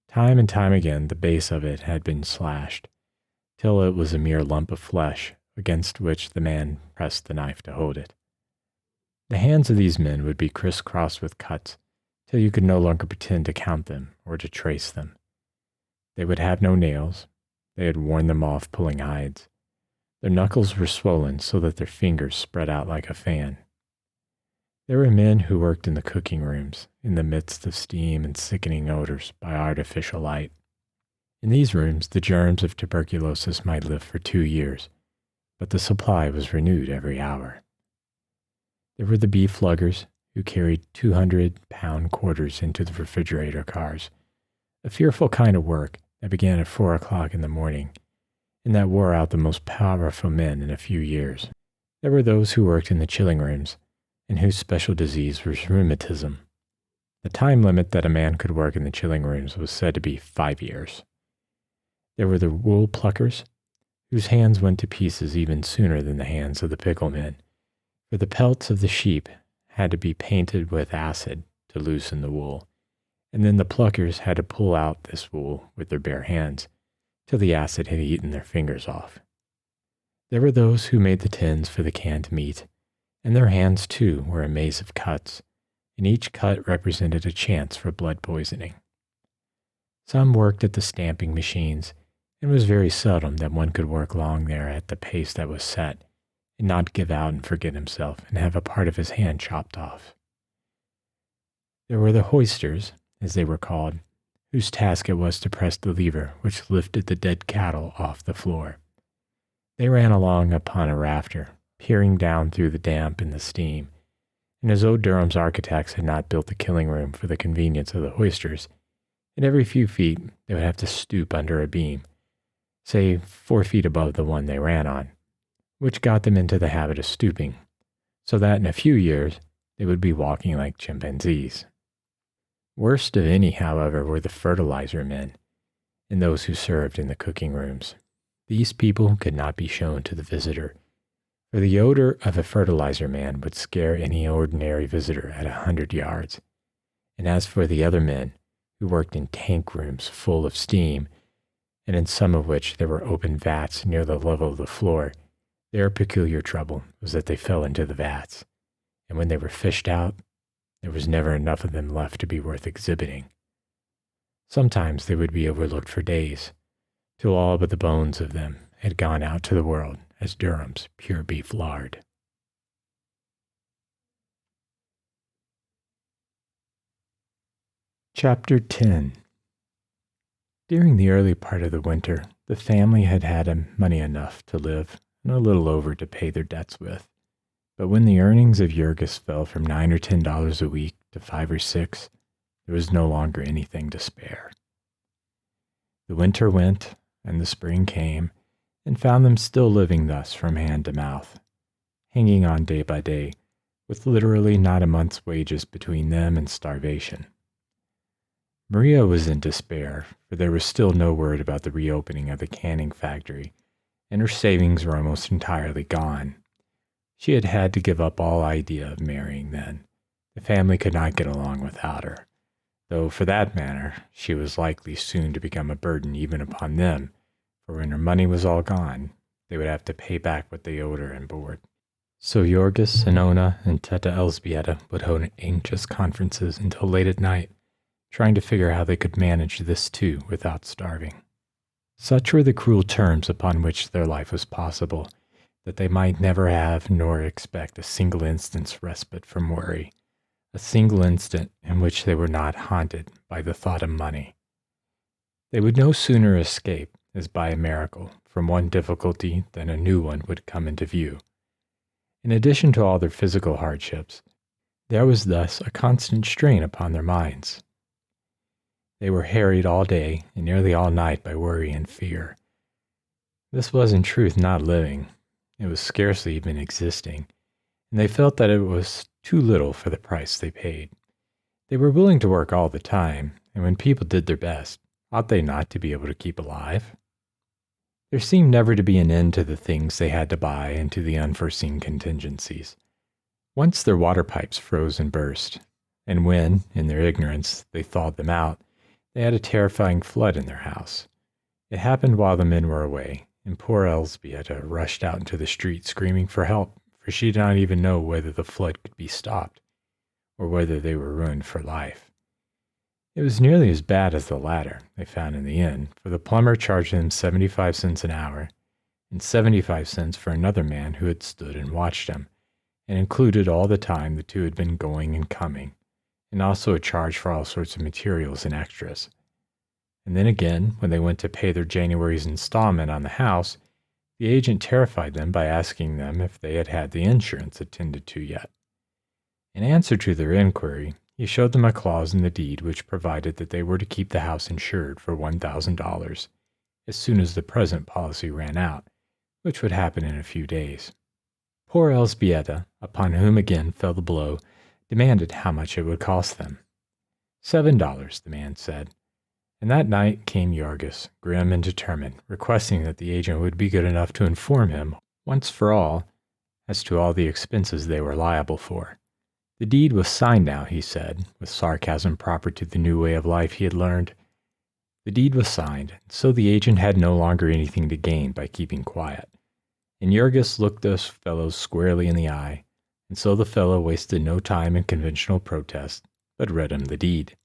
Time and time again the base of it had been slashed, till it was a mere lump of flesh against which the man pressed the knife to hold it. The hands of these men would be crisscrossed with cuts, till you could no longer pretend to count them or to trace them. They would have no nails. They had worn them off pulling hides. Their knuckles were swollen so that their fingers spread out like a fan. There were men who worked in the cooking rooms, in the midst of steam and sickening odors, by artificial light. In these rooms, the germs of tuberculosis might live for 2 years, but the supply was renewed every hour. There were the beef luggers, who carried 200-pound quarters into the refrigerator cars, a fearful kind of work that began at 4 o'clock in the morning, and that wore out the most powerful men in a few years. There were those who worked in the chilling rooms, and whose special disease was rheumatism. The time limit that a man could work in the chilling rooms was said to be 5 years. There were the wool pluckers, whose hands went to pieces even sooner than the hands of the pickle men, for the pelts of the sheep had to be painted with acid to loosen the wool, and then the pluckers had to pull out this wool with their bare hands till the acid had eaten their fingers off. There were those who made the tins for the canned meat, and their hands too were a maze of cuts, and each cut represented a chance for blood poisoning. Some worked at the stamping machines, and it was very seldom that one could work long there at the pace that was set, and not give out and forget himself and have a part of his hand chopped off. There were the hoisters, as they were called, whose task it was to press the lever which lifted the dead cattle off the floor. They ran along upon a rafter, peering down through the damp and the steam, and as old Durham's architects had not built the killing room for the convenience of the hoisters, at every few feet they would have to stoop under a beam, say 4 feet above the one they ran on, which got them into the habit of stooping, so that in a few years they would be walking like chimpanzees. Worst of any, however, were the fertilizer men, and those who served in the cooking rooms. These people could not be shown to the visitor, for the odor of a fertilizer man would scare any ordinary visitor at 100 yards. And as for the other men, who worked in tank rooms full of steam, and in some of which there were open vats near the level of the floor, their peculiar trouble was that they fell into the vats, and when they were fished out, there was never enough of them left to be worth exhibiting. Sometimes they would be overlooked for days, till all but the bones of them had gone out to the world as Durham's pure beef lard. Chapter 10. During the early part of the winter, the family had had money enough to live and a little over to pay their debts with. But when the earnings of Jurgis fell from $9 or $10 a week to 5 or 6, there was no longer anything to spare. The winter went, and the spring came, and found them still living thus from hand to mouth, hanging on day by day, with literally not a month's wages between them and starvation. Maria was in despair, for there was still no word about the reopening of the canning factory, and her savings were almost entirely gone. She had had to give up all idea of marrying then. The family could not get along without her, though for that matter she was likely soon to become a burden even upon them, for when her money was all gone, they would have to pay back what they owed her in board. So Jorgis and Ona and Teta Elzbieta would hold anxious conferences until late at night, trying to figure how they could manage this too without starving. Such were the cruel terms upon which their life was possible, that they might never have nor expect a single instant's respite from worry, a single instant in which they were not haunted by the thought of money. They would no sooner escape, as by a miracle, from one difficulty than a new one would come into view. In addition to all their physical hardships, there was thus a constant strain upon their minds. They were harried all day and nearly all night by worry and fear. This was in truth not living. It was scarcely even existing, and they felt that it was too little for the price they paid. They were willing to work all the time, and when people did their best, ought they not to be able to keep alive? There seemed never to be an end to the things they had to buy and to the unforeseen contingencies. Once their water pipes froze and burst, and when, in their ignorance, they thawed them out, they had a terrifying flood in their house. It happened while the men were away, and poor Elzbieta rushed out into the street screaming for help, for she did not even know whether the flood could be stopped, or whether they were ruined for life. It was nearly as bad as the latter, they found in the end, for the plumber charged them 75 cents an hour, and 75 cents for another man who had stood and watched them, and included all the time the two had been going and coming, and also a charge for all sorts of materials and extras. And then again, when they went to pay their January's installment on the house, the agent terrified them by asking them if they had had the insurance attended to yet. In answer to their inquiry, he showed them a clause in the deed which provided that they were to keep the house insured for $1,000 as soon as the present policy ran out, which would happen in a few days. Poor Elzbieta, upon whom again fell the blow, demanded how much it would cost them. $7, the man said. And that night came Jorgis, grim and determined, requesting that the agent would be good enough to inform him, once for all, as to all the expenses they were liable for. The deed was signed now, he said, with sarcasm proper to the new way of life he had learned. The deed was signed, so the agent had no longer anything to gain by keeping quiet. And Jorgis looked those fellows squarely in the eye, and so the fellow wasted no time in conventional protest, but read him the deed.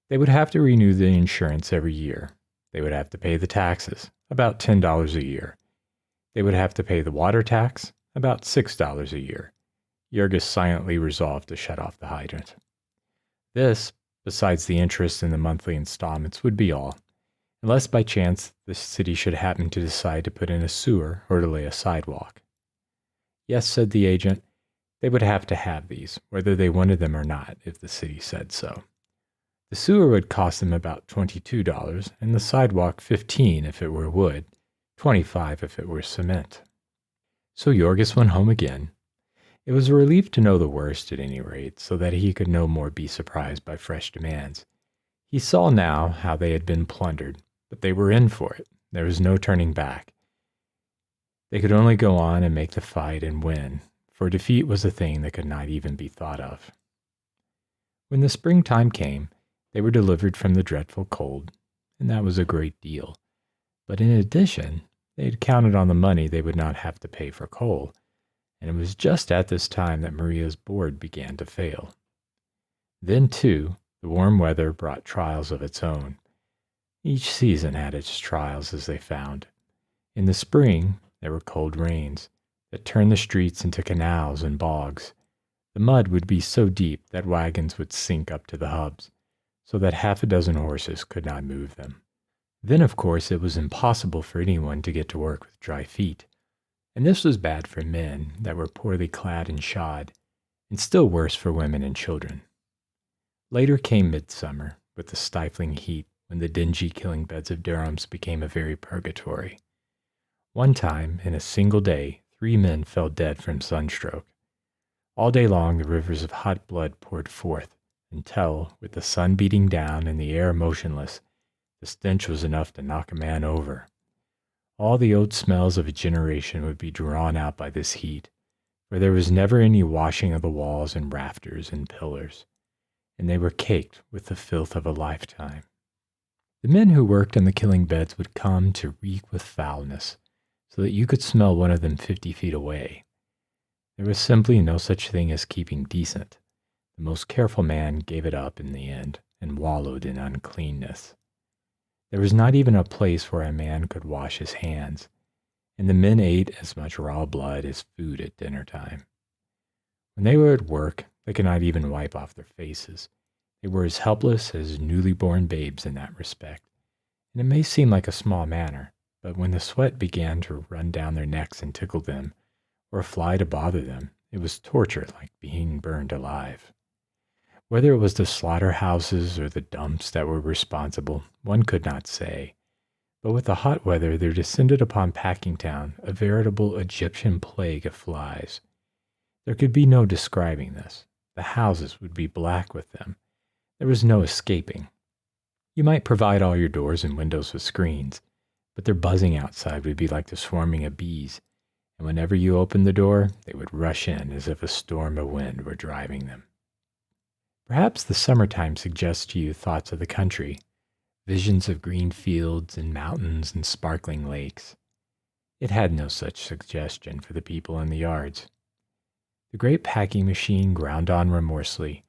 They would have to renew the insurance every year. They would have to pay the taxes, about $10 a year. They would have to pay the water tax, about $6 a year. Jorgis silently resolved to shut off the hydrant. This, besides the interest in the monthly installments, would be all, unless by chance the city should happen to decide to put in a sewer or to lay a sidewalk. Yes, said the agent, they would have to have these, whether they wanted them or not, if the city said so. The sewer would cost them about $22, and the sidewalk $15 if it were wood, $25 if it were cement. So Jorgis went home again. It was a relief to know the worst at any rate, so that he could no more be surprised by fresh demands. He saw now how they had been plundered, but they were in for it. There was no turning back. They could only go on and make the fight and win, for defeat was a thing that could not even be thought of. When the springtime came, they were delivered from the dreadful cold, and that was a great deal. But in addition, they had counted on the money they would not have to pay for coal, and it was just at this time that Maria's board began to fail. Then, too, the warm weather brought trials of its own. Each season had its trials, as they found. In the spring, there were cold rains that turned the streets into canals and bogs. The mud would be so deep that wagons would sink up to the hubs, so that half a dozen horses could not move them. Then, of course, it was impossible for anyone to get to work with dry feet, and this was bad for men that were poorly clad and shod, and still worse for women and children. Later came midsummer, with the stifling heat, when the dingy killing beds of Durham's became a very purgatory. One time, in a single day, 3 men fell dead from sunstroke. All day long the rivers of hot blood poured forth, until, with the sun beating down and the air motionless, the stench was enough to knock a man over. All the old smells of a generation would be drawn out by this heat, for there was never any washing of the walls and rafters and pillars, and they were caked with the filth of a lifetime. The men who worked on the killing beds would come to reek with foulness, so that you could smell one of them 50 feet away. There was simply no such thing as keeping decent. The most careful man gave it up in the end and wallowed in uncleanness. There was not even a place where a man could wash his hands, and the men ate as much raw blood as food at dinner time. When they were at work, they could not even wipe off their faces. They were as helpless as newly born babes in that respect, and it may seem like a small matter, but when the sweat began to run down their necks and tickle them, or a fly to bother them, it was torture like being burned alive. Whether it was the slaughterhouses or the dumps that were responsible, one could not say. But with the hot weather there descended upon Packingtown a veritable Egyptian plague of flies. There could be no describing this. The houses would be black with them. There was no escaping. You might provide all your doors and windows with screens, but their buzzing outside would be like the swarming of bees, and whenever you opened the door, they would rush in as if a storm of wind were driving them. Perhaps the summertime suggests to you thoughts of the country, visions of green fields and mountains and sparkling lakes. It had no such suggestion for the people in the yards. The great packing machine ground on remorselessly,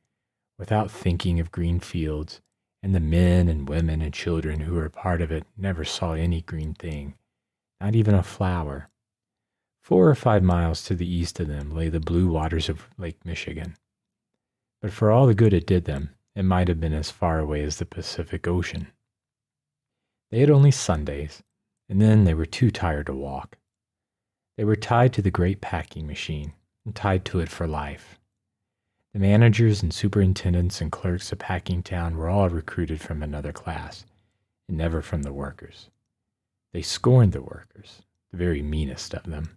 without thinking of green fields, and the men and women and children who were part of it never saw any green thing, not even a flower. 4 or 5 miles to the east of them lay the blue waters of Lake Michigan. But for all the good it did them, it might have been as far away as the Pacific Ocean. They had only Sundays, and then they were too tired to walk. They were tied to the great packing machine, and tied to it for life. The managers and superintendents and clerks of packing town were all recruited from another class, and never from the workers. They scorned the workers, the very meanest of them.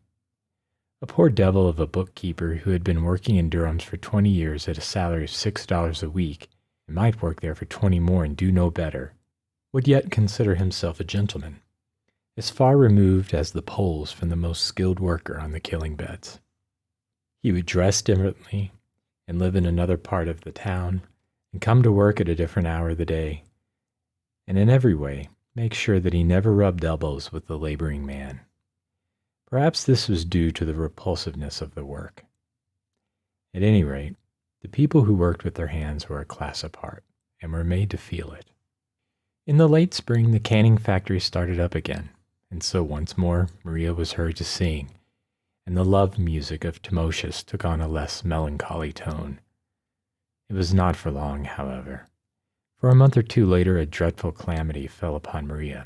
A poor devil of a bookkeeper who had been working in Durham's for 20 years at a salary of $6 a week, and might work there for 20 more and do no better, would yet consider himself a gentleman, as far removed as the poles from the most skilled worker on the killing beds. He would dress differently and live in another part of the town and come to work at a different hour of the day, and in every way make sure that he never rubbed elbows with the laboring man. Perhaps this was due to the repulsiveness of the work. At any rate, the people who worked with their hands were a class apart and were made to feel it. In the late spring, the canning factory started up again, and so once more Maria was heard to sing, and the love music of Timosius took on a less melancholy tone. It was not for long, however. For a month or two later, a dreadful calamity fell upon Maria.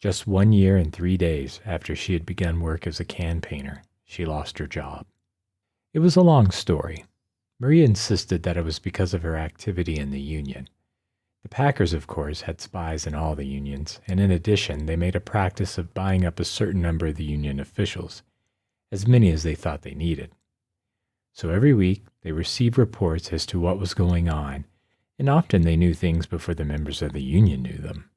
Just 1 year and 3 days after she had begun work as a can painter, she lost her job. It was a long story. Maria insisted that it was because of her activity in the union. The Packers, of course, had spies in all the unions, and in addition, they made a practice of buying up a certain number of the union officials, as many as they thought they needed. So every week, they received reports as to what was going on, and often they knew things before the members of the union knew them.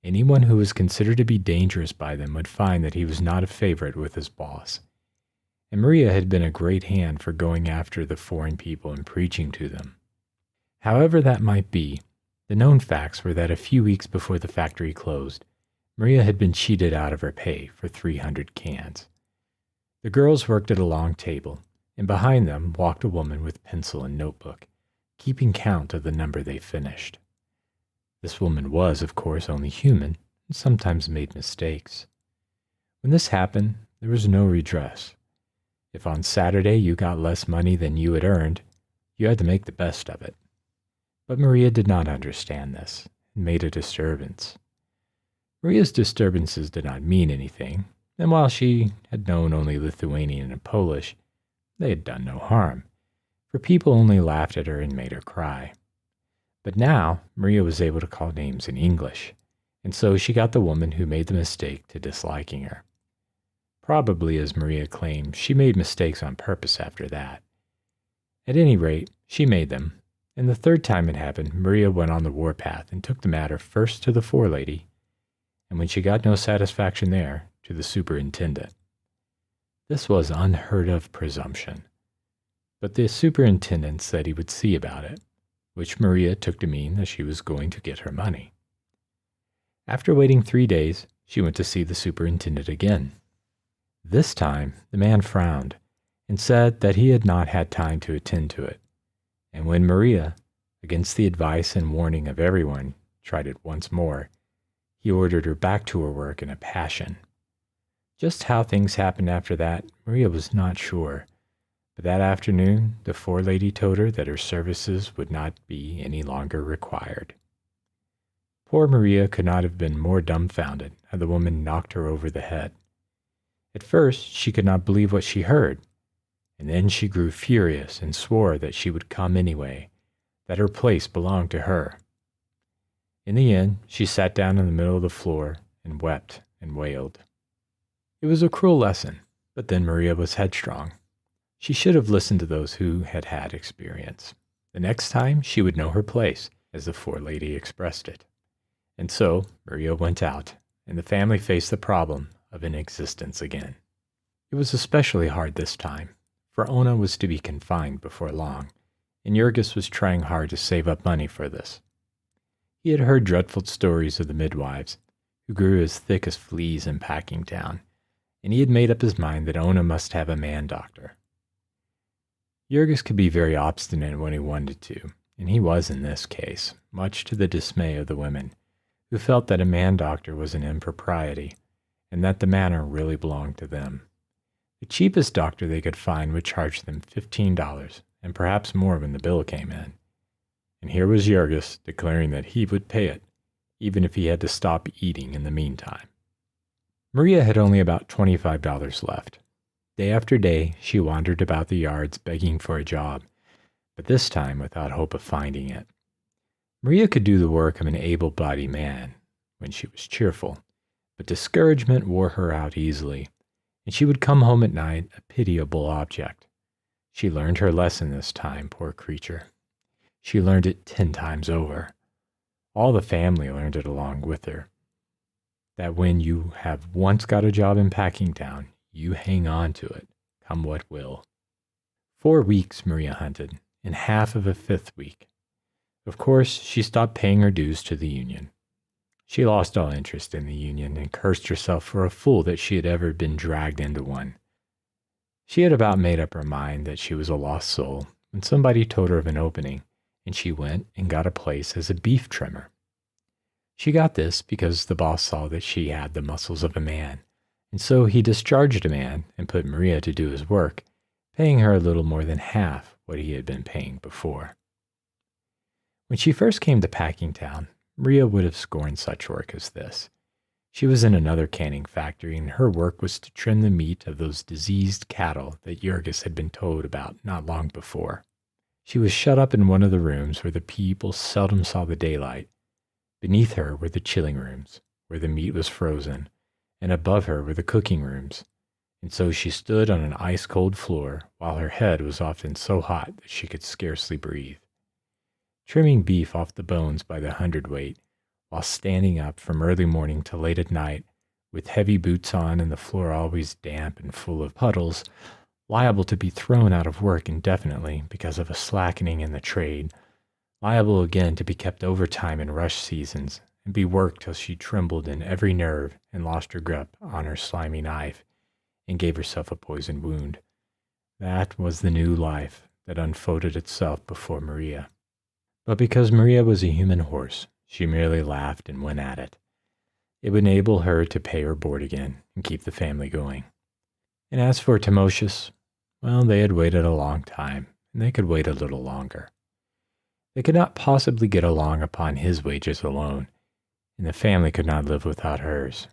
Anyone who was considered to be dangerous by them would find that he was not a favorite with his boss. And Maria had been a great hand for going after the foreign people and preaching to them. However that might be, the known facts were that a few weeks before the factory closed, Maria had been cheated out of her pay for 300 cans. The girls worked at a long table, and behind them walked a woman with pencil and notebook, keeping count of the number they finished. This woman was, of course, only human and sometimes made mistakes. When this happened, there was no redress. If on Saturday you got less money than you had earned, you had to make the best of it. But Maria did not understand this and made a disturbance. Maria's disturbances did not mean anything, and while she had known only Lithuanian and Polish, they had done no harm, for people only laughed at her and made her cry. But now Maria was able to call names in English, and so she got the woman who made the mistake to disliking her. Probably, as Maria claimed, she made mistakes on purpose after that. At any rate, she made them, and the third time it happened, Maria went on the warpath and took the matter first to the forelady, and when she got no satisfaction there, to the superintendent. This was unheard of presumption, but the superintendent said he would see about it, which Maria took to mean that she was going to get her money. After waiting 3 days, she went to see the superintendent again. This time, the man frowned and said that he had not had time to attend to it, and when Maria, against the advice and warning of everyone, tried it once more, he ordered her back to her work in a passion. Just how things happened after that, Maria was not sure, but that afternoon the forelady told her that her services would not be any longer required. Poor Maria could not have been more dumbfounded had the woman knocked her over the head. At first she could not believe what she heard, and then she grew furious and swore that she would come anyway, that her place belonged to her. In the end, she sat down in the middle of the floor and wept and wailed. It was a cruel lesson, but then Maria was headstrong. She should have listened to those who had had experience. The next time she would know her place, as the forelady expressed it. And so Maria went out, and the family faced the problem of inexistence again. It was especially hard this time, for Ona was to be confined before long, and Jurgis was trying hard to save up money for this. He had heard dreadful stories of the midwives, who grew as thick as fleas in packing town, and he had made up his mind that Ona must have a man-doctor. Jurgis could be very obstinate when he wanted to, and he was in this case, much to the dismay of the women, who felt that a man-doctor was an impropriety, and that the manor really belonged to them. The cheapest doctor they could find would charge them $15, and perhaps more when the bill came in. And here was Jurgis declaring that he would pay it, even if he had to stop eating in the meantime. Maria had only about $25 left. Day after day, she wandered about the yards begging for a job, but this time without hope of finding it. Maria could do the work of an able-bodied man when she was cheerful, but discouragement wore her out easily, and she would come home at night a pitiable object. She learned her lesson this time, poor creature. She learned it 10 times over. All the family learned it along with her. That when you have once got a job in Packingtown, you hang on to it, come what will. 4 weeks Maria hunted, and half of a 5th week. Of course, she stopped paying her dues to the union. She lost all interest in the union and cursed herself for a fool that she had ever been dragged into one. She had about made up her mind that she was a lost soul when somebody told her of an opening, and she went and got a place as a beef trimmer. She got this because the boss saw that she had the muscles of a man, and so he discharged a man and put Maria to do his work, paying her a little more than half what he had been paying before. When she first came to Packingtown, Maria would have scorned such work as this. She was in another canning factory, and her work was to trim the meat of those diseased cattle that Jurgis had been told about not long before. She was shut up in one of the rooms where the people seldom saw the daylight. Beneath her were the chilling rooms, where the meat was frozen, and above her were the cooking rooms. And so she stood on an ice-cold floor, while her head was often so hot that she could scarcely breathe. Trimming beef off the bones by the hundredweight, while standing up from early morning till late at night, with heavy boots on and the floor always damp and full of puddles, liable to be thrown out of work indefinitely because of a slackening in the trade, liable again to be kept overtime in rush seasons, and be worked till she trembled in every nerve and lost her grip on her slimy knife, and gave herself a poisoned wound. That was the new life that unfolded itself before Maria. But because Maria was a human horse, she merely laughed and went at it. It would enable her to pay her board again and keep the family going. And as for Timosius, well, they had waited a long time, and they could wait a little longer. They could not possibly get along upon his wages alone, and the family could not live without hers.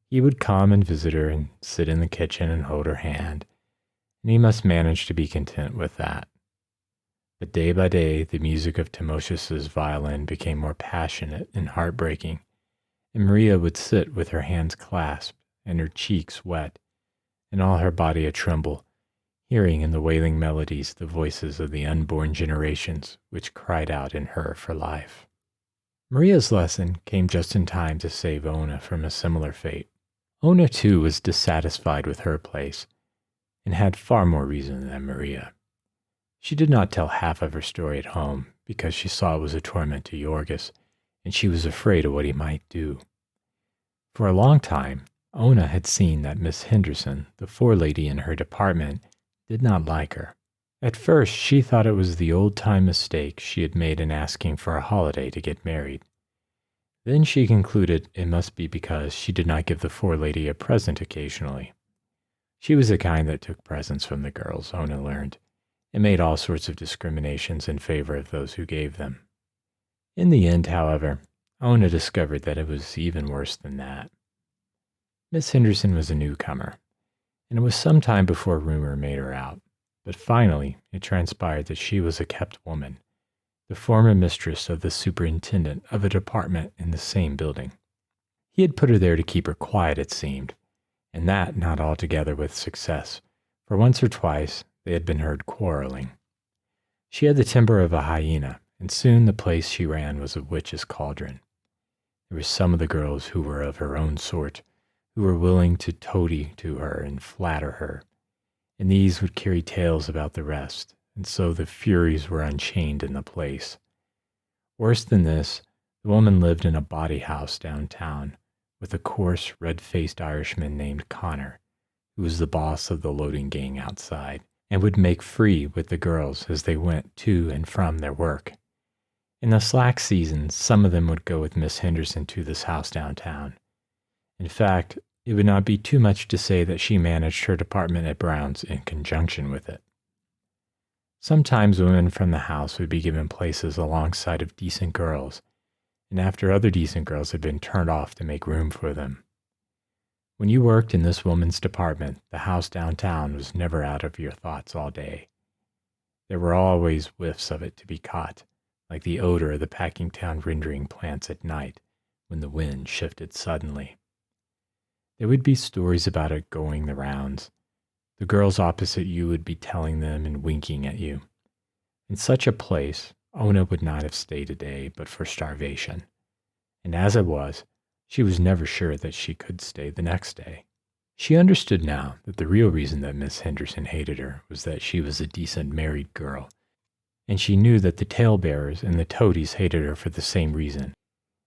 He would come and visit her and sit in the kitchen and hold her hand, and he must manage to be content with that. But day by day, the music of Timosius's violin became more passionate and heartbreaking, and Maria would sit with her hands clasped and her cheeks wet, and all her body a tremble, hearing in the wailing melodies the voices of the unborn generations which cried out in her for life. Maria's lesson came just in time to save Ona from a similar fate. Ona, too, was dissatisfied with her place, and had far more reason than Maria. She did not tell half of her story at home, because she saw it was a torment to Jurgis, and she was afraid of what he might do. For a long time, Ona had seen that Miss Henderson, the forelady in her department, did not like her. At first, she thought it was the old-time mistake she had made in asking for a holiday to get married. Then she concluded it must be because she did not give the forelady a present occasionally. She was the kind that took presents from the girls, Ona learned, and made all sorts of discriminations in favor of those who gave them. In the end, however, Ona discovered that it was even worse than that. Miss Henderson was a newcomer, and it was some time before rumor made her out, but finally it transpired that she was a kept woman, the former mistress of the superintendent of a department in the same building. He had put her there to keep her quiet, it seemed, and that not altogether with success, for once or twice they had been heard quarreling. She had the temper of a hyena, and soon the place she ran was a witch's cauldron. There were some of the girls who were of her own sort, who were willing to toady to her and flatter her, and these would carry tales about the rest, and so the furies were unchained in the place. Worse than this, the woman lived in a bawdy house downtown, with a coarse, red-faced Irishman named Connor, who was the boss of the loading gang outside, and would make free with the girls as they went to and from their work. In the slack seasons, some of them would go with Miss Henderson to this house downtown. In fact, it would not be too much to say that she managed her department at Brown's in conjunction with it. Sometimes women from the house would be given places alongside of decent girls, and after other decent girls had been turned off to make room for them. When you worked in this woman's department, the house downtown was never out of your thoughts all day. There were always whiffs of it to be caught, like the odor of the packing town rendering plants at night when the wind shifted suddenly. There would be stories about it going the rounds. The girls opposite you would be telling them and winking at you. In such a place, Ona would not have stayed a day but for starvation. And as it was, she was never sure that she could stay the next day. She understood now that the real reason that Miss Henderson hated her was that she was a decent married girl, and she knew that the talebearers and the toadies hated her for the same reason,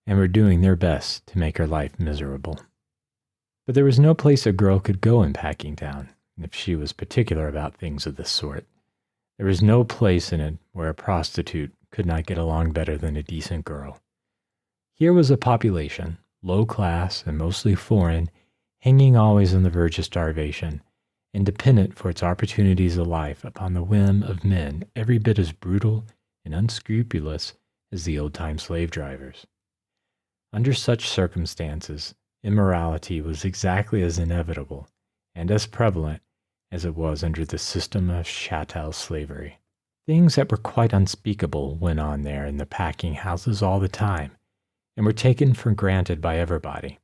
and were doing their best to make her life miserable. But there was no place a girl could go in Packingtown, if she was particular about things of this sort. There was no place in it where a prostitute could not get along better than a decent girl. Here was a population, low class and mostly foreign, hanging always on the verge of starvation, and dependent for its opportunities of life upon the whim of men every bit as brutal and unscrupulous as the old-time slave drivers. Under such circumstances, immorality was exactly as inevitable and as prevalent as it was under the system of chattel slavery. Things that were quite unspeakable went on there in the packing houses all the time, and were taken for granted by everybody.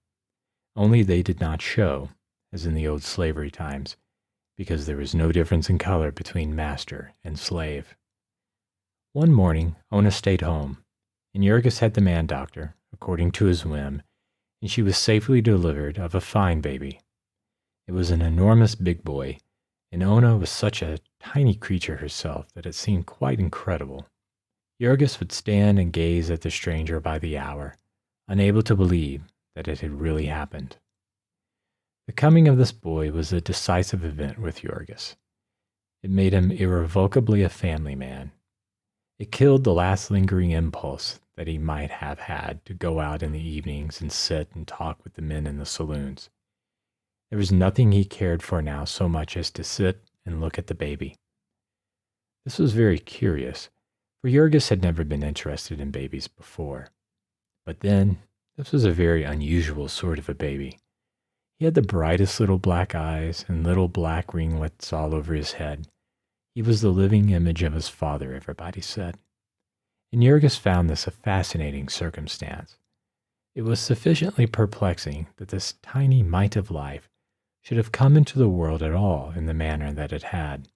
Only they did not show, as in the old slavery times, because there was no difference in color between master and slave. One morning, Ona stayed home, and Jurgis had the man doctor, according to his whim, and she was safely delivered of a fine baby. It was an enormous big boy, and Ona was such a tiny creature herself that it seemed quite incredible. Jurgis would stand and gaze at the stranger by the hour, unable to believe that it had really happened. The coming of this boy was a decisive event with Jurgis. It made him irrevocably a family man. It killed the last lingering impulse that he might have had to go out in the evenings and sit and talk with the men in the saloons. There was nothing he cared for now so much as to sit and look at the baby. This was very curious, for Jurgis had never been interested in babies before. But then, this was a very unusual sort of a baby. He had the brightest little black eyes and little black ringlets all over his head. He was the living image of his father, everybody said. And Jurgis found this a fascinating circumstance. It was sufficiently perplexing that this tiny mite of life should have come into the world at all in the manner that it had.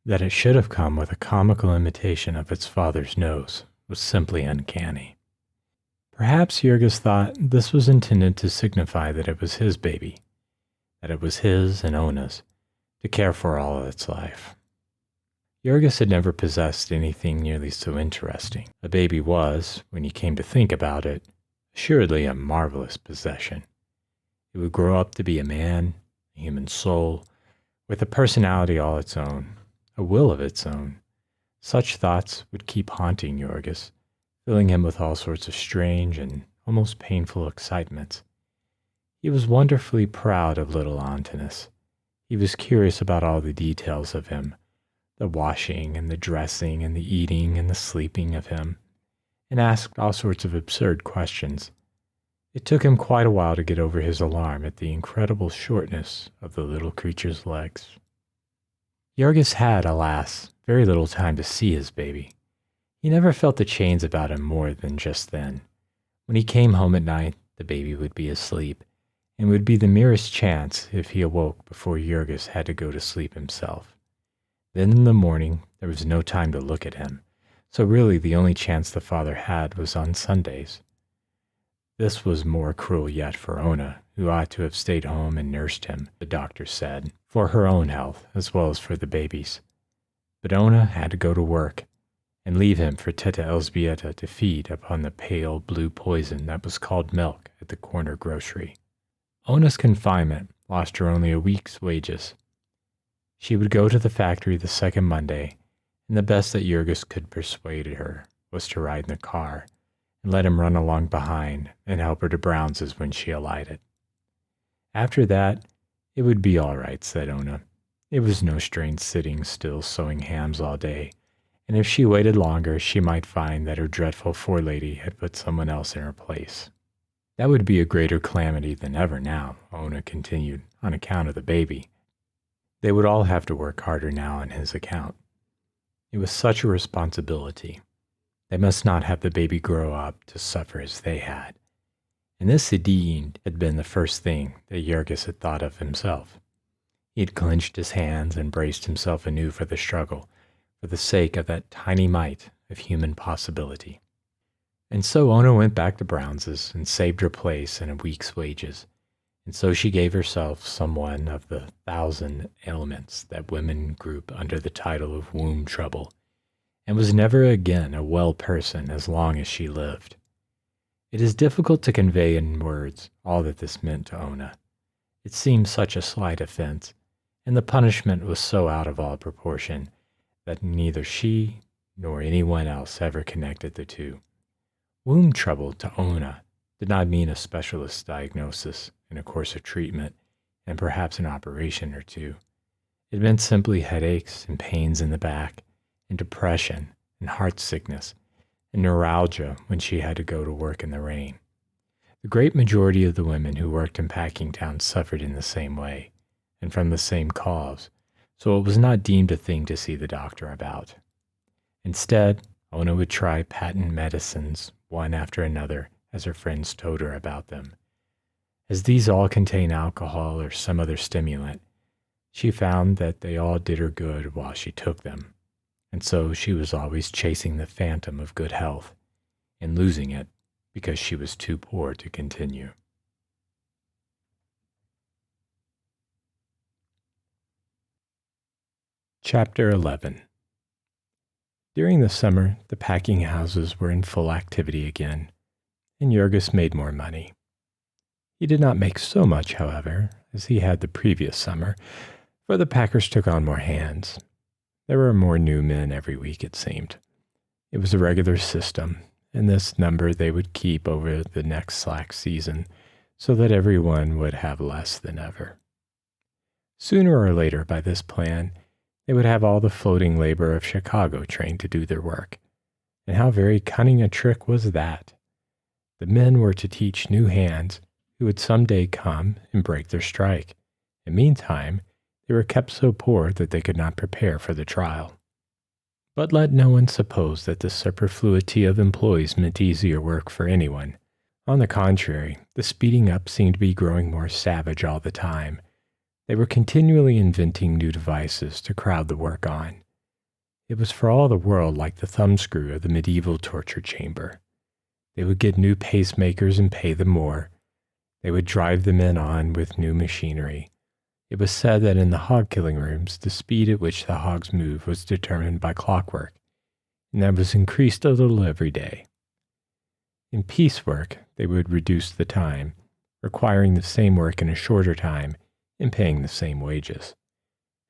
That it should have come with a comical imitation of its father's nose was simply uncanny. Perhaps Jurgis thought this was intended to signify that it was his baby, that it was his and Ona's, to care for all its life. Jurgis had never possessed anything nearly so interesting. A baby was, when you came to think about it, assuredly a marvelous possession. It would grow up to be a man, a human soul, with a personality all its own, a will of its own. Such thoughts would keep haunting Jurgis, filling him with all sorts of strange and almost painful excitements. He was wonderfully proud of little Antinous. He was curious about all the details of him, the washing and the dressing and the eating and the sleeping of him, and asked all sorts of absurd questions. It took him quite a while to get over his alarm at the incredible shortness of the little creature's legs. Jurgis had, alas, very little time to see his baby. He never felt the chains about him more than just then. When he came home at night, the baby would be asleep, and would be the merest chance if he awoke before Jurgis had to go to sleep himself. Then in the morning, there was no time to look at him, so really the only chance the father had was on Sundays. This was more cruel yet for Ona, who ought to have stayed home and nursed him, the doctor said, for her own health as well as for the baby's. But Ona had to go to work, and leave him for Teta Elzbieta to feed upon the pale blue poison that was called milk at the corner grocery. Ona's confinement lost her only a week's wages. She would go to the factory the second Monday, and the best that Jurgis could persuade her was to ride in the car, and let him run along behind and help her to Brown's when she alighted. After that, it would be all right, said Ona. It was no strain sitting still sewing hams all day, and if she waited longer, she might find that her dreadful forelady had put someone else in her place. That would be a greater calamity than ever now, Ona continued, on account of the baby. They would all have to work harder now on his account. It was such a responsibility. They must not have the baby grow up to suffer as they had. And this indeed had been the first thing that Jurgis had thought of himself. He had clenched his hands and braced himself anew for the struggle, for the sake of that tiny mite of human possibility. And so Ona went back to Browns's and saved her place and a week's wages. And so she gave herself some one of the 1,000 ailments that women group under the title of womb trouble, and was never again a well person as long as she lived. It is difficult to convey in words all that this meant to Ona. It seemed such a slight offense, and the punishment was so out of all proportion that neither she nor anyone else ever connected the two. Womb trouble to Ona did not mean a specialist's diagnosis and a course of treatment and perhaps an operation or two. It meant simply headaches and pains in the back and depression and heart sickness and neuralgia when she had to go to work in the rain. The great majority of the women who worked in packing towns suffered in the same way and from the same cause, so it was not deemed a thing to see the doctor about. Instead, Ona would try patent medicines one after another as her friends told her about them. As these all contain alcohol or some other stimulant, she found that they all did her good while she took them, and so she was always chasing the phantom of good health and losing it because she was too poor to continue. Chapter 11. During the summer, the packing houses were in full activity again, and Jurgis made more money. He did not make so much, however, as he had the previous summer, for the packers took on more hands. There were more new men every week, it seemed. It was a regular system, and this number they would keep over the next slack season, so that everyone would have less than ever. Sooner or later, by this plan, they would have all the floating labor of Chicago trained to do their work. And how very cunning a trick was that! The men were to teach new hands who would someday come and break their strike. And meantime, they were kept so poor that they could not prepare for the trial. But let no one suppose that the superfluity of employees meant easier work for anyone. On the contrary, the speeding up seemed to be growing more savage all the time. They were continually inventing new devices to crowd the work on. It was for all the world like the thumbscrew of the medieval torture chamber. They would get new pacemakers and pay them more. They would drive the men on with new machinery. It was said that in the hog-killing rooms, the speed at which the hogs moved was determined by clockwork, and that was increased a little every day. In piecework, they would reduce the time, requiring the same work in a shorter time and paying the same wages.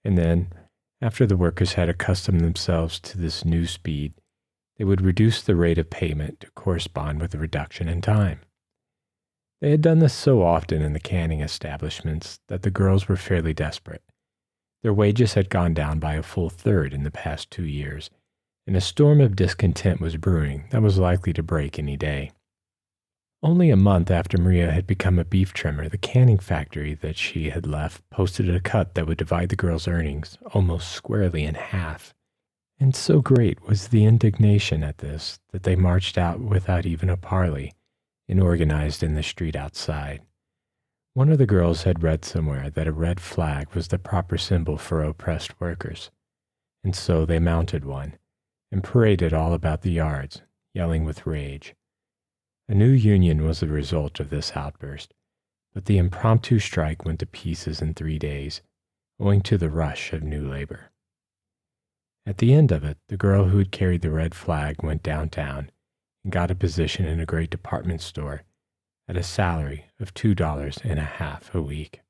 And then, after the workers had accustomed themselves to this new speed, they would reduce the rate of payment to correspond with the reduction in time. They had done this so often in the canning establishments that the girls were fairly desperate. Their wages had gone down by a full third in the past 2 years, and a storm of discontent was brewing that was likely to break any day. Only a month after Maria had become a beef trimmer, the canning factory that she had left posted a cut that would divide the girls' earnings almost squarely in half. And so great was the indignation at this that they marched out without even a parley, and organized in the street outside. One of the girls had read somewhere that a red flag was the proper symbol for oppressed workers, and so they mounted one and paraded all about the yards, yelling with rage. A new union was the result of this outburst, but the impromptu strike went to pieces in 3 days, owing to the rush of new labor. At the end of it, the girl who had carried the red flag went downtown and got a position in a great department store at a salary of $2.50 a week.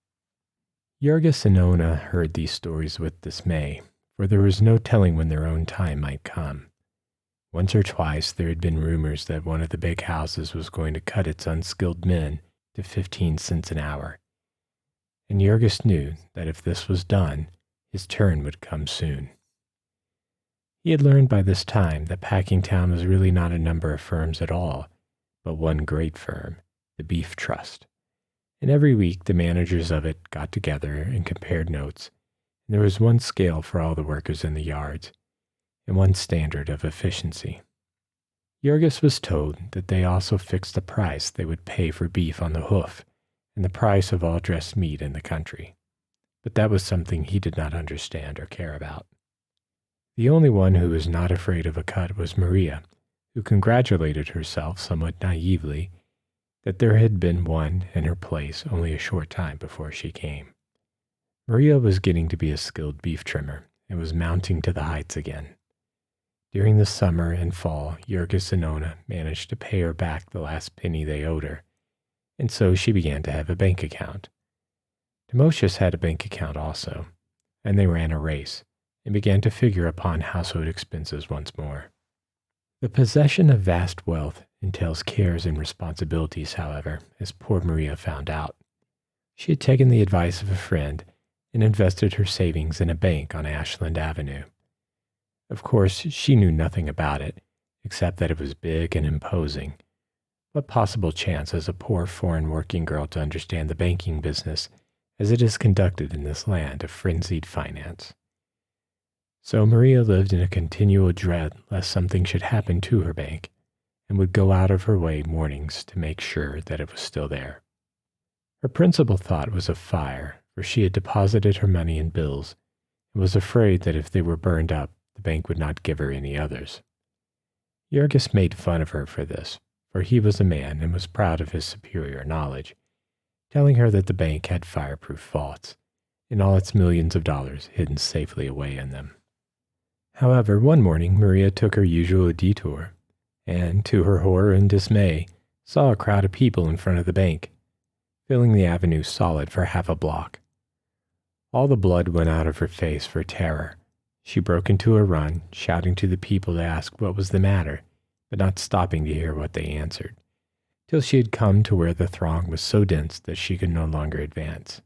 Jurgis and Ona heard these stories with dismay, for there was no telling when their own time might come. Once or twice there had been rumors that one of the big houses was going to cut its unskilled men to 15 cents an hour, and Jurgis knew that if this was done, his turn would come soon. He had learned by this time that Packingtown was really not a number of firms at all, but one great firm, the Beef Trust. And every week the managers of it got together and compared notes, and there was one scale for all the workers in the yards. and one standard of efficiency. Jurgis was told that they also fixed the price they would pay for beef on the hoof and the price of all dressed meat in the country, but that was something he did not understand or care about. The only one who was not afraid of a cut was Maria, who congratulated herself somewhat naively that there had been one in her place only a short time before she came. Maria was getting to be a skilled beef trimmer and was mounting to the heights again. During the summer and fall, Jurgis and Ona managed to pay her back the last penny they owed her, and so she began to have a bank account. Timosius had a bank account also, and they ran a race and began to figure upon household expenses once more. The possession of vast wealth entails cares and responsibilities, however, as poor Maria found out. She had taken the advice of a friend and invested her savings in a bank on Ashland Avenue. Of course, she knew nothing about it, except that it was big and imposing. What possible chance has a poor foreign working girl to understand the banking business as it is conducted in this land of frenzied finance? So Maria lived in a continual dread lest something should happen to her bank, and would go out of her way mornings to make sure that it was still there. Her principal thought was of fire, for she had deposited her money in bills, and was afraid that if they were burned up, the bank would not give her any others. Jurgis made fun of her for this, for he was a man and was proud of his superior knowledge, telling her that the bank had fireproof vaults, and all its millions of dollars hidden safely away in them. However, one morning Maria took her usual detour, and, to her horror and dismay, saw a crowd of people in front of the bank, filling the avenue solid for half a block. All the blood went out of her face for terror. She broke into a run, shouting to the people to ask what was the matter, but not stopping to hear what they answered, till she had come to where the throng was so dense that she could no longer advance.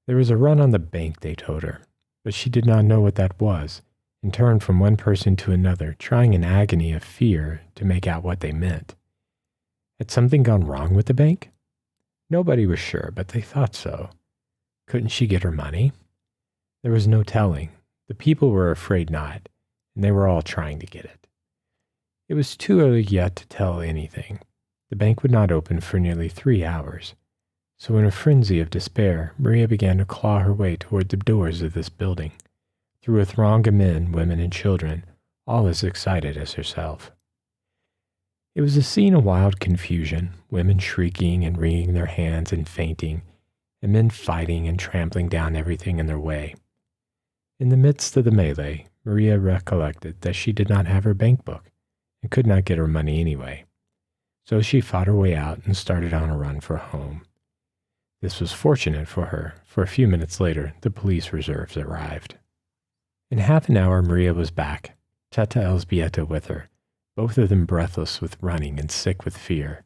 There was a run on the bank, they told her, but she did not know what that was, and turned from one person to another, trying in agony of fear to make out what they meant. Had something gone wrong with the bank? Nobody was sure, but they thought so. Couldn't she get her money? There was no telling. The people were afraid not, and they were all trying to get it. It was too early yet to tell anything. The bank would not open for nearly 3 hours. So in a frenzy of despair, Maria began to claw her way toward the doors of this building, through a throng of men, women, and children, all as excited as herself. It was a scene of wild confusion, women shrieking and wringing their hands and fainting, and men fighting and trampling down everything in their way. In the midst of the melee, Maria recollected that she did not have her bank book and could not get her money anyway. So she fought her way out and started on a run for home. This was fortunate for her, for a few minutes later the police reserves arrived. In half an hour Maria was back, Teta Elzbieta with her, both of them breathless with running and sick with fear.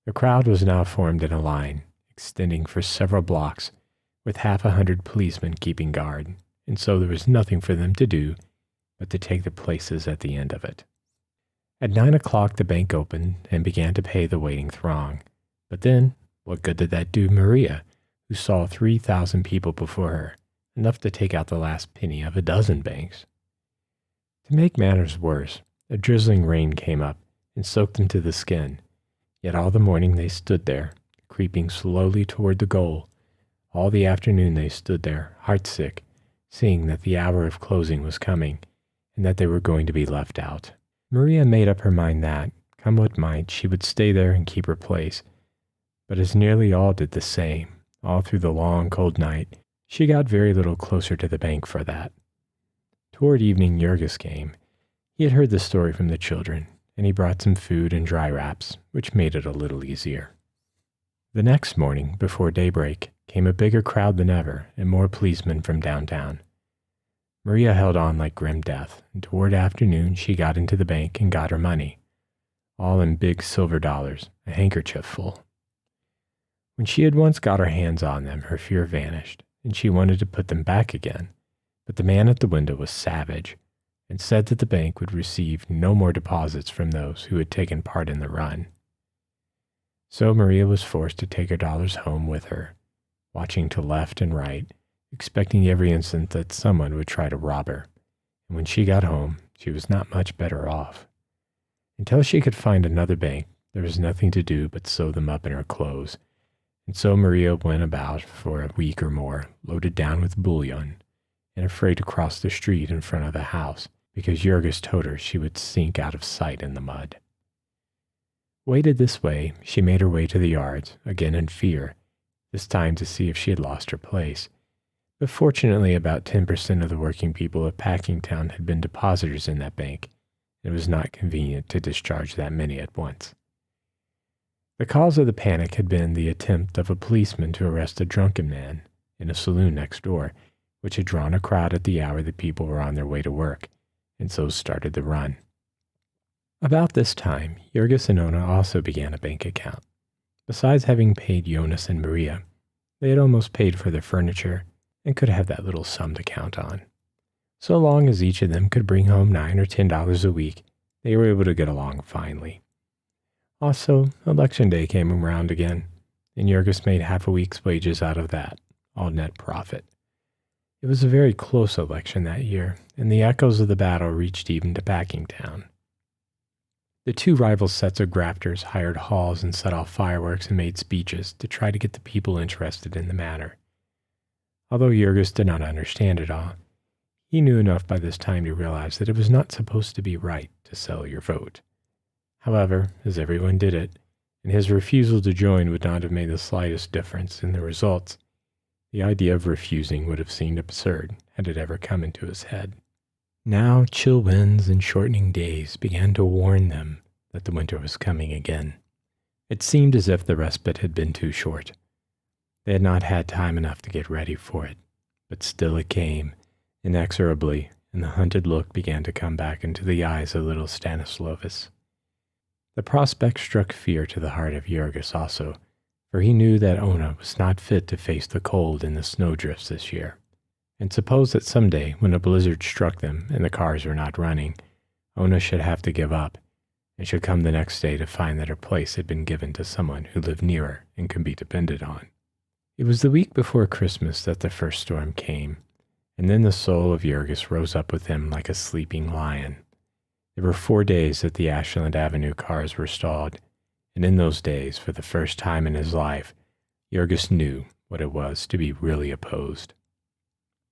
The crowd was now formed in a line, extending for several blocks, with 100 policemen keeping guard, and so there was nothing for them to do but to take their places at the end of it. At 9 o'clock the bank opened and began to pay the waiting throng. But then, what good did that do Maria, who saw 3,000 people before her, enough to take out the last penny of a dozen banks? To make matters worse, a drizzling rain came up and soaked them to the skin. Yet all the morning they stood there, creeping slowly toward the goal. All the afternoon they stood there, heartsick, seeing that the hour of closing was coming, and that they were going to be left out. Maria made up her mind that, come what might, she would stay there and keep her place. But as nearly all did the same, all through the long, cold night, she got very little closer to the bank for that. Toward evening, Jurgis came. He had heard the story from the children, and he brought some food and dry wraps, which made it a little easier. The next morning, before daybreak, came a bigger crowd than ever, and more policemen from downtown. Maria held on like grim death, and toward afternoon she got into the bank and got her money, all in big silver dollars, a handkerchief full. When she had once got her hands on them, her fear vanished, and she wanted to put them back again, but the man at the window was savage, and said that the bank would receive no more deposits from those who had taken part in the run. So Maria was forced to take her dollars home with her, watching to left and right, expecting every instant that someone would try to rob her, and when she got home, she was not much better off. Until she could find another bank, there was nothing to do but sew them up in her clothes, and so Maria went about for a week or more, loaded down with bullion, and afraid to cross the street in front of the house, because Jurgis told her she would sink out of sight in the mud. Weighted this way, she made her way to the yards, again in fear, this time to see if she had lost her place. But fortunately, about 10% of the working people of Packingtown had been depositors in that bank, and it was not convenient to discharge that many at once. The cause of the panic had been the attempt of a policeman to arrest a drunken man in a saloon next door, which had drawn a crowd at the hour the people were on their way to work, and so started the run. About this time, Jurgis and Ona also began a bank account. Besides having paid Jonas and Maria, they had almost paid for their furniture and could have that little sum to count on. So long as each of them could bring home $9 or $10 a week, they were able to get along finely. Also, election day came around again, and Jurgis made half a week's wages out of that, all net profit. It was a very close election that year, and the echoes of the battle reached even to Packingtown. The two rival sets of grafters hired halls and set off fireworks and made speeches to try to get the people interested in the matter. Although Jurgis did not understand it all, he knew enough by this time to realize that it was not supposed to be right to sell your vote. However, as everyone did it, and his refusal to join would not have made the slightest difference in the results, the idea of refusing would have seemed absurd had it ever come into his head. Now chill winds and shortening days began to warn them that the winter was coming again. It seemed as if the respite had been too short. They had not had time enough to get ready for it, but still it came, inexorably, and the hunted look began to come back into the eyes of little Stanislaus. The prospect struck fear to the heart of Jurgis also, for he knew that Ona was not fit to face the cold and the snowdrifts this year. And suppose that someday, when a blizzard struck them and the cars were not running, Ona should have to give up, and should come the next day to find that her place had been given to someone who lived near her and could be depended on. It was the week before Christmas that the first storm came, and then the soul of Jurgis rose up with him like a sleeping lion. There were 4 days that the Ashland Avenue cars were stalled, and in those days, for the first time in his life, Jurgis knew what it was to be really opposed.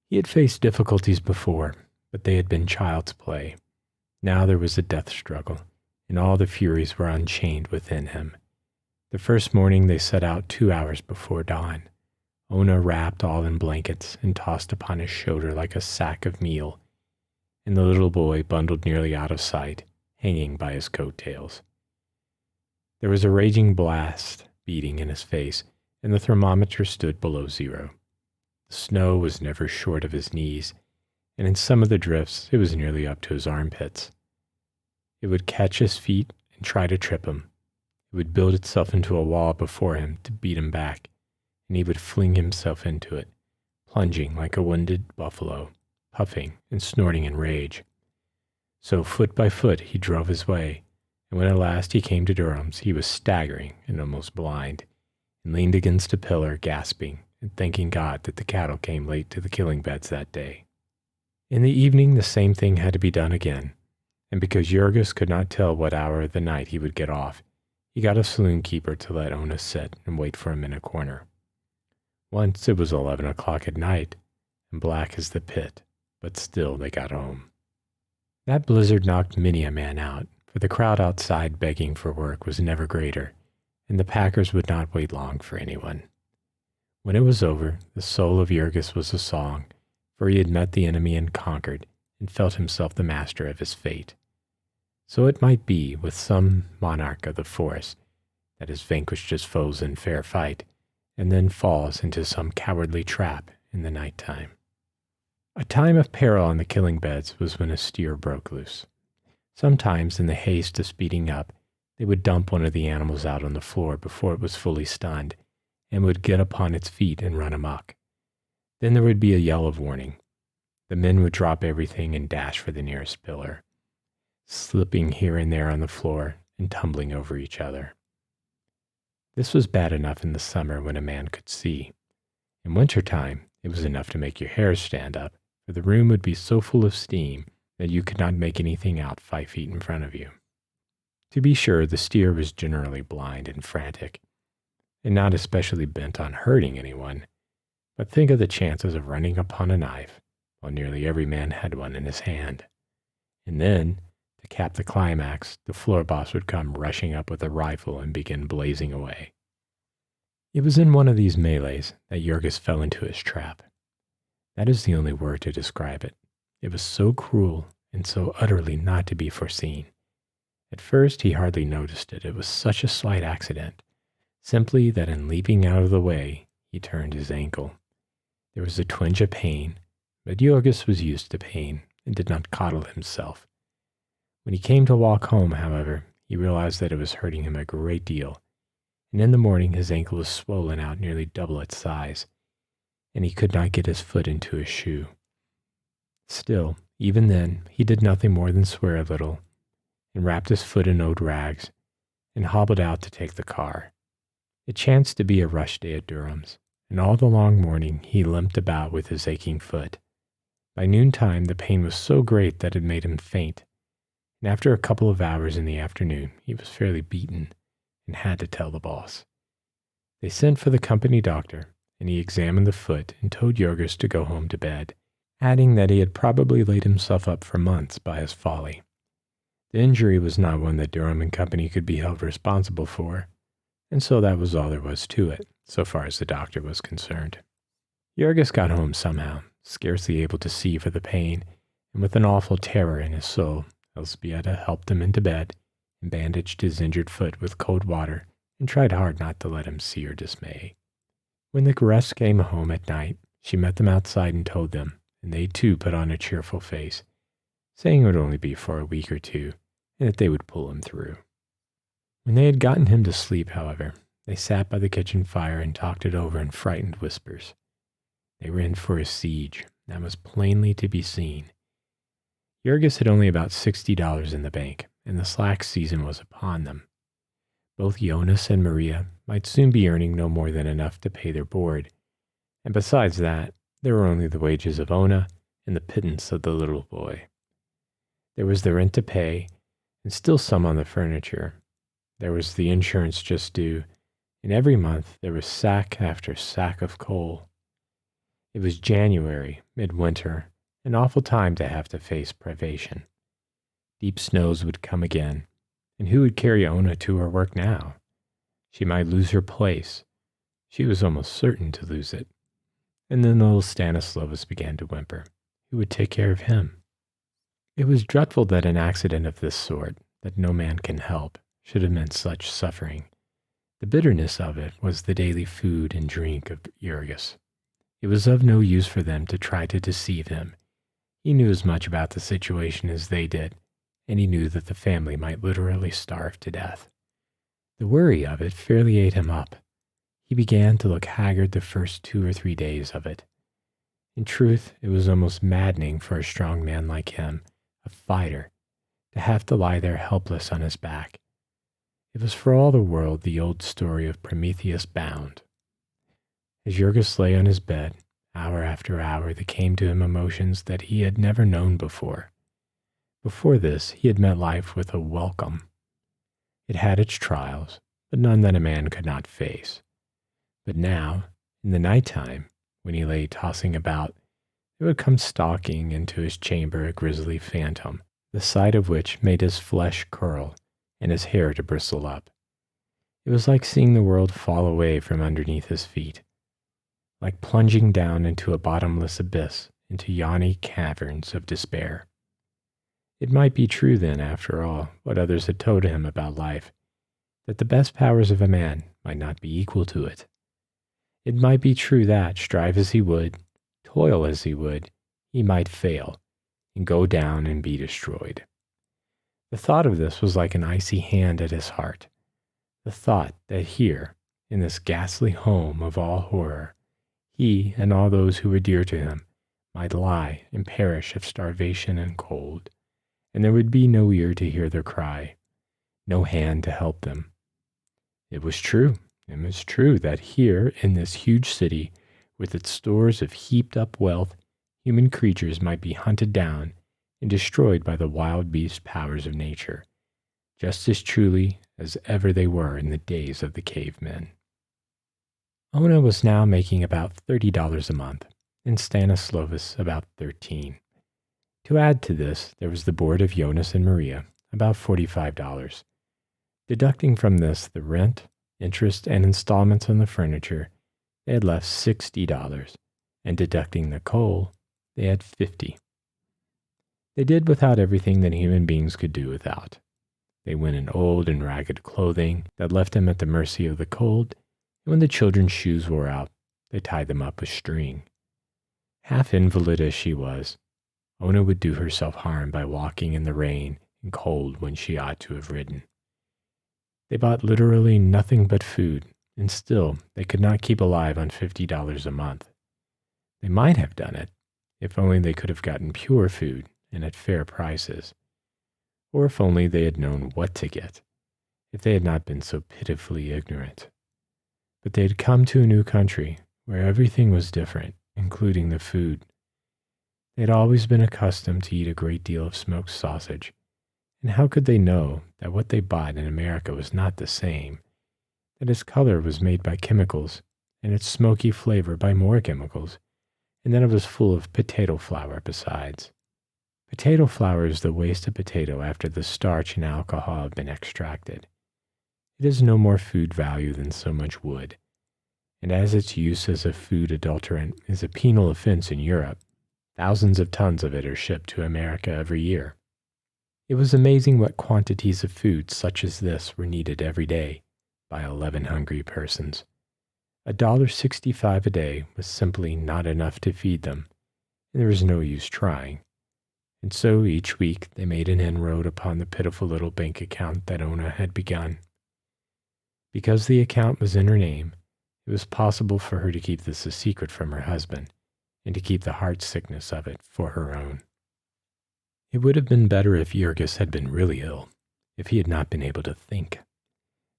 He had faced difficulties before, but they had been child's play. Now there was a death struggle, and all the furies were unchained within him. The first morning they set out 2 hours before dawn. Ona wrapped all in blankets and tossed upon his shoulder like a sack of meal, and the little boy bundled nearly out of sight, hanging by his coat-tails. There was a raging blast beating in his face, and the thermometer stood below zero. The snow was never short of his knees, and in some of the drifts it was nearly up to his armpits. It would catch his feet and try to trip him. It would build itself into a wall before him to beat him back, and he would fling himself into it, plunging like a wounded buffalo, puffing and snorting in rage. So foot by foot he drove his way, and when at last he came to Durham's, he was staggering and almost blind, and leaned against a pillar, gasping, and thanking God that the cattle came late to the killing beds that day. In the evening the same thing had to be done again, and because Jurgis could not tell what hour of the night he would get off, he got a saloon keeper to let Ona sit and wait for him in a corner. Once it was 11 o'clock at night, and black as the pit, but still they got home. That blizzard knocked many a man out, for the crowd outside begging for work was never greater, and the packers would not wait long for anyone. When it was over, the soul of Jurgis was a song, for he had met the enemy and conquered, and felt himself the master of his fate. So it might be with some monarch of the forest that has vanquished his foes in fair fight, and then falls into some cowardly trap in the night time. A time of peril on the killing beds was when a steer broke loose. Sometimes, in the haste of speeding up, they would dump one of the animals out on the floor before it was fully stunned, and would get upon its feet and run amok. Then there would be a yell of warning. The men would drop everything and dash for the nearest pillar, slipping here and there on the floor and tumbling over each other. This was bad enough in the summer when a man could see. In winter time, it was enough to make your hair stand up, for the room would be so full of steam that you could not make anything out 5 feet in front of you. To be sure, the steer was generally blind and frantic, and not especially bent on hurting anyone, but think of the chances of running upon a knife while nearly every man had one in his hand. And then, to cap the climax, the floor boss would come rushing up with a rifle and begin blazing away. It was in one of these melees that Jurgis fell into his trap. That is the only word to describe it. It was so cruel and so utterly not to be foreseen. At first he hardly noticed it. It was such a slight accident, simply that in leaping out of the way, he turned his ankle. There was a twinge of pain, but Jurgis was used to pain and did not coddle himself. When he came to walk home, however, he realized that it was hurting him a great deal, and in the morning his ankle was swollen out nearly double its size, and he could not get his foot into his shoe. Still, even then, he did nothing more than swear a little, and wrapped his foot in old rags, and hobbled out to take the car. It chanced to be a rush day at Durham's, and all the long morning he limped about with his aching foot. By noontime the pain was so great that it made him faint, and after a couple of hours in the afternoon he was fairly beaten, and had to tell the boss. They sent for the company doctor, and he examined the foot and told Jurgis to go home to bed, adding that he had probably laid himself up for months by his folly. The injury was not one that Durham and Company could be held responsible for, and so that was all there was to it, so far as the doctor was concerned. Jurgis got home somehow, scarcely able to see for the pain, and with an awful terror in his soul. Elzbieta helped him into bed and bandaged his injured foot with cold water and tried hard not to let him see her dismay. When the rest came home at night, she met them outside and told them, and they too put on a cheerful face, saying it would only be for a week or two, and that they would pull him through. When they had gotten him to sleep, however, they sat by the kitchen fire and talked it over in frightened whispers. They were in for a siege, that was plainly to be seen. Jurgis had only about $60 in the bank, and the slack season was upon them. Both Jonas and Maria might soon be earning no more than enough to pay their board, and besides that, there were only the wages of Ona and the pittance of the little boy. There was the rent to pay, and still some on the furniture. There was the insurance just due, and every month there was sack after sack of coal. It was January, midwinter, an awful time to have to face privation. Deep snows would come again, and who would carry Ona to her work now? She might lose her place. She was almost certain to lose it. And then little Stanislaus began to whimper. Who would take care of him? It was dreadful that an accident of this sort, that no man can help, should have meant such suffering. The bitterness of it was the daily food and drink of Jurgis. It was of no use for them to try to deceive him. He knew as much about the situation as they did, and he knew that the family might literally starve to death. The worry of it fairly ate him up. He began to look haggard the first 2 or 3 days of it. In truth, it was almost maddening for a strong man like him, a fighter, to have to lie there helpless on his back. It was for all the world the old story of Prometheus Bound. As Jurgis lay on his bed, hour after hour, there came to him emotions that he had never known before. Before this, he had met life with a welcome. It had its trials, but none that a man could not face. But now, in the night time, when he lay tossing about, there would come stalking into his chamber a grisly phantom, the sight of which made his flesh curl and his hair to bristle up. It was like seeing the world fall away from underneath his feet, like plunging down into a bottomless abyss, into yawning caverns of despair. It might be true then, after all, what others had told him about life, that the best powers of a man might not be equal to it. It might be true that, strive as he would, toil as he would, he might fail, and go down and be destroyed. The thought of this was like an icy hand at his heart. The thought that here, in this ghastly home of all horror, he and all those who were dear to him might lie and perish of starvation and cold, and there would be no ear to hear their cry, no hand to help them. It was true that here in this huge city, with its stores of heaped up wealth, human creatures might be hunted down and destroyed by the wild beast powers of nature, just as truly as ever they were in the days of the cavemen. Ona was now making about $30 a month, and Stanislaus about $13. To add to this, there was the board of Jonas and Maria, about $45. Deducting from this the rent, interest, and installments on the furniture, they had left $60, and deducting the coal, they had $50. They did without everything that human beings could do without. They went in old and ragged clothing that left them at the mercy of the cold, and when the children's shoes wore out, they tied them up with string. Half invalid as she was, Ona would do herself harm by walking in the rain and cold when she ought to have ridden. They bought literally nothing but food, and still they could not keep alive on $50 a month. They might have done it, if only they could have gotten pure food and at fair prices, or if only they had known what to get, if they had not been so pitifully ignorant. But they had come to a new country where everything was different, including the food. They had always been accustomed to eat a great deal of smoked sausage, and how could they know that what they bought in America was not the same, that its color was made by chemicals, and its smoky flavor by more chemicals, and that it was full of potato flour besides. Potato flour is the wasted potato after the starch and alcohol have been extracted. It has no more food value than so much wood, and as its use as a food adulterant is a penal offense in Europe, thousands of tons of it are shipped to America every year. It was amazing what quantities of food such as this were needed every day by 11 hungry persons. $1.65 a day was simply not enough to feed them, and there was no use trying. And so each week they made an inroad upon the pitiful little bank account that Ona had begun. Because the account was in her name, it was possible for her to keep this a secret from her husband, and to keep the heart sickness of it for her own. It would have been better if Jurgis had been really ill, if he had not been able to think,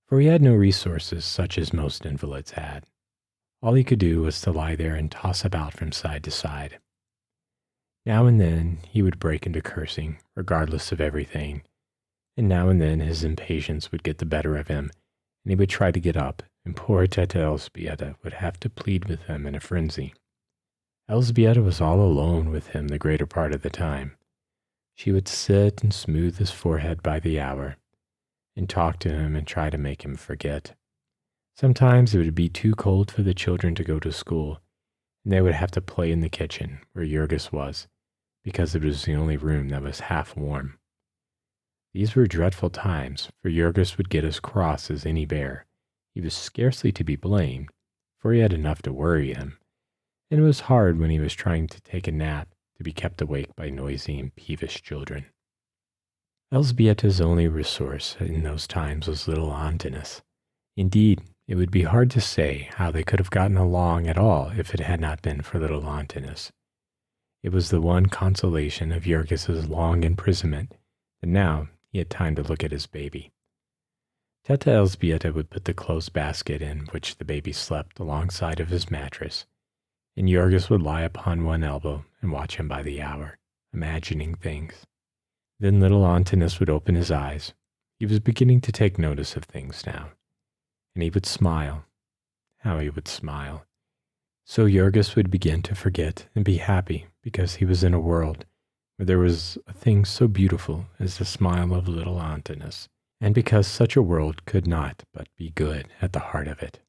for he had no resources such as most invalids had. All he could do was to lie there and toss about from side to side. Now and then he would break into cursing, regardless of everything, and now and then his impatience would get the better of him, and he would try to get up, and poor Teta Elzbieta would have to plead with him in a frenzy. Elzbieta was all alone with him the greater part of the time. She would sit and smooth his forehead by the hour, and talk to him and try to make him forget. Sometimes it would be too cold for the children to go to school, and they would have to play in the kitchen where Jurgis was, because it was the only room that was half warm. These were dreadful times, for Jurgis would get as cross as any bear. He was scarcely to be blamed, for he had enough to worry him, and it was hard when he was trying to take a nap to be kept awake by noisy and peevish children. Elzbieta's only resource in those times was little Antinous. Indeed, it would be hard to say how they could have gotten along at all if it had not been for little Antinous. It was the one consolation of Jurgis's long imprisonment that now he had time to look at his baby. Teta Elzbieta would put the clothes basket in which the baby slept alongside of his mattress, and Jurgis would lie upon one elbow and watch him by the hour, imagining things. Then little Antinous would open his eyes. He was beginning to take notice of things now, and he would smile. How he would smile. So Jurgis would begin to forget and be happy because he was in a world where there was a thing so beautiful as the smile of little Antinous, and because such a world could not but be good at the heart of it.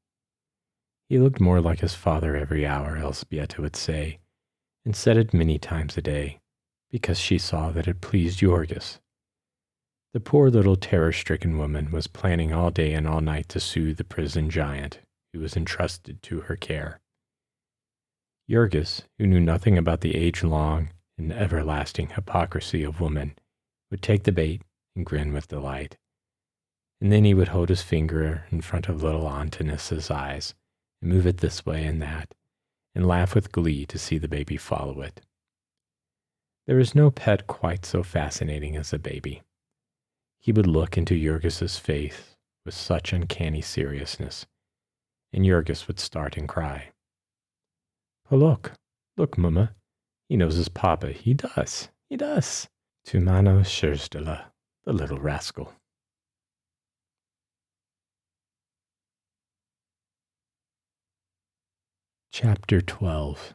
He looked more like his father every hour, Elzbieta would say, and said it many times a day, because she saw that it pleased Jurgis. The poor little terror-stricken woman was planning all day and all night to soothe the prison giant who was entrusted to her care. Jurgis, who knew nothing about the age-long and everlasting hypocrisy of woman, would take the bait and grin with delight. And then he would hold his finger in front of little Antinous' eyes and move it this way and that, and laugh with glee to see the baby follow it. There is no pet quite so fascinating as a baby. He would look into Jurgis's face with such uncanny seriousness, and Jurgis would start and cry. "Oh, look, Mama, he knows his papa, he does. To Mano Scherzdala, the little rascal. Chapter 12.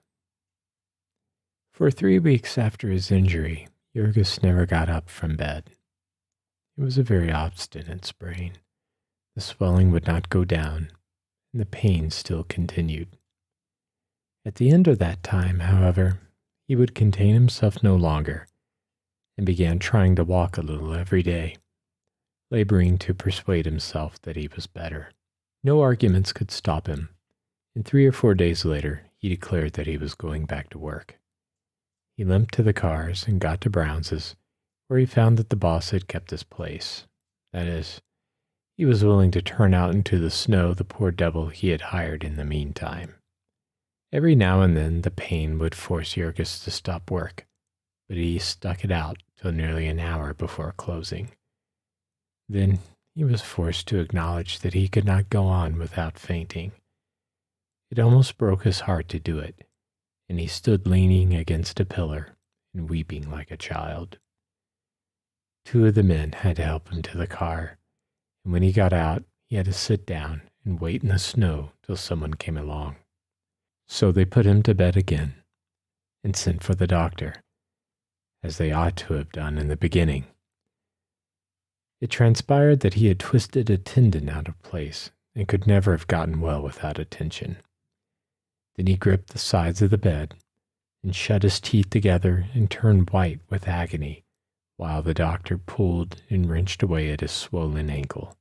For 3 weeks after his injury, Jurgis never got up from bed. It was a very obstinate sprain. The swelling would not go down, and the pain still continued. At the end of that time, however, he would contain himself no longer, and began trying to walk a little every day, laboring to persuade himself that he was better. No arguments could stop him, and 3 or 4 days later he declared that he was going back to work. He limped to the cars and got to Brown's, where he found that the boss had kept his place. That is, he was willing to turn out into the snow the poor devil he had hired in the meantime. Every now and then the pain would force Jurgis to stop work, but he stuck it out till nearly an hour before closing. Then he was forced to acknowledge that he could not go on without fainting. It almost broke his heart to do it, and he stood leaning against a pillar and weeping like a child. 2 of the men had to help him to the car, and when he got out, he had to sit down and wait in the snow till someone came along. So they put him to bed again and sent for the doctor, as they ought to have done in the beginning. It transpired that he had twisted a tendon out of place and could never have gotten well without attention. Then he gripped the sides of the bed and shut his teeth together and turned white with agony while the doctor pulled and wrenched away at his swollen ankle.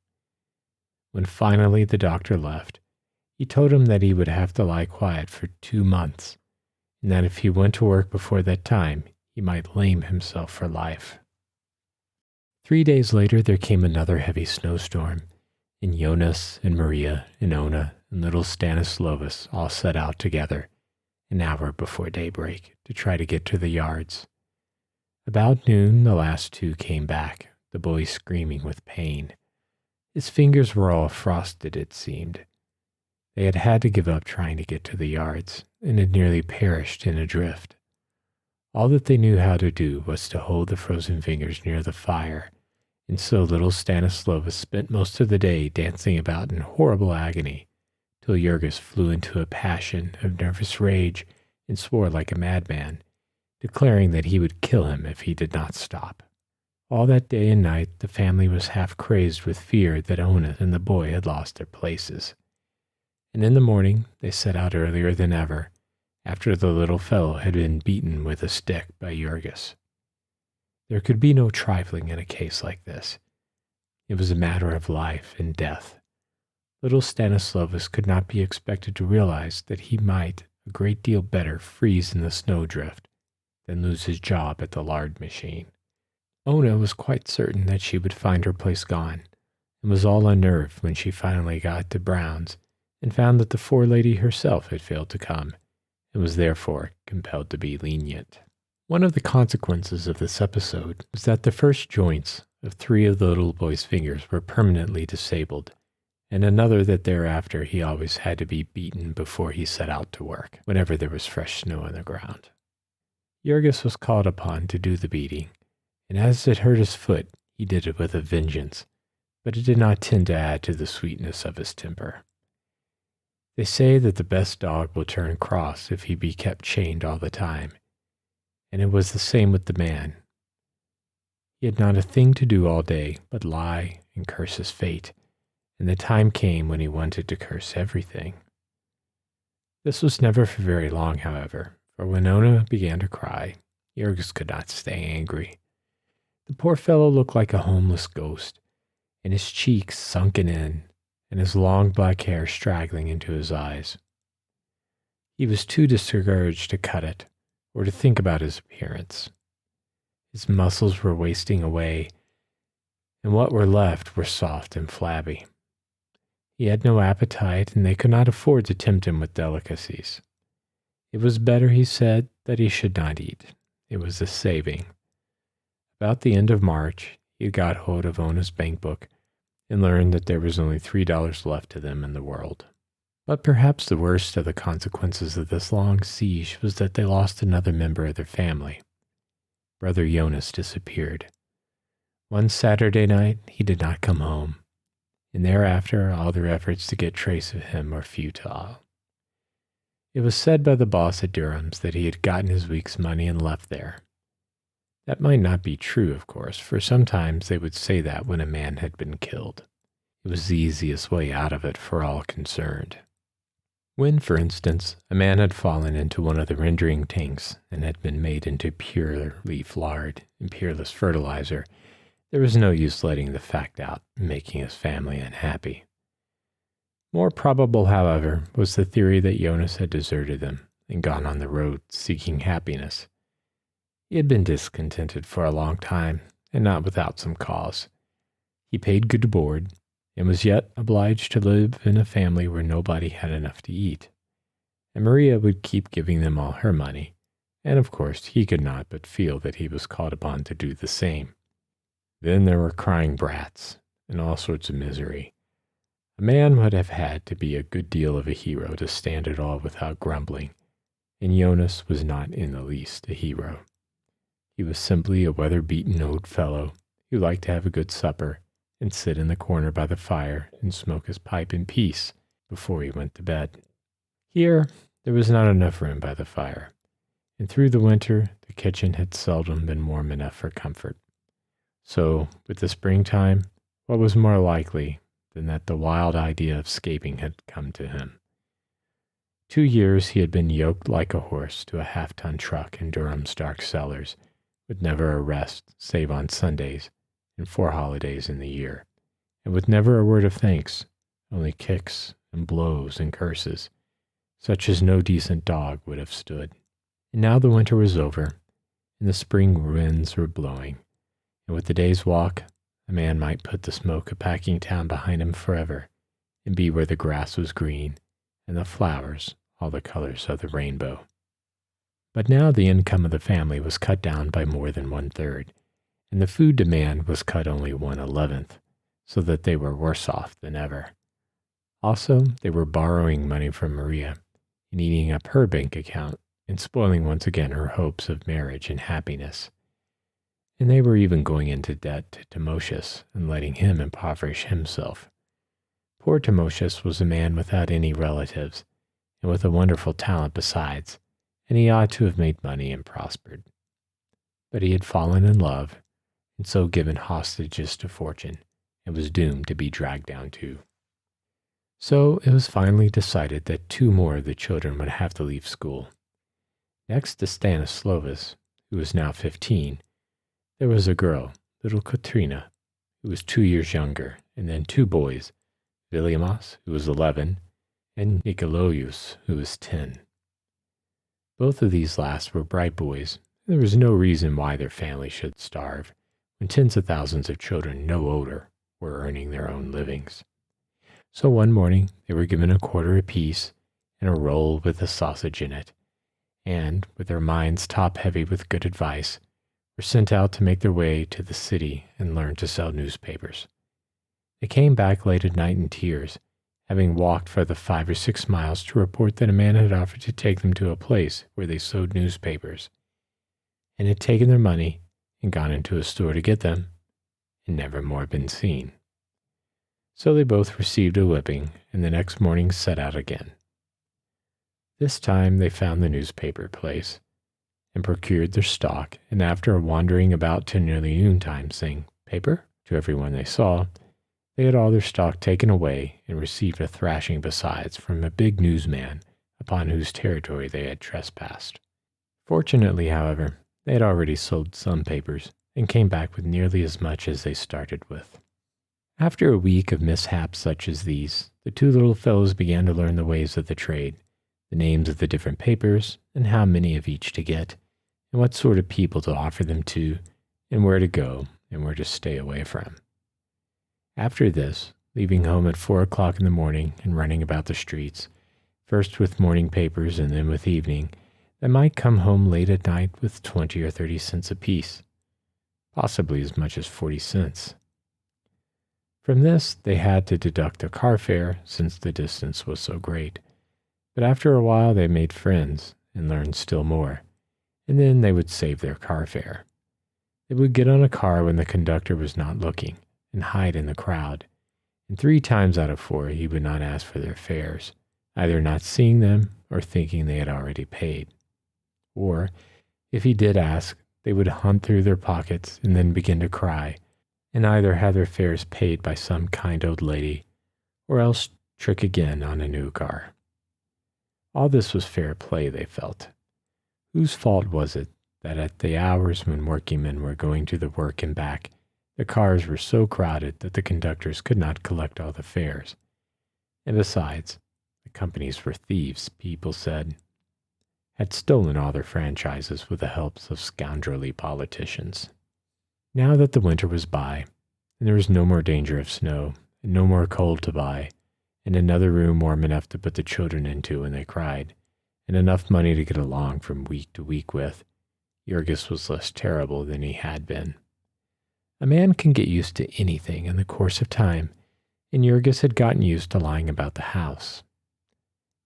When finally the doctor left, he told him that he would have to lie quiet for 2 months, and that if he went to work before that time, he might lame himself for life. 3 days later there came another heavy snowstorm, and Jonas and Maria and Ona and little Stanislaus all set out together, an hour before daybreak, to try to get to the yards. About noon the last 2 came back, the boy screaming with pain. His fingers were all frosted, it seemed. They had had to give up trying to get to the yards, and had nearly perished in a drift. All that they knew how to do was to hold the frozen fingers near the fire, and so little Stanislaus spent most of the day dancing about in horrible agony, till Jurgis flew into a passion of nervous rage and swore like a madman, declaring that he would kill him if he did not stop. All that day and night the family was half crazed with fear that Ona and the boy had lost their places. And in the morning they set out earlier than ever, after the little fellow had been beaten with a stick by Jurgis. There could be no trifling in a case like this. It was a matter of life and death. Little Stanislaus could not be expected to realize that he might a great deal better freeze in the snowdrift than lose his job at the lard machine. Ona was quite certain that she would find her place gone, and was all unnerved when she finally got to Brown's and found that the forelady herself had failed to come, and was therefore compelled to be lenient. One of the consequences of this episode was that the first joints of 3 of the little boy's fingers were permanently disabled, and another that thereafter he always had to be beaten before he set out to work, whenever there was fresh snow on the ground. Jurgis was called upon to do the beating, and as it hurt his foot, he did it with a vengeance, but it did not tend to add to the sweetness of his temper. They say that the best dog will turn cross if he be kept chained all the time, and it was the same with the man. He had not a thing to do all day but lie and curse his fate, and the time came when he wanted to curse everything. This was never for very long, however, for when Ona began to cry, Jurgis could not stay angry. The poor fellow looked like a homeless ghost, and his cheeks sunken in, and his long black hair straggling into his eyes. He was too discouraged to cut it, or to think about his appearance. His muscles were wasting away, and what were left were soft and flabby. He had no appetite, and they could not afford to tempt him with delicacies. It was better, he said, that he should not eat. It was a saving. About the end of March, he got hold of Ona's bank book and learned that there was only $3 left to them in the world. But perhaps the worst of the consequences of this long siege was that they lost another member of their family. brother Jonas disappeared. One Saturday night, he did not come home, and thereafter all their efforts to get trace of him were futile. It was said by the boss at Durham's that he had gotten his week's money and left there. That might not be true, of course, for sometimes they would say that when a man had been killed. It was the easiest way out of it for all concerned. When, for instance, a man had fallen into one of the rendering tanks and had been made into pure leaf lard and peerless fertilizer, there was no use letting the fact out and making his family unhappy. More probable, however, was the theory that Jonas had deserted them and gone on the road seeking happiness. He had been discontented for a long time, and not without some cause. He paid good board, and was yet obliged to live in a family where nobody had enough to eat. And Maria would keep giving them all her money, and of course he could not but feel that he was called upon to do the same. Then there were crying brats, and all sorts of misery. A man would have had to be a good deal of a hero to stand it all without grumbling, and Jonas was not in the least a hero. He was simply a weather-beaten old fellow who liked to have a good supper and sit in the corner by the fire and smoke his pipe in peace before he went to bed. Here, there was not enough room by the fire, and through the winter the kitchen had seldom been warm enough for comfort. So, with the springtime, what was more likely than that the wild idea of escaping had come to him? 2 years he had been yoked like a horse to a half-ton truck in Durham's dark cellars, with never a rest save on Sundays and 4 holidays in the year, and with never a word of thanks, only kicks and blows and curses, such as no decent dog would have stood. And now the winter was over, and the spring winds were blowing, and with the day's walk, a man might put the smoke of packing town behind him forever, and be where the grass was green, and the flowers all the colors of the rainbow. But now the income of the family was cut down by more than 1/3, and the food demand was cut only 1/11, so that they were worse off than ever. Also, they were borrowing money from Maria and eating up her bank account and spoiling once again her hopes of marriage and happiness. And they were even going into debt to Timosius and letting him impoverish himself. Poor Timosius was a man without any relatives and with a wonderful talent besides, and he ought to have made money and prospered. But he had fallen in love and so given hostages to fortune, and was doomed to be dragged down too. So it was finally decided that 2 more of the children would have to leave school. Next to Stanislaus, who was now 15, there was a girl, little Katrina, who was 2 years younger, and then 2 boys, Viliamas, who was 11, and Nikolaus, who was 10. Both of these last were bright boys, and there was no reason why their family should starve, when tens of thousands of children no older were earning their own livings. So one morning they were given a quarter apiece and a roll with a sausage in it, and, with their minds top-heavy with good advice, were sent out to make their way to the city and learn to sell newspapers. They came back late at night in tears, having walked for the 5 or 6 miles to report that a man had offered to take them to a place where they sold newspapers, and had taken their money and gone into a store to get them, and never more been seen. So they both received a whipping, and the next morning set out again. This time they found the newspaper place, and procured their stock, and after wandering about till nearly noontime, saying "paper" to everyone they saw, they had all their stock taken away and received a thrashing besides from a big newsman upon whose territory they had trespassed. Fortunately, however, they had already sold some papers, and came back with nearly as much as they started with. After a week of mishaps such as these, the 2 little fellows began to learn the ways of the trade, the names of the different papers, and how many of each to get, and what sort of people to offer them to, and where to go, and where to stay away from. After this, leaving home at 4 o'clock in the morning and running about the streets, first with morning papers and then with evening, they might come home late at night with 20 or 30 cents apiece, possibly as much as 40 cents. From this, they had to deduct a car fare since the distance was so great, but after a while they made friends and learned still more, and then they would save their car fare. They would get on a car when the conductor was not looking and hide in the crowd, and 3 times out of 4 he would not ask for their fares, either not seeing them or thinking they had already paid. Or, if he did ask, they would hunt through their pockets and then begin to cry, and either have their fares paid by some kind old lady, or else trick again on a new car. All this was fair play, they felt. Whose fault was it that at the hours when working men were going to the work and back, the cars were so crowded that the conductors could not collect all the fares? And besides, the companies were thieves, people said, had stolen all their franchises with the helps of scoundrelly politicians. Now that the winter was by, and there was no more danger of snow, and no more coal to buy, and another room warm enough to put the children into when they cried, and enough money to get along from week to week with, Jurgis was less terrible than he had been. A man can get used to anything in the course of time, and Jurgis had gotten used to lying about the house.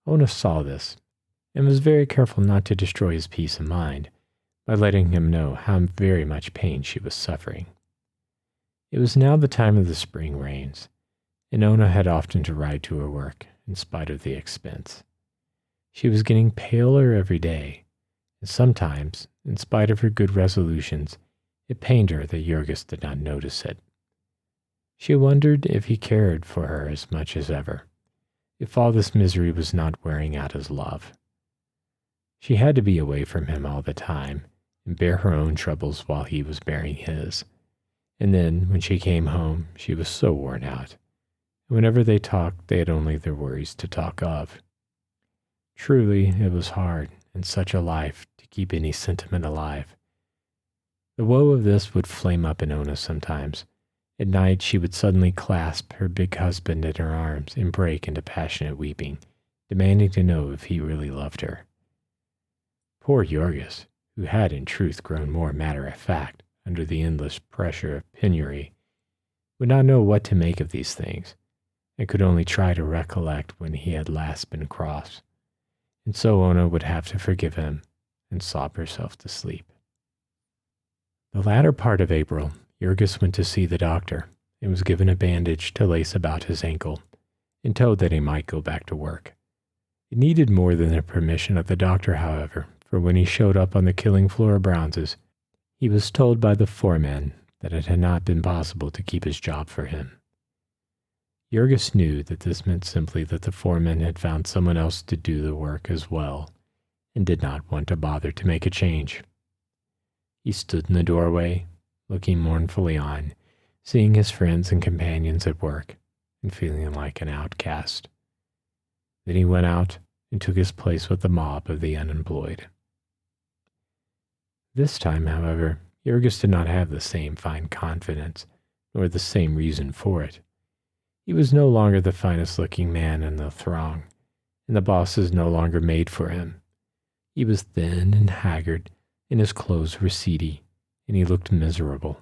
Ona saw this, and was very careful not to destroy his peace of mind by letting him know how very much pain she was suffering. It was now the time of the spring rains, and Ona had often to ride to her work, in spite of the expense. She was getting paler every day, and sometimes, in spite of her good resolutions, it pained her that Jurgis did not notice it. She wondered if he cared for her as much as ever, if all this misery was not wearing out his love. She had to be away from him all the time, and bear her own troubles while he was bearing his. And then, when she came home, she was so worn out. And whenever they talked, they had only their worries to talk of. Truly, it was hard, in such a life, to keep any sentiment alive. The woe of this would flame up in Ona sometimes. At night, she would suddenly clasp her big husband in her arms and break into passionate weeping, demanding to know if he really loved her. Poor Jurgis, who had in truth grown more matter-of-fact under the endless pressure of penury, would not know what to make of these things, and could only try to recollect when he had last been cross, and so Ona would have to forgive him and sob herself to sleep. The latter part of April, Jurgis went to see the doctor and was given a bandage to lace about his ankle and told that he might go back to work. It needed more than the permission of the doctor, however, for when he showed up on the killing floor of Brown's, he was told by the foreman that it had not been possible to keep his job for him. Jurgis knew that this meant simply that the foreman had found someone else to do the work as well, and did not want to bother to make a change. He stood in the doorway, looking mournfully on, seeing his friends and companions at work, and feeling like an outcast. Then he went out and took his place with the mob of the unemployed. This time, however, Jurgis did not have the same fine confidence, nor the same reason for it. He was no longer the finest-looking man in the throng, and the bosses no longer made for him. He was thin and haggard, and his clothes were seedy, and he looked miserable.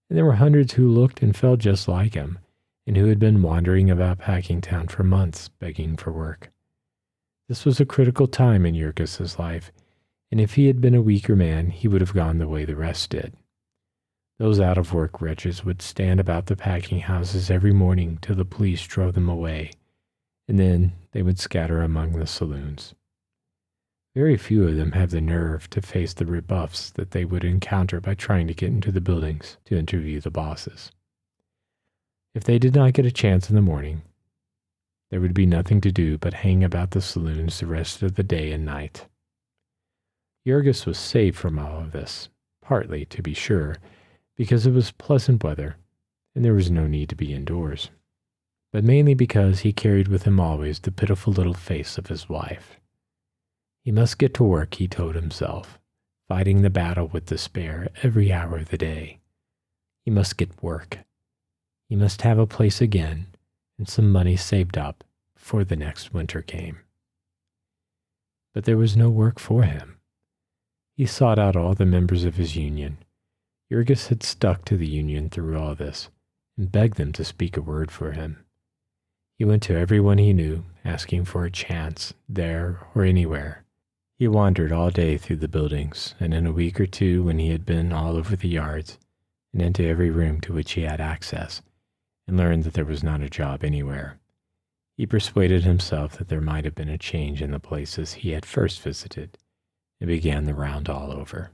And there were hundreds who looked and felt just like him, and who had been wandering about Packingtown for months begging for work. This was a critical time in Jurgis's life, and if he had been a weaker man, he would have gone the way the rest did. Those out-of-work wretches would stand about the packing houses every morning till the police drove them away, and then they would scatter among the saloons. Very few of them have the nerve to face the rebuffs that they would encounter by trying to get into the buildings to interview the bosses. If they did not get a chance in the morning, there would be nothing to do but hang about the saloons the rest of the day and night. Jurgis was saved from all of this, partly, to be sure, because it was pleasant weather and there was no need to be indoors, but mainly because he carried with him always the pitiful little face of his wife. He must get to work, he told himself, fighting the battle with despair every hour of the day. He must get work. He must have a place again and some money saved up before the next winter came. But there was no work for him. He sought out all the members of his union. Jurgis had stuck to the union through all this and begged them to speak a word for him. He went to everyone he knew, asking for a chance, there or anywhere. He wandered all day through the buildings, and in a week or two, when he had been all over the yards and into every room to which he had access, and learned that there was not a job anywhere, he persuaded himself that there might have been a change in the places he had first visited, and began the round all over.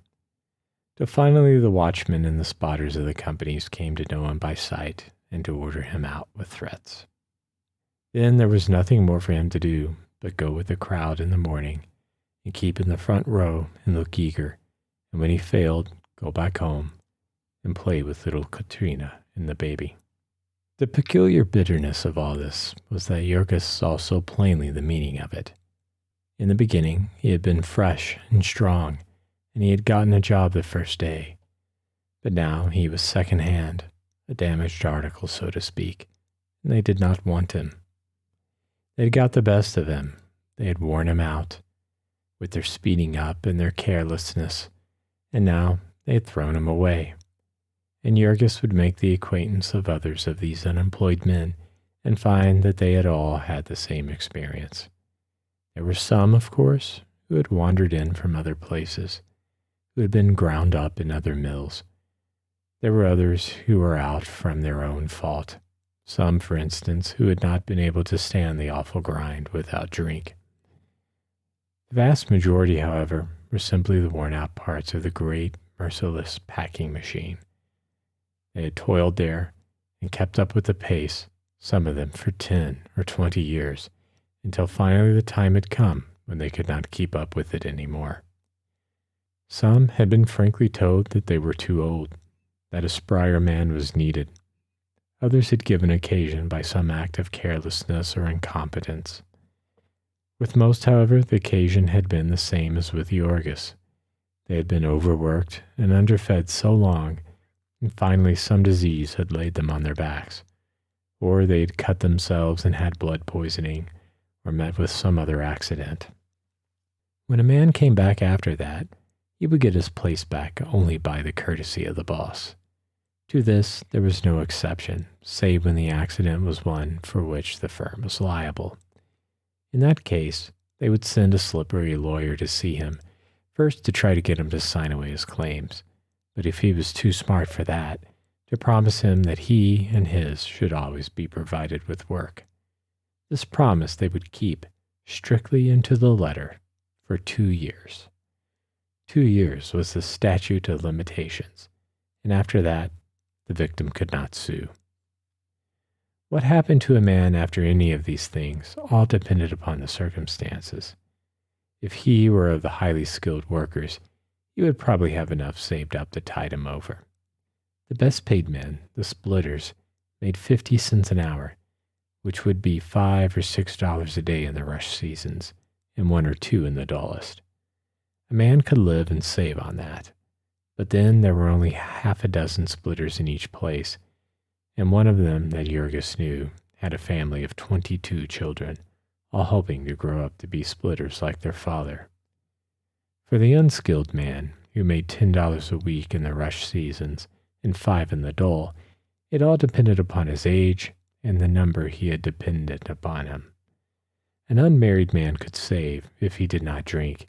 Till finally the watchmen and the spotters of the companies came to know him by sight and to order him out with threats. Then there was nothing more for him to do but go with the crowd in the morning and keep in the front row and look eager, and when he failed, go back home and play with little Katrina and the baby. The peculiar bitterness of all this was that Jurgis saw so plainly the meaning of it. In the beginning, he had been fresh and strong, and he had gotten a job the first day. But now he was second-hand, a damaged article, so to speak, and they did not want him. They had got the best of him. They had worn him out with their speeding up and their carelessness, and now they had thrown him away. And Jurgis would make the acquaintance of others of these unemployed men and find that they had all had the same experience. There were some, of course, who had wandered in from other places, who had been ground up in other mills. There were others who were out from their own fault, some, for instance, who had not been able to stand the awful grind without drink. The vast majority, however, were simply the worn-out parts of the great, merciless packing machine. They had toiled there and kept up with the pace, some of them for 10 or 20 years, until finally the time had come when they could not keep up with it any more. Some had been frankly told that they were too old, that a sprier man was needed. Others had given occasion by some act of carelessness or incompetence. With most, however, the occasion had been the same as with Jurgis. They had been overworked and underfed so long, and finally some disease had laid them on their backs, or they had cut themselves and had blood poisoning, or met with some other accident. When a man came back after that, he would get his place back only by the courtesy of the boss. To this there was no exception, save when the accident was one for which the firm was liable. In that case, they would send a slippery lawyer to see him, first to try to get him to sign away his claims, but if he was too smart for that, to promise him that he and his should always be provided with work. This promise they would keep strictly and to the letter for 2 years. 2 years was the statute of limitations, and after that, the victim could not sue. What happened to a man after any of these things all depended upon the circumstances. If he were of the highly skilled workers, he would probably have enough saved up to tide him over. The best paid men, the splitters, made 50 cents an hour, which would be $5 or $6 a day in the rush seasons, and 1 or 2 in the dullest. A man could live and save on that, but then there were only half a dozen splitters in each place, and one of them that Jurgis knew had a family of 22 children, all hoping to grow up to be splitters like their father. For the unskilled man, who made $10 a week in the rush seasons and 5 in the dull, it all depended upon his age and the number he had dependent upon him. An unmarried man could save if he did not drink,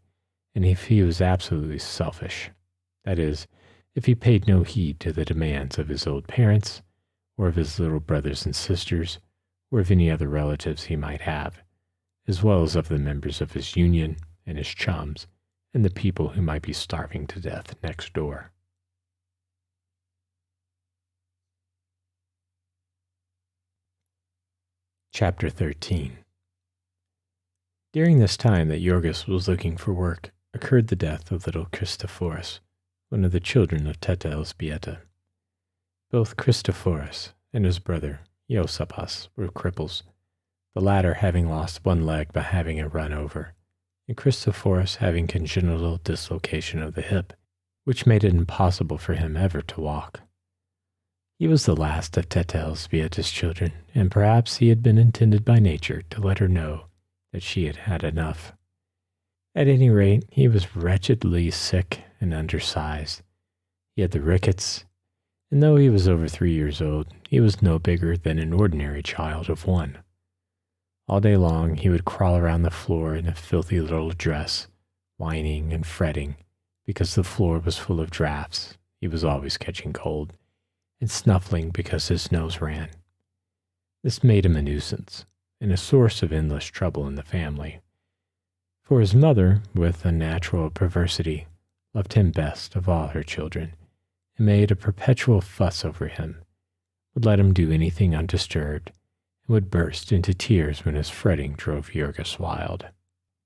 and if he was absolutely selfish. That is, if he paid no heed to the demands of his old parents, or of his little brothers and sisters, or of any other relatives he might have, as well as of the members of his union and his chums, and the people who might be starving to death next door. Chapter 13. During this time that Jurgis was looking for work, occurred the death of little Christophorus, one of the children of Teta Elzbieta. Both Christophorus and his brother Iosapas were cripples, the latter having lost one leg by having it run over, and Christophorus having congenital dislocation of the hip, which made it impossible for him ever to walk. He was the last of Teta Elzbieta's children, and perhaps he had been intended by nature to let her know that she had had enough. At any rate, he was wretchedly sick and undersized. He had the rickets, and though he was over 3 years old, he was no bigger than an ordinary child of 1. All day long he would crawl around the floor in a filthy little dress, whining and fretting because the floor was full of drafts. He was always catching cold, and snuffling because his nose ran. This made him a nuisance and a source of endless trouble in the family. For his mother, with a natural perversity, loved him best of all her children, and made a perpetual fuss over him, would let him do anything undisturbed, and would burst into tears when his fretting drove Jurgis wild.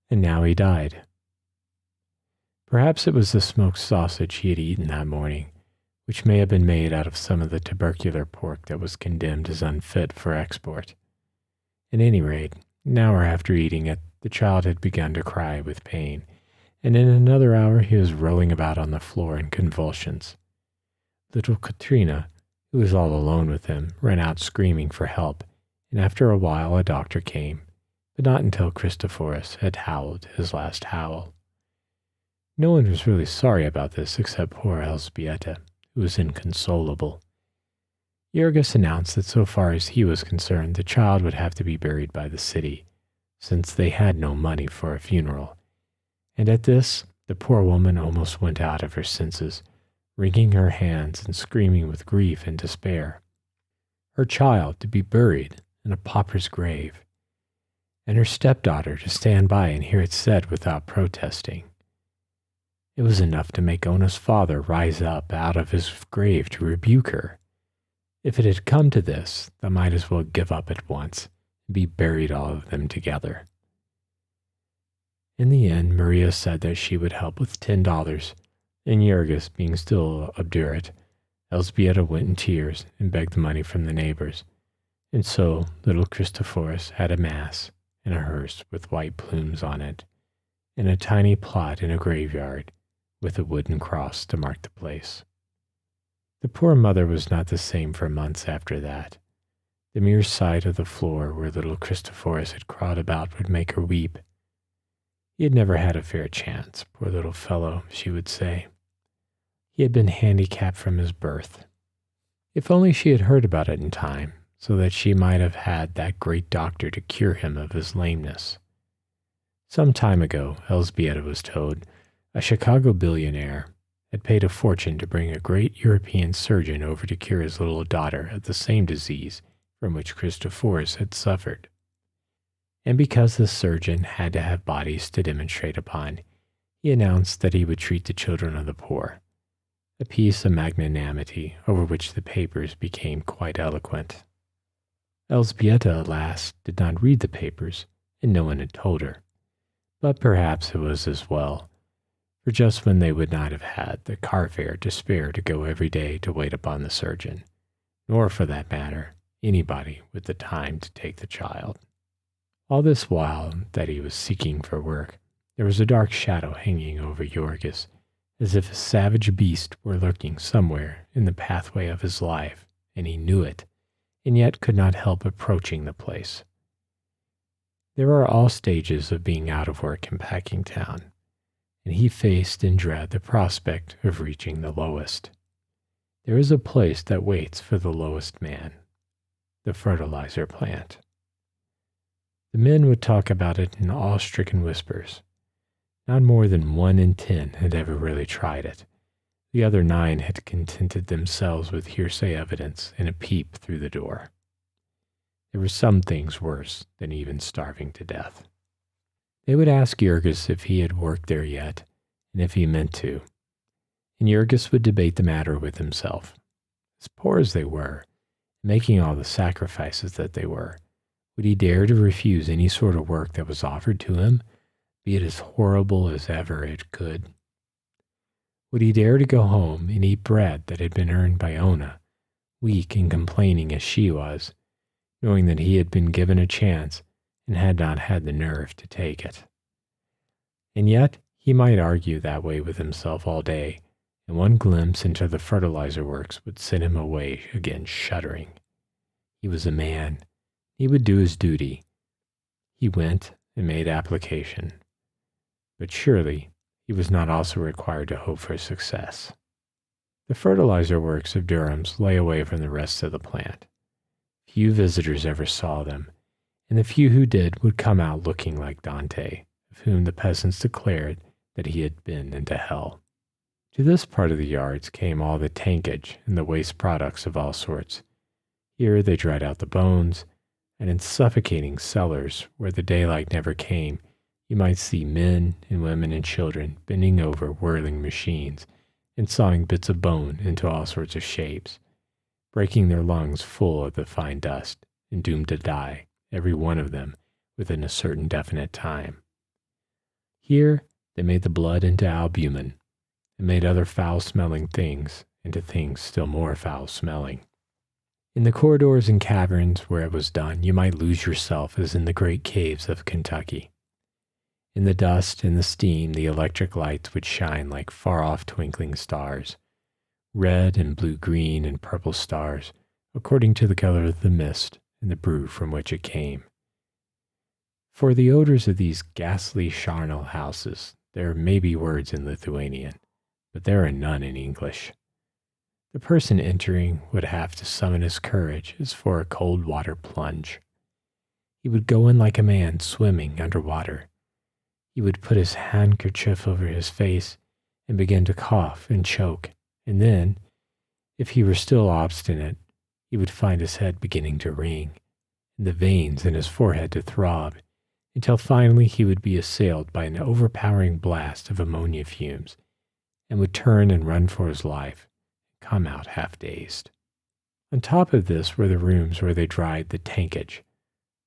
And now he died. Perhaps it was the smoked sausage he had eaten that morning, which may have been made out of some of the tubercular pork that was condemned as unfit for export. At any rate, an hour after eating it, the child had begun to cry with pain, and in another hour he was rolling about on the floor in convulsions. Little Katrina, who was all alone with him, ran out screaming for help, and after a while a doctor came, but not until Christophorus had howled his last howl. No one was really sorry about this except poor Elzbieta, who was inconsolable. Jurgis announced that so far as he was concerned, the child would have to be buried by the city, since they had no money for a funeral. And at this, the poor woman almost went out of her senses, wringing her hands and screaming with grief and despair. Her child to be buried in a pauper's grave, and her stepdaughter to stand by and hear it said without protesting. It was enough to make Ona's father rise up out of his grave to rebuke her. If it had come to this, they might as well give up at once and be buried all of them together. In the end, Maria said that she would help with $10, and Jurgis, being still obdurate, Elzbieta went in tears and begged the money from the neighbors, and so little Christophorus had a mass and a hearse with white plumes on it, and a tiny plot in a graveyard with a wooden cross to mark the place. The poor mother was not the same for months after that. The mere sight of the floor where little Christophorus had crawled about would make her weep. He had never had a fair chance, poor little fellow, she would say. He had been handicapped from his birth. If only she had heard about it in time, so that she might have had that great doctor to cure him of his lameness. Some time ago, Elzbieta was told, a Chicago billionaire had paid a fortune to bring a great European surgeon over to cure his little daughter of the same disease from which Christophorus had suffered. And because the surgeon had to have bodies to demonstrate upon, he announced that he would treat the children of the poor, a piece of magnanimity over which the papers became quite eloquent. Elzbieta, alas, did not read the papers, and no one had told her. But perhaps it was as well, for just when they would not have had the car fare to spare to go every day to wait upon the surgeon, nor, for that matter, anybody with the time to take the child. All this while that he was seeking for work, there was a dark shadow hanging over Jurgis, as if a savage beast were lurking somewhere in the pathway of his life, and he knew it, and yet could not help approaching the place. There are all stages of being out of work in Packingtown, and he faced in dread the prospect of reaching the lowest. There is a place that waits for the lowest man, the fertilizer plant. The men would talk about it in awe-stricken whispers. Not more than 1 in 10 had ever really tried it. The other 9 had contented themselves with hearsay evidence and a peep through the door. There were some things worse than even starving to death. They would ask Jurgis if he had worked there yet, and if he meant to. And Jurgis would debate the matter with himself. As poor as they were, making all the sacrifices that they were, would he dare to refuse any sort of work that was offered to him, be it as horrible as ever it could? Would he dare to go home and eat bread that had been earned by Ona, weak and complaining as she was, knowing that he had been given a chance and had not had the nerve to take it? And yet he might argue that way with himself all day, and one glimpse into the fertilizer works would send him away again shuddering. He was a man. He would do his duty. He went and made application. But surely he was not also required to hope for success. The fertilizer works of Durham's lay away from the rest of the plant. Few visitors ever saw them, and the few who did would come out looking like Dante, of whom the peasants declared that he had been into hell. To this part of the yards came all the tankage and the waste products of all sorts. Here they dried out the bones, and in suffocating cellars where the daylight never came, you might see men and women and children bending over whirling machines and sawing bits of bone into all sorts of shapes, breaking their lungs full of the fine dust and doomed to die, every one of them, within a certain definite time. Here they made the blood into albumin and made other foul-smelling things into things still more foul-smelling. In the corridors and caverns where it was done, you might lose yourself as in the great caves of Kentucky. In the dust and the steam, the electric lights would shine like far-off twinkling stars, red and blue-green and purple stars, according to the color of the mist and the brew from which it came. For the odors of these ghastly charnel houses, there may be words in Lithuanian, but there are none in English. The person entering would have to summon his courage as for a cold water plunge. He would go in like a man swimming under water. He would put his handkerchief over his face and begin to cough and choke, and then, if he were still obstinate, he would find his head beginning to ring, and the veins in his forehead to throb, until finally he would be assailed by an overpowering blast of ammonia fumes, and would turn and run for his life, and come out half-dazed. On top of this were the rooms where they dried the tankage,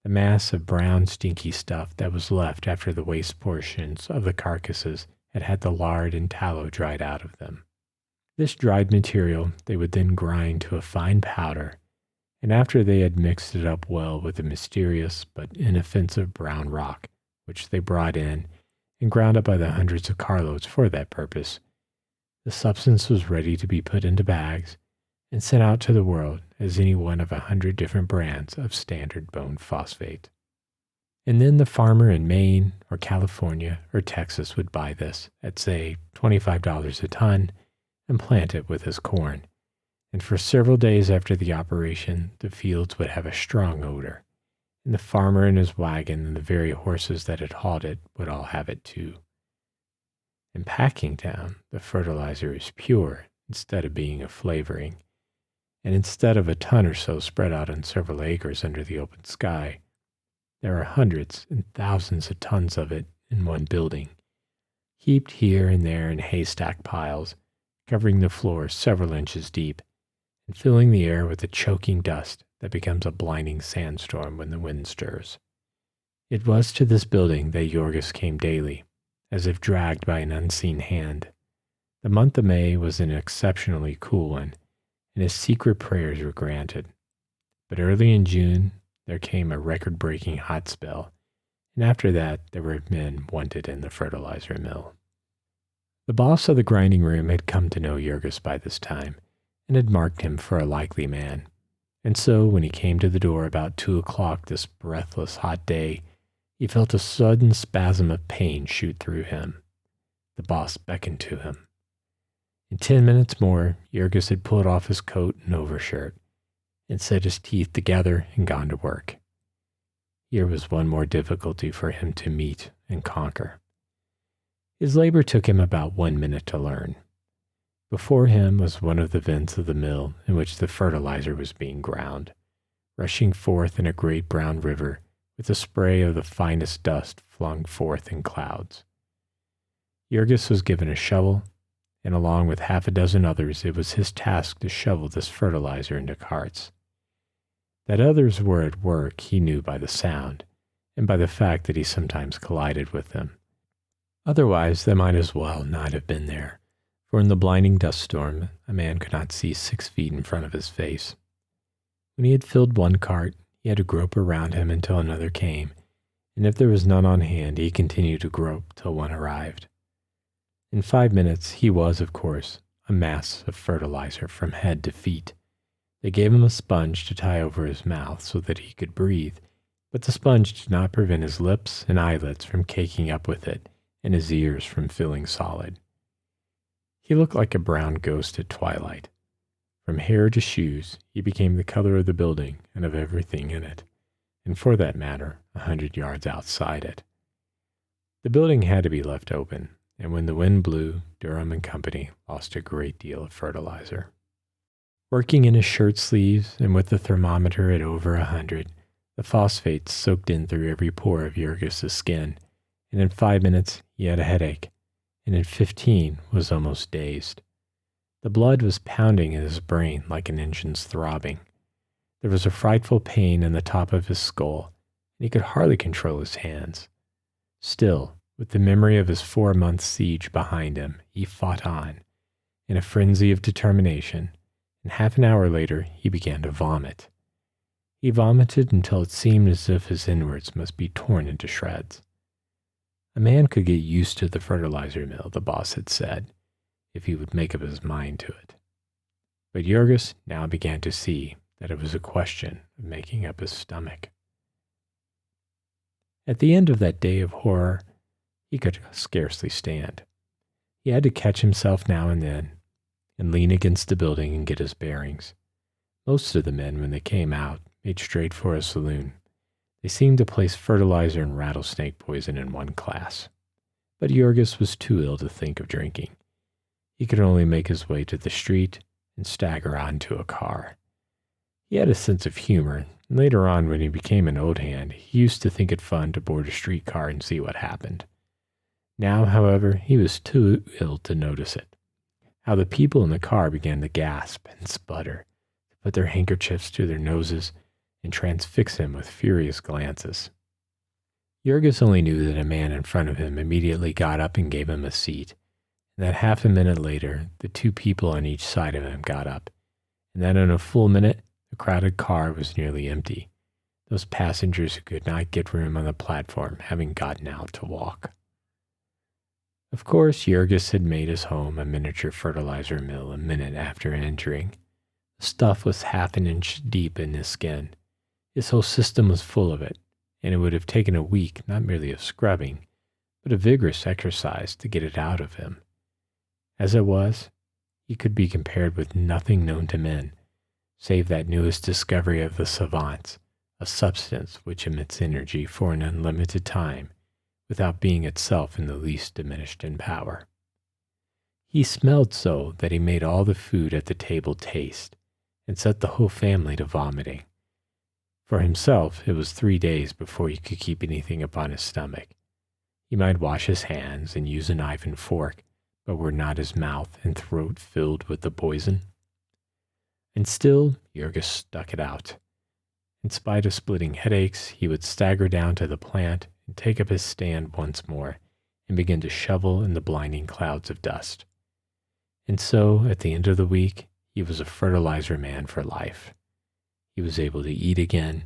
the mass of brown stinky stuff that was left after the waste portions of the carcasses had had the lard and tallow dried out of them. This dried material they would then grind to a fine powder, and after they had mixed it up well with the mysterious but inoffensive brown rock, which they brought in and ground up by the hundreds of carloads for that purpose, the substance was ready to be put into bags and sent out to the world as any one of 100 different brands of standard bone phosphate. And then the farmer in Maine or California or Texas would buy this at, say, $25 a ton and plant it with his corn. And for several days after the operation, the fields would have a strong odor, and the farmer and his wagon and the very horses that had hauled it would all have it too. In Packingtown, the fertilizer is pure instead of being a flavoring, and instead of a ton or so spread out on several acres under the open sky, there are hundreds and thousands of tons of it in one building, heaped here and there in haystack piles, covering the floor several inches deep, and filling the air with a choking dust that becomes a blinding sandstorm when the wind stirs. It was to this building that Jorgis came daily, as if dragged by an unseen hand. The month of May was an exceptionally cool one, and his secret prayers were granted. But early in June, there came a record-breaking hot spell, and after that there were men wanted in the fertilizer mill. The boss of the grinding room had come to know Jorgis by this time, and had marked him for a likely man. And so, when he came to the door about 2 o'clock this breathless hot day, he felt a sudden spasm of pain shoot through him. The boss beckoned to him. In 10 minutes more, Jorgis had pulled off his coat and overshirt, and set his teeth together and gone to work. Here was one more difficulty for him to meet and conquer. His labor took him about 1 minute to learn. Before him was one of the vents of the mill in which the fertilizer was being ground, rushing forth in a great brown river with a spray of the finest dust flung forth in clouds. Jorgis was given a shovel, and along with half a dozen others, it was his task to shovel this fertilizer into carts. That others were at work he knew by the sound, and by the fact that he sometimes collided with them. Otherwise, they might as well not have been there, for in the blinding dust storm, a man could not see 6 feet in front of his face. When he had filled one cart, he had to grope around him until another came, and if there was none on hand, he continued to grope till one arrived. In 5 minutes, he was, of course, a mass of fertilizer from head to feet. They gave him a sponge to tie over his mouth so that he could breathe, but the sponge did not prevent his lips and eyelids from caking up with it, and his ears from feeling solid. He looked like a brown ghost at twilight. From hair to shoes, he became the color of the building and of everything in it, and for that matter, 100 yards outside it. The building had to be left open, and when the wind blew, Durham and Company lost a great deal of fertilizer. Working in his shirt sleeves and with the thermometer at over 100, the phosphates soaked in through every pore of Jurgis's skin, and in 5 minutes he had a headache, and in 15 was almost dazed. The blood was pounding in his brain like an engine's throbbing. There was a frightful pain in the top of his skull, and he could hardly control his hands. Still, with the memory of his 4-month siege behind him, he fought on, in a frenzy of determination, and half an hour later he began to vomit. He vomited until it seemed as if his inwards must be torn into shreds. A man could get used to the fertilizer mill, the boss had said, if he would make up his mind to it. But Jurgis now began to see that it was a question of making up his stomach. At the end of that day of horror, he could scarcely stand. He had to catch himself now and then, and lean against the building and get his bearings. Most of the men, when they came out, made straight for a saloon. They seemed to place fertilizer and rattlesnake poison in one class. But Jurgis was too ill to think of drinking. He could only make his way to the street and stagger onto a car. He had a sense of humor, and later on when he became an old hand, he used to think it fun to board a streetcar and see what happened. Now, however, he was too ill to notice it. How the people in the car began to gasp and sputter, to put their handkerchiefs to their noses, and transfix him with furious glances. Jurgis only knew that a man in front of him immediately got up and gave him a seat, and that half a minute later, the 2 people on each side of him got up, and that in a full minute, the crowded car was nearly empty, those passengers who could not get room on the platform having gotten out to walk. Of course, Jurgis had made his home a miniature fertilizer mill a minute after entering. The stuff was half an inch deep in his skin. His whole system was full of it, and it would have taken a week not merely of scrubbing, but of vigorous exercise to get it out of him. As it was, he could be compared with nothing known to men, save that newest discovery of the savants, a substance which emits energy for an unlimited time, without being itself in the least diminished in power. He smelled so that he made all the food at the table taste, and set the whole family to vomiting. For himself, it was 3 days before he could keep anything upon his stomach. He might wash his hands and use a knife and fork, but were not his mouth and throat filled with the poison? And still, Jurgis stuck it out. In spite of splitting headaches, he would stagger down to the plant and take up his stand once more and begin to shovel in the blinding clouds of dust. And so, at the end of the week, he was a fertilizer man for life. He was able to eat again,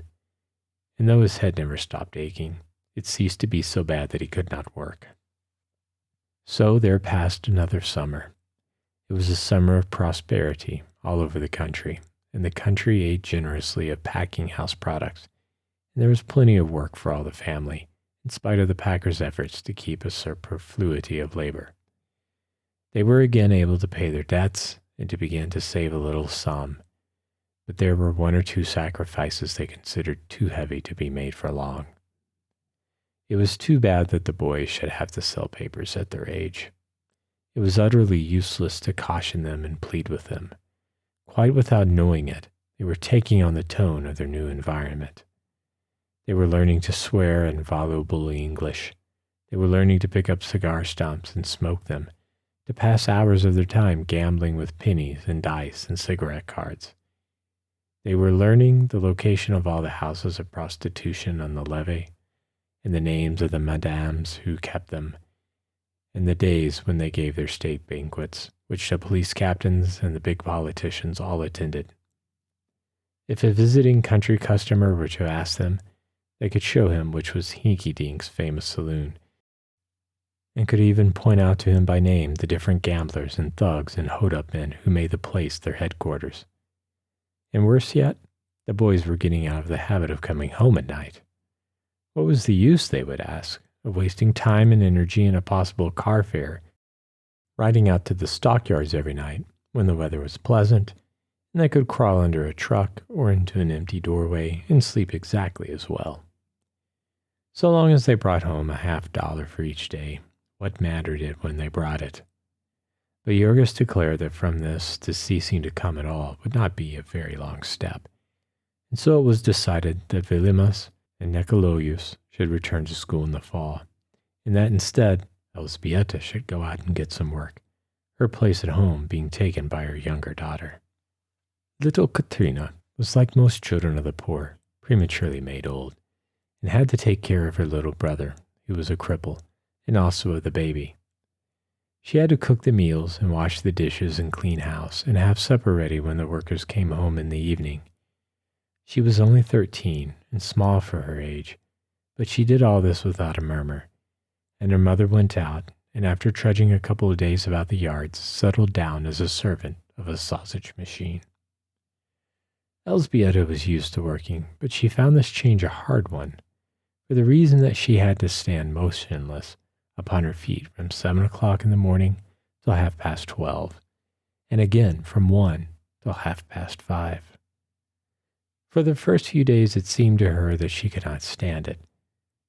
and though his head never stopped aching, it ceased to be so bad that he could not work. So there passed another summer. It was a summer of prosperity all over the country, and the country ate generously of packing house products, and there was plenty of work for all the family, in spite of the packers' efforts to keep a superfluity of labor. They were again able to pay their debts and to begin to save a little sum, but there were 1 or 2 sacrifices they considered too heavy to be made for long. It was too bad that the boys should have to sell papers at their age. It was utterly useless to caution them and plead with them. Quite without knowing it, they were taking on the tone of their new environment. They were learning to swear in voluble English. They were learning to pick up cigar stumps and smoke them, to pass hours of their time gambling with pennies and dice and cigarette cards. They were learning the location of all the houses of prostitution on the levee, and the names of the madames who kept them, and the days when they gave their state banquets, which the police captains and the big politicians all attended. If a visiting country customer were to ask them, they could show him which was Hinky Dink's famous saloon, and could even point out to him by name the different gamblers and thugs and hold-up men who made the place their headquarters. And worse yet, the boys were getting out of the habit of coming home at night. What was the use, they would ask, of wasting time and energy in a possible car fare, riding out to the stockyards every night when the weather was pleasant, and they could crawl under a truck or into an empty doorway and sleep exactly as well. So long as they brought home $50 for each day, What mattered it when they brought it? But Jorgis declared that from this to ceasing to come at all would not be a very long step, and so it was decided that Velimas and Nikolaus should return to school in the fall, and that instead Elzbieta should go out and get some work, her place at home being taken by her younger daughter. Little Katrina was like most children of the poor, prematurely made old, and had to take care of her little brother, who was a cripple, and also of the baby. She had to cook the meals and wash the dishes and clean house and have supper ready when the workers came home in the evening. She was only 13 and small for her age, but she did all this without a murmur, and her mother went out and after trudging a couple of days about the yards, settled down as a servant of a sausage machine. Elzbieta was used to working, but she found this change a hard one, for the reason that she had to stand motionless upon her feet from 7 o'clock in the morning till 12:30, and again from 1 till 5:30. For the first few days it seemed to her that she could not stand it.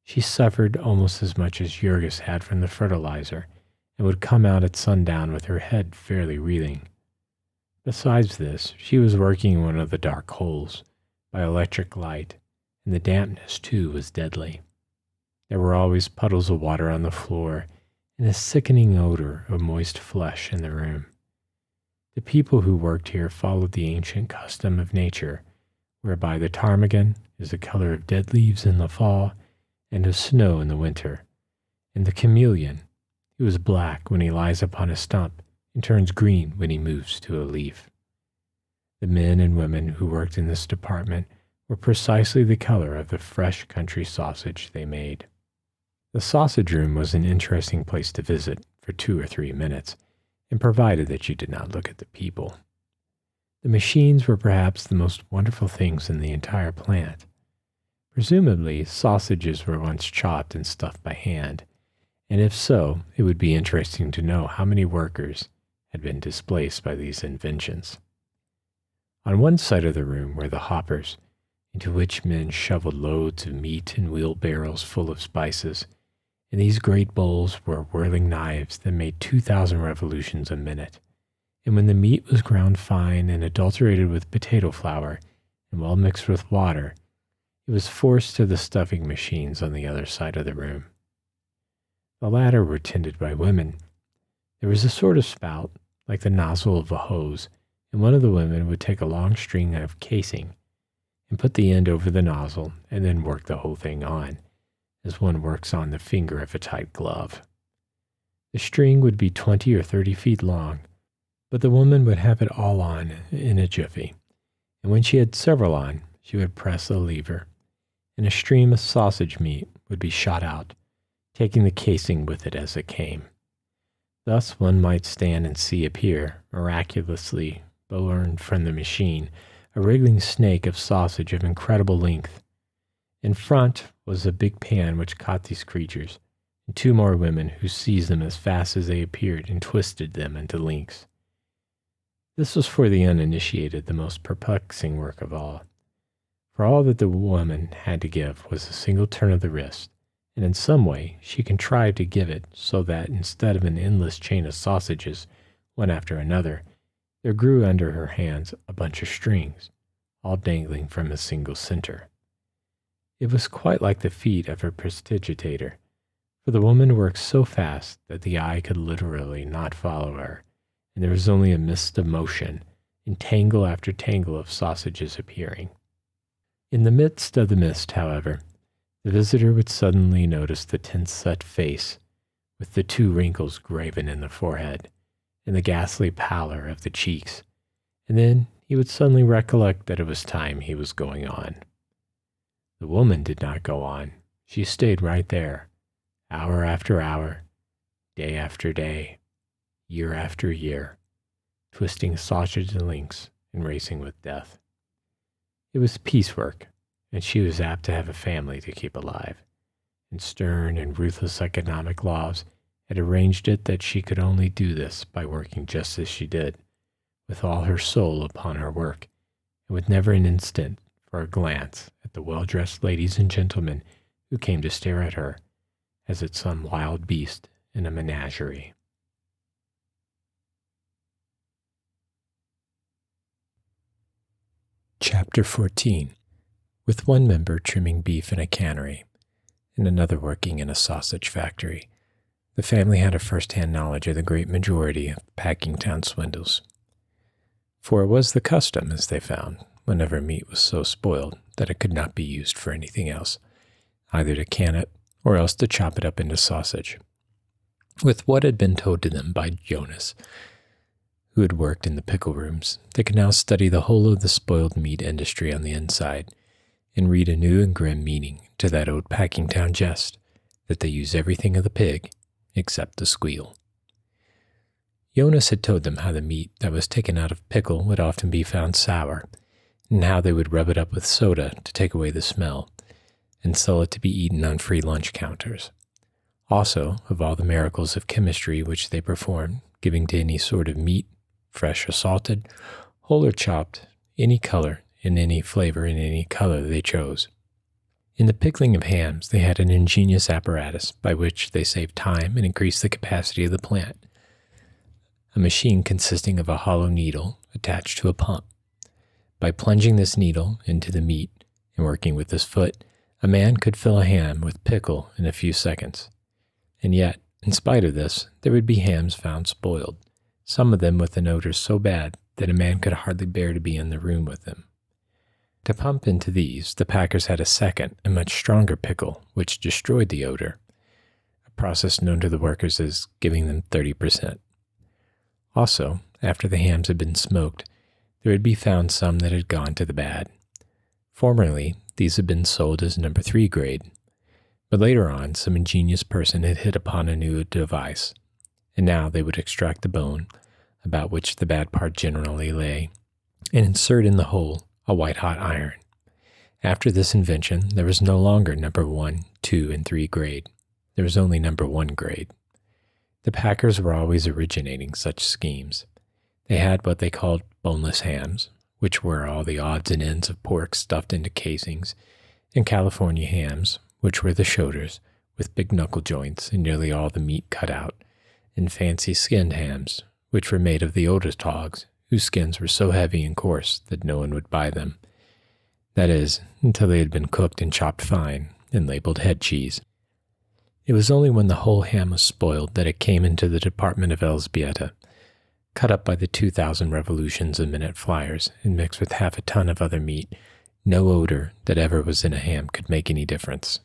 She suffered almost as much as Jorgis had from the fertilizer, and would come out at sundown with her head fairly reeling. Besides this, she was working in one of the dark holes, by electric light, and the dampness, too, was deadly. There were always puddles of water on the floor, and a sickening odor of moist flesh in the room. The people who worked here followed the ancient custom of nature, whereby the ptarmigan is the color of dead leaves in the fall and of snow in the winter, and the chameleon, who is black when he lies upon a stump and turns green when he moves to a leaf. The men and women who worked in this department were precisely the color of the fresh country sausage they made. The sausage room was an interesting place to visit for 2 or 3 minutes, and provided that you did not look at the people. The machines were perhaps the most wonderful things in the entire plant. Presumably, sausages were once chopped and stuffed by hand, and if so, it would be interesting to know how many workers had been displaced by these inventions. On one side of the room were the hoppers, into which men shoveled loads of meat in wheelbarrows full of spices, and these great bowls were whirling knives that made 2,000 revolutions a minute. And when the meat was ground fine and adulterated with potato flour and well mixed with water, it was forced to the stuffing machines on the other side of the room. The latter were tended by women. There was a sort of spout, like the nozzle of a hose, and one of the women would take a long string of casing and put the end over the nozzle and then work the whole thing on, as one works on the finger of a tight glove. The string would be 20 or 30 feet long, but the woman would have it all on in a jiffy, and when she had several on, she would press a lever, and a stream of sausage meat would be shot out, taking the casing with it as it came. Thus one might stand and see appear, miraculously born from the machine, a wriggling snake of sausage of incredible length. In front was a big pan which caught these creatures, and 2 more women who seized them as fast as they appeared and twisted them into links. This was for the uninitiated the most perplexing work of all, for all that the woman had to give was a single turn of the wrist, and in some way she contrived to give it so that instead of an endless chain of sausages, one after another, there grew under her hands a bunch of strings, all dangling from a single center. It was quite like the feet of a prestidigitator, for the woman worked so fast that the eye could literally not follow her, and there was only a mist of motion, and tangle after tangle of sausages appearing. In the midst of the mist, however, the visitor would suddenly notice the tense-set face, with the 2 wrinkles graven in the forehead, and the ghastly pallor of the cheeks, and then he would suddenly recollect that it was time he was going on. The woman did not go on. She stayed right there, hour after hour, day after day, year after year, twisting sausage and links and racing with death. It was piecework, and she was apt to have a family to keep alive, and stern and ruthless economic laws had arranged it that she could only do this by working just as she did, with all her soul upon her work, and with never an instant for a glance at the well-dressed ladies and gentlemen who came to stare at her, as at some wild beast in a menagerie. Chapter 14. With one member trimming beef in a cannery and another working in a sausage factory, the family had a first-hand knowledge of the great majority of Packingtown swindles. For it was the custom, as they found, whenever meat was so spoiled that it could not be used for anything else, either to can it or else to chop it up into sausage. With what had been told to them by Jonas, who had worked in the pickle rooms, they could now study the whole of the spoiled meat industry on the inside and read a new and grim meaning to that old Packingtown jest that they use everything of the pig except the squeal. Jonas had told them how the meat that was taken out of pickle would often be found sour, and how they would rub it up with soda to take away the smell, and sell it to be eaten on free lunch counters. Also, of all the miracles of chemistry which they performed, giving to any sort of meat, fresh or salted, whole or chopped, any color, in any flavor, in any color they chose. In the pickling of hams, they had an ingenious apparatus by which they saved time and increased the capacity of the plant. A machine consisting of a hollow needle attached to a pump. By plunging this needle into the meat and working with his foot, a man could fill a ham with pickle in a few seconds. And yet, in spite of this, there would be hams found spoiled, some of them with an odor so bad that a man could hardly bear to be in the room with them. To pump into these, the packers had a second and much stronger pickle, which destroyed the odor, a process known to the workers as giving them 30%. Also, after the hams had been smoked, there would be found some that had gone to the bad. Formerly, these had been sold as number 3 grade, but later on, some ingenious person had hit upon a new device, and now they would extract the bone, about which the bad part generally lay, and insert in the hole a white-hot iron. After this invention, there was no longer number 1, 2, and 3 grade. There was only number 1 grade. The packers were always originating such schemes. They had what they called boneless hams, which were all the odds and ends of pork stuffed into casings, and California hams, which were the shoulders, with big knuckle joints and nearly all the meat cut out, and fancy skinned hams, which were made of the oldest hogs, whose skins were so heavy and coarse that no one would buy them. That is, until they had been cooked and chopped fine and labeled head cheese. It was only when the whole ham was spoiled that it came into the department of Elzbieta, cut up by the 2,000 revolutions a minute flyers and mixed with half a ton of other meat. No odor that ever was in a ham could make any difference.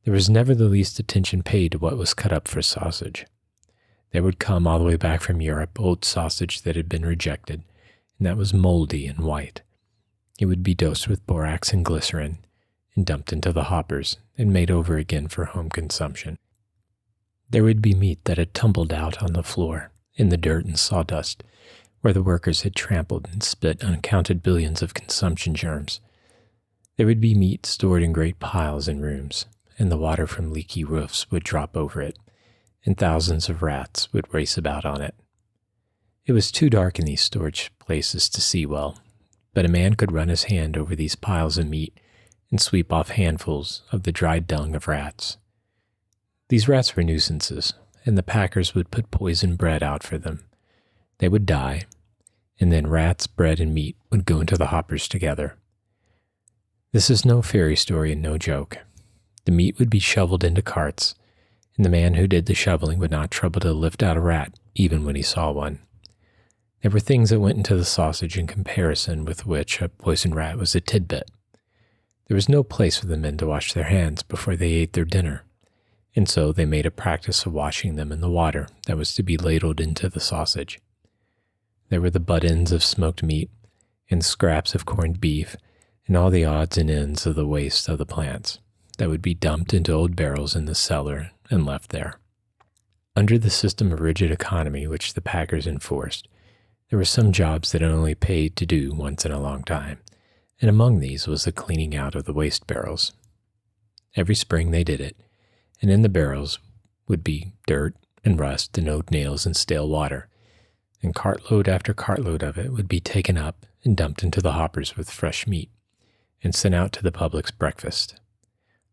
There was never the least attention paid to what was cut up for sausage. There would come all the way back from Europe old sausage that had been rejected, and that was moldy and white. It would be dosed with borax and glycerin, and dumped into the hoppers, and made over again for home consumption. There would be meat that had tumbled out on the floor, in the dirt and sawdust, where the workers had trampled and spit uncounted billions of consumption germs. There would be meat stored in great piles in rooms, and the water from leaky roofs would drop over it, and thousands of rats would race about on it. It was too dark in these storage places to see well, but a man could run his hand over these piles of meat and sweep off handfuls of the dried dung of rats. These rats were nuisances, and the packers would put poisoned bread out for them. They would die, and then rats, bread, and meat would go into the hoppers together. This is no fairy story and no joke. The meat would be shoveled into carts, and the man who did the shoveling would not trouble to lift out a rat, even when he saw one. There were things that went into the sausage in comparison with which a poisoned rat was a tidbit. There was no place for the men to wash their hands before they ate their dinner, and so they made a practice of washing them in the water that was to be ladled into the sausage. There were the butt ends of smoked meat, and scraps of corned beef, and all the odds and ends of the waste of the plants that would be dumped into old barrels in the cellar and left there. Under the system of rigid economy which the packers enforced, there were some jobs that only paid to do once in a long time, and among these was the cleaning out of the waste barrels. Every spring they did it, and in the barrels would be dirt and rust and old nails and stale water, and cartload after cartload of it would be taken up and dumped into the hoppers with fresh meat, and sent out to the public's breakfast.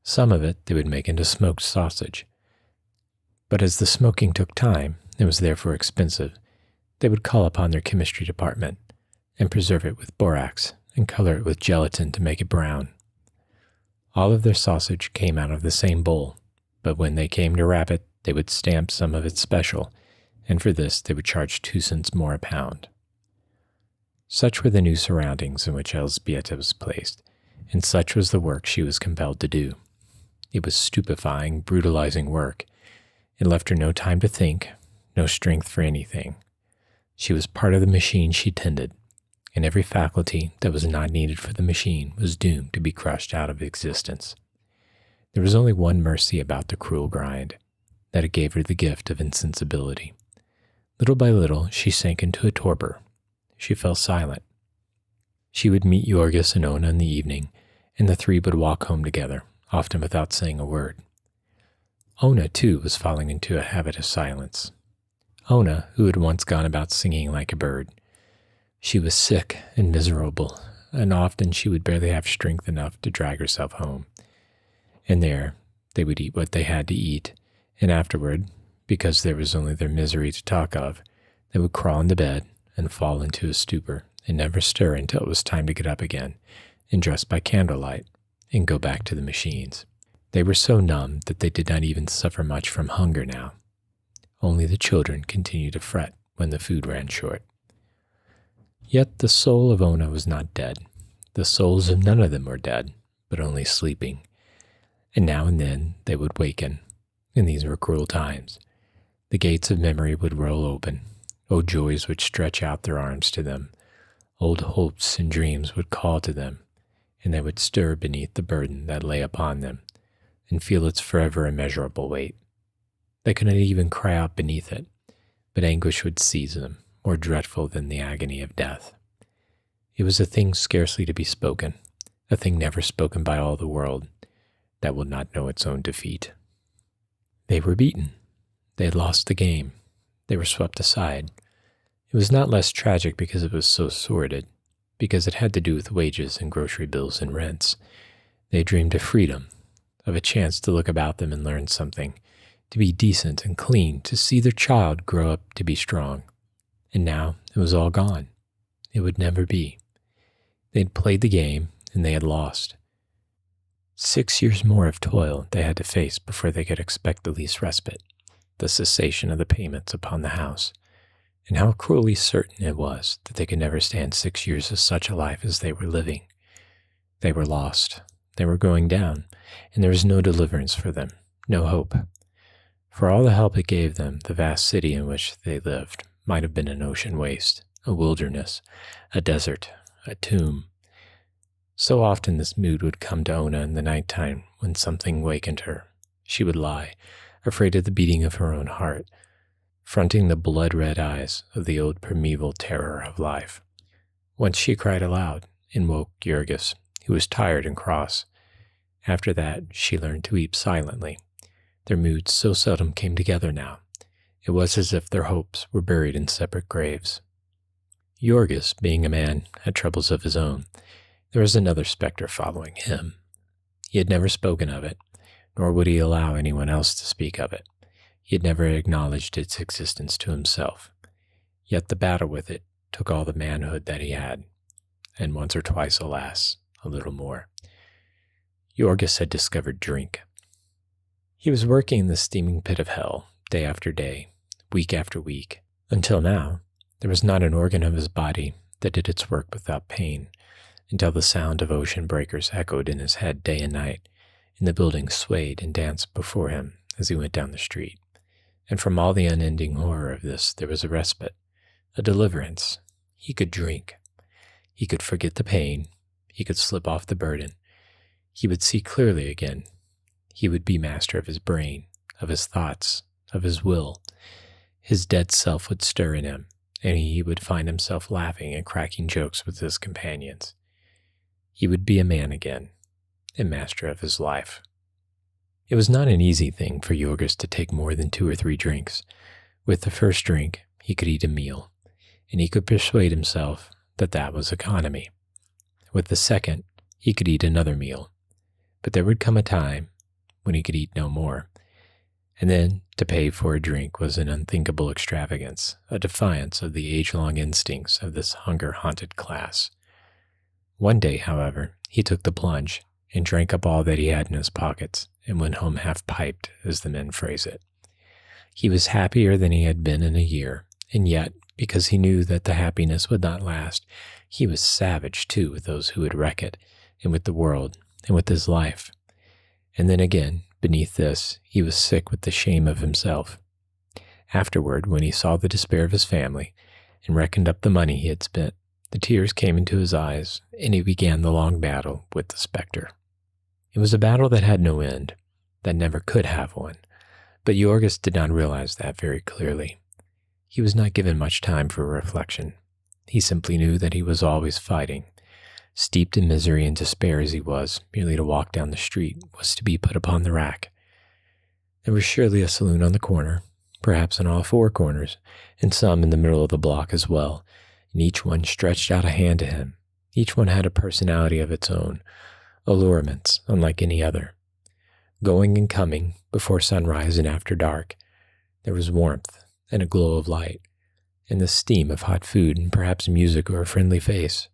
Some of it they would make into smoked sausage, But as the smoking took time and was therefore expensive, they would call upon their chemistry department and preserve it with borax and color it with gelatin to make it brown. All of their sausage came out of the same bowl, but when they came to wrap it, they would stamp some of it special, and for this they would charge 2 cents more a pound. Such were the new surroundings in which Elżbieta was placed, and such was the work she was compelled to do. It was stupefying, brutalizing work. It left her no time to think, no strength for anything. She was part of the machine she tended, and every faculty that was not needed for the machine was doomed to be crushed out of existence. There was only one mercy about the cruel grind, that it gave her the gift of insensibility. Little by little, she sank into a torpor. She fell silent. She would meet Jorgis and Ona in the evening, and the three would walk home together, often without saying a word. Ona, too, was falling into a habit of silence. Ona, who had once gone about singing like a bird. She was sick and miserable, and often she would barely have strength enough to drag herself home. And there, they would eat what they had to eat, and afterward, because there was only their misery to talk of, they would crawl into bed and fall into a stupor and never stir until it was time to get up again and dress by candlelight and go back to the machines. They were so numb that they did not even suffer much from hunger now. Only the children continued to fret when the food ran short. Yet the soul of Ona was not dead. The souls of none of them were dead, but only sleeping. And now and then they would waken, and these were cruel times. The gates of memory would roll open. Old joys would stretch out their arms to them. Old hopes and dreams would call to them, and they would stir beneath the burden that lay upon them, and feel its forever immeasurable weight. They could not even cry out beneath it, but anguish would seize them, more dreadful than the agony of death. It was a thing scarcely to be spoken, a thing never spoken by all the world, that will not know its own defeat. They were beaten. They had lost the game. They were swept aside. It was not less tragic because it was so sordid, because it had to do with wages and grocery bills and rents. They dreamed of freedom, of a chance to look about them and learn something, to be decent and clean, to see their child grow up to be strong. And now it was all gone. It would never be. They had played the game, and they had lost. 6 years more of toil they had to face before they could expect the least respite, the cessation of the payments upon the house. And how cruelly certain it was that they could never stand 6 years of such a life as they were living. They were lost. They were going down, and there was no deliverance for them, no hope. For all the help it gave them, the vast city in which they lived might have been an ocean waste, a wilderness, a desert, a tomb. So often this mood would come to Ona in the nighttime when something wakened her. She would lie, afraid of the beating of her own heart, fronting the blood-red eyes of the old primeval terror of life. Once she cried aloud and woke Jorgis, who was tired and cross. After that, she learned to weep silently. Their moods so seldom came together now. It was as if their hopes were buried in separate graves. Jorgis, being a man, had troubles of his own. There was another specter following him. He had never spoken of it, nor would he allow anyone else to speak of it. He had never acknowledged its existence to himself. Yet the battle with it took all the manhood that he had, and once or twice, alas, a little more. Jorgis had discovered drink. He was working in the steaming pit of hell, day after day, week after week. Until now, there was not an organ of his body that did its work without pain, until the sound of ocean breakers echoed in his head day and night, and the buildings swayed and danced before him as he went down the street. And from all the unending horror of this, there was a respite, a deliverance. He could drink. He could forget the pain. He could slip off the burden. He would see clearly again. He would be master of his brain, of his thoughts, of his will. His dead self would stir in him, and he would find himself laughing and cracking jokes with his companions. He would be a man again, and master of his life. It was not an easy thing for Jorgis to take more than 2 or 3 drinks. With the first drink, he could eat a meal, and he could persuade himself that that was economy. With the second, he could eat another meal. But there would come a time when he could eat no more. And then to pay for a drink was an unthinkable extravagance, a defiance of the age-long instincts of this hunger-haunted class. One day, however, he took the plunge and drank up all that he had in his pockets and went home half-piped, as the men phrase it. He was happier than he had been in a year, and yet, because he knew that the happiness would not last, he was savage too with those who would wreck it, and with the world, and with his life. And then again, beneath this, he was sick with the shame of himself. Afterward, when he saw the despair of his family and reckoned up the money he had spent, the tears came into his eyes, and he began the long battle with the specter. It was a battle that had no end, that never could have one, but Jorgis did not realize that very clearly. He was not given much time for reflection. He simply knew that he was always fighting. Steeped in misery and despair as he was, merely to walk down the street was to be put upon the rack. There was surely a saloon on the corner, perhaps on all four corners, and some in the middle of the block as well, and each one stretched out a hand to him. Each one had a personality of its own, allurements unlike any other. Going and coming, before sunrise and after dark, there was warmth and a glow of light, and the steam of hot food and perhaps music or a friendly face,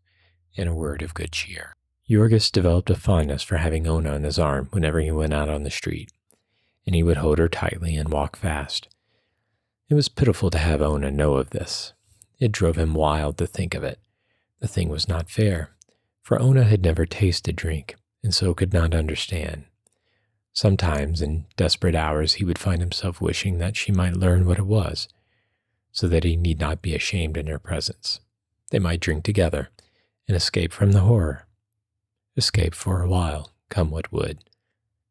and a word of good cheer. Jorgis developed a fondness for having Ona on his arm whenever he went out on the street, and he would hold her tightly and walk fast. It was pitiful to have Ona know of this. It drove him wild to think of it. The thing was not fair, for Ona had never tasted drink, and so could not understand. Sometimes, in desperate hours, he would find himself wishing that she might learn what it was, so that he need not be ashamed in her presence. They might drink together, and escape from the horror. Escape for a while, come what would.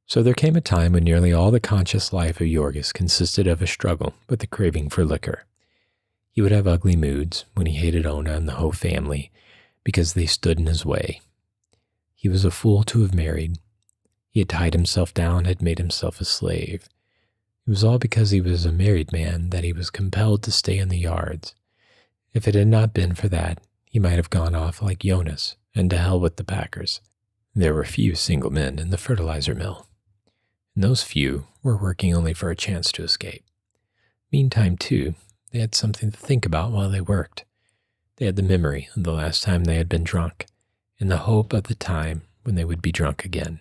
So there came a time when nearly all the conscious life of Jorgis consisted of a struggle with the craving for liquor. He would have ugly moods when he hated Ona and the whole family because they stood in his way. He was a fool to have married. He had tied himself down, had made himself a slave. It was all because he was a married man that he was compelled to stay in the yards. If it had not been for that, he might have gone off like Jonas, and to hell with the packers. There were few single men in the fertilizer mill, and those few were working only for a chance to escape. Meantime, too, they had something to think about while they worked. They had the memory of the last time they had been drunk, and the hope of the time when they would be drunk again.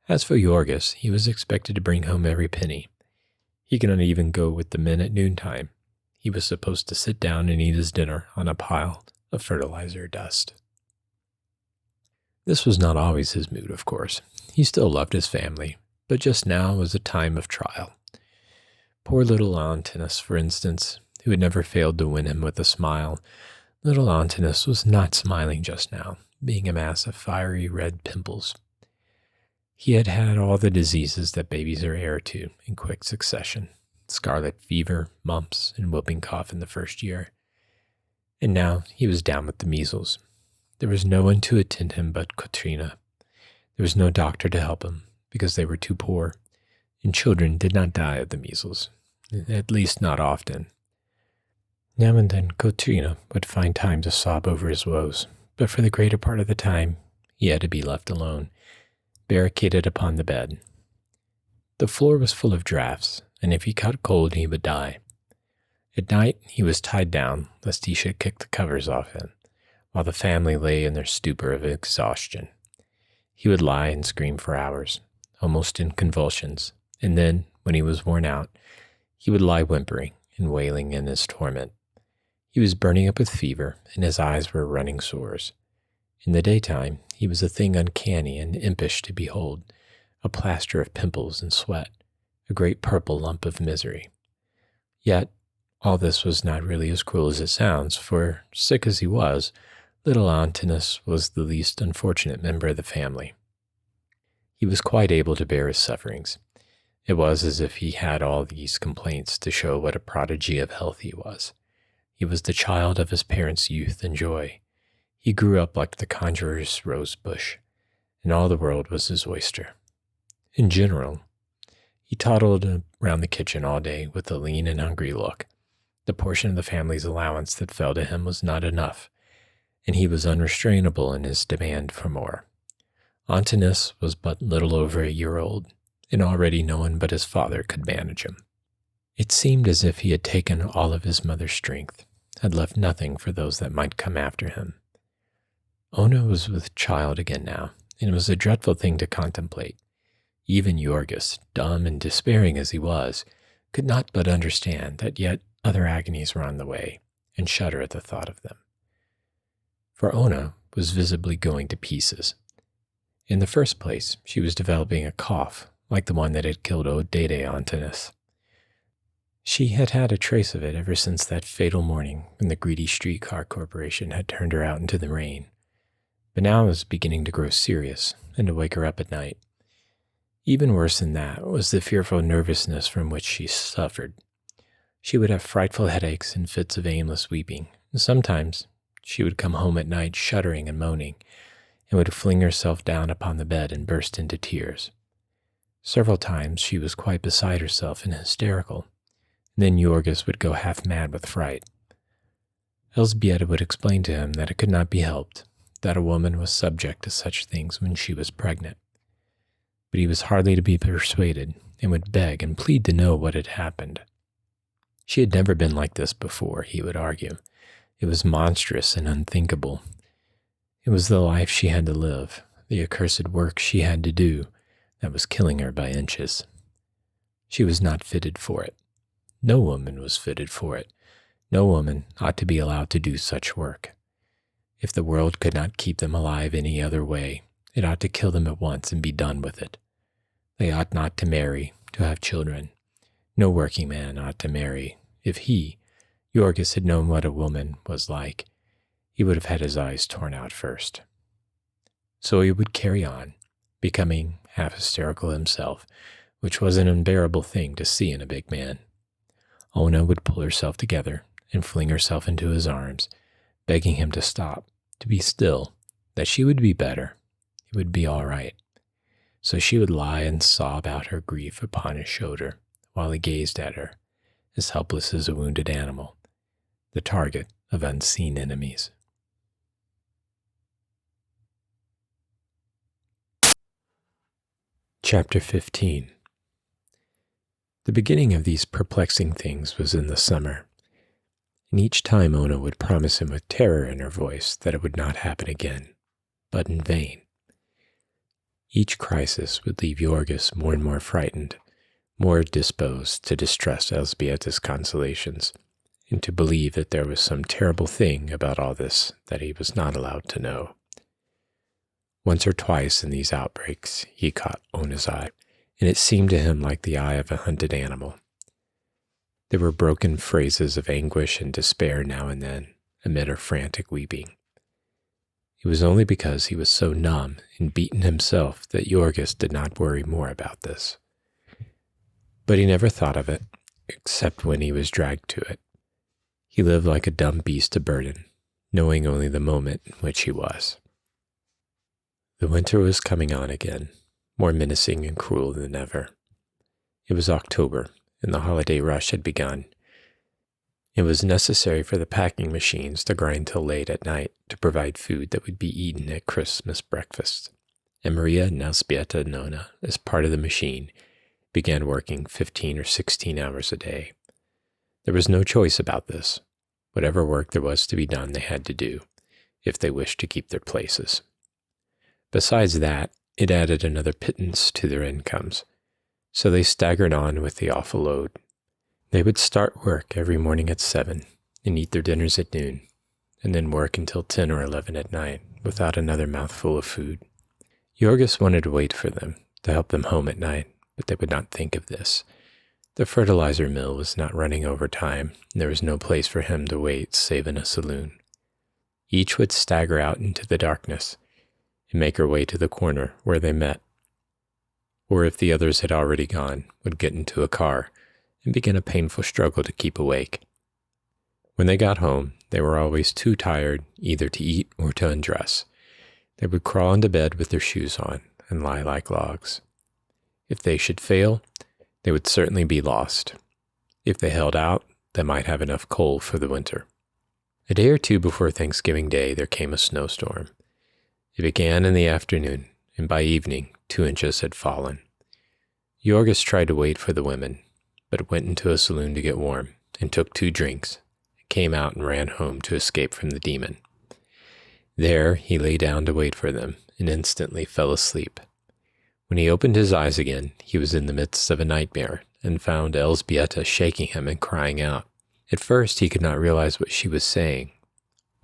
As for Jorgis, he was expected to bring home every penny. He could not even go with the men at noontime. He was supposed to sit down and eat his dinner on a pile of fertilizer dust. This was not always his mood, of course. He still loved his family, but just now was a time of trial. Poor little Antinous, for instance, who had never failed to win him with a smile. Little Antinous was not smiling just now, being a mass of fiery red pimples. He had had all the diseases that babies are heir to in quick succession. Scarlet fever, mumps, and whooping cough in the first year. And now he was down with the measles. There was no one to attend him but Katrina. There was no doctor to help him, because they were too poor, and children did not die of the measles, at least not often. Now and then Katrina would find time to sob over his woes, but for the greater part of the time he had to be left alone, barricaded upon the bed. The floor was full of drafts, and if he caught cold he would die. At night he was tied down lest he should kick the covers off him, while the family lay in their stupor of exhaustion. He would lie and scream for hours, almost in convulsions, and then, when he was worn out, he would lie whimpering and wailing in his torment. He was burning up with fever, and his eyes were running sores. In the daytime, he was a thing uncanny and impish to behold, a plaster of pimples and sweat, a great purple lump of misery. Yet, all this was not really as cruel as it sounds, for, sick as he was, little Antinous was the least unfortunate member of the family. He was quite able to bear his sufferings. It was as if he had all these complaints to show what a prodigy of health he was. He was the child of his parents' youth and joy. He grew up like the conjurer's rose bush, and all the world was his oyster. In general, he toddled around the kitchen all day with a lean and hungry look. The portion of the family's allowance that fell to him was not enough, and he was unrestrainable in his demand for more. Antinous was but little over a year old, and already no one but his father could manage him. It seemed as if he had taken all of his mother's strength, had left nothing for those that might come after him. Ona was with child again now, and it was a dreadful thing to contemplate. Even Jorgis, dumb and despairing as he was, could not but understand that yet other agonies were on the way, and shudder at the thought of them. For Ona was visibly going to pieces. In the first place, she was developing a cough, like the one that had killed Odede Antinous. She had had a trace of it ever since that fatal morning when the greedy streetcar corporation had turned her out into the rain. But now it was beginning to grow serious and to wake her up at night. Even worse than that was the fearful nervousness from which she suffered. She would have frightful headaches and fits of aimless weeping, and sometimes she would come home at night shuddering and moaning, and would fling herself down upon the bed and burst into tears. Several times she was quite beside herself and hysterical. Then Jorgis would go half mad with fright. Elzbieta would explain to him that it could not be helped, that a woman was subject to such things when she was pregnant. But he was hardly to be persuaded, and would beg and plead to know what had happened. She had never been like this before, he would argue. It was monstrous and unthinkable. It was the life she had to live, the accursed work she had to do, that was killing her by inches. She was not fitted for it. No woman was fitted for it. No woman ought to be allowed to do such work. If the world could not keep them alive any other way, it ought to kill them at once and be done with it. They ought not to marry, to have children. No working man ought to marry. If he, Jorgis, had known what a woman was like, he would have had his eyes torn out first. So he would carry on, becoming half hysterical himself, which was an unbearable thing to see in a big man. Ona would pull herself together and fling herself into his arms, begging him to stop, to be still, that she would be better. It would be all right. So she would lie and sob out her grief upon his shoulder, while he gazed at her, as helpless as a wounded animal, the target of unseen enemies. Chapter 15. The beginning of these perplexing things was in the summer, and each time Ona would promise him with terror in her voice that it would not happen again, but in vain. Each crisis would leave Jorgis more and more frightened, more disposed to distrust Elzbieta's consolations, and to believe that there was some terrible thing about all this that he was not allowed to know. Once or twice in these outbreaks he caught Ona's eye, and it seemed to him like the eye of a hunted animal. There were broken phrases of anguish and despair now and then, amid her frantic weeping. It was only because he was so numb and beaten himself that Jorgis did not worry more about this. But he never thought of it, except when he was dragged to it. He lived like a dumb beast of burden, knowing only the moment in which he was. The winter was coming on again, more menacing and cruel than ever. It was October, and the holiday rush had begun. It was necessary for the packing machines to grind till late at night to provide food that would be eaten at Christmas breakfast. And Maria and Elzbieta and Ona, as part of the machine, began working 15 or 16 hours a day. There was no choice about this. Whatever work there was to be done they had to do, if they wished to keep their places. Besides that, it added another pittance to their incomes, so they staggered on with the awful load. They would start work every morning at 7 and eat their dinners at noon, and then work until 10 or 11 at night without another mouthful of food. Jorgis wanted to wait for them, to help them home at night, but they would not think of this. The fertilizer mill was not running overtime, and there was no place for him to wait save in a saloon. Each would stagger out into the darkness and make her way to the corner where they met, or if the others had already gone, would get into a car and begin a painful struggle to keep awake. When they got home, they were always too tired either to eat or to undress. They would crawl into bed with their shoes on and lie like logs. If they should fail, they would certainly be lost. If they held out, they might have enough coal for the winter. A day or two before Thanksgiving Day, there came a snowstorm. It began in the afternoon, and by evening, 2 inches had fallen. Jorgis tried to wait for the women, but went into a saloon to get warm and took 2 drinks, came out and ran home to escape from the demon. There he lay down to wait for them and instantly fell asleep. When he opened his eyes again, he was in the midst of a nightmare and found Elżbieta shaking him and crying out. At first he could not realize what she was saying.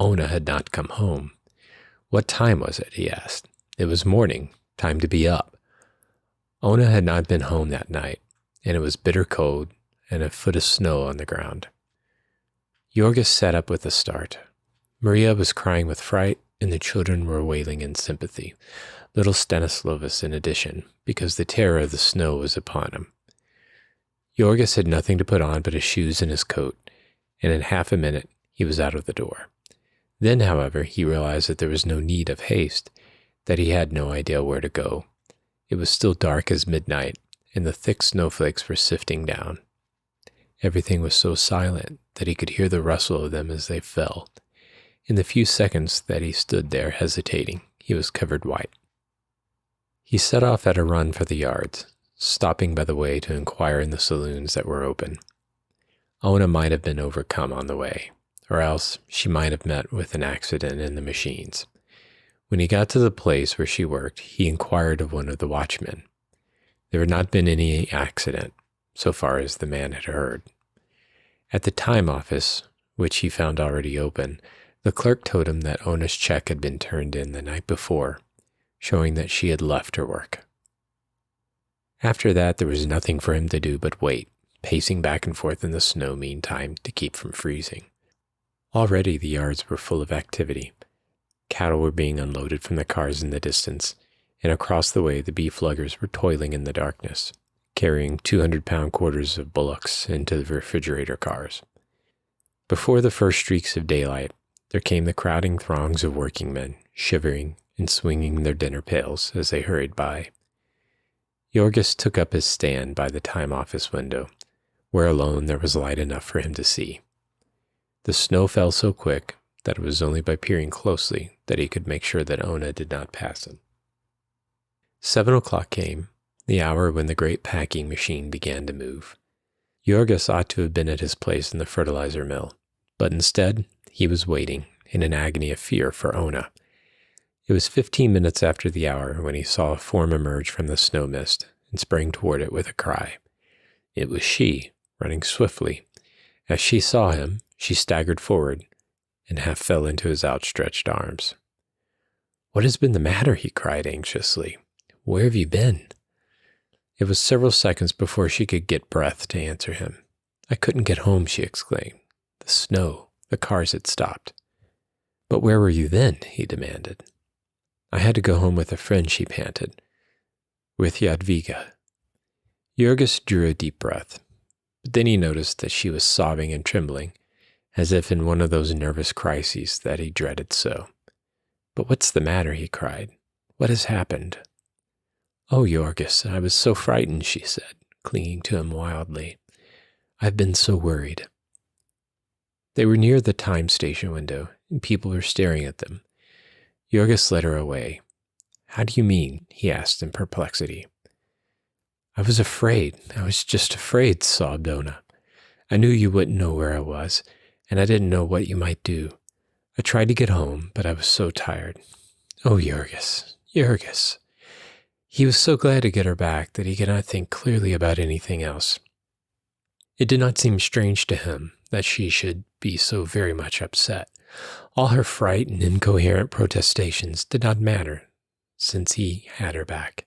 Ona had not come home. What time was it, he asked. It was morning, time to be up. Ona had not been home that night, and it was bitter cold and a foot of snow on the ground. Jorgis sat up with a start. Maria was crying with fright, and the children were wailing in sympathy. Little Stanislaus in addition, because the terror of the snow was upon him. Jorgis had nothing to put on but his shoes and his coat, and in half a minute he was out of the door. Then, however, he realized that there was no need of haste, that he had no idea where to go. It was still dark as midnight, and the thick snowflakes were sifting down. Everything was so silent that he could hear the rustle of them as they fell. In the few seconds that he stood there hesitating, he was covered white. He set off at a run for the yards, stopping by the way to inquire in the saloons that were open. Ona might have been overcome on the way, or else she might have met with an accident in the machines. When he got to the place where she worked, he inquired of one of the watchmen. There had not been any accident, so far as the man had heard. At the time office, which he found already open, the clerk told him that Ona's check had been turned in the night before, showing that she had left her work. After that, there was nothing for him to do but wait, pacing back and forth in the snow meantime to keep from freezing. Already the yards were full of activity. Cattle were being unloaded from the cars in the distance, and across the way the beef luggers were toiling in the darkness, carrying 200-pound quarters of bullocks into the refrigerator cars. Before the first streaks of daylight, there came the crowding throngs of working men, shivering and swinging their dinner pails as they hurried by. Jorgis took up his stand by the time office window, where alone there was light enough for him to see. The snow fell so quick that it was only by peering closely that he could make sure that Ona did not pass him. 7 o'clock came, the hour when the great packing machine began to move. Jorgis ought to have been at his place in the fertilizer mill, but instead he was waiting in an agony of fear for Ona. It was 15 minutes after the hour when he saw a form emerge from the snow mist and sprang toward it with a cry. It was she, running swiftly. As she saw him, she staggered forward and half fell into his outstretched arms. "What has been the matter?" he cried anxiously. "Where have you been?" It was several seconds before she could get breath to answer him. "I couldn't get home," she exclaimed. "The snow, the cars had stopped." "But where were you then?" he demanded. "I had to go home with a friend," she panted. "With Jadwiga." Jorgis drew a deep breath, but then he noticed that she was sobbing and trembling, as if in one of those nervous crises that he dreaded so. "But what's the matter?" he cried. "What has happened?" "Oh, Jorgis, I was so frightened," she said, clinging to him wildly. "I've been so worried." They were near the time station window, and people were staring at them. Jorgis led her away. "How do you mean?" he asked in perplexity. "I was afraid. I was just afraid," sobbed Ona. "I knew you wouldn't know where I was, and I didn't know what you might do. I tried to get home, but I was so tired. Oh, Jorgis, Jorgis." He was so glad to get her back that he could not think clearly about anything else. It did not seem strange to him that she should be so very much upset. All her fright and incoherent protestations did not matter, since he had her back.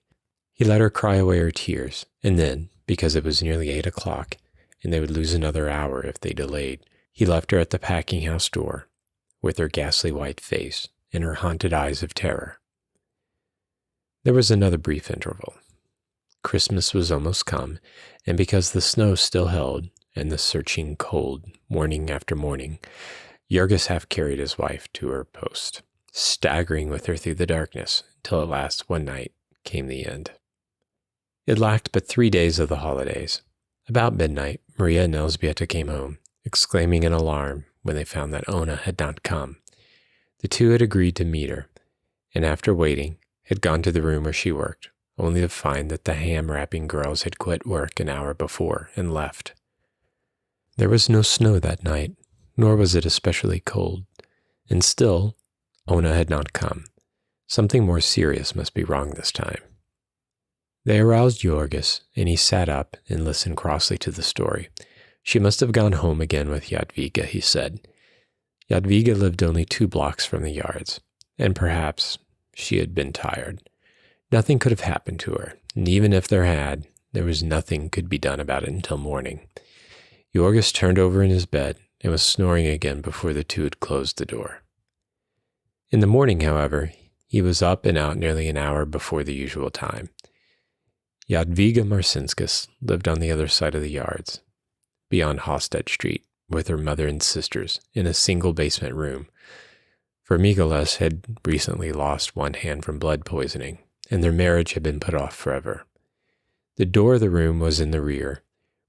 He let her cry away her tears, and then, because it was nearly 8 o'clock, and they would lose another hour if they delayed, he left her at the packing house door, with her ghastly white face and her haunted eyes of terror. There was another brief interval. Christmas was almost come, and because the snow still held, and the searching cold, morning after morning, Jorgis half carried his wife to her post, staggering with her through the darkness, until at last one night came the end. It lacked but 3 days of the holidays. About midnight, Maria and Elżbieta came home, exclaiming in alarm when they found that Ona had not come. The two had agreed to meet her, and after waiting, had gone to the room where she worked, only to find that the ham-wrapping girls had quit work an hour before and left. There was no snow that night, nor was it especially cold, and still, Ona had not come. Something more serious must be wrong this time. They aroused Jorgis, and he sat up and listened crossly to the story. She must have gone home again with Jadwiga, he said. Jadwiga lived only 2 blocks from the yards, and perhaps she had been tired. Nothing could have happened to her, and even if there had, there was nothing could be done about it until morning. Jorgis turned over in his bed and was snoring again before the two had closed the door. In the morning, however, he was up and out nearly an hour before the usual time. Jadwiga Marcinskis lived on the other side of the yards, beyond Hofstad Street, with her mother and sisters in a single basement room, for Mikolas had recently lost one hand from blood poisoning, and their marriage had been put off forever. The door of the room was in the rear,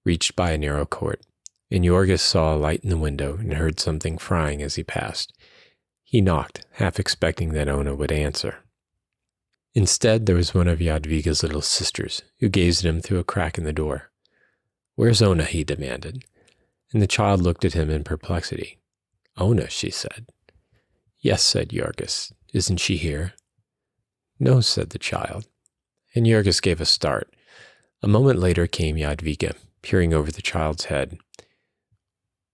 reached by a narrow court, and Jorgis saw a light in the window and heard something frying as he passed. He knocked, half expecting that Ona would answer. Instead, there was one of Jadwiga's little sisters, who gazed at him through a crack in the door. "Where's Ona?" he demanded, and the child looked at him in perplexity. "Ona," she said. "Yes," said Jorgis. "Isn't she here?" "No," said the child, and Jorgis gave a start. A moment later came Jadwiga, peering over the child's head.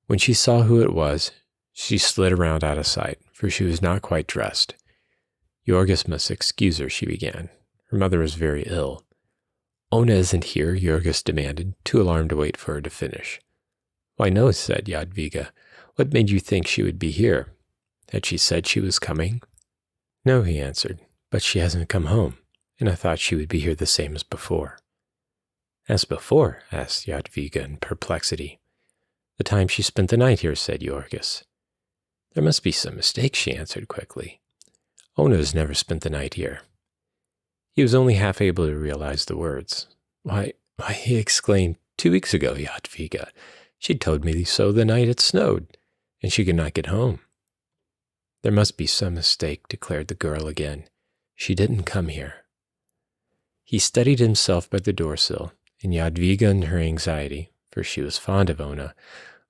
When she saw who it was, she slid around out of sight, for she was not quite dressed. "Jorgis must excuse her," she began. Her mother was very ill. "Ona isn't here?" Jorgis demanded, too alarmed to wait for her to finish. "Why, no," said Jadwiga. "What made you think she would be here? Had she said she was coming?" "No," he answered, "but she hasn't come home, and I thought she would be here the same as before." "As before?" asked Jadwiga in perplexity. "The time she spent the night here," said Jorgis. "There must be some mistake," she answered quickly. "Ona has never spent the night here." He was only half able to realize the words. Why, he exclaimed, 2 weeks ago, Jadwiga. She'd told me so the night it snowed, and she could not get home." "There must be some mistake," declared the girl again. "She didn't come here." He steadied himself by the doorsill, and Jadwiga, in her anxiety, for she was fond of Ona,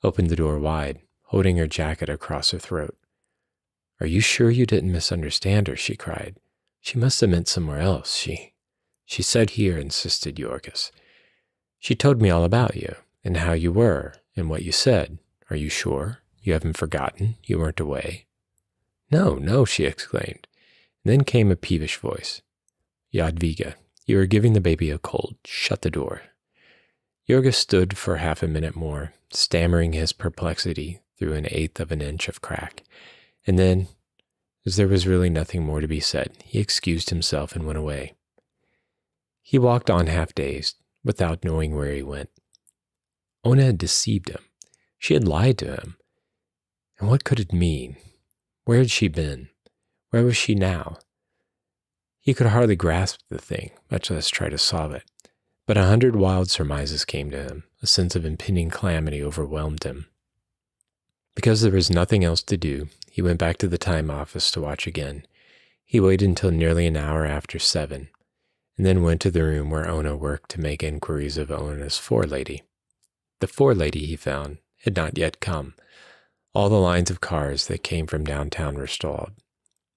opened the door wide, holding her jacket across her throat. "Are you sure you didn't misunderstand her?" she cried. "She must have meant somewhere else. She said here," insisted Jorgis. "She told me all about you, and how you were, and what you said. Are you sure? You haven't forgotten? You weren't away?" "No, no," she exclaimed. And then came a peevish voice. "Jadwiga, you are giving the baby a cold. Shut the door." Jorgis stood for half a minute more, stammering his perplexity through 1/8 of an inch of crack, and then, as there was really nothing more to be said, he excused himself and went away. He walked on half-dazed, without knowing where he went. Ona had deceived him. She had lied to him. And what could it mean? Where had she been? Where was she now? He could hardly grasp the thing, much less try to solve it. But 100 wild surmises came to him. A sense of impending calamity overwhelmed him. Because there was nothing else to do, he went back to the time office to watch again. He waited until nearly an hour after 7, and then went to the room where Ona worked to make inquiries of Ona's forelady. The forelady, he found, had not yet come. All the lines of cars that came from downtown were stalled.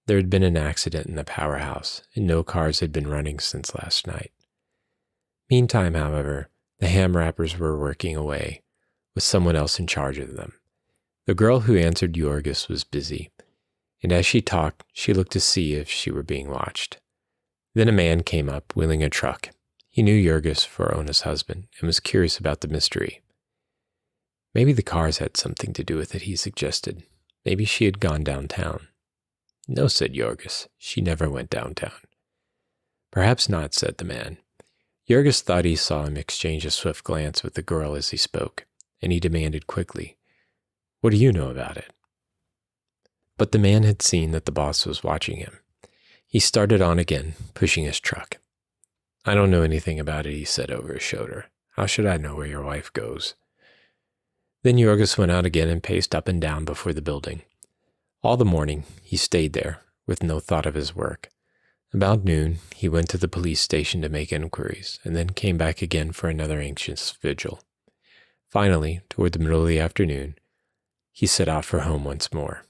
There had been an accident in the powerhouse, and no cars had been running since last night. Meantime, however, the ham wrappers were working away, with someone else in charge of them. The girl who answered Jorgis was busy, and as she talked, she looked to see if she were being watched. Then a man came up, wheeling a truck. He knew Jorgis for Ona's husband, and was curious about the mystery. Maybe the cars had something to do with it, he suggested. Maybe she had gone downtown. "No," said Jorgis. "She never went downtown." "Perhaps not," said the man. Jorgis thought he saw him exchange a swift glance with the girl as he spoke, and he demanded quickly, "What do you know about it?" But the man had seen that the boss was watching him. He started on again, pushing his truck. "I don't know anything about it," he said over his shoulder. "How should I know where your wife goes?" Then Jorgis went out again and paced up and down before the building. All the morning, he stayed there, with no thought of his work. About noon, he went to the police station to make inquiries, and then came back again for another anxious vigil. Finally, toward the middle of the afternoon, he set out for home once more.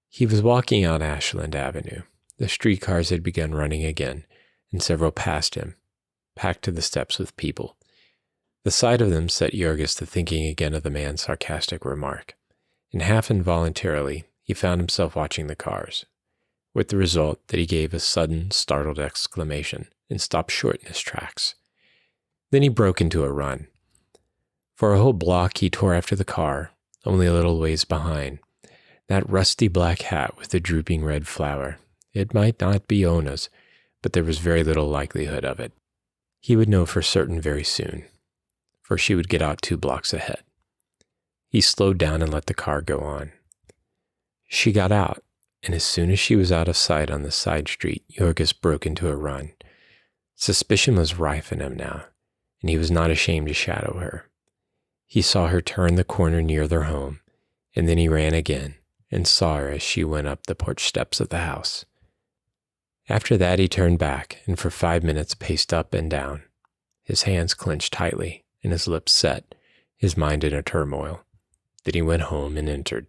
He was walking out Ashland Avenue. The streetcars had begun running again, and several passed him, packed to the steps with people. The sight of them set Jorgis to thinking again of the man's sarcastic remark, and half involuntarily he found himself watching the cars, with the result that he gave a sudden, startled exclamation and stopped short in his tracks. Then he broke into a run. For a whole block he tore after the car, only a little ways behind. That rusty black hat with the drooping red flower. It might not be Ona's, but there was very little likelihood of it. He would know for certain very soon, for she would get out 2 blocks ahead. He slowed down and let the car go on. She got out, and as soon as she was out of sight on the side street, Jorgis broke into a run. Suspicion was rife in him now, and he was not ashamed to shadow her. He saw her turn the corner near their home, and then he ran again and saw her as she went up the porch steps of the house. After that he turned back and for 5 minutes paced up and down, his hands clenched tightly and his lips set, his mind in a turmoil. Then he went home and entered.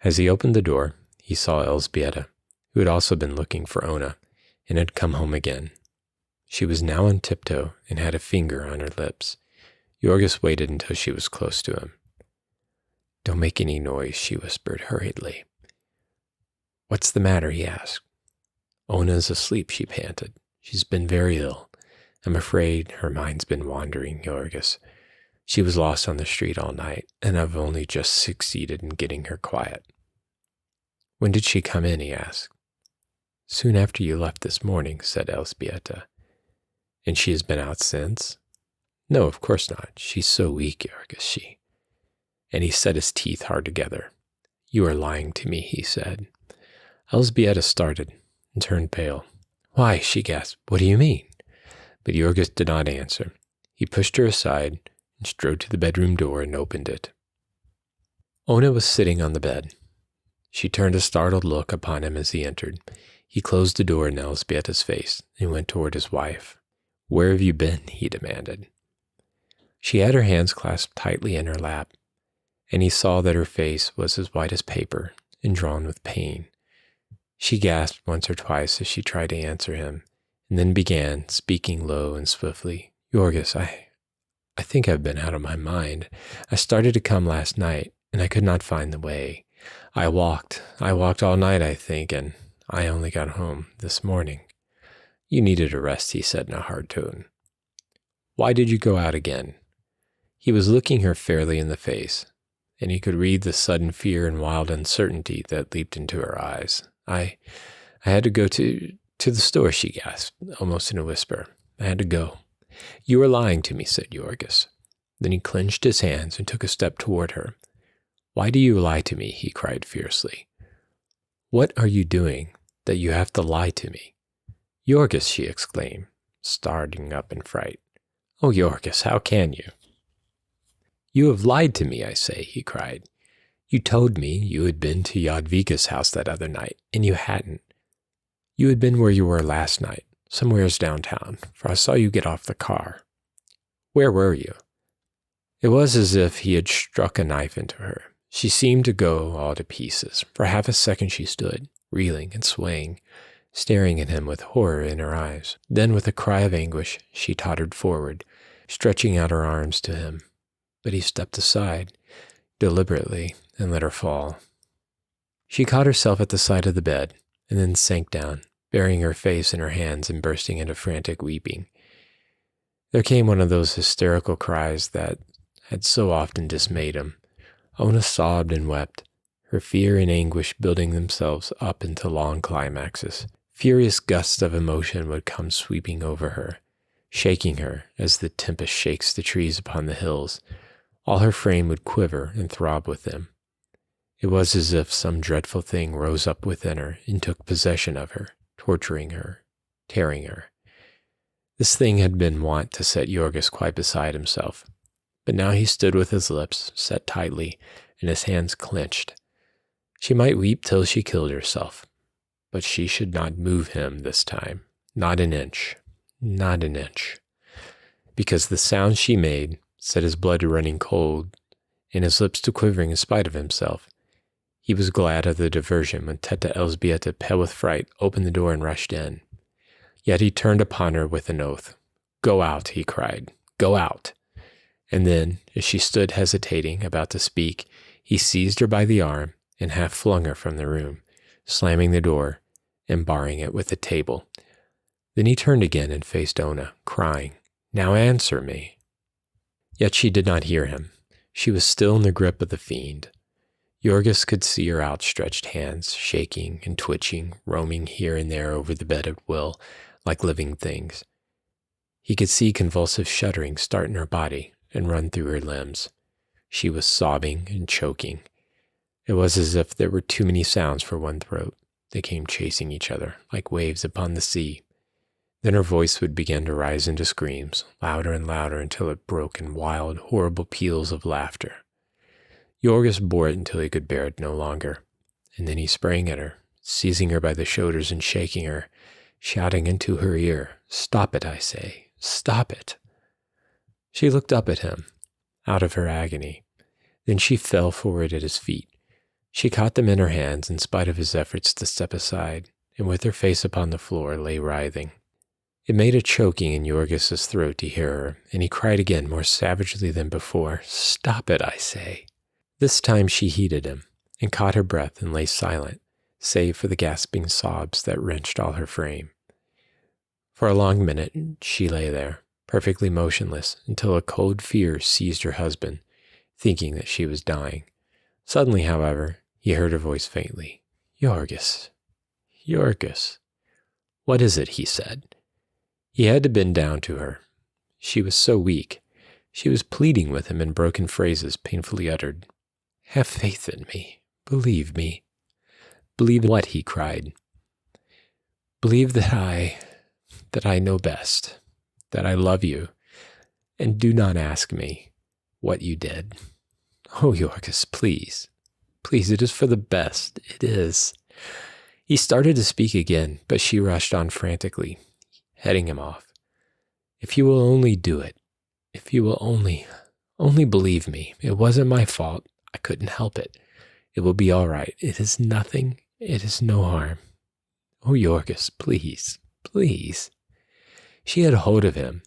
As he opened the door, he saw Elzbieta, who had also been looking for Ona, and had come home again. She was now on tiptoe and had a finger on her lips. Jorgis waited until she was close to him. "Don't make any noise," she whispered hurriedly. "What's the matter?" he asked. "Ona's asleep," she panted. "She's been very ill. I'm afraid her mind's been wandering, Jorgis. She was lost on the street all night, and I've only just succeeded in getting her quiet." "When did she come in?" he asked. "Soon after you left this morning," said Elzbieta. "And she has been out since?" "No, of course not. She's so weak, Jorgis, And he set his teeth hard together. "You are lying to me," he said. Elzbieta started and turned pale. "Why?" she gasped. "What do you mean?" But Jorgis did not answer. He pushed her aside and strode to the bedroom door and opened it. Ona was sitting on the bed. She turned a startled look upon him as he entered. He closed the door in Elzbieta's face and went toward his wife. "Where have you been?" he demanded. She had her hands clasped tightly in her lap, and he saw that her face was as white as paper and drawn with pain. She gasped once or twice as she tried to answer him, and then began, speaking low and swiftly. "Jorgis, I think I've been out of my mind. I started to come last night, and I could not find the way. I walked all night, I think, and I only got home this morning." "You needed a rest," he said in a hard tone. "Why did you go out again?" He was looking her fairly in the face, and he could read the sudden fear and wild uncertainty that leaped into her eyes. I had to go to the store," she gasped, almost in a whisper. "I had to go." "You are lying to me," said Jorgis. Then he clenched his hands and took a step toward her. "Why do you lie to me?" he cried fiercely. "What are you doing that you have to lie to me?" "Jorgis," she exclaimed, starting up in fright. "Oh, Jorgis, how can you?" "You have lied to me, I say," he cried. "You told me you had been to Jadvika's house that other night, and you hadn't. You had been where you were last night, somewheres downtown, for I saw you get off the car. Where were you?" It was as if he had struck a knife into her. She seemed to go all to pieces. For half a second she stood, reeling and swaying, staring at him with horror in her eyes. Then with a cry of anguish, she tottered forward, stretching out her arms to him. But he stepped aside, deliberately, and let her fall. She caught herself at the side of the bed, and then sank down, burying her face in her hands and bursting into frantic weeping. There came one of those hysterical cries that had so often dismayed him. Ona sobbed and wept, her fear and anguish building themselves up into long climaxes. Furious gusts of emotion would come sweeping over her, shaking her as the tempest shakes the trees upon the hills. All her frame would quiver and throb with them. It was as if some dreadful thing rose up within her and took possession of her, torturing her, tearing her. This thing had been wont to set Jorgis quite beside himself, but now he stood with his lips set tightly and his hands clenched. She might weep till she killed herself, but she should not move him this time. Not an inch. Not an inch. Because the sound she made set his blood running cold and his lips to quivering in spite of himself. He was glad of the diversion when Teta Elzbieta, pale with fright, opened the door and rushed in. Yet he turned upon her with an oath. "Go out," he cried. "Go out." And then, as she stood hesitating, about to speak, he seized her by the arm and half flung her from the room, slamming the door and barring it with a table. Then he turned again and faced Ona, crying, "Now answer me." Yet she did not hear him. She was still in the grip of the fiend. Yorgis could see her outstretched hands, shaking and twitching, roaming here and there over the bed at will, like living things. He could see convulsive shuddering start in her body and run through her limbs. She was sobbing and choking. It was as if there were too many sounds for one throat. They came chasing each other, like waves upon the sea. Then her voice would begin to rise into screams, louder and louder until it broke in wild, horrible peals of laughter. Yorgis bore it until he could bear it no longer, and then he sprang at her, seizing her by the shoulders and shaking her, shouting into her ear, "Stop it, I say, stop it." She looked up at him, out of her agony. Then she fell forward at his feet. She caught them in her hands in spite of his efforts to step aside, and with her face upon the floor lay writhing. It made a choking in Yorgis's throat to hear her, and he cried again more savagely than before, "Stop it, I say." This time she heeded him, and caught her breath and lay silent, save for the gasping sobs that wrenched all her frame. For a long minute she lay there, perfectly motionless, until a cold fear seized her husband, thinking that she was dying. Suddenly, however, he heard her voice faintly. "Yorgis, Yorgis." "What is it?" he said. He had to bend down to her. She was so weak. She was pleading with him in broken phrases painfully uttered. "Have faith in me. Believe me." "Believe what?" he cried. "Believe that I know best, that I love you, and do not ask me what you did. Oh, Yorgis, please, please, it is for the best, it is." He started to speak again, but she rushed on frantically, heading him off. "If you will only do it, if you will only believe me, it wasn't my fault, I couldn't help it. It will be all right, it is nothing, it is no harm. Oh, Yorgis, please, please." She had hold of him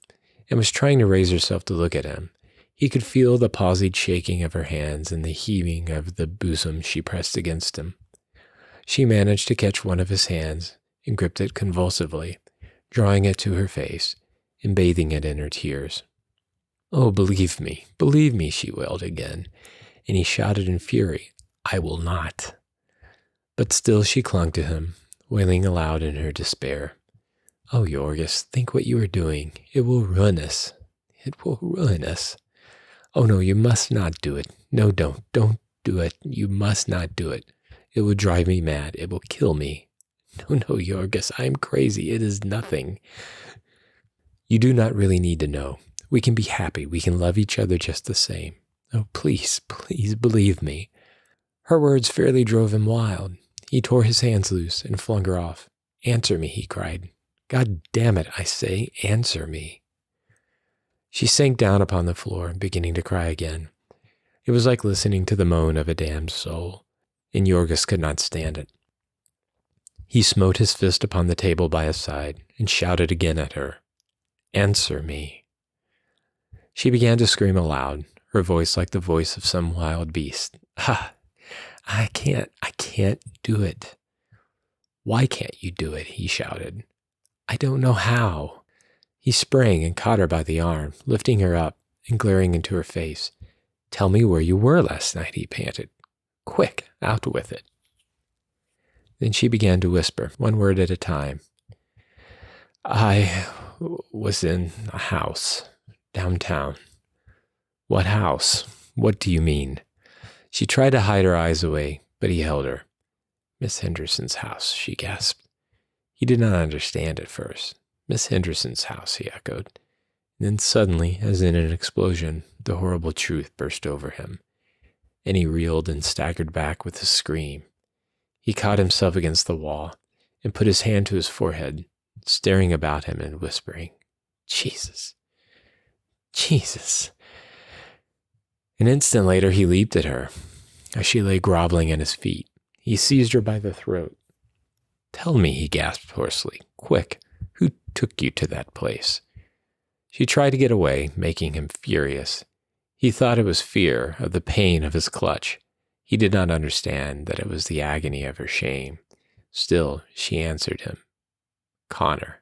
and was trying to raise herself to look at him. He could feel the palsied shaking of her hands and the heaving of the bosom she pressed against him. She managed to catch one of his hands and gripped it convulsively, drawing it to her face and bathing it in her tears. "Oh, believe me, she wailed again, and he shouted in fury, "I will not." But still she clung to him, wailing aloud in her despair. "Oh, Yorgis, think what you are doing. It will ruin us. It will ruin us. Oh, no, you must not do it. No, don't do it. You must not do it. It will drive me mad. It will kill me. No, Yorgis, I am crazy. It is nothing. You do not really need to know. We can be happy. We can love each other just the same. Oh, please, please believe me." Her words fairly drove him wild. He tore his hands loose and flung her off. "Answer me," he cried. "God damn it, I say, answer me." She sank down upon the floor, beginning to cry again. It was like listening to the moan of a damned soul, and Yorgis could not stand it. He smote his fist upon the table by his side and shouted again at her, "Answer me." She began to scream aloud, her voice like the voice of some wild beast. "Ah, I can't do it." "Why can't you do it?" he shouted. "I don't know how." He sprang and caught her by the arm, lifting her up and glaring into her face. "Tell me where you were last night," he panted. "Quick, out with it." Then she began to whisper, one word at a time. "I was in a house downtown." "What house? What do you mean?" She tried to hide her eyes away, but he held her. "Miss Henderson's house," she gasped. He did not understand at first. "Miss Henderson's house," he echoed. And then suddenly, as in an explosion, the horrible truth burst over him, and he reeled and staggered back with a scream. He caught himself against the wall and put his hand to his forehead, staring about him and whispering, "Jesus, Jesus." An instant later, he leaped at her. As she lay groveling at his feet, he seized her by the throat. "Tell me," he gasped hoarsely. "Quick, who took you to that place?" She tried to get away, making him furious. He thought it was fear of the pain of his clutch. He did not understand that it was the agony of her shame. Still, she answered him. "Connor."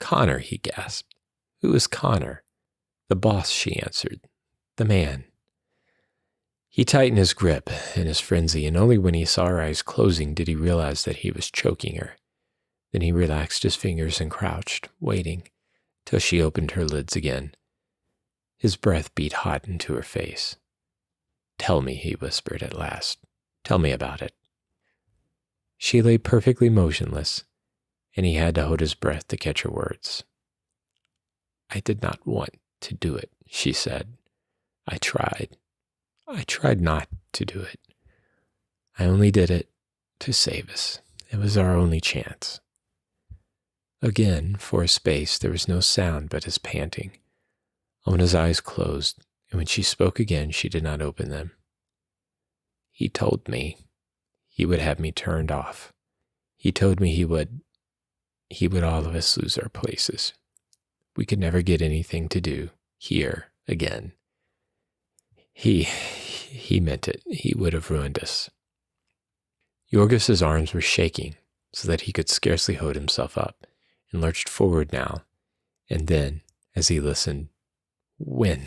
"Connor," he gasped. "Who is Connor?" "The boss," she answered. "The man." He tightened his grip in his frenzy, and only when he saw her eyes closing did he realize that he was choking her. Then he relaxed his fingers and crouched, waiting, till she opened her lids again. His breath beat hot into her face. "Tell me," he whispered at last. "Tell me about it." She lay perfectly motionless, and he had to hold his breath to catch her words. "I did not want to do it," she said. I tried not to do it. I only did it to save us. It was our only chance." Again, for a space, there was no sound but his panting. Ona's eyes closed, and when she spoke again, she did not open them. "He told me he would have me turned off. He told me he would all of us lose our places. We could never get anything to do here again. He meant it. He would have ruined us." Yorgos's arms were shaking so that he could scarcely hold himself up, and lurched forward now. And then, as he listened, When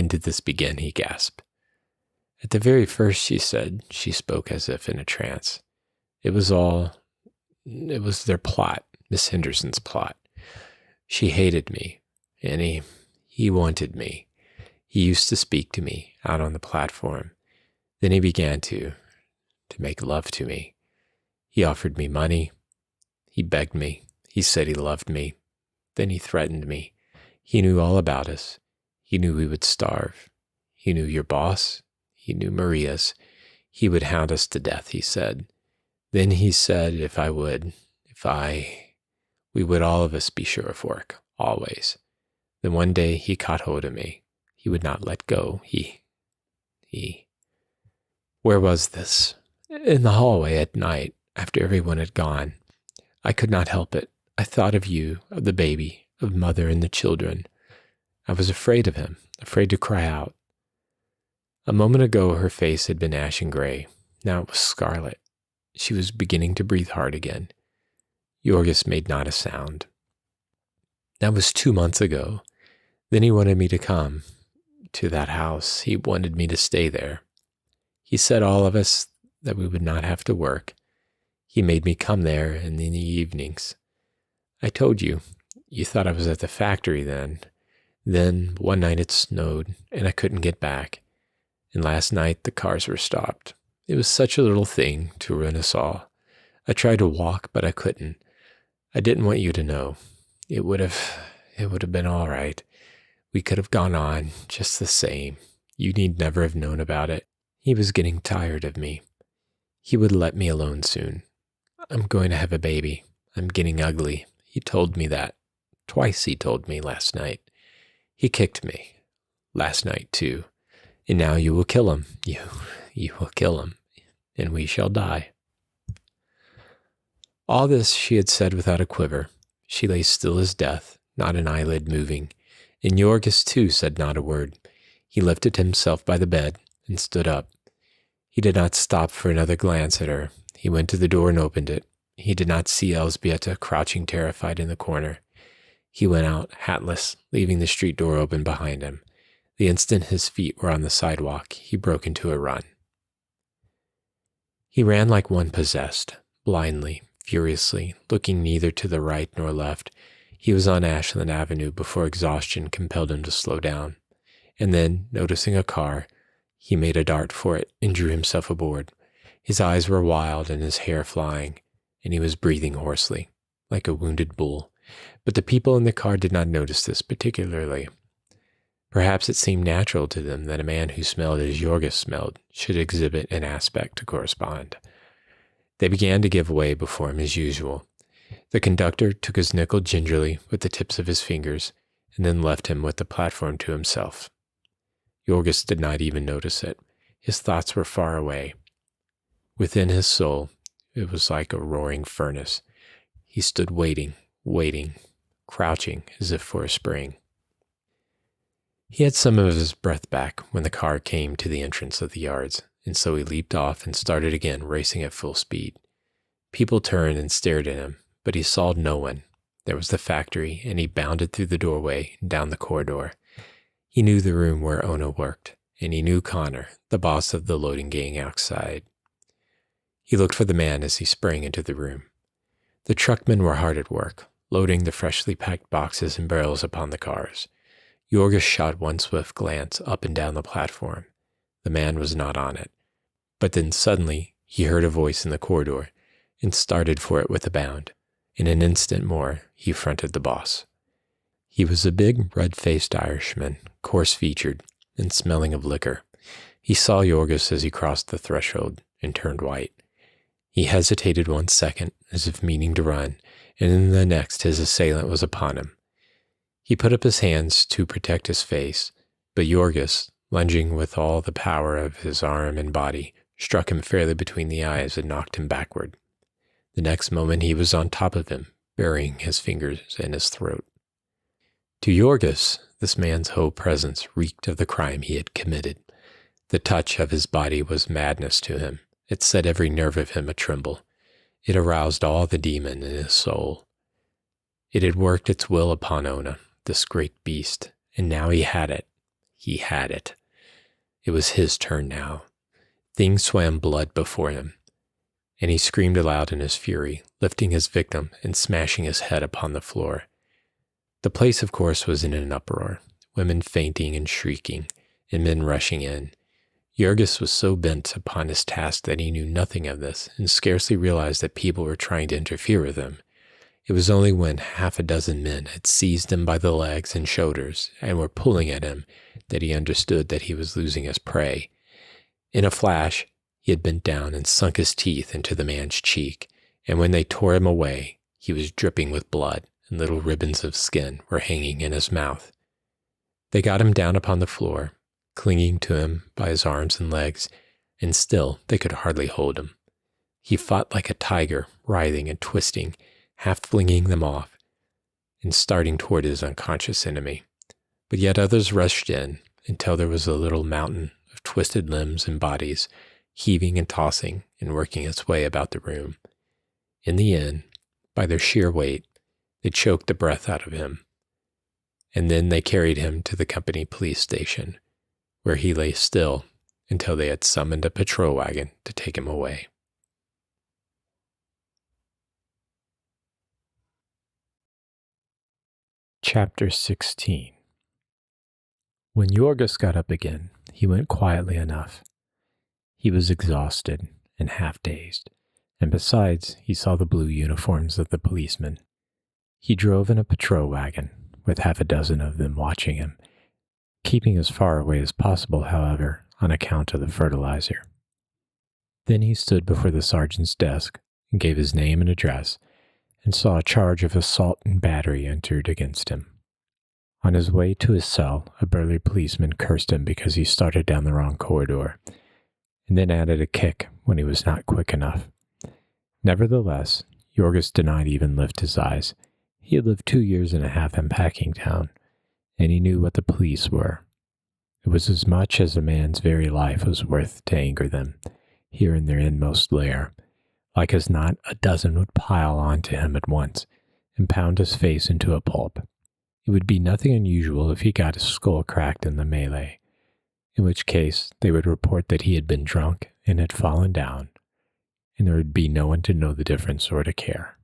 did this begin?" he gasped. "At the very first," she said. She spoke as if in a trance. It was their plot, Miss Henderson's plot. She hated me, and he wanted me. He used to speak to me out on the platform. Then he began to make love to me. He offered me money. He begged me. He said he loved me. Then he threatened me. He knew all about us. He knew we would starve. He knew your boss. He knew Maria's. He would hound us to death, he said. Then he said we would all of us be sure of work, always. Then one day he caught hold of me. He would not let go. Where was this? In the hallway at night, after everyone had gone. I could not help it. I thought of you, of the baby, of mother and the children. I was afraid of him, afraid to cry out. A moment ago, her face had been ashen gray. Now it was scarlet. She was beginning to breathe hard again. Yorgos made not a sound. That was 2 months ago. Then he wanted me to come to that house. He wanted me to stay there. He said all of us that we would not have to work. He made me come there in the evenings. I told you. You thought I was at the factory then. Then one night it snowed and I couldn't get back. And last night the cars were stopped. It was such a little thing to ruin us all. I tried to walk, but I couldn't. I didn't want you to know. It would have been all right. We could have gone on just the same. You need never have known about it. He was getting tired of me. He would let me alone soon. I'm going to have a baby. I'm getting ugly. He told me that. Twice he told me last night. He kicked me. Last night too. And now you will kill him. You will kill him. And we shall die. All this she had said without a quiver. She lay still as death, not an eyelid moving. And Yorgos too said not a word. He lifted himself by the bed and stood up. He did not stop for another glance at her. He went to the door and opened it. He did not see Elzbieta crouching terrified in the corner. He went out, hatless, leaving the street door open behind him. The instant his feet were on the sidewalk, he broke into a run. He ran like one possessed, blindly, furiously, looking neither to the right nor left. He was on Ashland Avenue before exhaustion compelled him to slow down. And then, noticing a car, he made a dart for it and drew himself aboard. His eyes were wild and his hair flying, and he was breathing hoarsely, like a wounded bull. But the people in the car did not notice this particularly. Perhaps it seemed natural to them that a man who smelled as Yorgos smelled should exhibit an aspect to correspond. They began to give way before him as usual. The conductor took his nickel gingerly with the tips of his fingers and then left him with the platform to himself. Jorgis did not even notice it. His thoughts were far away. Within his soul, it was like a roaring furnace. He stood waiting, crouching as if for a spring. He had some of his breath back when the car came to the entrance of the yards, and so he leaped off and started again, racing at full speed. People turned and stared at him, but he saw no one. There was the factory, and he bounded through the doorway and down the corridor. He knew the room where Ona worked, and he knew Connor, the boss of the loading gang outside. He looked for the man as he sprang into the room. The truckmen were hard at work, loading the freshly packed boxes and barrels upon the cars. Jorgis shot one swift glance up and down the platform. The man was not on it. But then suddenly he heard a voice in the corridor and started for it with a bound. In an instant more, he fronted the boss. He was a big, red-faced Irishman, coarse-featured, and smelling of liquor. He saw Jorgis as he crossed the threshold and turned white. He hesitated 1 second, as if meaning to run, and in the next his assailant was upon him. He put up his hands to protect his face, but Jorgis, lunging with all the power of his arm and body, struck him fairly between the eyes and knocked him backward. The next moment he was on top of him, burying his fingers in his throat. To Jorgis, this man's whole presence reeked of the crime he had committed. The touch of his body was madness to him. It set every nerve of him a-tremble. It aroused all the demon in his soul. It had worked its will upon Ona, this great beast, and now he had it. He had it. It was his turn now. Things swam blood before him, and he screamed aloud in his fury, lifting his victim and smashing his head upon the floor. The place, of course, was in an uproar, women fainting and shrieking, and men rushing in. Jorgis was so bent upon his task that he knew nothing of this and scarcely realized that people were trying to interfere with him. It was only when 6 men had seized him by the legs and shoulders and were pulling at him that he understood that he was losing his prey. In a flash, he had bent down and sunk his teeth into the man's cheek, and when they tore him away, he was dripping with blood, and little ribbons of skin were hanging in his mouth. They got him down upon the floor, clinging to him by his arms and legs, and still they could hardly hold him. He fought like a tiger, writhing and twisting, half flinging them off, and starting toward his unconscious enemy. But yet others rushed in, until there was a little mountain of twisted limbs and bodies, heaving and tossing and working its way about the room. In the end, by their sheer weight, they choked the breath out of him. And then they carried him to the company police station, where he lay still until they had summoned a patrol wagon to take him away. Chapter 16. When Jorgis got up again, he went quietly enough. He was exhausted and half-dazed, and besides, he saw the blue uniforms of the policemen. He drove in a patrol wagon, with 6 of them watching him, keeping as far away as possible, however, on account of the fertilizer. Then he stood before the sergeant's desk and gave his name and address, and saw a charge of assault and battery entered against him. On his way to his cell, a burly policeman cursed him because he started down the wrong corridor, and then added a kick when he was not quick enough. Nevertheless, Jorgis did not even lift his eyes. He had lived 2 years and a half in Packingtown, and he knew what the police were. It was as much as a man's very life was worth to anger them, here in their inmost lair. Like as not, 12 would pile on to him at once and pound his face into a pulp. It would be nothing unusual if he got his skull cracked in the melee, in which case they would report that he had been drunk and had fallen down, and there would be no one to know the difference or to care.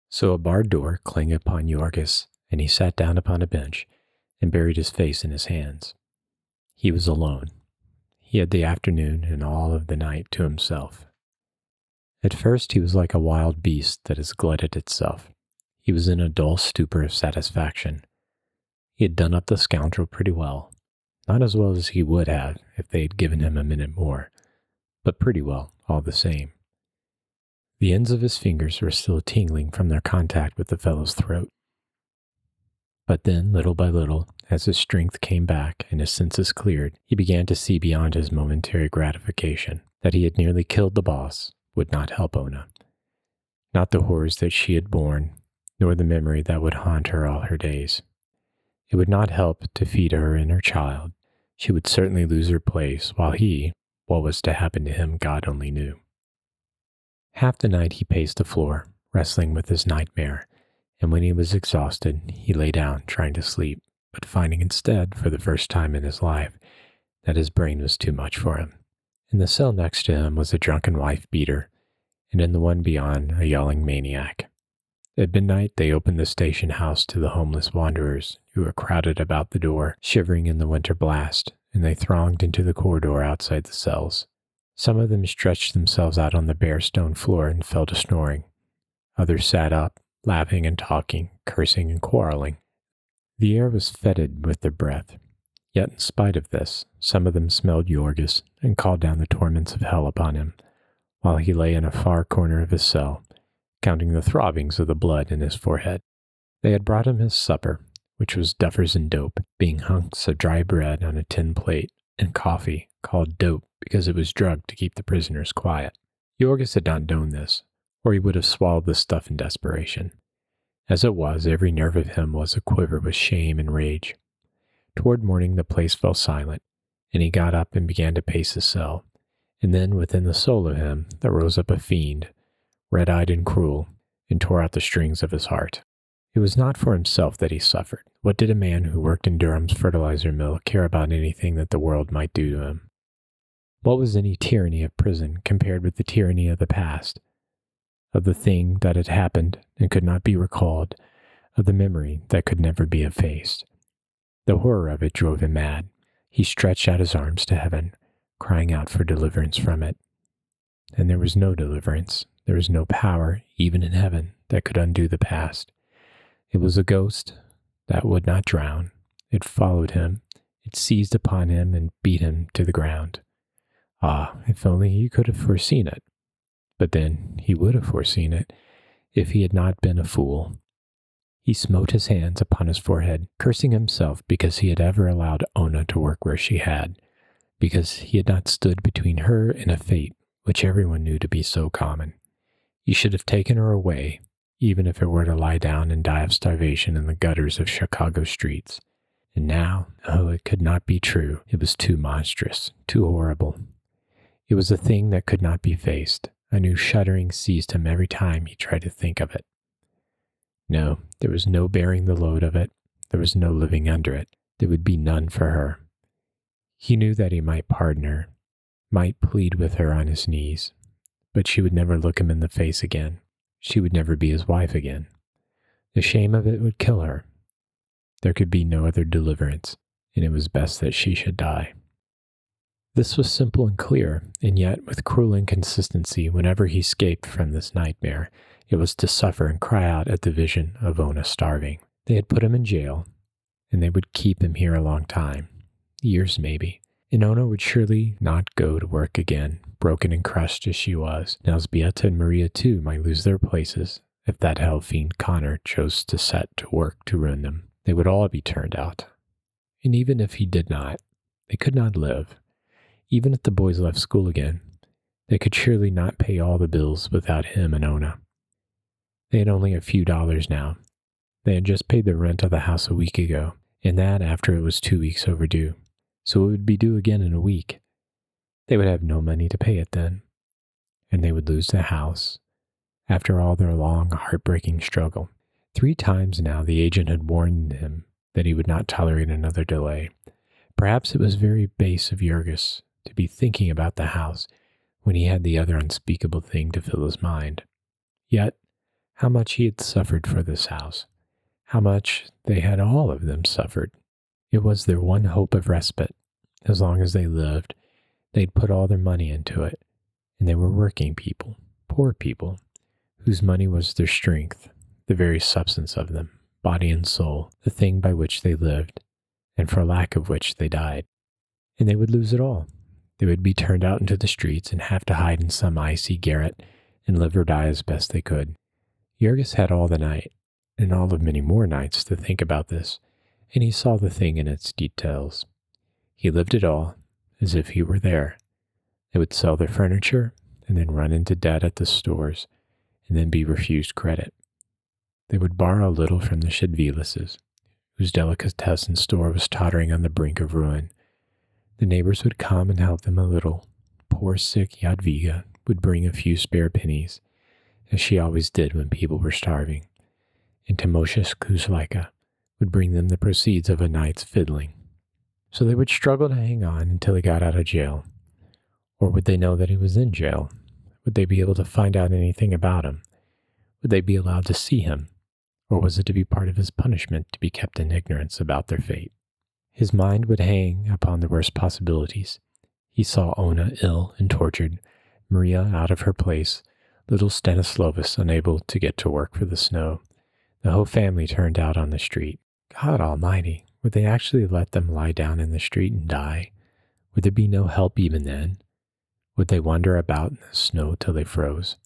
So a barred door clanged upon Jorgis, and he sat down upon a bench and buried his face in his hands. He was alone. He had the afternoon and all of the night to himself. At first he was like a wild beast that has glutted itself. He was in a dull stupor of satisfaction. He had done up the scoundrel pretty well. Not as well as he would have if they had given him a minute more, but pretty well all the same. The ends of his fingers were still tingling from their contact with the fellow's throat. But then, little by little, as his strength came back and his senses cleared, he began to see beyond his momentary gratification. That he had nearly killed the boss would not help Ona. Not the horrors that she had borne, nor the memory that would haunt her all her days. It would not help to feed her and her child. She would certainly lose her place, while what was to happen to him, God only knew. Half the night he paced the floor, wrestling with his nightmare, and when he was exhausted, he lay down trying to sleep, but finding instead, for the first time in his life, that his brain was too much for him. In the cell next to him was a drunken wife-beater, and in the one beyond, a yelling maniac. At midnight, they opened the station house to the homeless wanderers who were crowded about the door, shivering in the winter blast, and they thronged into the corridor outside the cells. Some of them stretched themselves out on the bare stone floor and fell to snoring. Others sat up, laughing and talking, cursing and quarreling. The air was fetid with their breath. Yet in spite of this, some of them smelled Yorgis and called down the torments of hell upon him, while he lay in a far corner of his cell, counting the throbbings of the blood in his forehead. They had brought him his supper, which was duffers and dope, being hunks of dry bread on a tin plate, and coffee, called dope because it was drugged to keep the prisoners quiet. Yorgis had not known this, or he would have swallowed the stuff in desperation. As it was, every nerve of him was aquiver with shame and rage. Toward morning the place fell silent, and he got up and began to pace his cell, and then within the soul of him there rose up a fiend, red-eyed and cruel, and tore out the strings of his heart. It was not for himself that he suffered. What did a man who worked in Durham's fertilizer mill care about anything that the world might do to him? What was any tyranny of prison compared with the tyranny of the past, of the thing that had happened and could not be recalled, of the memory that could never be effaced? The horror of it drove him mad. He stretched out his arms to heaven, crying out for deliverance from it. And there was no deliverance. There was no power, even in heaven, that could undo the past. It was a ghost that would not drown. It followed him. It seized upon him and beat him to the ground. Ah, if only he could have foreseen it. But then he would have foreseen it if he had not been a fool. He smote his hands upon his forehead, cursing himself because he had ever allowed Ona to work where she had, because he had not stood between her and a fate which everyone knew to be so common. He should have taken her away, even if it were to lie down and die of starvation in the gutters of Chicago streets. And now, oh, it could not be true. It was too monstrous, too horrible. It was a thing that could not be faced. A new shuddering seized him every time he tried to think of it. No, there was no bearing the load of it. There was no living under it. There would be none for her. He knew that he might pardon her, might plead with her on his knees, but she would never look him in the face again. She would never be his wife again. The shame of it would kill her. There could be no other deliverance, and it was best that she should die. This was simple and clear, and yet with cruel inconsistency whenever he escaped from this nightmare, it was to suffer and cry out at the vision of Ona starving. They had put him in jail, and they would keep him here a long time, years maybe, and Ona would surely not go to work again, broken and crushed as she was. Now Elzbieta and Maria too might lose their places if that hell fiend Connor chose to set to work to ruin them. They would all be turned out. And even if he did not, they could not live. Even if the boys left school again, they could surely not pay all the bills without him and Ona. They had only a few dollars now. They had just paid the rent of the house a week ago, and that after it was 2 weeks overdue. So it would be due again in a week. They would have no money to pay it then, and they would lose the house after all their long, heartbreaking struggle. 3 times now the agent had warned him that he would not tolerate another delay. Perhaps it was very base of Yorgis to be thinking about the house when he had the other unspeakable thing to fill his mind. Yet, how much he had suffered for this house. How much they had all of them suffered. It was their one hope of respite. As long as they lived, they'd put all their money into it. And they were working people, poor people, whose money was their strength, the very substance of them, body and soul, the thing by which they lived, and for lack of which they died. And they would lose it all. They would be turned out into the streets and have to hide in some icy garret and live or die as best they could. Jurgis had all the night, and all of many more nights, to think about this, and he saw the thing in its details. He lived it all as if he were there. They would sell their furniture and then run into debt at the stores and then be refused credit. They would borrow a little from the Shedvilises, whose delicatessen store was tottering on the brink of ruin. The neighbors would come and help them a little. Poor sick Jadwiga would bring a few spare pennies, as she always did when people were starving, and Timosha Kuzlaika would bring them the proceeds of a night's fiddling. So they would struggle to hang on until he got out of jail. Or would they know that he was in jail? Would they be able to find out anything about him? Would they be allowed to see him? Or was it to be part of his punishment to be kept in ignorance about their fate? His mind would hang upon the worst possibilities. He saw Ona ill and tortured, Maria out of her place, little Stanislovas unable to get to work for the snow. The whole family turned out on the street. God almighty, would they actually let them lie down in the street and die? Would there be no help even then? Would they wander about in the snow till they froze?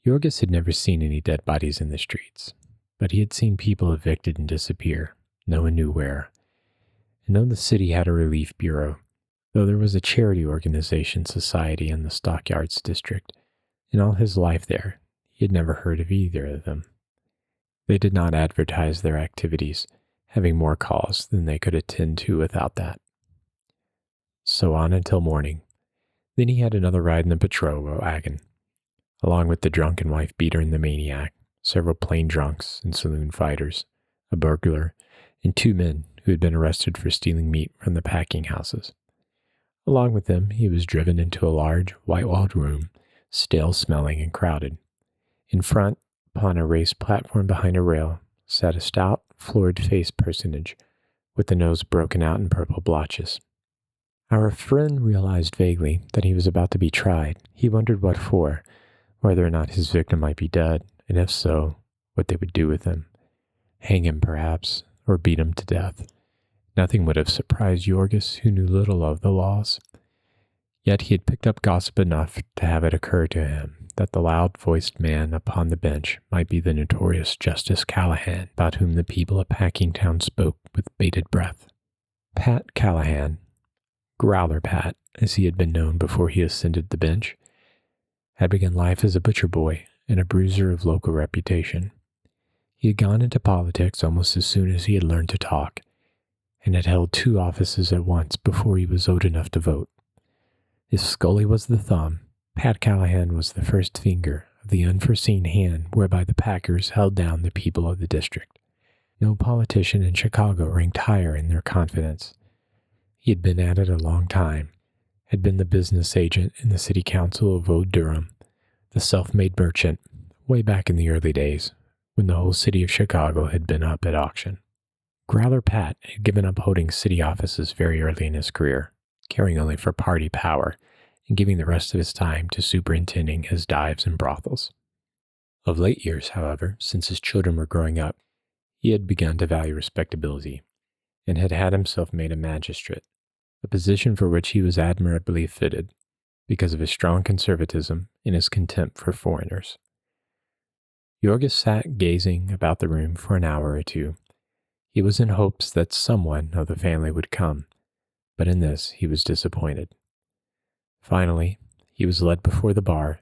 Jurgis had never seen any dead bodies in the streets, but he had seen people evicted and disappear, no one knew where. And though the city had a relief bureau, though there was a charity organization society in the Stockyards district, in all his life there, he had never heard of either of them. They did not advertise their activities, having more calls than they could attend to without that. So on until morning. Then he had another ride in the patrol wagon, along with the drunken wife beater and the maniac, several plain drunks and saloon fighters, a burglar, and 2 men who had been arrested for stealing meat from the packing houses. Along with them, he was driven into a large, white-walled room, stale-smelling and crowded. In front, upon a raised platform behind a rail, sat a stout, florid-faced personage, with the nose broken out in purple blotches. Our friend realized vaguely that he was about to be tried. He wondered what for, whether or not his victim might be dead, and if so, what they would do with him. Hang him, perhaps, or beat him to death. Nothing would have surprised Jurgis, who knew little of the laws. Yet he had picked up gossip enough to have it occur to him that the loud-voiced man upon the bench might be the notorious Justice Callahan, about whom the people of Packingtown spoke with bated breath. Pat Callahan, Growler Pat, as he had been known before he ascended the bench, had begun life as a butcher boy and a bruiser of local reputation. He had gone into politics almost as soon as he had learned to talk, and had held 2 offices at once before he was old enough to vote. If Scully was the thumb, Pat Callahan was the first finger of the unforeseen hand whereby the Packers held down the people of the district. No politician in Chicago ranked higher in their confidence. He had been at it a long time, had been the business agent in the city council of Old Durham, the self-made merchant, way back in the early days, when the whole city of Chicago had been up at auction. Growler Pat had given up holding city offices very early in his career, caring only for party power, and giving the rest of his time to superintending his dives and brothels. Of late years, however, since his children were growing up, he had begun to value respectability, and had had himself made a magistrate, a position for which he was admirably fitted, because of his strong conservatism and his contempt for foreigners. Jurgis sat gazing about the room for an hour or 2. He was in hopes that someone of the family would come, but in this he was disappointed. Finally, he was led before the bar,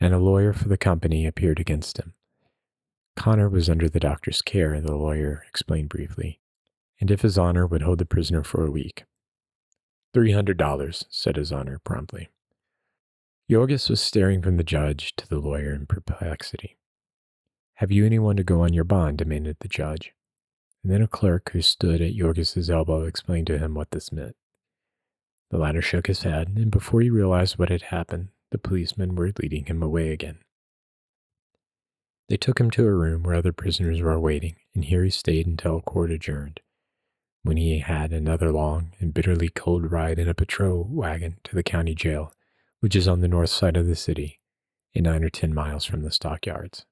and a lawyer for the company appeared against him. Connor was under the doctor's care, the lawyer explained briefly, and if His Honor would hold the prisoner for a week. $300, said His Honor promptly. Jurgis was staring from the judge to the lawyer in perplexity. Have you anyone to go on your bond? Demanded the judge. And then a clerk who stood at Jurgis's elbow explained to him what this meant. The latter shook his head, and before he realized what had happened, the policemen were leading him away again. They took him to a room where other prisoners were waiting, and here he stayed until court adjourned, when he had another long and bitterly cold ride in a patrol wagon to the county jail, which is on the north side of the city, and 9 or 10 miles from the stockyards.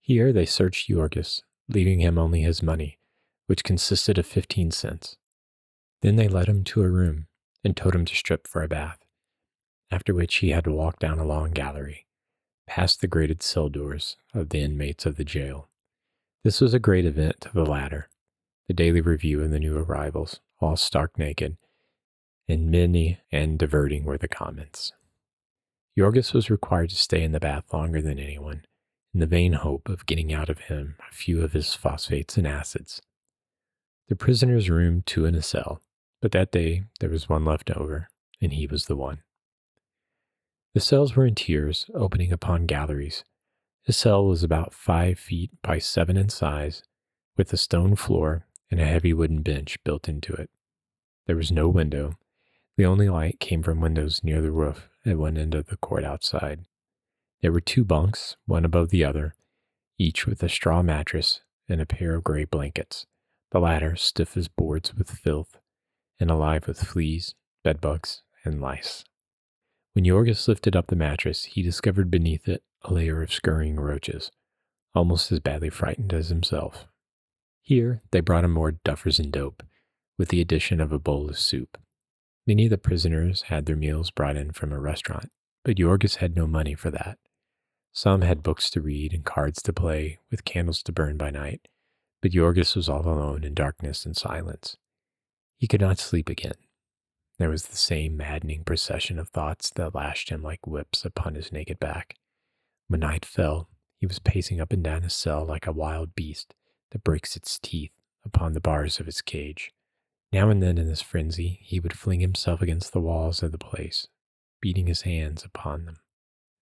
Here they searched Jurgis, leaving him only his money, which consisted of 15 cents. Then they led him to a room and told him to strip for a bath, after which he had to walk down a long gallery, past the grated cell doors of the inmates of the jail. This was a great event to the latter, the daily review of the new arrivals, all stark naked, and many and diverting were the comments. Jorgis was required to stay in the bath longer than anyone, in the vain hope of getting out of him a few of his phosphates and acids. The prisoners roomed 2 in a cell, but that day there was one left over, and he was the one. The cells were in tiers, opening upon galleries. The cell was about 5 feet by 7 in size, with a stone floor and a heavy wooden bench built into it. There was no window. The only light came from windows near the roof at one end of the court outside. There were 2 bunks, one above the other, each with a straw mattress and a pair of gray blankets, the latter stiff as boards with filth and alive with fleas, bedbugs, and lice. When Jorgis lifted up the mattress, he discovered beneath it a layer of scurrying roaches, almost as badly frightened as himself. Here, they brought him more duffers and dope, with the addition of a bowl of soup. Many of the prisoners had their meals brought in from a restaurant, but Jorgis had no money for that. Some had books to read and cards to play, with candles to burn by night, but Jorgis was all alone in darkness and silence. He could not sleep again. There was the same maddening procession of thoughts that lashed him like whips upon his naked back. When night fell, he was pacing up and down his cell like a wild beast that breaks its teeth upon the bars of its cage. Now and then in this frenzy, he would fling himself against the walls of the place, beating his hands upon them.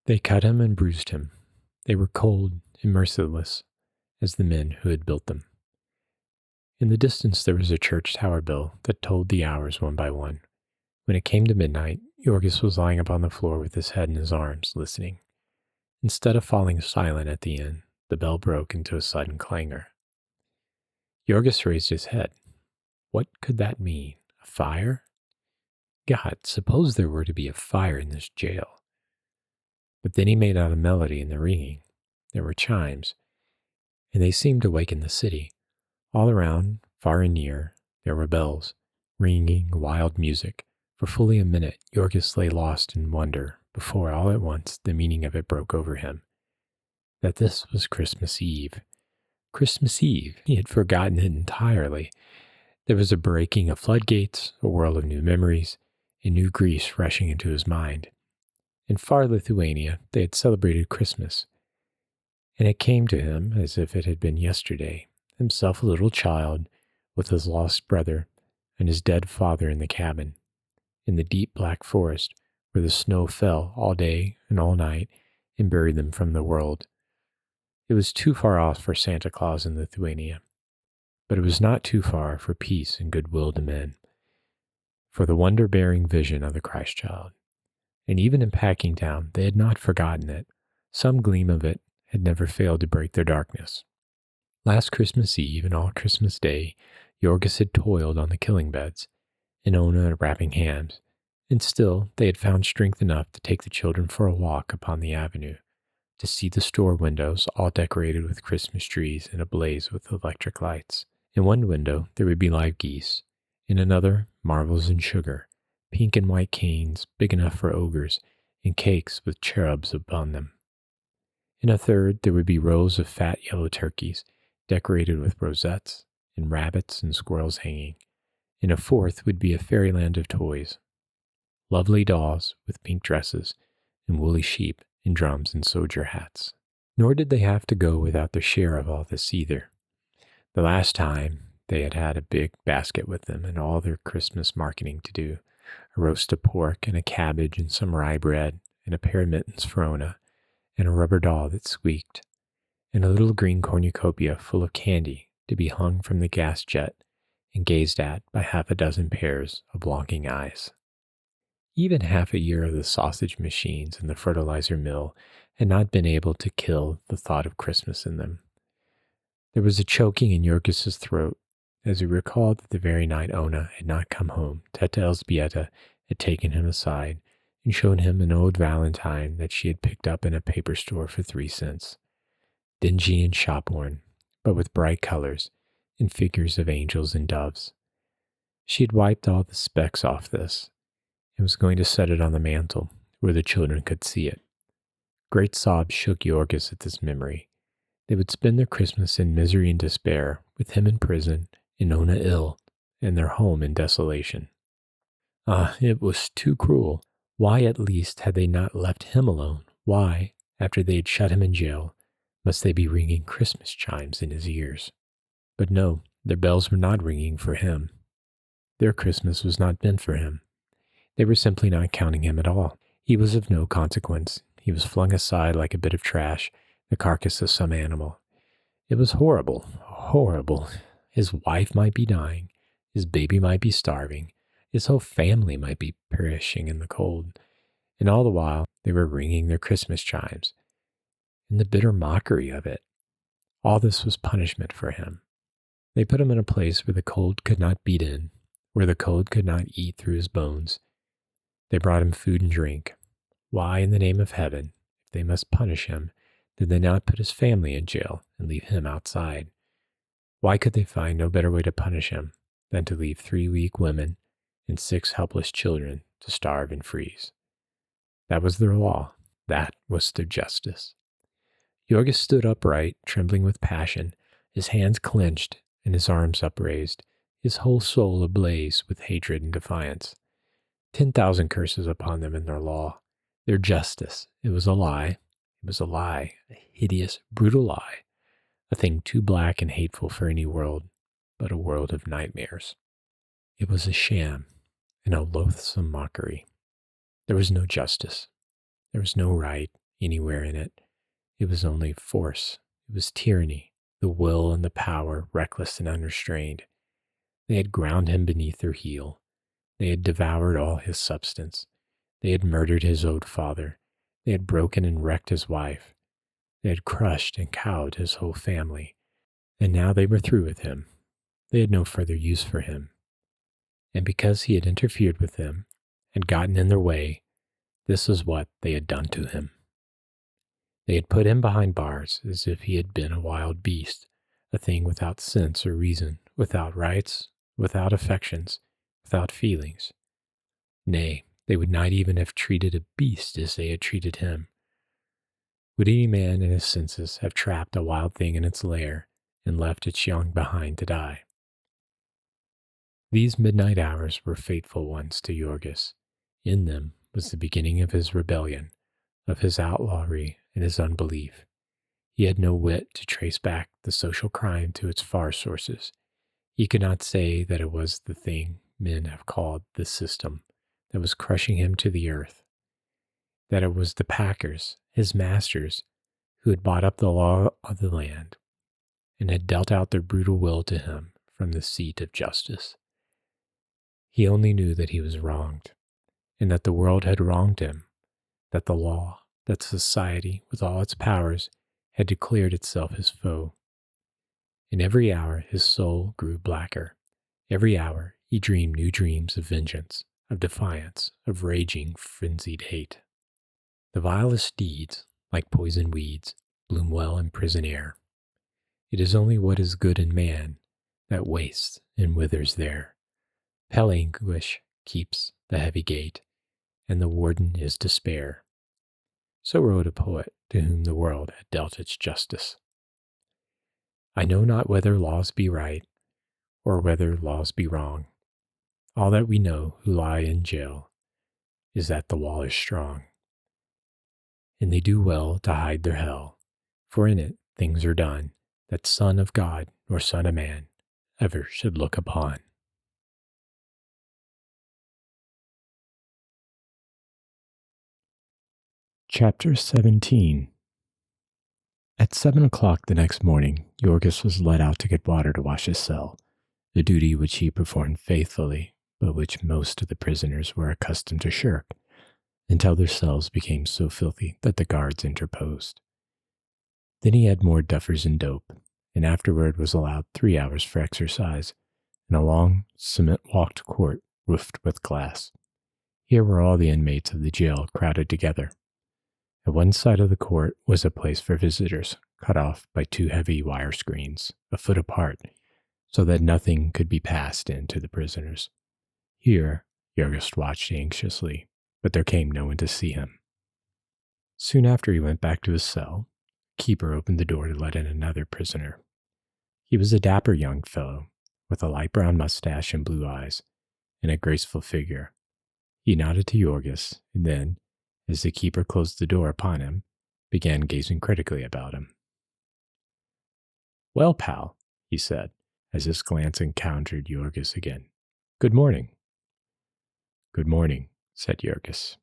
They cut him and bruised him. They were cold and merciless as the men who had built them. In the distance there was a church tower bell that tolled the hours one by one. When it came to midnight, Jorgis was lying upon the floor with his head in his arms, listening. Instead of falling silent at the end, the bell broke into a sudden clangor. Jorgis raised his head. What could that mean? A fire? God, suppose there were to be a fire in this jail. But then he made out a melody in the ringing. There were chimes, and they seemed to waken the city. All around, far and near, there were bells, ringing wild music. For fully a minute, Jorgis lay lost in wonder before all at once the meaning of it broke over him. That this was Christmas Eve. Christmas Eve! He had forgotten it entirely. There was a breaking of floodgates, a whirl of new memories, a new Greece rushing into his mind. In far Lithuania, they had celebrated Christmas, and it came to him as if it had been yesterday, himself a little child, with his lost brother and his dead father in the cabin, in the deep black forest where the snow fell all day and all night and buried them from the world. It was too far off for Santa Claus in Lithuania, but it was not too far for peace and goodwill to men, for the wonder-bearing vision of the Christ child. And even in Packingtown, they had not forgotten it. Some gleam of it had never failed to break their darkness. Last Christmas Eve and all Christmas Day, Jorgis had toiled on the killing beds, and Ona wrapping hams, and still they had found strength enough to take the children for a walk upon the avenue, to see the store windows all decorated with Christmas trees and ablaze with electric lights. In one window there would be live geese, in another marbles in sugar, pink and white canes big enough for ogres, and cakes with cherubs upon them. In a third there would be rows of fat yellow turkeys, decorated with rosettes, and rabbits and squirrels hanging. In a fourth would be a fairyland of toys, lovely dolls with pink dresses, and woolly sheep, and drums and soldier hats. Nor did they have to go without their share of all this either. The last time they had had a big basket with them and all their Christmas marketing to do, a roast of pork and a cabbage and some rye bread and a pair of mittens for Ona and a rubber doll that squeaked and a little green cornucopia full of candy to be hung from the gas jet and gazed at by half a dozen pairs of longing eyes. Even half a year of the sausage machines and the fertilizer mill had not been able to kill the thought of Christmas in them. There was a choking in Jorgis's throat as he recalled that the very night Ona had not come home, Teta Elzbieta had taken him aside and shown him an old valentine that she had picked up in a paper store for 3 cents, dingy and shop-worn, but with bright colors and figures of angels and doves. She had wiped all the specks off this and was going to set it on the mantel where the children could see it. Great sobs shook Yorgis at this memory. They would spend their Christmas in misery and despair, with him in prison, and Nona ill, and their home in desolation. Ah, it was too cruel. Why at least had they not left him alone? Why, after they had shut him in jail, must they be ringing Christmas chimes in his ears? But no, their bells were not ringing for him. Their Christmas was not meant for him. They were simply not counting him at all. He was of no consequence. He was flung aside like a bit of trash, the carcass of some animal. It was horrible, horrible. His wife might be dying. His baby might be starving. His whole family might be perishing in the cold. And all the while, they were ringing their Christmas chimes. And the bitter mockery of it. All this was punishment for him. They put him in a place where the cold could not beat in, where the cold could not eat through his bones. They brought him food and drink. Why, in the name of heaven, if they must punish him, did they not put his family in jail and leave him outside? Why could they find no better way to punish him than to leave 3 weak women and 6 helpless children to starve and freeze? That was their law. That was their justice. Yorgis stood upright, trembling with passion, his hands clenched and his arms upraised, his whole soul ablaze with hatred and defiance. 10,000 curses upon them and their law, their justice. It was a lie. It was a lie, a hideous, brutal lie, a thing too black and hateful for any world, but a world of nightmares. It was a sham and a loathsome mockery. There was no justice. There was no right anywhere in it. It was only force. It was tyranny, the will and the power, reckless and unrestrained. They had ground him beneath their heel. They had devoured all his substance. They had murdered his old father. They had broken and wrecked his wife. They had crushed and cowed his whole family. And now they were through with him. They had no further use for him. And because he had interfered with them and gotten in their way, this is what they had done to him. They had put him behind bars as if he had been a wild beast, a thing without sense or reason, without rights, without affections, without feelings. Nay, they would not even have treated a beast as they had treated him. Would any man in his senses have trapped a wild thing in its lair and left its young behind to die? These midnight hours were fateful ones to Yorgis. In them was the beginning of his rebellion, of his outlawry and his unbelief. He had no wit to trace back the social crime to its far sources. He could not say that it was the thing men have called the system that was crushing him to the earth, that it was the packers, his masters, who had bought up the law of the land and had dealt out their brutal will to him from the seat of justice. He only knew that he was wronged, and that the world had wronged him, that the law, that society, with all its powers, had declared itself his foe. And every hour his soul grew blacker. Every hour he dreamed new dreams of vengeance, of defiance, of raging, frenzied hate. The vilest deeds, like poison weeds, bloom well in prison air. It is only what is good in man that wastes and withers there. Pale anguish keeps the heavy gate, and the warden is despair. So wrote a poet to whom the world had dealt its justice. I know not whether laws be right, or whether laws be wrong. All that we know who lie in jail is that the wall is strong. And they do well to hide their hell, for in it things are done that son of God or son of man ever should look upon. Chapter 17. At 7 o'clock the next morning, Yorgis was led out to get water to wash his cell, a duty which he performed faithfully, but which most of the prisoners were accustomed to shirk, until their cells became so filthy that the guards interposed. Then he had more duffers and dope, and afterward was allowed 3 hours for exercise in a long, cement-walked court roofed with glass. Here were all the inmates of the jail crowded together. At one side of the court was a place for visitors, cut off by 2 heavy wire screens, a foot apart, so that nothing could be passed in to the prisoners. Here, Yorgis watched anxiously, but there came no one to see him. Soon after he went back to his cell, the keeper opened the door to let in another prisoner. He was a dapper young fellow with a light brown mustache and blue eyes and a graceful figure. He nodded to Yorgis, and then, as the keeper closed the door upon him, began gazing critically about him. "Well, pal," he said, as his glance encountered Yorgis again. "Good morning." "Good morning," said Yorgis.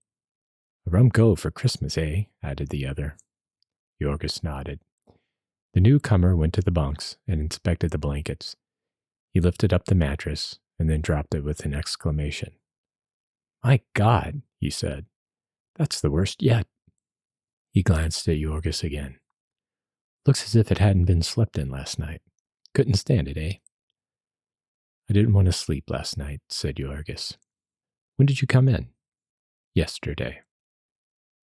"A rum go for Christmas, eh?" added the other. Yorgis nodded. The newcomer went to the bunks and inspected the blankets. He lifted up the mattress and then dropped it with an exclamation. "My God," he said, "that's the worst yet." He glanced at Yorgis again. "Looks as if it hadn't been slept in last night. Couldn't stand it, eh?" "I didn't want to sleep last night," said Yorgis. "When did you come in?" "Yesterday."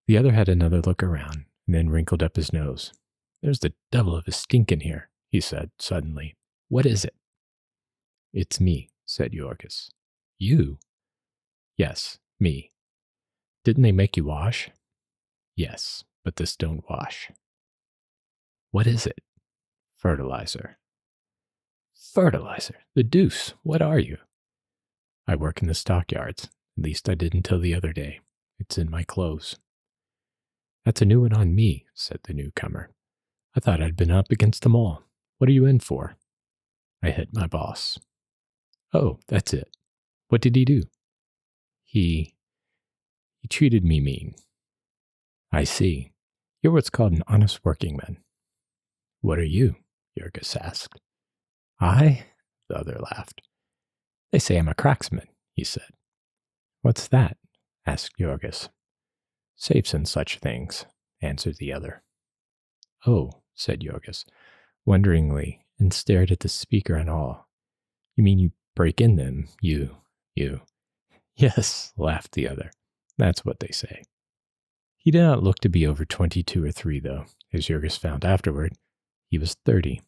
The other had another look around and then wrinkled up his nose. "There's the devil of a stink in here," he said suddenly. "What is it?" "It's me," said Yorgis. "You?" "Yes, me." "Didn't they make you wash?" "Yes, but this don't wash." "What is it?" "Fertilizer." "Fertilizer? The deuce! What are you?" "I work in the stockyards. At least I did until the other day. It's in my clothes." "That's a new one on me," said the newcomer. "I thought I'd been up against them all. What are you in for?" "I hit my boss." "Oh, that's it. What did he do?" He treated me mean." "I see. You're what's called an honest working man." "What are you?" Yorgis asked. "I?" The other laughed. "They say I'm a cracksman," he said. "What's that?" asked Yorgis. "Safes and such things," answered the other. "Oh," said Yorgis, wonderingly, and stared at the speaker in awe. "You mean you break in them, you. "Yes," laughed the other. "That's what they say." He did not look to be over 22 or 3, though. As Yorgis found afterward, he was 30.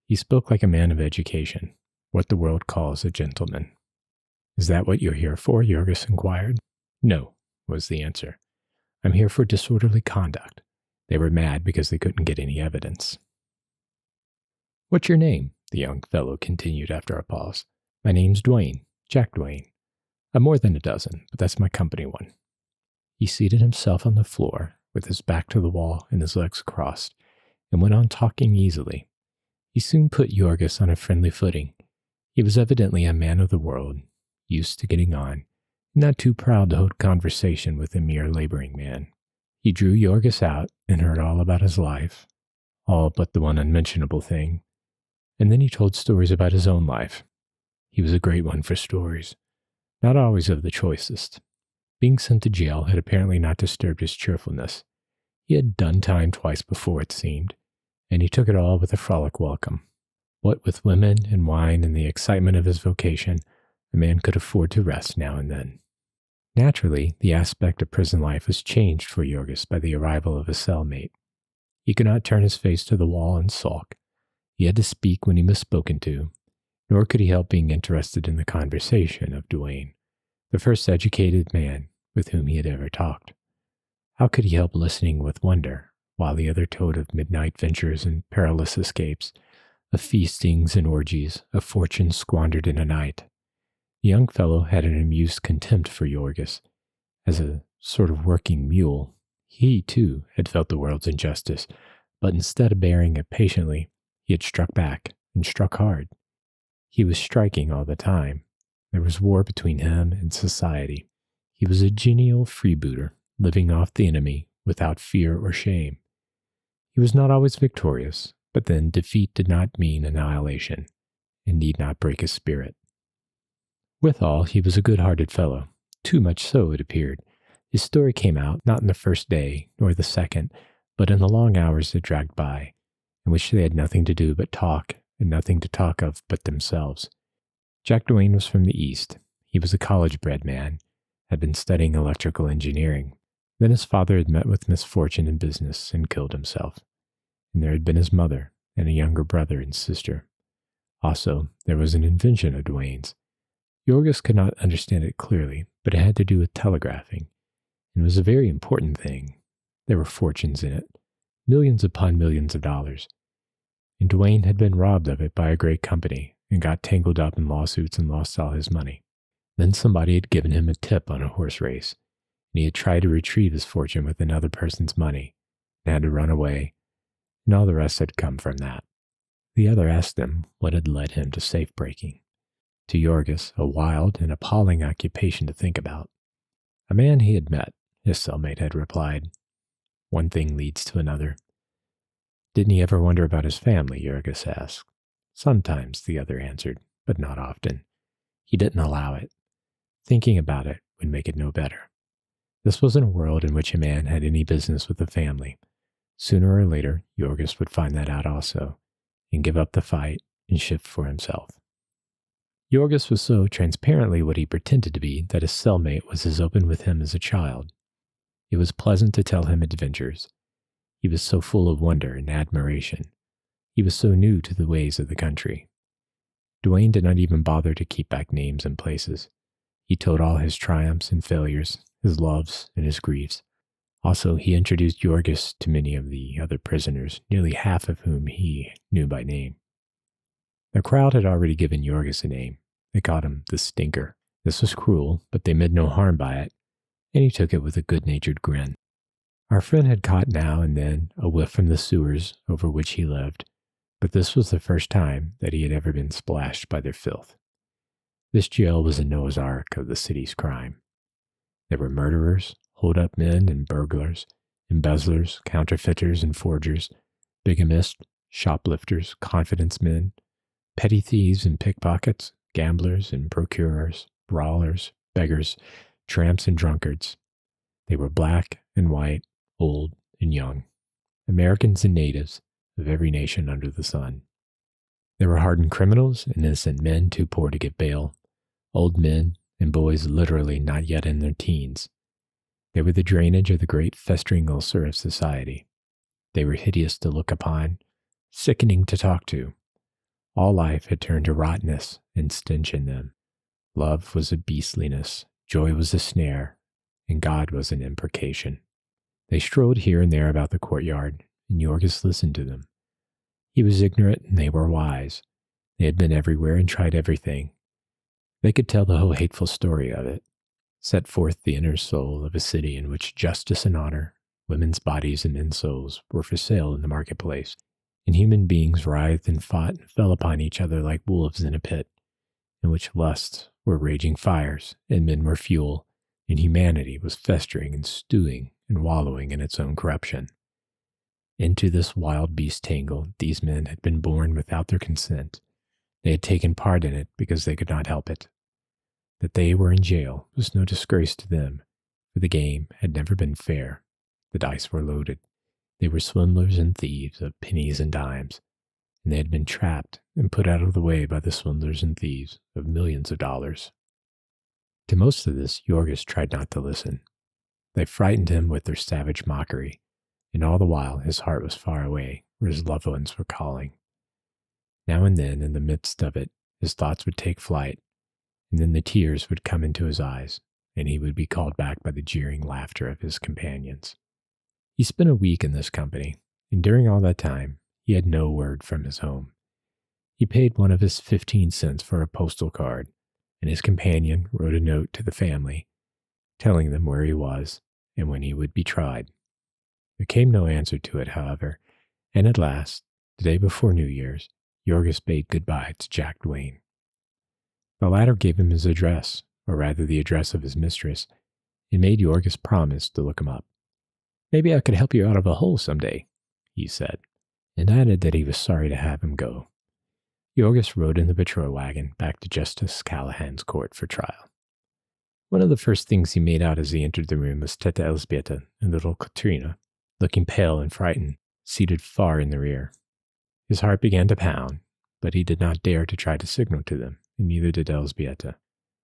He spoke like a man of education, what the world calls a gentleman. "Is that what you're here for?" Yorgis inquired. "No," was the answer. "I'm here for disorderly conduct. They were mad because they couldn't get any evidence." "What's your name?" the young fellow continued after a pause. "My name's Duane, Jack Duane. I'm more than a dozen, but that's my company one." He seated himself on the floor with his back to the wall and his legs crossed, and went on talking easily. He soon put Yorgis on a friendly footing. He was evidently a man of the world, used to getting on, not too proud to hold conversation with a mere laboring man. He drew Yorgis out and heard all about his life, all but the one unmentionable thing, and then he told stories about his own life. He was a great one for stories, not always of the choicest. Being sent to jail had apparently not disturbed his cheerfulness. He had done time twice before, it seemed, and he took it all with a frolic welcome. What with women and wine and the excitement of his vocation, a man could afford to rest now and then. Naturally, the aspect of prison life was changed for Yorgis by the arrival of his cellmate. He could not turn his face to the wall and sulk. He had to speak when he was spoken to, nor could he help being interested in the conversation of Duane, the first educated man with whom he had ever talked. How could he help listening with wonder while the other told of midnight ventures and perilous escapes, of feastings and orgies, of fortunes squandered in a night? The young fellow had an amused contempt for Yorgis. As a sort of working mule, he, too, had felt the world's injustice, but instead of bearing it patiently, he had struck back, and struck hard. He was striking all the time. There was war between him and society. He was a genial freebooter, living off the enemy without fear or shame. He was not always victorious, but then defeat did not mean annihilation, and need not break his spirit. Withal, he was a good-hearted fellow, too much so, it appeared. His story came out not in the first day, nor the second, but in the long hours that dragged by, in which they had nothing to do but talk, and nothing to talk of but themselves. Jack Duane was from the East. He was a college-bred man, had been studying electrical engineering. Then his father had met with misfortune in business and killed himself. And there had been his mother and a younger brother and sister. Also, there was an invention of Duane's. Yorgis could not understand it clearly, but it had to do with telegraphing, and was a very important thing. There were fortunes in it, millions upon millions of dollars. And Dwayne had been robbed of it by a great company and got tangled up in lawsuits and lost all his money. Then somebody had given him a tip on a horse race, and he had tried to retrieve his fortune with another person's money and had to run away, and all the rest had come from that. The other asked him what had led him to safe breaking. To Jorgis, a wild and appalling occupation to think about. A man he had met, his cellmate had replied. One thing leads to another. Didn't he ever wonder about his family, Jorgis asked. Sometimes, the other answered, but not often. He didn't allow it. Thinking about it would make it no better. This wasn't a world in which a man had any business with a family. Sooner or later, Jorgis would find that out also, and give up the fight and shift for himself. Jorgis was so transparently what he pretended to be that his cellmate was as open with him as a child. It was pleasant to tell him adventures. He was so full of wonder and admiration. He was so new to the ways of the country. Dwayne did not even bother to keep back names and places. He told all his triumphs and failures, his loves and his griefs. Also, he introduced Jorgis to many of the other prisoners, nearly half of whom he knew by name. The crowd had already given Jorgis a name. They called him the Stinker. This was cruel, but they meant no harm by it, and he took it with a good-natured grin. Our friend had caught now and then a whiff from the sewers over which he lived, but this was the first time that he had ever been splashed by their filth. This jail was a Noah's Ark of the city's crime. There were murderers, hold-up men and burglars, embezzlers, counterfeiters and forgers, bigamists, shoplifters, confidence men, petty thieves and pickpockets, gamblers and procurers, brawlers, beggars, tramps and drunkards. They were black and white, old and young, Americans and natives of every nation under the sun. There were hardened criminals and innocent men too poor to get bail, old men and boys literally not yet in their teens. They were the drainage of the great festering ulcer of society. They were hideous to look upon, sickening to talk to. All life had turned to rottenness and stench in them. Love was a beastliness, joy was a snare, and God was an imprecation. They strolled here and there about the courtyard, and Jorgis listened to them. He was ignorant and they were wise. They had been everywhere and tried everything. They could tell the whole hateful story of it, set forth the inner soul of a city in which justice and honor, women's bodies and men's souls were for sale in the marketplace, and human beings writhed and fought and fell upon each other like wolves in a pit, in which lusts were raging fires and men were fuel, and humanity was festering and stewing and wallowing in its own corruption. Into this wild beast tangle these men had been born without their consent. They had taken part in it because they could not help it. That they were in jail was no disgrace to them, for the game had never been fair. The dice were loaded. They were swindlers and thieves of pennies and dimes, and they had been trapped and put out of the way by the swindlers and thieves of millions of dollars. To most of this, Jorgis tried not to listen. They frightened him with their savage mockery, and all the while his heart was far away, where his loved ones were calling. Now and then, in the midst of it, his thoughts would take flight, and then the tears would come into his eyes, and he would be called back by the jeering laughter of his companions. He spent a week in this company, and during all that time, he had no word from his home. He paid one of his 15 cents for a postal card, and his companion wrote a note to the family, telling them where he was and when he would be tried. There came no answer to it, however, and at last, the day before New Year's, Jorgis bade goodbye to Jack Dwayne. The latter gave him his address, or rather the address of his mistress, and made Jorgis promise to look him up. "Maybe I could help you out of a hole someday," he said, and added that he was sorry to have him go. Jorgis rode in the patrol wagon back to Justice Callahan's court for trial. One of the first things he made out as he entered the room was Teta Elzbieta and little Katrina, looking pale and frightened, seated far in the rear. His heart began to pound, but he did not dare to try to signal to them, and neither did Elzbieta.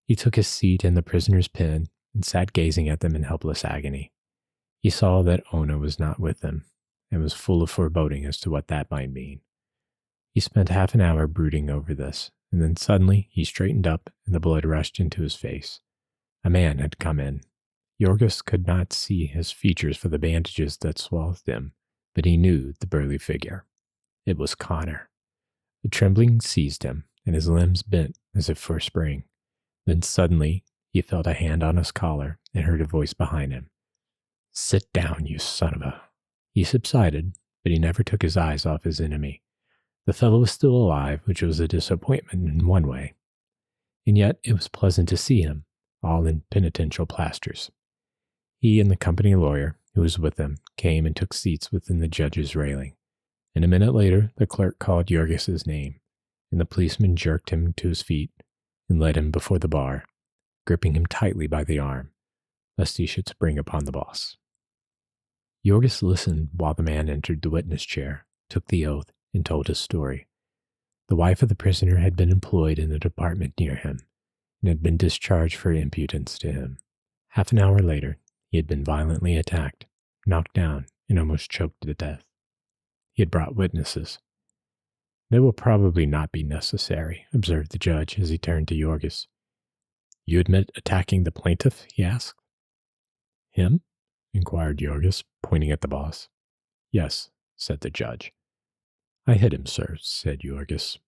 He took his seat in the prisoner's pen and sat gazing at them in helpless agony. He saw that Ona was not with them, and was full of foreboding as to what that might mean. He spent half an hour brooding over this, and then suddenly he straightened up and the blood rushed into his face. A man had come in. Yorgos could not see his features for the bandages that swathed him, but he knew the burly figure. It was Connor. The trembling seized him, and his limbs bent as if for a spring. Then suddenly, he felt a hand on his collar and heard a voice behind him. "Sit down, you son of a..." He subsided, but he never took his eyes off his enemy. The fellow was still alive, which was a disappointment in one way. And yet it was pleasant to see him, all in penitential plasters. He and the company lawyer, who was with them, came and took seats within the judge's railing. And a minute later, the clerk called Yorgos's name, and the policeman jerked him to his feet and led him before the bar, gripping him tightly by the arm, lest he should spring upon the boss. Yorgos listened while the man entered the witness chair, took the oath, and told his story. The wife of the prisoner had been employed in a department near him, and had been discharged for impudence to him. Half an hour later, he had been violently attacked, knocked down, and almost choked to death. He had brought witnesses. "They will probably not be necessary," observed the judge as he turned to Yorgos. "You admit attacking the plaintiff?" he asked. "Him?" inquired Yorgos, pointing at the boss. "Yes," said the judge. "I hit him, sir," said Yorgos.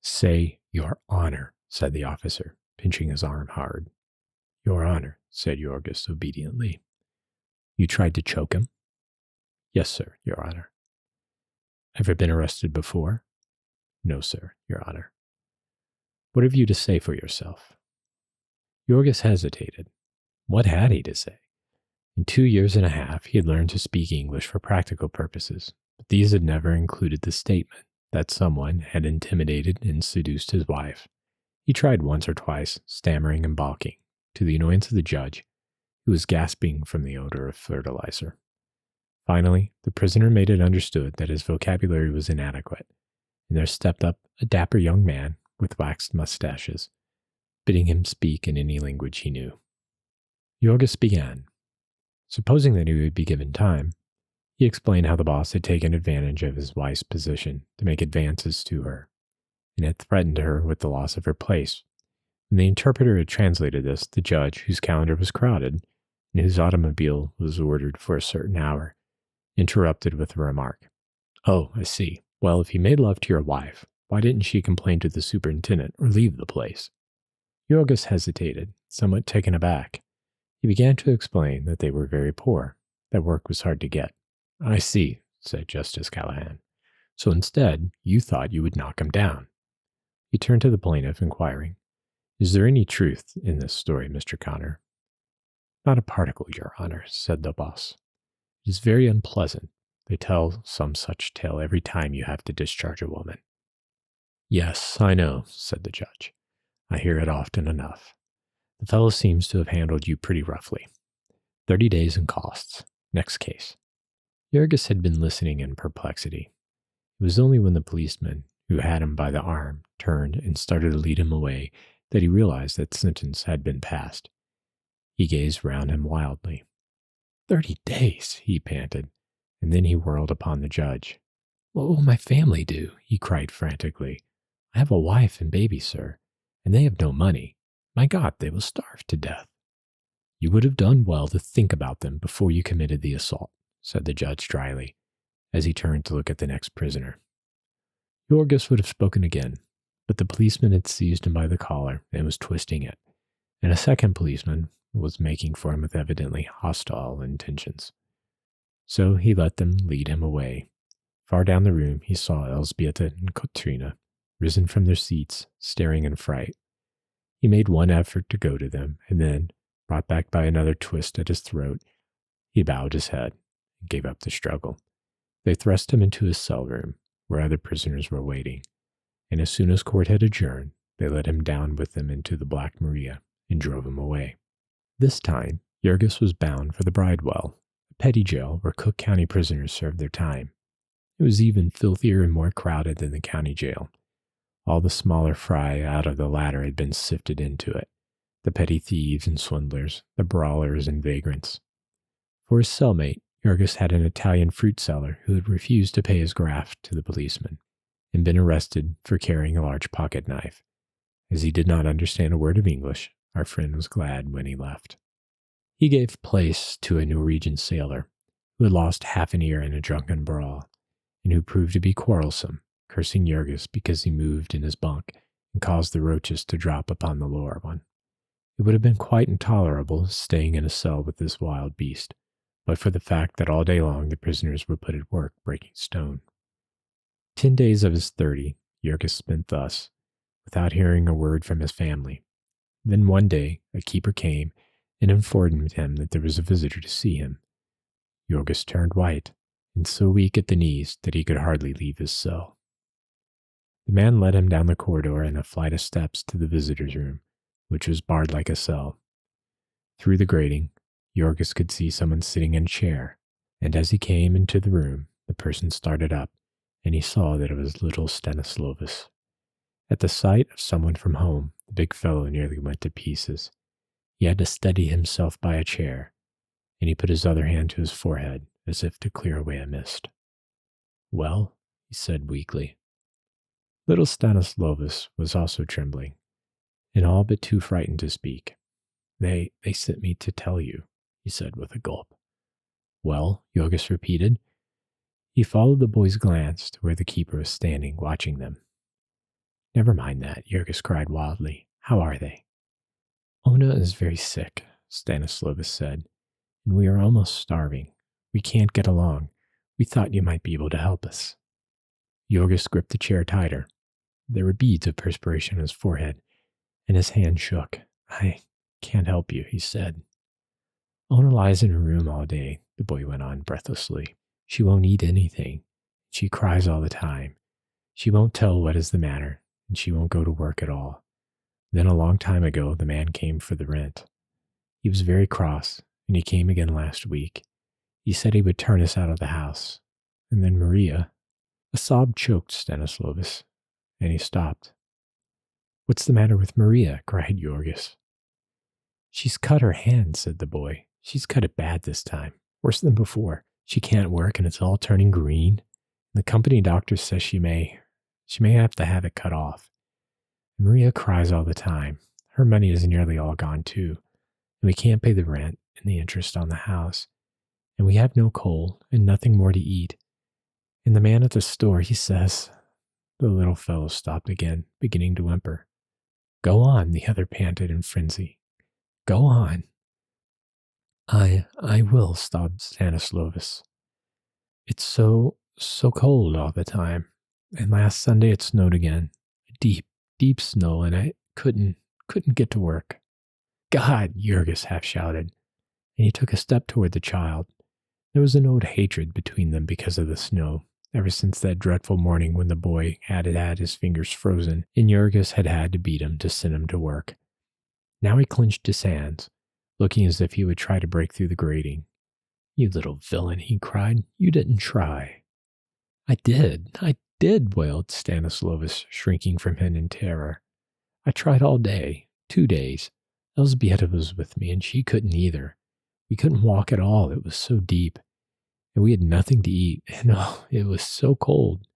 "Say, Your Honor," said the officer, pinching his arm hard. "Your Honor," said Yorgos obediently. "You tried to choke him?" "Yes, sir, Your Honor." "Ever been arrested before?" "No, sir, Your Honor." "What have you to say for yourself?" Yorgos hesitated. What had he to say? In 2 years and a half, he had learned to speak English for practical purposes, but these had never included the statement that someone had intimidated and seduced his wife. He tried once or twice, stammering and balking, to the annoyance of the judge, who was gasping from the odor of fertilizer. Finally, the prisoner made it understood that his vocabulary was inadequate, and there stepped up a dapper young man with waxed mustaches, bidding him speak in any language he knew. Yorgos began. Supposing that he would be given time, he explained how the boss had taken advantage of his wife's position to make advances to her, and had threatened her with the loss of her place. When the interpreter had translated this, the judge, whose calendar was crowded, and whose automobile was ordered for a certain hour, interrupted with a remark. "Oh, I see. Well, if you made love to your wife, why didn't she complain to the superintendent or leave the place?" Yorgos hesitated, somewhat taken aback. He began to explain that they were very poor, that work was hard to get. "I see," said Justice Callahan. "So instead, you thought you would knock him down." He turned to the plaintiff, inquiring, "Is there any truth in this story, Mr. Connor?" "Not a particle, Your Honor," said the boss. "It is very unpleasant. They tell some such tale every time you have to discharge a woman." "Yes, I know," said the judge. "I hear it often enough. The fellow seems to have handled you pretty roughly. 30 days and costs. Next case." Yorgos had been listening in perplexity. It was only when the policeman, who had him by the arm, turned and started to lead him away that he realized that sentence had been passed. He gazed round him wildly. 30 days, he panted, and then he whirled upon the judge. "What will my family do?" he cried frantically. "I have a wife and baby, sir, and they have no money. My God, they will starve to death." "You would have done well to think about them before you committed the assault," said the judge dryly, as he turned to look at the next prisoner. Yorgos would have spoken again, but the policeman had seized him by the collar and was twisting it, and a second policeman was making for him with evidently hostile intentions. So he let them lead him away. Far down the room he saw Elzbieta and Katrina, risen from their seats, staring in fright. He made one effort to go to them, and then, brought back by another twist at his throat, he bowed his head and gave up the struggle. They thrust him into his cell room, where other prisoners were waiting, and as soon as court had adjourned, they let him down with them into the Black Maria and drove him away. This time, Yorgos was bound for the Bridewell, a petty jail where Cook County prisoners served their time. It was even filthier and more crowded than the county jail. All the smaller fry out of the latter had been sifted into it, the petty thieves and swindlers, the brawlers and vagrants. For his cellmate, Yorgos had an Italian fruit seller who had refused to pay his graft to the policeman and been arrested for carrying a large pocket knife. As he did not understand a word of English, our friend was glad when he left. He gave place to a Norwegian sailor who had lost half an ear in a drunken brawl, and who proved to be quarrelsome, cursing Jurgis because he moved in his bunk and caused the roaches to drop upon the lower one. It would have been quite intolerable staying in a cell with this wild beast, but for the fact that all day long the prisoners were put at work breaking stone. 10 days of his 30 Jurgis spent thus, without hearing a word from his family. Then one day a keeper came and informed him that there was a visitor to see him. Jurgis turned white, and so weak at the knees that he could hardly leave his cell. The man led him down the corridor and a flight of steps to the visitor's room, which was barred like a cell. Through the grating, Jurgis could see someone sitting in a chair, and as he came into the room, the person started up, and he saw that it was little Stanislovas. At the sight of someone from home, the big fellow nearly went to pieces. He had to steady himself by a chair, and he put his other hand to his forehead as if to clear away a mist. "Well?" he said weakly. Little Stanislovas was also trembling, and all but too frightened to speak. They sent me to tell you," he said with a gulp. "Well?" Jurgis repeated. He followed the boy's glance to where the keeper was standing, watching them. "Never mind that," Jurgis cried wildly. "How are they?" "Ona is very sick," Stanislovas said, "and we are almost starving. We can't get along. We thought you might be able to help us." Jurgis gripped the chair tighter. There were beads of perspiration on his forehead, and his hand shook. "I can't help you," he said. "Ona lies in her room all day," the boy went on breathlessly. "She won't eat anything. She cries all the time. She won't tell what is the matter, and she won't go to work at all. Then a long time ago, the man came for the rent. He was very cross, and he came again last week. He said he would turn us out of the house. And then Maria..." A sob choked Stanislovas, and he stopped. "What's the matter with Maria?" cried Jurgis. "She's cut her hand," said the boy. "She's cut it bad this time, worse than before. She can't work, and it's all turning green. The company doctor says she may have to have it cut off. Maria cries all the time. Her money is nearly all gone too, and we can't pay the rent and the interest on the house. And we have no coal and nothing more to eat. And the man at the store, he says..." The little fellow stopped again, beginning to whimper. "Go on," the other panted in frenzy. "Go on." I will," sobbed Stanislovas. "It's so cold all the time. And last Sunday it snowed again. Deep, deep snow, and I couldn't get to work." "God!" Jurgis half shouted, and he took a step toward the child. There was an old hatred between them because of the snow, ever since that dreadful morning when the boy had his fingers frozen, and Jurgis had to beat him to send him to work. Now he clenched his hands, looking as if he would try to break through the grating. "You little villain," he cried. "You didn't try." I did, wailed Stanislovas, shrinking from him in terror. "I tried all day, 2 days. Elzbieta was with me, and she couldn't either. We couldn't walk at all, it was so deep. And we had nothing to eat, and oh, it was so cold.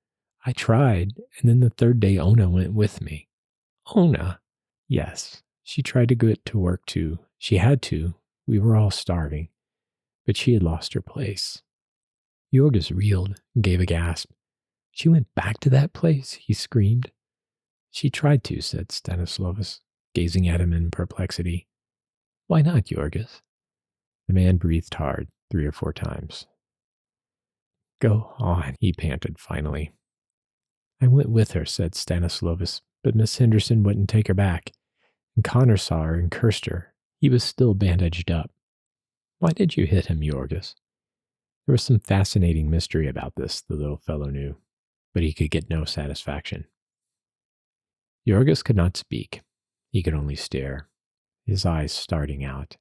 I tried, and then the 3rd day Ona went with me." "Ona?" "Yes, she tried to get to work too. She had to. We were all starving. But she had lost her place." Jurgis reeled and gave a gasp. "She went back to that place?" he screamed. "She tried to," said Stanislovas, gazing at him in perplexity. "Why not, Jurgis?" The man breathed hard 3 or 4 times. "Go on," he panted finally. "I went with her," said Stanislovas, "but Miss Henderson wouldn't take her back. And Connor saw her and cursed her. He was still bandaged up." "Why did you hit him, Jurgis?" There was some fascinating mystery about this, the little fellow knew, but he could get no satisfaction. Jurgis could not speak. He could only stare, his eyes starting out.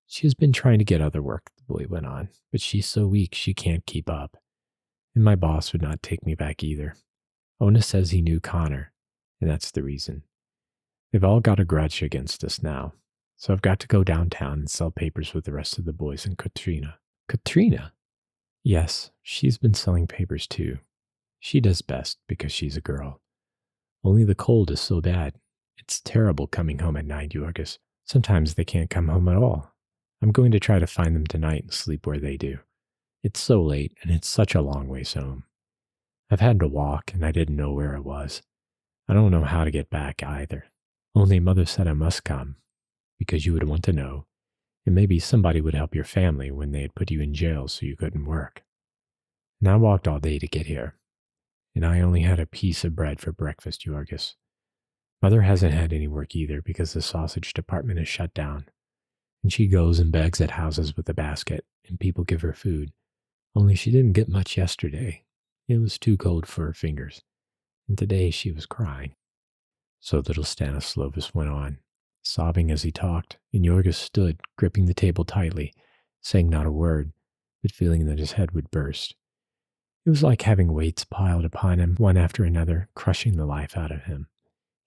"She has been trying to get other work," the boy went on, "but she's so weak she can't keep up. And my boss would not take me back either. Ona says he knew Connor, and that's the reason. They've all got a grudge against us now, so I've got to go downtown and sell papers with the rest of the boys and Katrina." "Katrina?" "Yes, she's been selling papers too. She does best because she's a girl. Only the cold is so bad. It's terrible coming home at night, Jurgis. Sometimes they can't come home at all. I'm going to try to find them tonight and sleep where they do. It's so late, and it's such a long ways home. I've had to walk, and I didn't know where I was. I don't know how to get back either. Only Mother said I must come, because you would want to know, and maybe somebody would help your family when they had put you in jail so you couldn't work. And I walked all day to get here, and I only had a piece of bread for breakfast, Yorgis. Mother hasn't had any work either because the sausage department is shut down, and she goes and begs at houses with a basket, and people give her food. Only she didn't get much yesterday. It was too cold for her fingers, and today she was crying. So little Stanislovus went on, sobbing as he talked, and Yorgis stood, gripping the table tightly, saying not a word, but feeling that his head would burst. It was like having weights piled upon him, one after another, crushing the life out of him.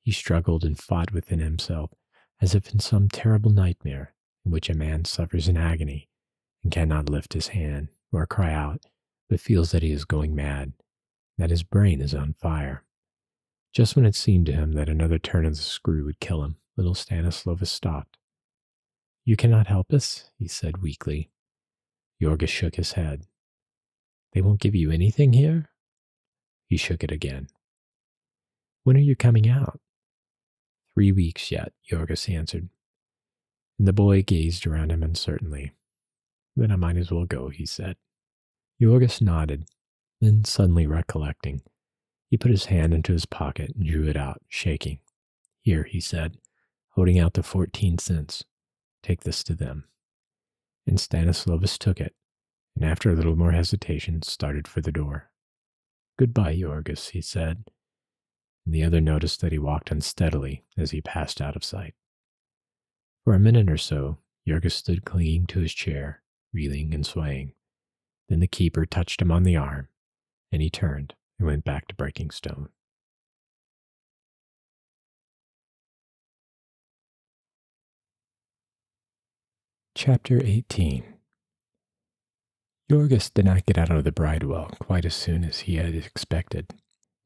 He struggled and fought within himself, as if in some terrible nightmare in which a man suffers in agony and cannot lift his hand or cry out, but feels that he is going mad, that his brain is on fire. Just when it seemed to him that another turn of the screw would kill him, little Stanislovus stopped. "You cannot help us?" he said weakly. Yorgis shook his head. "They won't give you anything here?" He shook it again. "When are you coming out?" 3 weeks yet, Yorgis answered. And the boy gazed around him uncertainly. "Then I might as well go," he said. Yorgis nodded, then suddenly recollecting, he put his hand into his pocket and drew it out, shaking. "Here," he said, holding out the 14 cents. "Take this to them." And Stanislovus took it, and after a little more hesitation, started for the door. "Goodbye, Yorgis," he said, and the other noticed that he walked unsteadily as he passed out of sight. For a minute or so, Yorgis stood clinging to his chair, reeling and swaying. Then the keeper touched him on the arm, and he turned and went back to breaking stone. Chapter 18. Yorgis did not get out of the bridewell quite as soon as he had expected.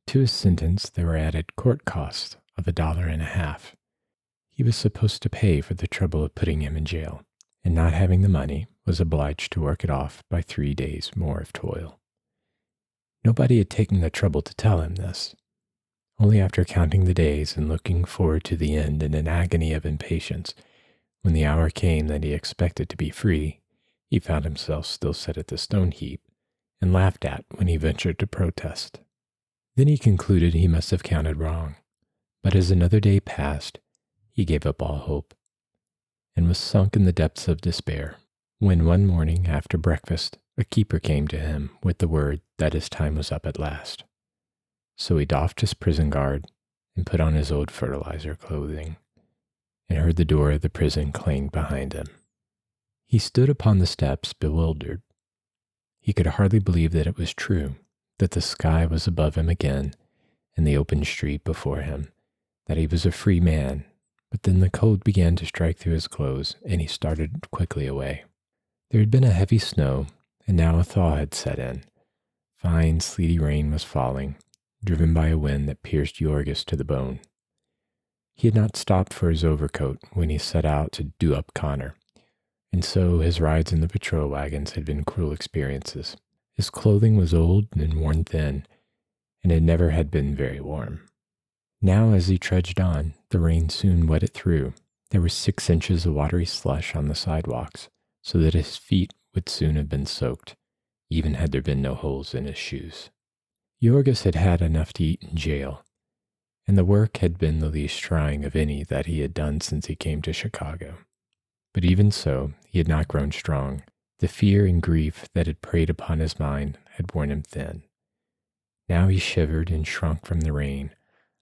To his sentence there were added court costs of $1.50. He was supposed to pay for the trouble of putting him in jail, and not having the money, was obliged to work it off by 3 days more of toil. Nobody had taken the trouble to tell him this. Only after counting the days and looking forward to the end in an agony of impatience, when the hour came that he expected to be free, he found himself still set at the stone heap and laughed at when he ventured to protest. Then he concluded he must have counted wrong, but as another day passed, he gave up all hope and was sunk in the depths of despair when one morning after breakfast a keeper came to him with the word that his time was up at last. So he doffed his prison guard and put on his old fertilizer clothing and heard the door of the prison clang behind him. He stood upon the steps bewildered. He could hardly believe that it was true, that the sky was above him again and the open street before him, that he was a free man. But then the cold began to strike through his clothes, and he started quickly away. There had been a heavy snow, and now a thaw had set in. Fine, sleety rain was falling, driven by a wind that pierced Yorgis to the bone. He had not stopped for his overcoat when he set out to do up Connor, and so his rides in the patrol wagons had been cruel experiences. His clothing was old and worn thin, and it never had been very warm. Now, as he trudged on, the rain soon wet it through. There were 6 inches of watery slush on the sidewalks, so that his feet would soon have been soaked, even had there been no holes in his shoes. Yorgis had had enough to eat in jail, and the work had been the least trying of any that he had done since he came to Chicago. But even so, he had not grown strong. The fear and grief that had preyed upon his mind had worn him thin. Now he shivered and shrunk from the rain,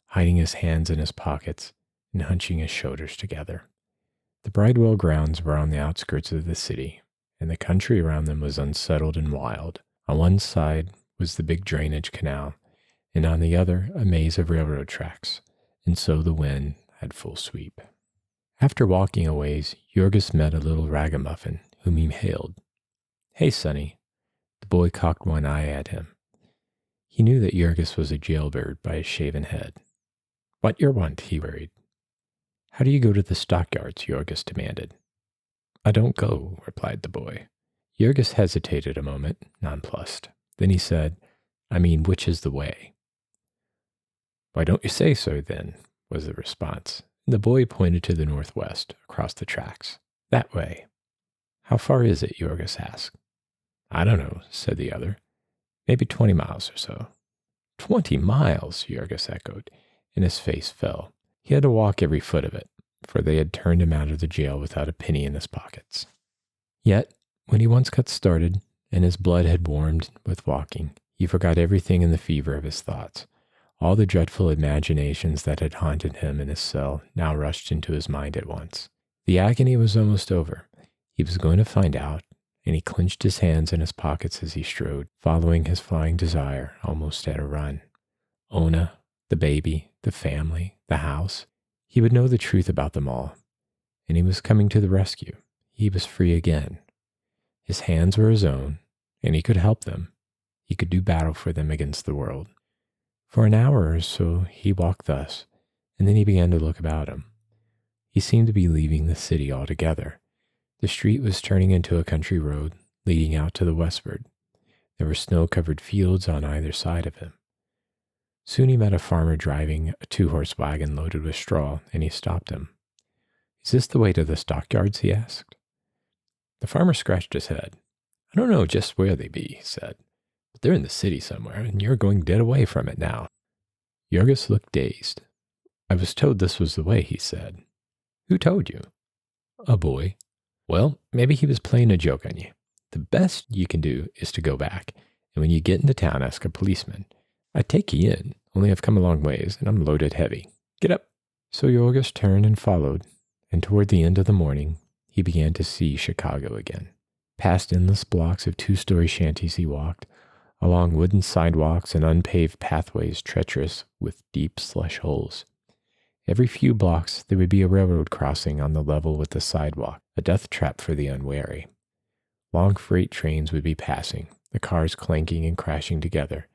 hiding his hands in his pockets and hunching his shoulders together. The Bridewell grounds were on the outskirts of the city, and the country around them was unsettled and wild. On one side was the big drainage canal, and on the other a maze of railroad tracks, and so the wind had full sweep. After walking a ways, Yorgis met a little ragamuffin whom he hailed. "Hey, Sonny." The boy cocked one eye at him. He knew that Yorgis was a jailbird by his shaven head. "What yer want?" he worried. "How do you go to the stockyards?" Yorgis demanded. I don't go, replied the boy. Jurgis hesitated a moment, nonplussed. Then he said, I mean, which is the way? Why don't you say so, then? Was the response. The boy pointed to the northwest, across the tracks. That way. How far is it? Jurgis asked. I don't know, said the other. Maybe 20 miles or so. 20 miles, Jurgis echoed, and his face fell. He had to walk every foot of it, for they had turned him out of the jail without a penny in his pockets. Yet, when he once got started, and his blood had warmed with walking, he forgot everything in the fever of his thoughts. All the dreadful imaginations that had haunted him in his cell now rushed into his mind at once. The agony was almost over. He was going to find out, and he clenched his hands in his pockets as he strode, following his flying desire almost at a run. Ona, the baby, the family, the house. He would know the truth about them all, and he was coming to the rescue. He was free again. His hands were his own, and he could help them. He could do battle for them against the world. For an hour or so he walked thus, and then he began to look about him. He seemed to be leaving the city altogether. The street was turning into a country road leading out to the westward. There were snow-covered fields on either side of him. Soon he met a farmer driving a 2-horse wagon loaded with straw, and he stopped him. Is this the way to the stockyards? He asked. The farmer scratched his head. I don't know just where they be, he said. But they're in the city somewhere, and you're going dead away from it now. Jurgis looked dazed. I was told this was the way, he said. Who told you? A boy. Well, maybe he was playing a joke on you. The best you can do is to go back, and when you get into town, ask a policeman. I'd take you in, only I've come a long ways, and I'm loaded heavy. Get up. So Jurgis turned and followed, and toward the end of the morning, he began to see Chicago again. Past endless blocks of 2-story shanties he walked, along wooden sidewalks and unpaved pathways treacherous with deep slush holes. Every few blocks there would be a railroad crossing on the level with the sidewalk, a death trap for the unwary. Long freight trains would be passing, the cars clanking and crashing together,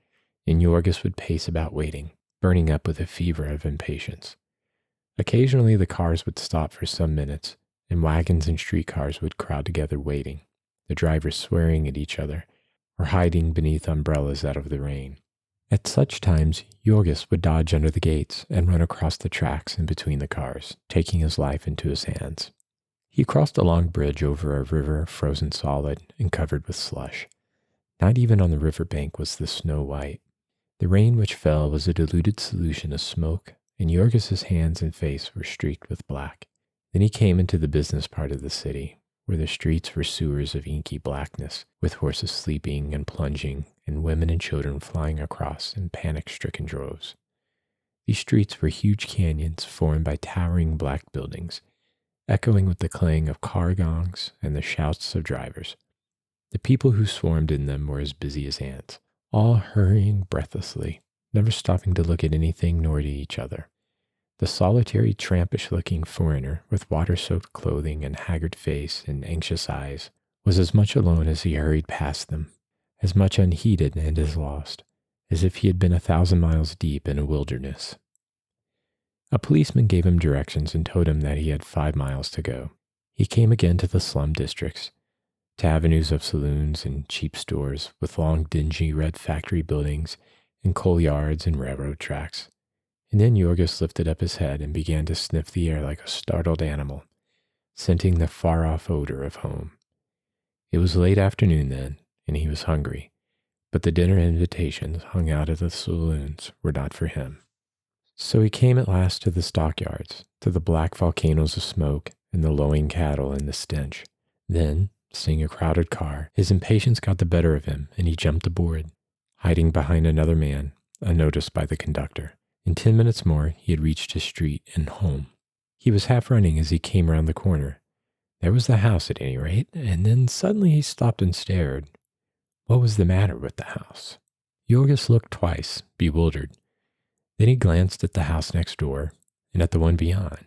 and Jurgis would pace about waiting, burning up with a fever of impatience. Occasionally the cars would stop for some minutes, and wagons and streetcars would crowd together waiting, the drivers swearing at each other, or hiding beneath umbrellas out of the rain. At such times, Jurgis would dodge under the gates and run across the tracks and between the cars, taking his life into his hands. He crossed a long bridge over a river frozen solid and covered with slush. Not even on the river bank was the snow white. The rain which fell was a diluted solution of smoke, and Jurgis's hands and face were streaked with black. Then he came into the business part of the city, where the streets were sewers of inky blackness, with horses sleeping and plunging, and women and children flying across in panic-stricken droves. These streets were huge canyons formed by towering black buildings, echoing with the clang of car gongs and the shouts of drivers. The people who swarmed in them were as busy as ants, all hurrying breathlessly, never stopping to look at anything nor to each other. The solitary, trampish-looking foreigner, with water-soaked clothing and haggard face and anxious eyes, was as much alone as he hurried past them, as much unheeded and as lost, as if he had been 1,000 miles deep in a wilderness. A policeman gave him directions and told him that he had 5 miles to go. He came again to the slum districts, to avenues of saloons and cheap stores, with long, dingy red factory buildings and coal yards and railroad tracks. And then Jurgis lifted up his head and began to sniff the air like a startled animal, scenting the far-off odor of home. It was late afternoon then, and he was hungry, but the dinner invitations hung out at the saloons were not for him. So he came at last to the stockyards, to the black volcanoes of smoke and the lowing cattle and the stench. Then, seeing a crowded car, his impatience got the better of him, and he jumped aboard, hiding behind another man, unnoticed by the conductor. In 10 minutes more, he had reached his street and home. He was half running as he came round the corner. There was the house at any rate, and then suddenly he stopped and stared. What was the matter with the house? Jurgis looked twice, bewildered. Then he glanced at the house next door, and at the one beyond,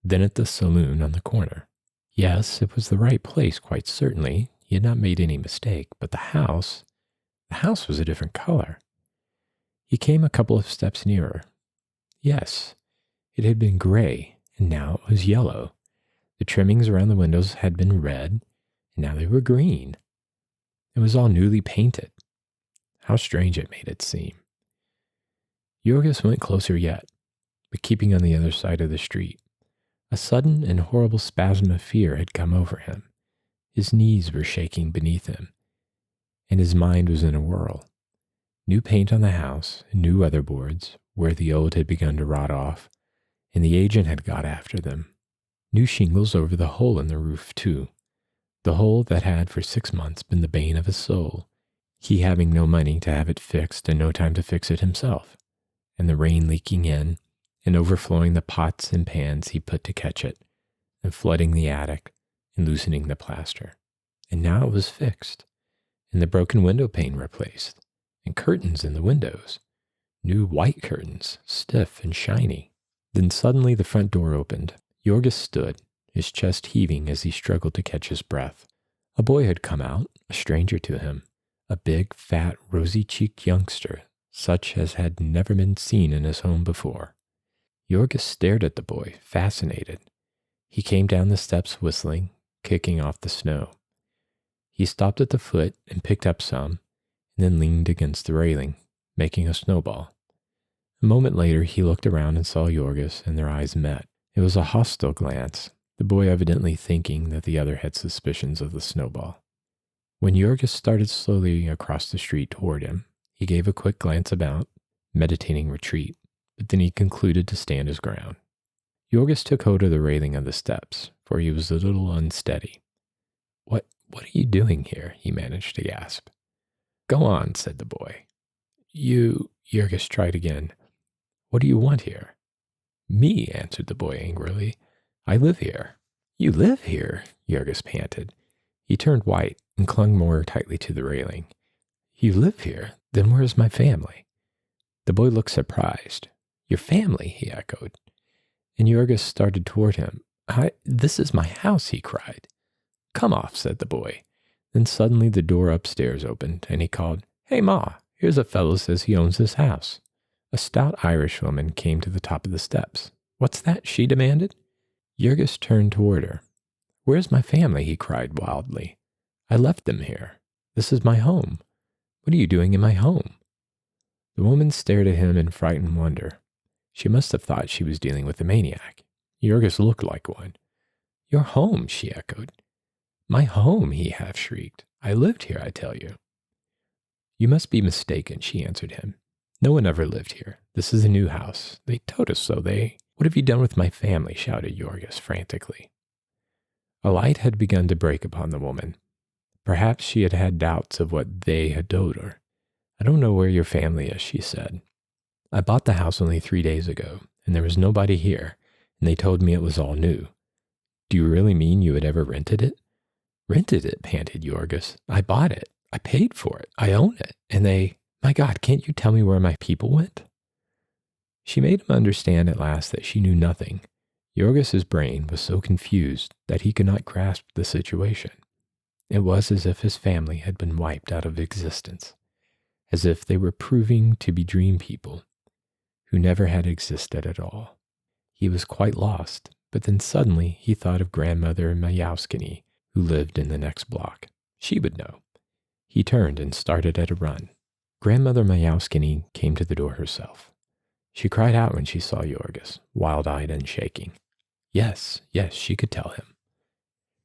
then at the saloon on the corner. Yes, it was the right place, quite certainly. He had not made any mistake, but the house was a different color. He came a couple of steps nearer. Yes, it had been gray, and now it was yellow. The trimmings around the windows had been red, and now they were green. It was all newly painted. How strange it made it seem. Jorgis went closer yet, but keeping on the other side of the street. A sudden and horrible spasm of fear had come over him. His knees were shaking beneath him, and his mind was in a whirl. New paint on the house, new weatherboards, where the old had begun to rot off, and the agent had got after them. New shingles over the hole in the roof, too. The hole that had for 6 months been the bane of his soul, he having no money to have it fixed and no time to fix it himself, and the rain leaking in and overflowing the pots and pans he put to catch it, and flooding the attic and loosening the plaster. And now it was fixed, and the broken window pane replaced, and curtains in the windows, new white curtains, stiff and shiny. Then suddenly the front door opened. Jorgis stood, his chest heaving as he struggled to catch his breath. A boy had come out, a stranger to him, a big, fat, rosy-cheeked youngster, such as had never been seen in his home before. Jorgis stared at the boy, fascinated. He came down the steps whistling, kicking off the snow. He stopped at the foot and picked up some, and then leaned against the railing, making a snowball. A moment later, he looked around and saw Jorgis, and their eyes met. It was a hostile glance, the boy evidently thinking that the other had suspicions of the snowball. When Jorgis started slowly across the street toward him, he gave a quick glance about, meditating retreat, but then he concluded to stand his ground. Jorgis took hold of the railing of the steps, for he was a little unsteady. What are you doing here?" he managed to gasp. "Go on," said the boy. Jorgis tried again. "What do you want here?" "Me," answered the boy angrily. "I live here." "You live here?" Jorgis panted. He turned white and clung more tightly to the railing. "You live here? Then where is my family?" The boy looked surprised. "Your family?" he echoed. And Jorgis started toward him. This is my house," he cried. "Come off," said the boy. Then suddenly the door upstairs opened, and he called, "Hey, Ma, here's a fellow says he owns this house." A stout Irish woman came to the top of the steps. "What's that?" she demanded. Jorgis turned toward her. "Where's my family?" he cried wildly. "I left them here. This is my home. What are you doing in my home?" The woman stared at him in frightened wonder. She must have thought she was dealing with a maniac. Jorgis looked like one. "Your home," she echoed. "My home," he half shrieked. "I lived here, I tell you." "You must be mistaken," she answered him. "No one ever lived here. This is a new house. They told us so. What have you done with my family?" shouted Jorgis frantically. A light had begun to break upon the woman. Perhaps she had had doubts of what they had told her. "I don't know where your family is," she said. "I bought the house only 3 days ago, and there was nobody here, and they told me it was all new." "Do you really mean you had ever rented it?" "Rented it," panted Jorgis. "I bought it. I paid for it. I own it. And my God, can't you tell me where my people went?" She made him understand at last that she knew nothing. Jorgis's brain was so confused that he could not grasp the situation. It was as if his family had been wiped out of existence, as if they were proving to be dream people who never had existed at all. He was quite lost, but then suddenly he thought of Grandmother Majowskini, who lived in the next block. She would know. He turned and started at a run. Grandmother Majowskini came to the door herself. She cried out when she saw Jorgis, wild-eyed and shaking. Yes, she could tell him.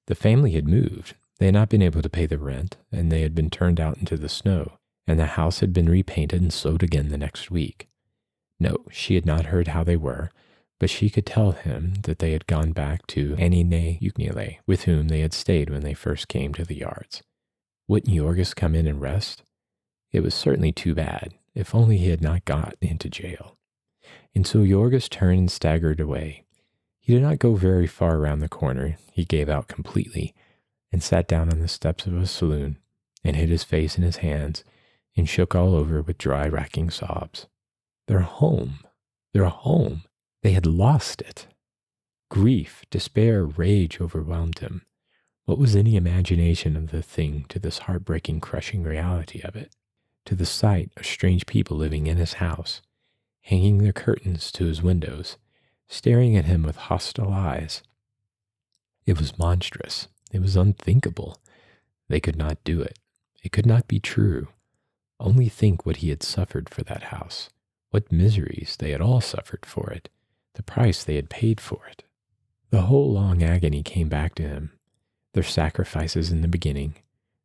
The family had moved. They had not been able to pay the rent, and they had been turned out into the snow, and the house had been repainted and sewed again the next week. No, she had not heard how they were, but she could tell him that they had gone back to Annine Ugnile, with whom they had stayed when they first came to the yards. Wouldn't Jorgis come in and rest? It was certainly too bad, if only he had not got into jail. And so Jorgis turned and staggered away. He did not go very far around the corner. He gave out completely and sat down on the steps of a saloon and hid his face in his hands and shook all over with dry, racking sobs. Their home. They had lost it. Grief, despair, rage overwhelmed him. What was any imagination of the thing to this heartbreaking, crushing reality of it? To the sight of strange people living in his house, hanging their curtains to his windows, staring at him with hostile eyes. It was monstrous. It was unthinkable. They could not do it. It could not be true. Only think what he had suffered for that house, what miseries they had all suffered for it, the price they had paid for it. The whole long agony came back to him, their sacrifices in the beginning,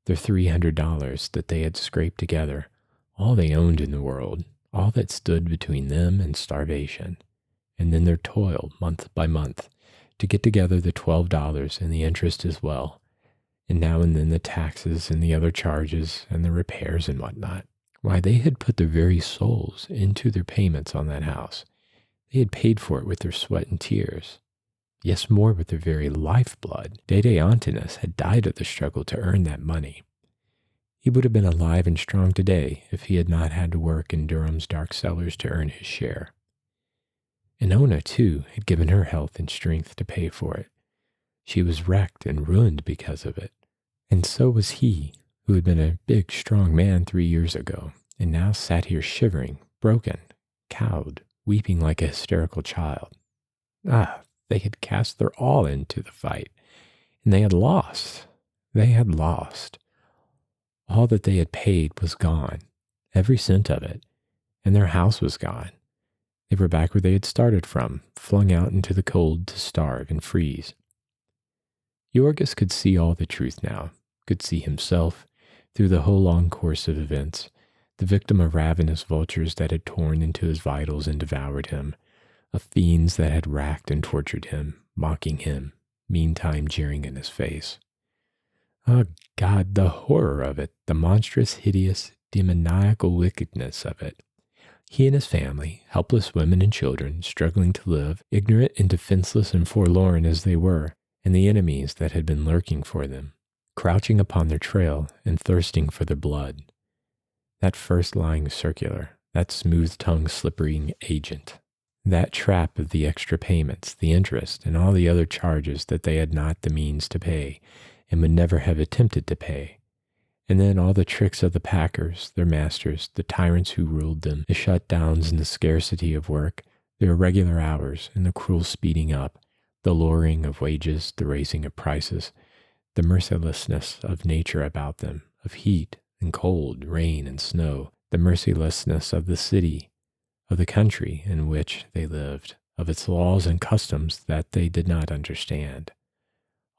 their $300 that they had scraped together, all they owned in the world, all that stood between them and starvation, and then their toil month by month to get together the $12 and the interest as well, and now and then the taxes and the other charges and the repairs and whatnot. Why, they had put their very souls into their payments on that house. They had paid for it with their sweat and tears. Yes, more with their very lifeblood. Dede Antinous had died of the struggle to earn that money. He would have been alive and strong today if he had not had to work in Durham's dark cellars to earn his share. And Ona, too, had given her health and strength to pay for it. She was wrecked and ruined because of it. And so was he, who had been a big, strong man 3 years ago, and now sat here shivering, broken, cowed, weeping like a hysterical child. Ah, they had cast their all into the fight, and they had lost. They had lost. All that they had paid was gone, every cent of it, and their house was gone. They were back where they had started from, flung out into the cold to starve and freeze. Jorgis could see all the truth now, could see himself, through the whole long course of events, the victim of ravenous vultures that had torn into his vitals and devoured him, of fiends that had racked and tortured him, mocking him, meantime jeering in his face. Oh God, the horror of it, the monstrous, hideous, demoniacal wickedness of it. He and his family, helpless women and children, struggling to live, ignorant and defenseless and forlorn as they were, and the enemies that had been lurking for them, crouching upon their trail and thirsting for their blood. That first lying circular, that smooth-tongued, slippery agent, that trap of the extra payments, the interest, and all the other charges that they had not the means to pay and would never have attempted to pay. And then all the tricks of the packers, their masters, the tyrants who ruled them, the shutdowns and the scarcity of work, the irregular hours and the cruel speeding up, the lowering of wages, the raising of prices, the mercilessness of nature about them, of heat and cold, rain and snow, the mercilessness of the city, of the country in which they lived, of its laws and customs that they did not understand.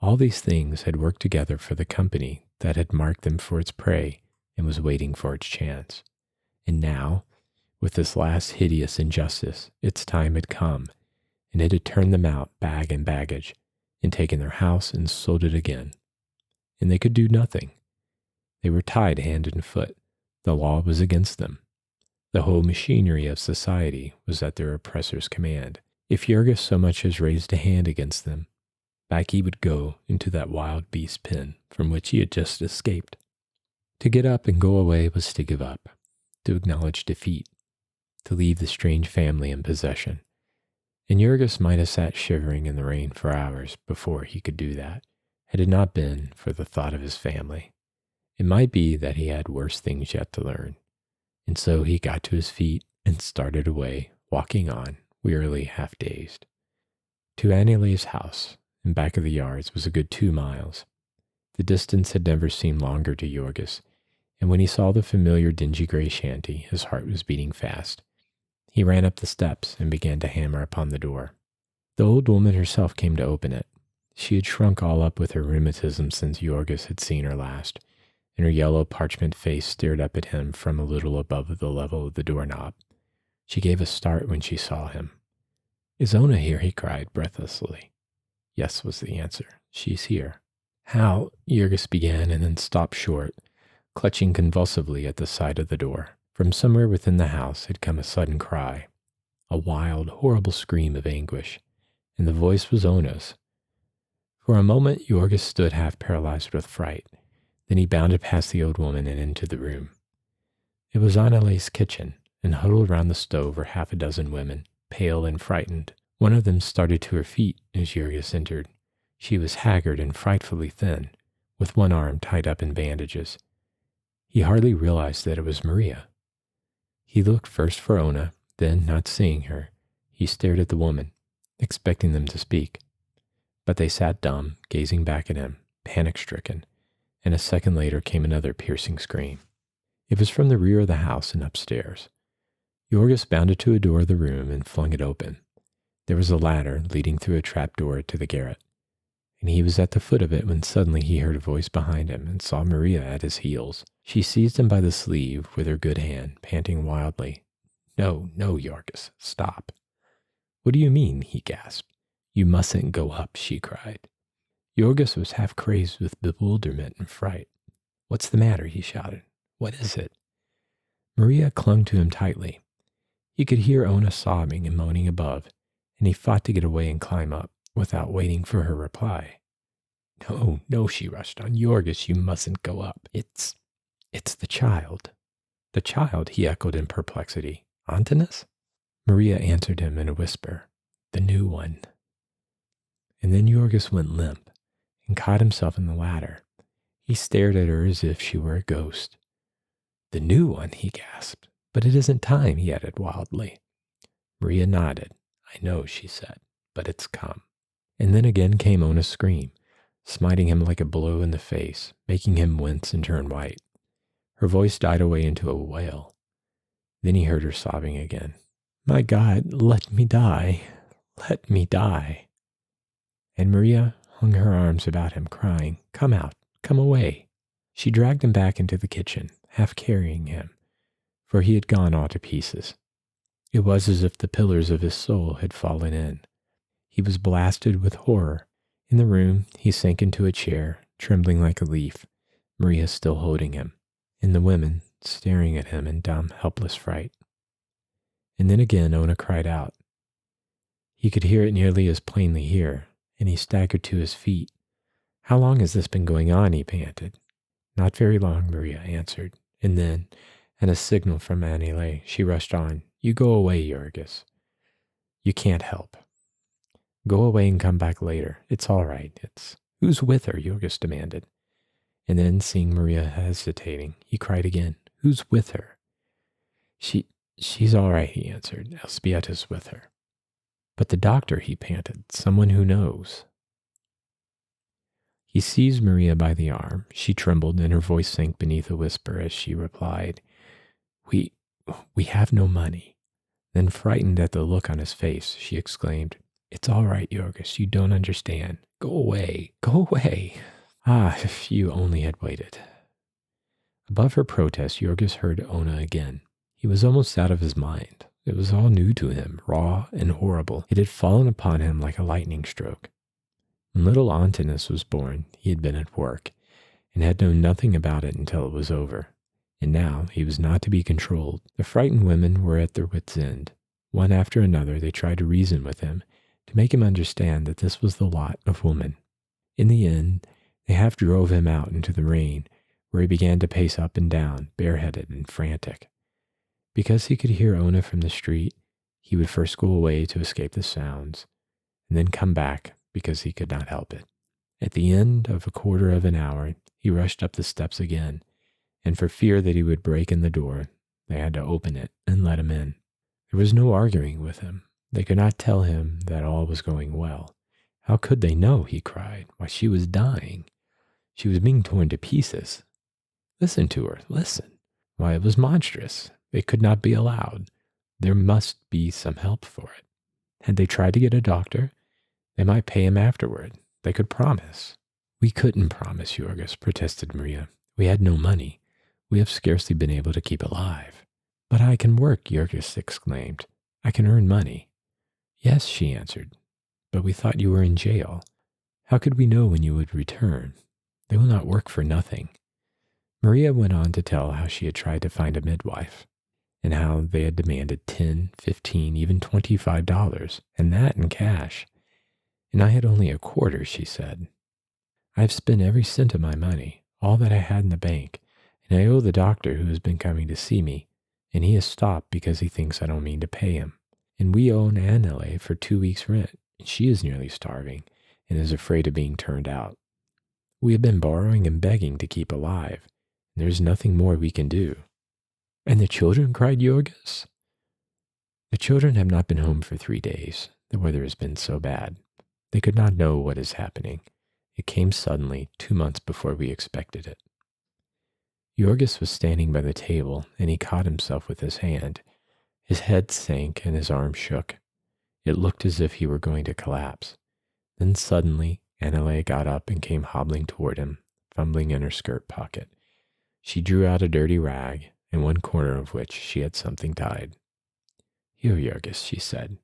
All these things had worked together for the company that had marked them for its prey and was waiting for its chance. And now, with this last hideous injustice, its time had come, and it had turned them out bag and baggage, and taken their house and sold it again. And they could do nothing. They were tied hand and foot. The law was against them. The whole machinery of society was at their oppressor's command. If Jorgis so much as raised a hand against them, back he would go into that wild beast pen from which he had just escaped. To get up and go away was to give up, to acknowledge defeat, to leave the strange family in possession. And Jorgis might have sat shivering in the rain for hours before he could do that, had it not been for the thought of his family. It might be that he had worse things yet to learn. And so he got to his feet and started away, walking on, wearily half-dazed. To Annalee's house, in back of the yards, was a good 2 miles. The distance had never seemed longer to Jorgis, and when he saw the familiar dingy gray shanty, his heart was beating fast. He ran up the steps and began to hammer upon the door. The old woman herself came to open it. She had shrunk all up with her rheumatism since Jorgis had seen her last, and her yellow parchment face stared up at him from a little above the level of the doorknob. She gave a start when she saw him. "Is Ona here?" he cried breathlessly. "Yes," was the answer. "She's here." "How?" Jorgis began and then stopped short, clutching convulsively at the side of the door. From somewhere within the house had come a sudden cry, a wild, horrible scream of anguish, and the voice was Ona's. For a moment, Jorgis stood half paralyzed with fright. Then he bounded past the old woman and into the room. It was Annalee's kitchen, and huddled round the stove were half a dozen women, pale and frightened. One of them started to her feet as Jorgis entered. She was haggard and frightfully thin, with one arm tied up in bandages. He hardly realized that it was Maria. He looked first for Ona, then, not seeing her, he stared at the woman, expecting them to speak. But they sat dumb, gazing back at him, panic-stricken, and a second later came another piercing scream. It was from the rear of the house and upstairs. Jorgis bounded to a door of the room and flung it open. There was a ladder leading through a trapdoor to the garret, and he was at the foot of it when suddenly he heard a voice behind him and saw Maria at his heels. She seized him by the sleeve with her good hand, panting wildly. No, Jorgis, stop. What do you mean? He gasped. You mustn't go up, she cried. Jorgis was half crazed with bewilderment and fright. What's the matter? He shouted. What is it? Maria clung to him tightly. He could hear Ona sobbing and moaning above, and he fought to get away and climb up without waiting for her reply. No, she rushed on. Jorgis, you mustn't go up. It's the child. The child, he echoed in perplexity. Antonis? Maria answered him in a whisper. The new one. And then Jorgis went limp and caught himself in the ladder. He stared at her as if she were a ghost. The new one, he gasped. But it isn't time, he added wildly. Maria nodded. I know, she said, but it's come. And then again came Ona's scream, smiting him like a blow in the face, making him wince and turn white. Her voice died away into a wail. Then he heard her sobbing again. My God, let me die. Let me die. And Maria hung her arms about him, crying, Come out, come away. She dragged him back into the kitchen, half carrying him, for he had gone all to pieces. It was as if the pillars of his soul had fallen in. He was blasted with horror. In the room, he sank into a chair, trembling like a leaf, Maria still holding him, and the women staring at him in dumb, helpless fright. And then again Ona cried out. He could hear it nearly as plainly here, and he staggered to his feet. How long has this been going on? He panted. Not very long, Maria answered, and then, at a signal from Annele, she rushed on. You go away, Jorgis. You can't help. Go away and come back later. It's all right. Who's with her? Jorgis demanded. And then, seeing Maria hesitating, he cried again. Who's with her? She's all right, he answered. Elzbieta's with her. But the doctor, he panted. Someone who knows. He seized Maria by the arm. She trembled, and her voice sank beneath a whisper as she replied, We have no money. Then, frightened at the look on his face, she exclaimed, It's all right, Jorgis. You don't understand. Go away. Go away. Ah, if you only had waited. Above her protest, Jorgis heard Ona again. He was almost out of his mind. It was all new to him, raw and horrible. It had fallen upon him like a lightning stroke. When little Antonis was born, he had been at work, and had known nothing about it until it was over. And now he was not to be controlled. The frightened women were at their wits' end. One after another, they tried to reason with him, to make him understand that this was the lot of woman. In the end, they half drove him out into the rain, where he began to pace up and down, bareheaded and frantic. Because he could hear Ona from the street, he would first go away to escape the sounds, and then come back because he could not help it. At the end of a quarter of an hour, he rushed up the steps again, and for fear that he would break in the door, they had to open it and let him in. There was no arguing with him. They could not tell him that all was going well. How could they know, he cried. Why, she was dying. She was being torn to pieces. Listen to her, listen. Why, it was monstrous. It could not be allowed. There must be some help for it. Had they tried to get a doctor, they might pay him afterward. They could promise. We couldn't promise, Jorgis, protested Maria. We had no money. We have scarcely been able to keep alive. But I can work, Jorgis exclaimed. I can earn money. Yes, she answered. But we thought you were in jail. How could we know when you would return? They will not work for nothing. Maria went on to tell how she had tried to find a midwife, and how they had demanded $10, $15, even $25, and that in cash. And I had only a quarter, she said. I have spent every cent of my money, all that I had in the bank, and I owe the doctor who has been coming to see me, and he has stopped because he thinks I don't mean to pay him. And we owe Annele for 2 weeks' rent, and she is nearly starving, and is afraid of being turned out. We have been borrowing and begging to keep alive, and there is nothing more we can do. And the children, cried Jorgis. The children have not been home for 3 days. The weather has been so bad. They could not know what is happening. It came suddenly, 2 months before we expected it. Jorgis was standing by the table, and he caught himself with his hand. His head sank and his arm shook. It looked as if he were going to collapse. Then suddenly, Annalea got up and came hobbling toward him, fumbling in her skirt pocket. She drew out a dirty rag, in one corner of which she had something tied. "Here, Jorgis," she said.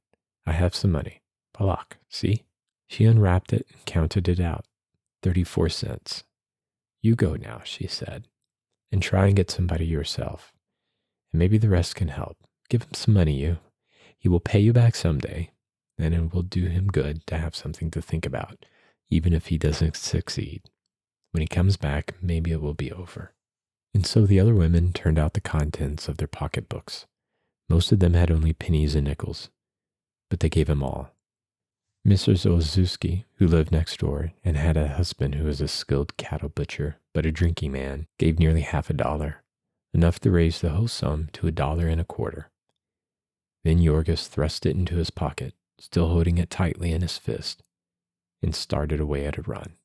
"I have some money. Palak, see?" She unwrapped it and counted it out. 34 cents. "You go now," she said, "and try and get somebody yourself. And maybe the rest can help. Give him some money, you. He will pay you back someday, and it will do him good to have something to think about, even if he doesn't succeed. When he comes back, maybe it will be over." And so the other women turned out the contents of their pocketbooks. Most of them had only pennies and nickels, but they gave him all. Mrs. Ozuski, who lived next door and had a husband who was a skilled cattle butcher but a drinking man, gave nearly $50, enough to raise the whole sum to $1.25. Then Jorgis thrust it into his pocket, still holding it tightly in his fist, and started away at a run.